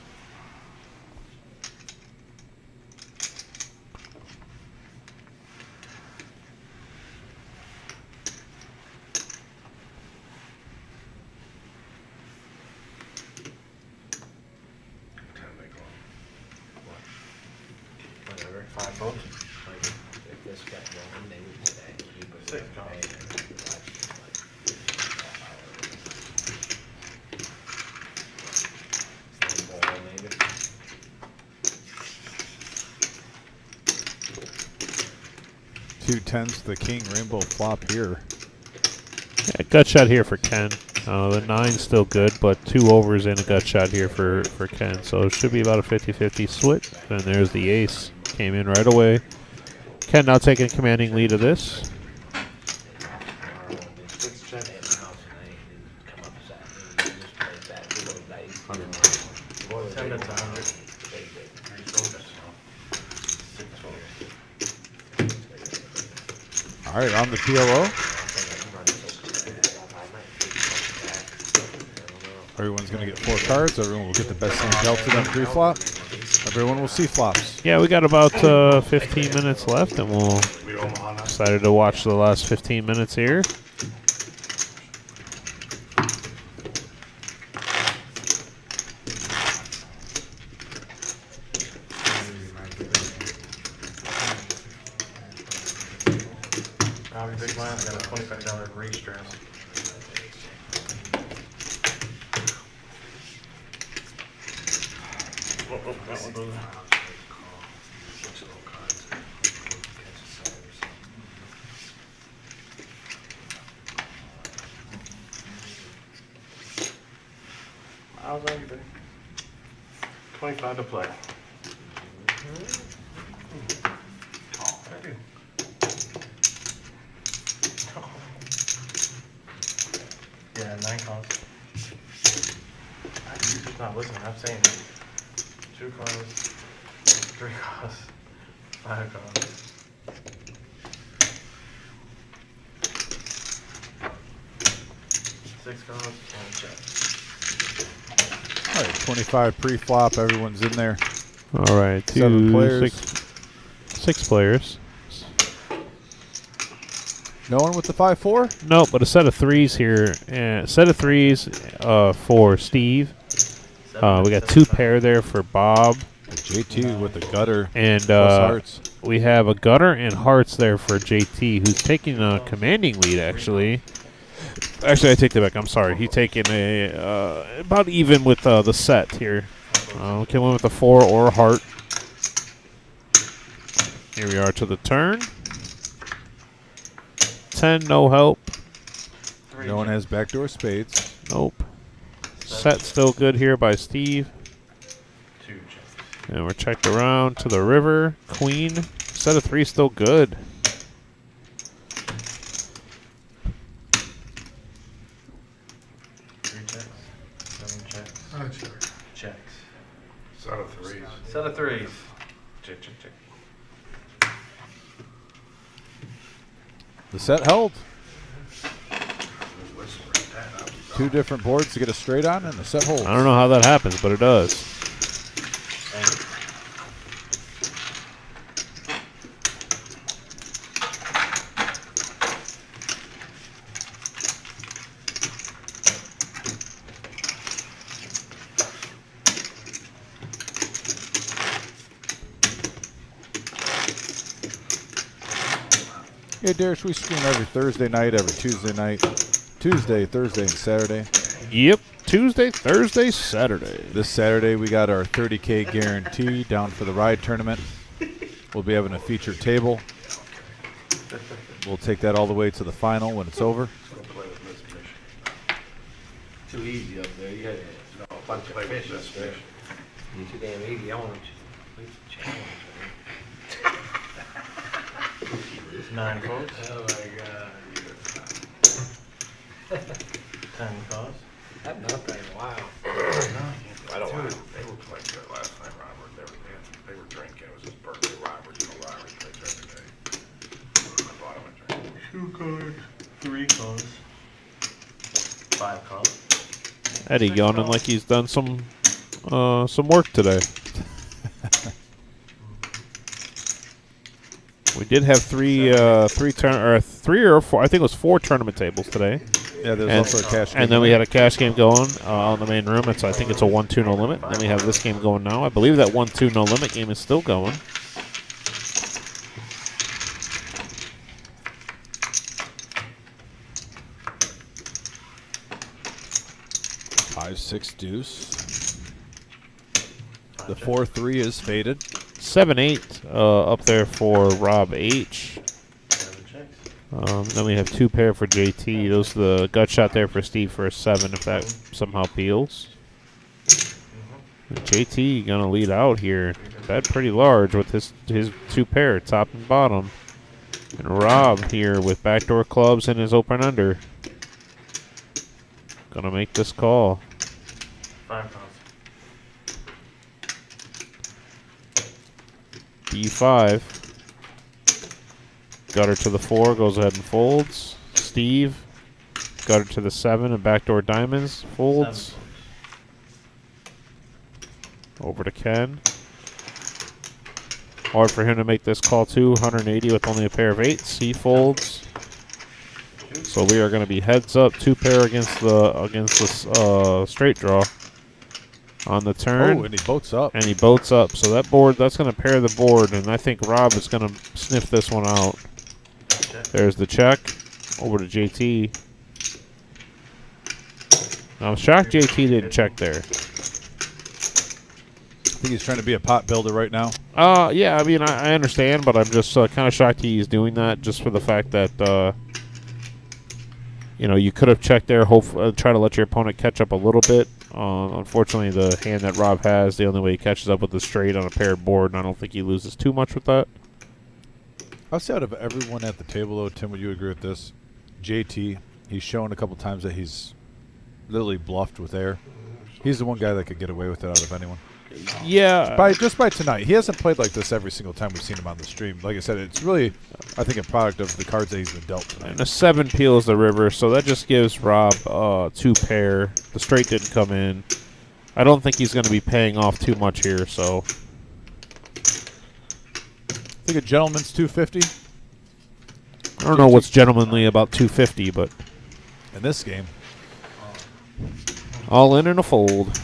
Whatever, 5 votes. Like, if this got going, they would say, we would 6 pay calls. maybe. Two tens, the king, rainbow flop here. Yeah, gut shot here for Ken. The 9's still good, but 2 overs and a gut shot here for Ken. So it should be about a 50-50 split. And there's the ace. Came in right away. Ken now taking a commanding lead of this. 6 check. Come up Saturday, just play that, we go dice. 10 bets 100. 6 folds. All right, on the PLO. Everyone's going to get 4 cards. Everyone will get the best hand dealt to them pre-flop. Everyone will see flops. Yeah, we got about 15 minutes left, and we'll decided to watch the last 15 minutes here. Big blind, I got a $25 race dress. Oh, that one goes. How's everything? 25 to play. Yeah, 9 calls. He's just not listening. I'm saying 2 calls, 3 calls, 5 calls. 6 calls and a check. All right, 25 pre-flop. Everyone's in there. All right, 7 players. 6 players. No one with the 5-4? No, but a set of 3s here. Set of 3s for Steve. We got 2 pair there for Bob. JT with the gutter. And plus hearts. We have a gutter and hearts there for JT, who's taking a commanding lead, actually. Actually, I take that back. I'm sorry. He's taking a about even with the set here. Came in with a 4 or a heart. Here we are to the turn. 10, no help. No one has backdoor spades. Nope. Set still good here by Steve. 2 checks. And we're checked around to the river. Queen. Set of 3 still good. Checks. Set of 3s. Set of 3s. Check, check, check. The set held. 2 different boards to get a straight on, and the set holds. I don't know how that happens, but it does. Yeah, Darius, we stream every Thursday night, every Tuesday night. Tuesday, Thursday, and Saturday. Yep. Tuesday, Thursday, Saturday. This Saturday, we got our 30K guarantee down for the ride tournament. We'll be having a featured table. We'll take that all the way to the final when it's over. Too easy up there. You had a bunch of fish up there. Too damn easy. I want to challenge. 9 calls. Oh my god. 10 calls. I've not played in a while. I don't want to. They were playing good last night, Robert. They were drinking. It was his birthday, Robert. You know, Robert drinks every day. I bought him a drink. 2 calls. 3 calls. 5 calls. Eddie yawning like he's done some work today. We did have three or 4. I think it was 4 tournament tables today. Yeah, there's also a cash game. And then we had a cash game going in the main room. I think it's a 1-2 no limit. Then we have this game going now. I believe that 1-2 no limit game is still going. Five, 6 deuce. The 4-3 is faded. 7-8 up there for Rob H. 7 checks. Then we have 2 pair for JT. Those are the gut shot there for Steve for a 7 if that somehow peels. JT gonna lead out here. Bet pretty large with his 2 pair, top and bottom. And Rob here with backdoor clubs and his open under. Gonna make this call. 5 calls. B5. Gutter to the 4, goes ahead and folds. Steve, gutter to the 7 and backdoor diamonds, folds. 7. Over to Ken. Hard for him to make this call too. 180 with only a pair of 8s. He folds. So we are going to be heads up, 2 pair against the straight draw. On the turn. Oh, and he boats up. And he boats up. So that board, that's going to pair the board, and I think Rob is going to sniff this one out. There's the check. Over to JT. I'm shocked JT didn't check there. I think he's trying to be a pot builder right now. Yeah, I mean, I understand, but I'm just kind of shocked he's doing that just for the fact that, you could have checked there, try to let your opponent catch up a little bit. Unfortunately, the hand that Rob has, the only way he catches up with is straight on a paired board, and I don't think he loses too much with that. I'll say out of everyone at the table, though, Tim, would you agree with this? JT, he's shown a couple times that he's literally bluffed with air. He's the one guy that could get away with it out of anyone. Yeah. Just by tonight. He hasn't played like this every single time we've seen him on the stream. Like I said, it's really, I think, a product of the cards that he's been dealt tonight. And a 7 peels the river, so that just gives Rob 2 pair. The straight didn't come in. I don't think he's going to be paying off too much here, so. I think a gentleman's 250. I don't know what's gentlemanly about 250, but. In this game. All in and a fold.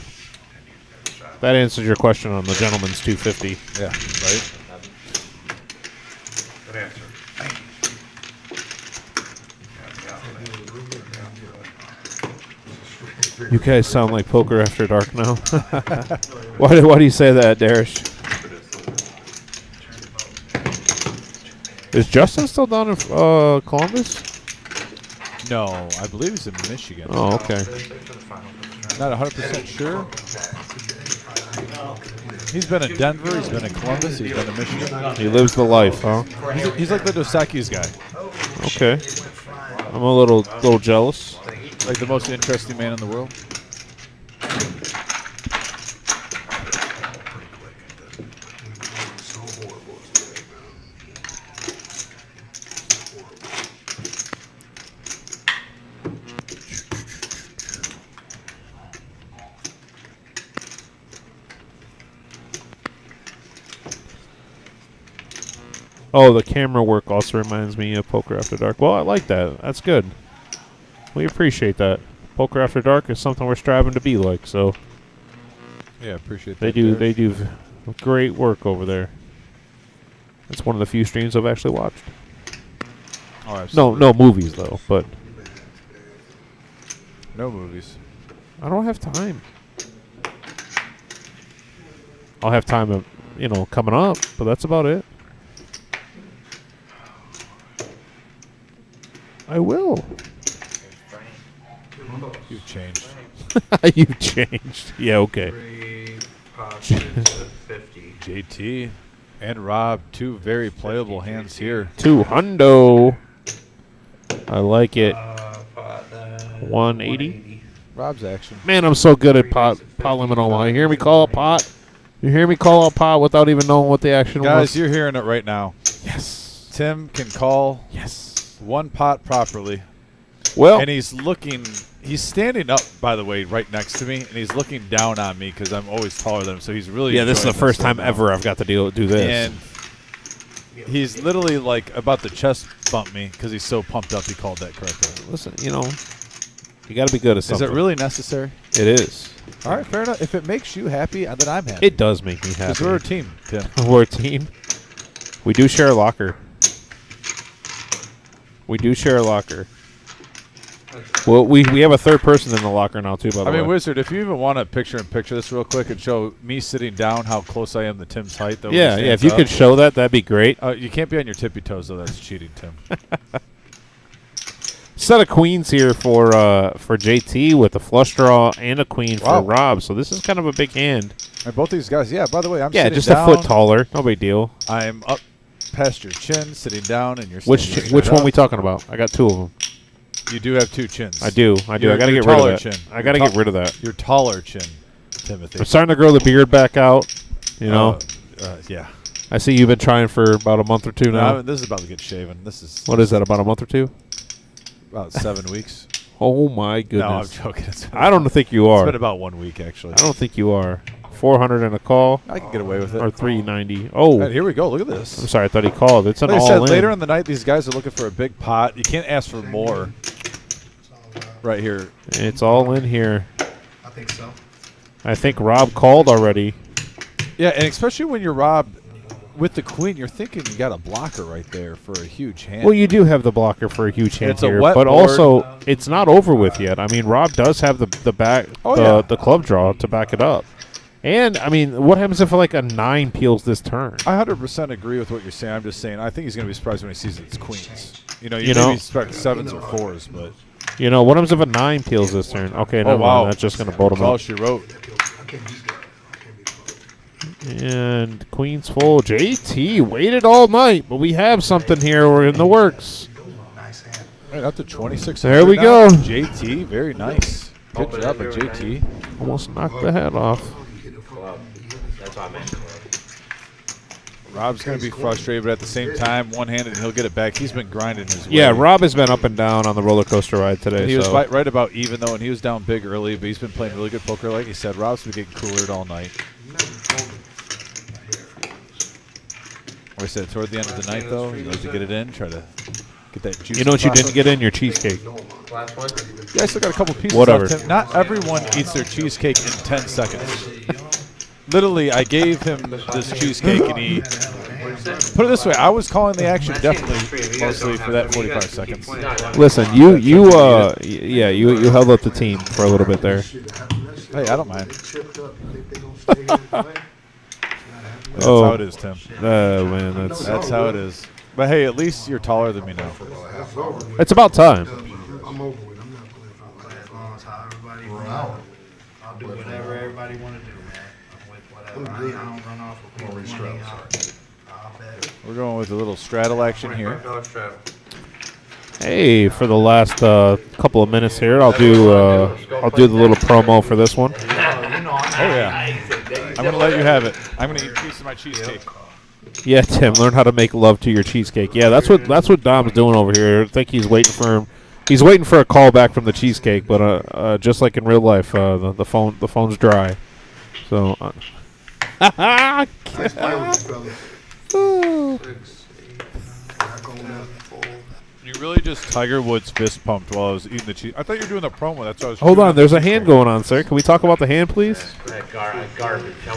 That answers your question on the gentleman's 250. Yeah, right? Good answer. You guys sound like poker after dark now. Why do you say that, Darish? Is Justin still down in Columbus? No, I believe he's in Michigan. Oh, okay. Not 100% sure. He's been in Denver. He's been in Columbus. He's been in Michigan. He lives the life, huh? He's like the Dos Equis guy. Okay. I'm a little jealous. Like the most interesting man in the world. Oh, the camera work also reminds me of Poker After Dark. Well, I like that. That's good. We appreciate that. Poker After Dark is something we're striving to be like, so. Yeah, appreciate They that. They do great work over there. It's one of the few streams I've actually watched. Oh, absolutely. No movies though, but no movies. I don't have time. I'll have time, coming up, but that's about it. I will. You've changed. You've changed. Yeah, okay. 3 pots is 50. JT and Rob, two very playable hands here. 200. I like it. Pot, 180. Rob's action. Man, I'm so good at pot limit online. You hear me call a pot? You hear me call a pot without even knowing what the action was? Guys, you're hearing it right now. Yes. Tim can call one pot properly. Well, and he's standing up, by the way, right next to me, and he's looking down on me because I'm always taller than him, so he's really this is the enjoying first right time now. ever I've got to do this. And he's literally like about to chest bump me because he's so pumped up he called that correctly. Listen, you got to be good at something. Is it really necessary? It is. All right, fair enough. If it makes you happy, then I'm happy. It does make me happy. Because we're a team, Tim. We're a team. We do share a locker. Well, we have a third person in the locker now, too, by the way. I mean, Wizard, if you even want to picture this real quick and show me sitting down how close I am to Tim's height. Though, yeah, if you could show that, that'd be great. You can't be on your tippy toes, though. That's cheating, Tim. Set of queens here for JT with a flush draw and a queen for Rob. So this is kind of a big hand. And both these guys, by the way, I'm sitting just down. a foot taller. No big deal. I'm up past your chin, sitting down, and you're Which one are we talking about? I got two of them. You do have two chins. I do. I got to get rid of that. Chin. I got to get rid of that. Your taller chin, Timothy. I'm starting to grow the beard back out. Yeah. I see you've been trying for about a month or two now. No, this is about to get shaven. What is that, about a month or two? About 7 weeks. Oh, my goodness. No, I'm joking. I don't think you are. It's been about 1 week, actually. I don't think you are. 400 and a call. I can get away with it. Or 390. Oh. Right, here we go. Look at this. I'm sorry. I thought he called. It's an like all I said, in. later in the night, these guys are looking for a big pot. You can't ask for more. Right here. It's all in here. I think so. I think Rob called already. Yeah, and especially when you're Rob with the queen, you're thinking you got a blocker right there for a huge hand. Well, you do have the blocker for a huge hand It's a here, wet but board. also it's not over with yet. I mean, Rob does have the club draw to back it up. And, I mean, what happens if like a 9 peels this turn? I 100% agree with what you're saying. I'm just saying I think he's going to be surprised when he sees it's queens. You maybe expect 7s or 4s, but... what happens if a 9 peels this turn? Okay, never mind. That's just going to boat him That's all up. she wrote. And queen's full. JT waited all night, but we have something here. We're in the works. Right, up to 26. There we go. JT, very nice. Good job by JT. Almost knocked the head off. That's what I meant. Rob's going to be frustrated, but at the same time, one-handed, and he'll get it back. He's been grinding his way. Yeah, Rob has been up and down on the roller coaster ride today. He was right about even, though, and he was down big early, but he's been playing really good poker. Like he said, Rob's been getting cooler all night. Like I said, toward the end of the night, though, you like to get it in, try to get that juice. You know what you didn't get in? Your cheesecake. Last one? Yeah, I still got a couple pieces Whatever. left. Not everyone eats their cheesecake in 10 seconds. Literally, I gave him this cheesecake, and he... Put it this way, I was calling the action definitely mostly for that 45 seconds. Listen, you held up the team for a little bit there. Hey, I don't mind. That's how it is, Tim. Oh, man, That's how it is. But hey, at least you're taller than me now. It's about time. I'm over with. I'm not playing for as long as how everybody wants. I'll do whatever everybody want to do, man. I'm with whatever. I don't run off with people's money. I'll bet. We're going with a little straddle action here. Hey, for the last couple of minutes here, I'll do the little promo for this one. Oh yeah. I'm gonna let you have it. I'm gonna eat a piece of my cheesecake. Yeah, Tim, learn how to make love to your cheesecake. Yeah, that's what Dom's doing over here. I think he's waiting for him. He's waiting for a call back from the cheesecake, but just like in real life, the phone's dry. So. You really just Tiger Woods fist pumped while I was eating the cheese. I thought you were doing the promo. That's what I was. Hold on, there's a hand going on, sir. Can we talk about the hand, please? Garbage.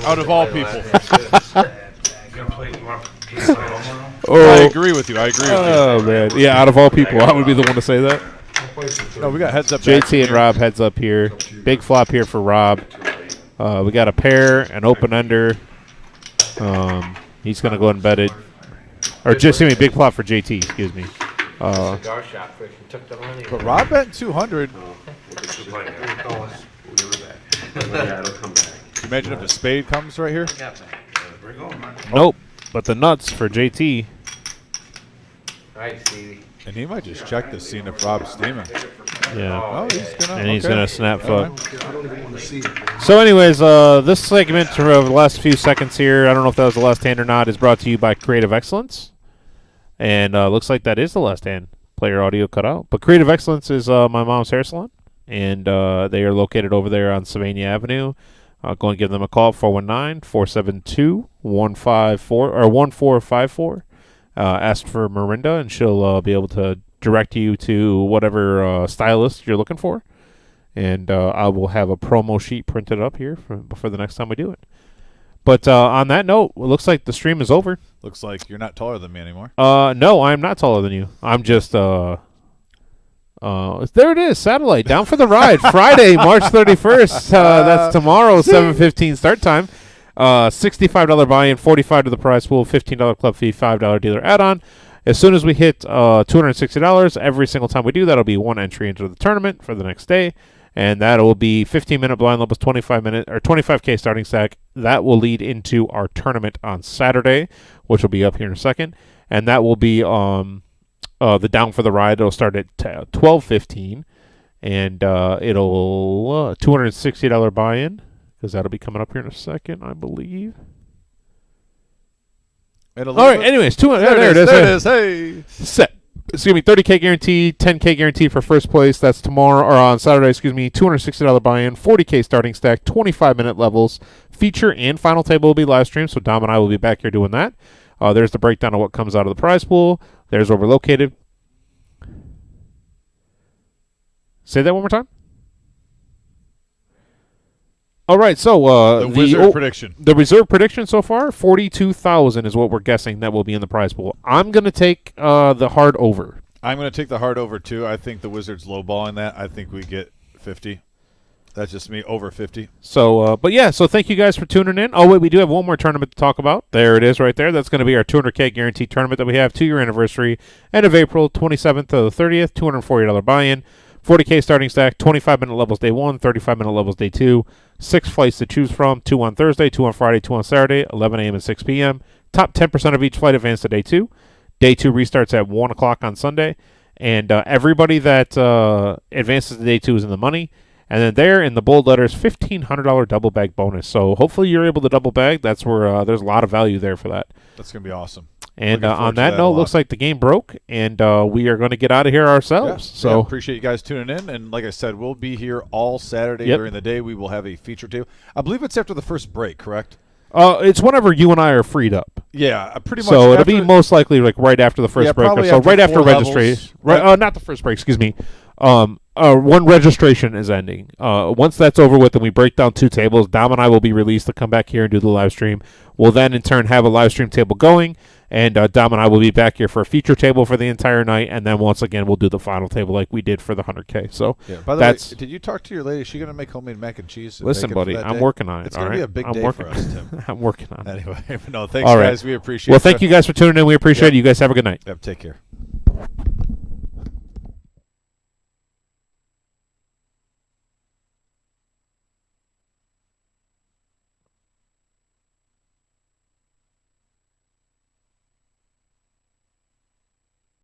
Out of all people. Oh, I agree with you. Oh man, yeah. Out of all people, I would be the one to say that. No, we got heads up. JT and Rob heads up here. Big flop here for Rob. We got a pair, an open ender. He's gonna go ahead and bet it, or just big flop for JT. Excuse me. Cigar shop freaking took the money. But Rob bet 200. Yeah, it'll come back. Can you imagine if a spade comes right here? Nope. But the nuts for JT. All right, Stevie. And he might just check this, seeing if Rob's steaming. Yeah. Oh, he's gonna. And he's okay. going to snap foot. I don't even want to see it. So anyways, this segment for the last few seconds here, I don't know if that was the last hand or not, is brought to you by Creative Excellence. And looks like that is the last hand. Player audio cut out. But Creative Excellence is my mom's hair salon. And they are located over there on Sylvania Avenue. Go and give them a call, 419-472-1454. Ask for Marinda, and she'll be able to direct you to whatever stylist you're looking for. And I will have a promo sheet printed up here for the next time we do it. But on that note, it looks like the stream is over. Looks like you're not taller than me anymore. No, I'm not taller than you. I'm just there it is, satellite down for the ride. Friday, March 31st. That's tomorrow, 7:15 start time. $65 buy-in, $45 to the prize pool, $15 club fee, $5 dealer add-on. As soon as we hit $260, every single time we do, that'll be one entry into the tournament for the next day. And that will be 15-minute blind levels, 25K starting stack. That will lead into our tournament on Saturday, which will be up here in a second. And that will be the down for the ride. It'll start at 12:15, and it'll $260 buy-in, because that'll be coming up here in a second, I believe. All right. Anyways, there it is. There it is. Hey. Set. Excuse me, 30K guarantee, 10K guarantee for first place. That's tomorrow, or on Saturday, excuse me, $260 buy-in, 40K starting stack, 25-minute levels. Feature and final table will be live streamed, so Dom and I will be back here doing that. There's the breakdown of what comes out of the prize pool. There's where we're located. Say that one more time. All right, so the wizard prediction. The reserve prediction so far, 42,000 is what we're guessing that will be in the prize pool. I'm going to take the hard over. I'm going to take the hard over, too. I think the Wizards lowballing that. I think we get 50. That's just me, over 50. So, but yeah, so thank you guys for tuning in. Oh, wait, we do have one more tournament to talk about. There it is right there. That's going to be our 200K guaranteed tournament that we have, 2-year anniversary, end of April, 27th to the 30th, $240 buy-in, 40K starting stack, 25-minute levels day 1, 35-minute levels day 2, 6 flights to choose from, 2 on Thursday, 2 on Friday, 2 on Saturday, 11 a.m. and 6 p.m. Top 10% of each flight advance to day 2. Day 2 restarts at 1 o'clock on Sunday. And everybody that advances to day 2 is in the money. And then there in the bold letters, $1,500 double bag bonus. So hopefully you're able to double bag. That's where there's a lot of value there for that. That's going to be awesome. And on that note, looks like the game broke, and we are going to get out of here ourselves. Yeah, so appreciate you guys tuning in. And like I said, we'll be here all Saturday during the day. We will have a feature too. I believe it's after the first break, correct? It's whenever you and I are freed up. Yeah, pretty much. So it'll be most likely like right after the first break. Probably So right after 4 registration. levels. Right? Not the first break. Excuse me. When registration is ending. Once that's over with and we break down 2 tables, Dom and I will be released to come back here and do the live stream. We'll then in turn have a live stream table going, and Dom and I will be back here for a feature table for the entire night, and then once again we'll do the final table like we did for the 100K. So yeah. By the way, did you talk to your lady? Is she going to make homemade mac and cheese? Listen, buddy, I'm working on it. It's going to be a big day for us, Tim. I'm working on it. Anyway, no, thanks, guys. We appreciate it. Well, thank you guys for tuning in. We appreciate it. You guys have a good night. Yep, take care.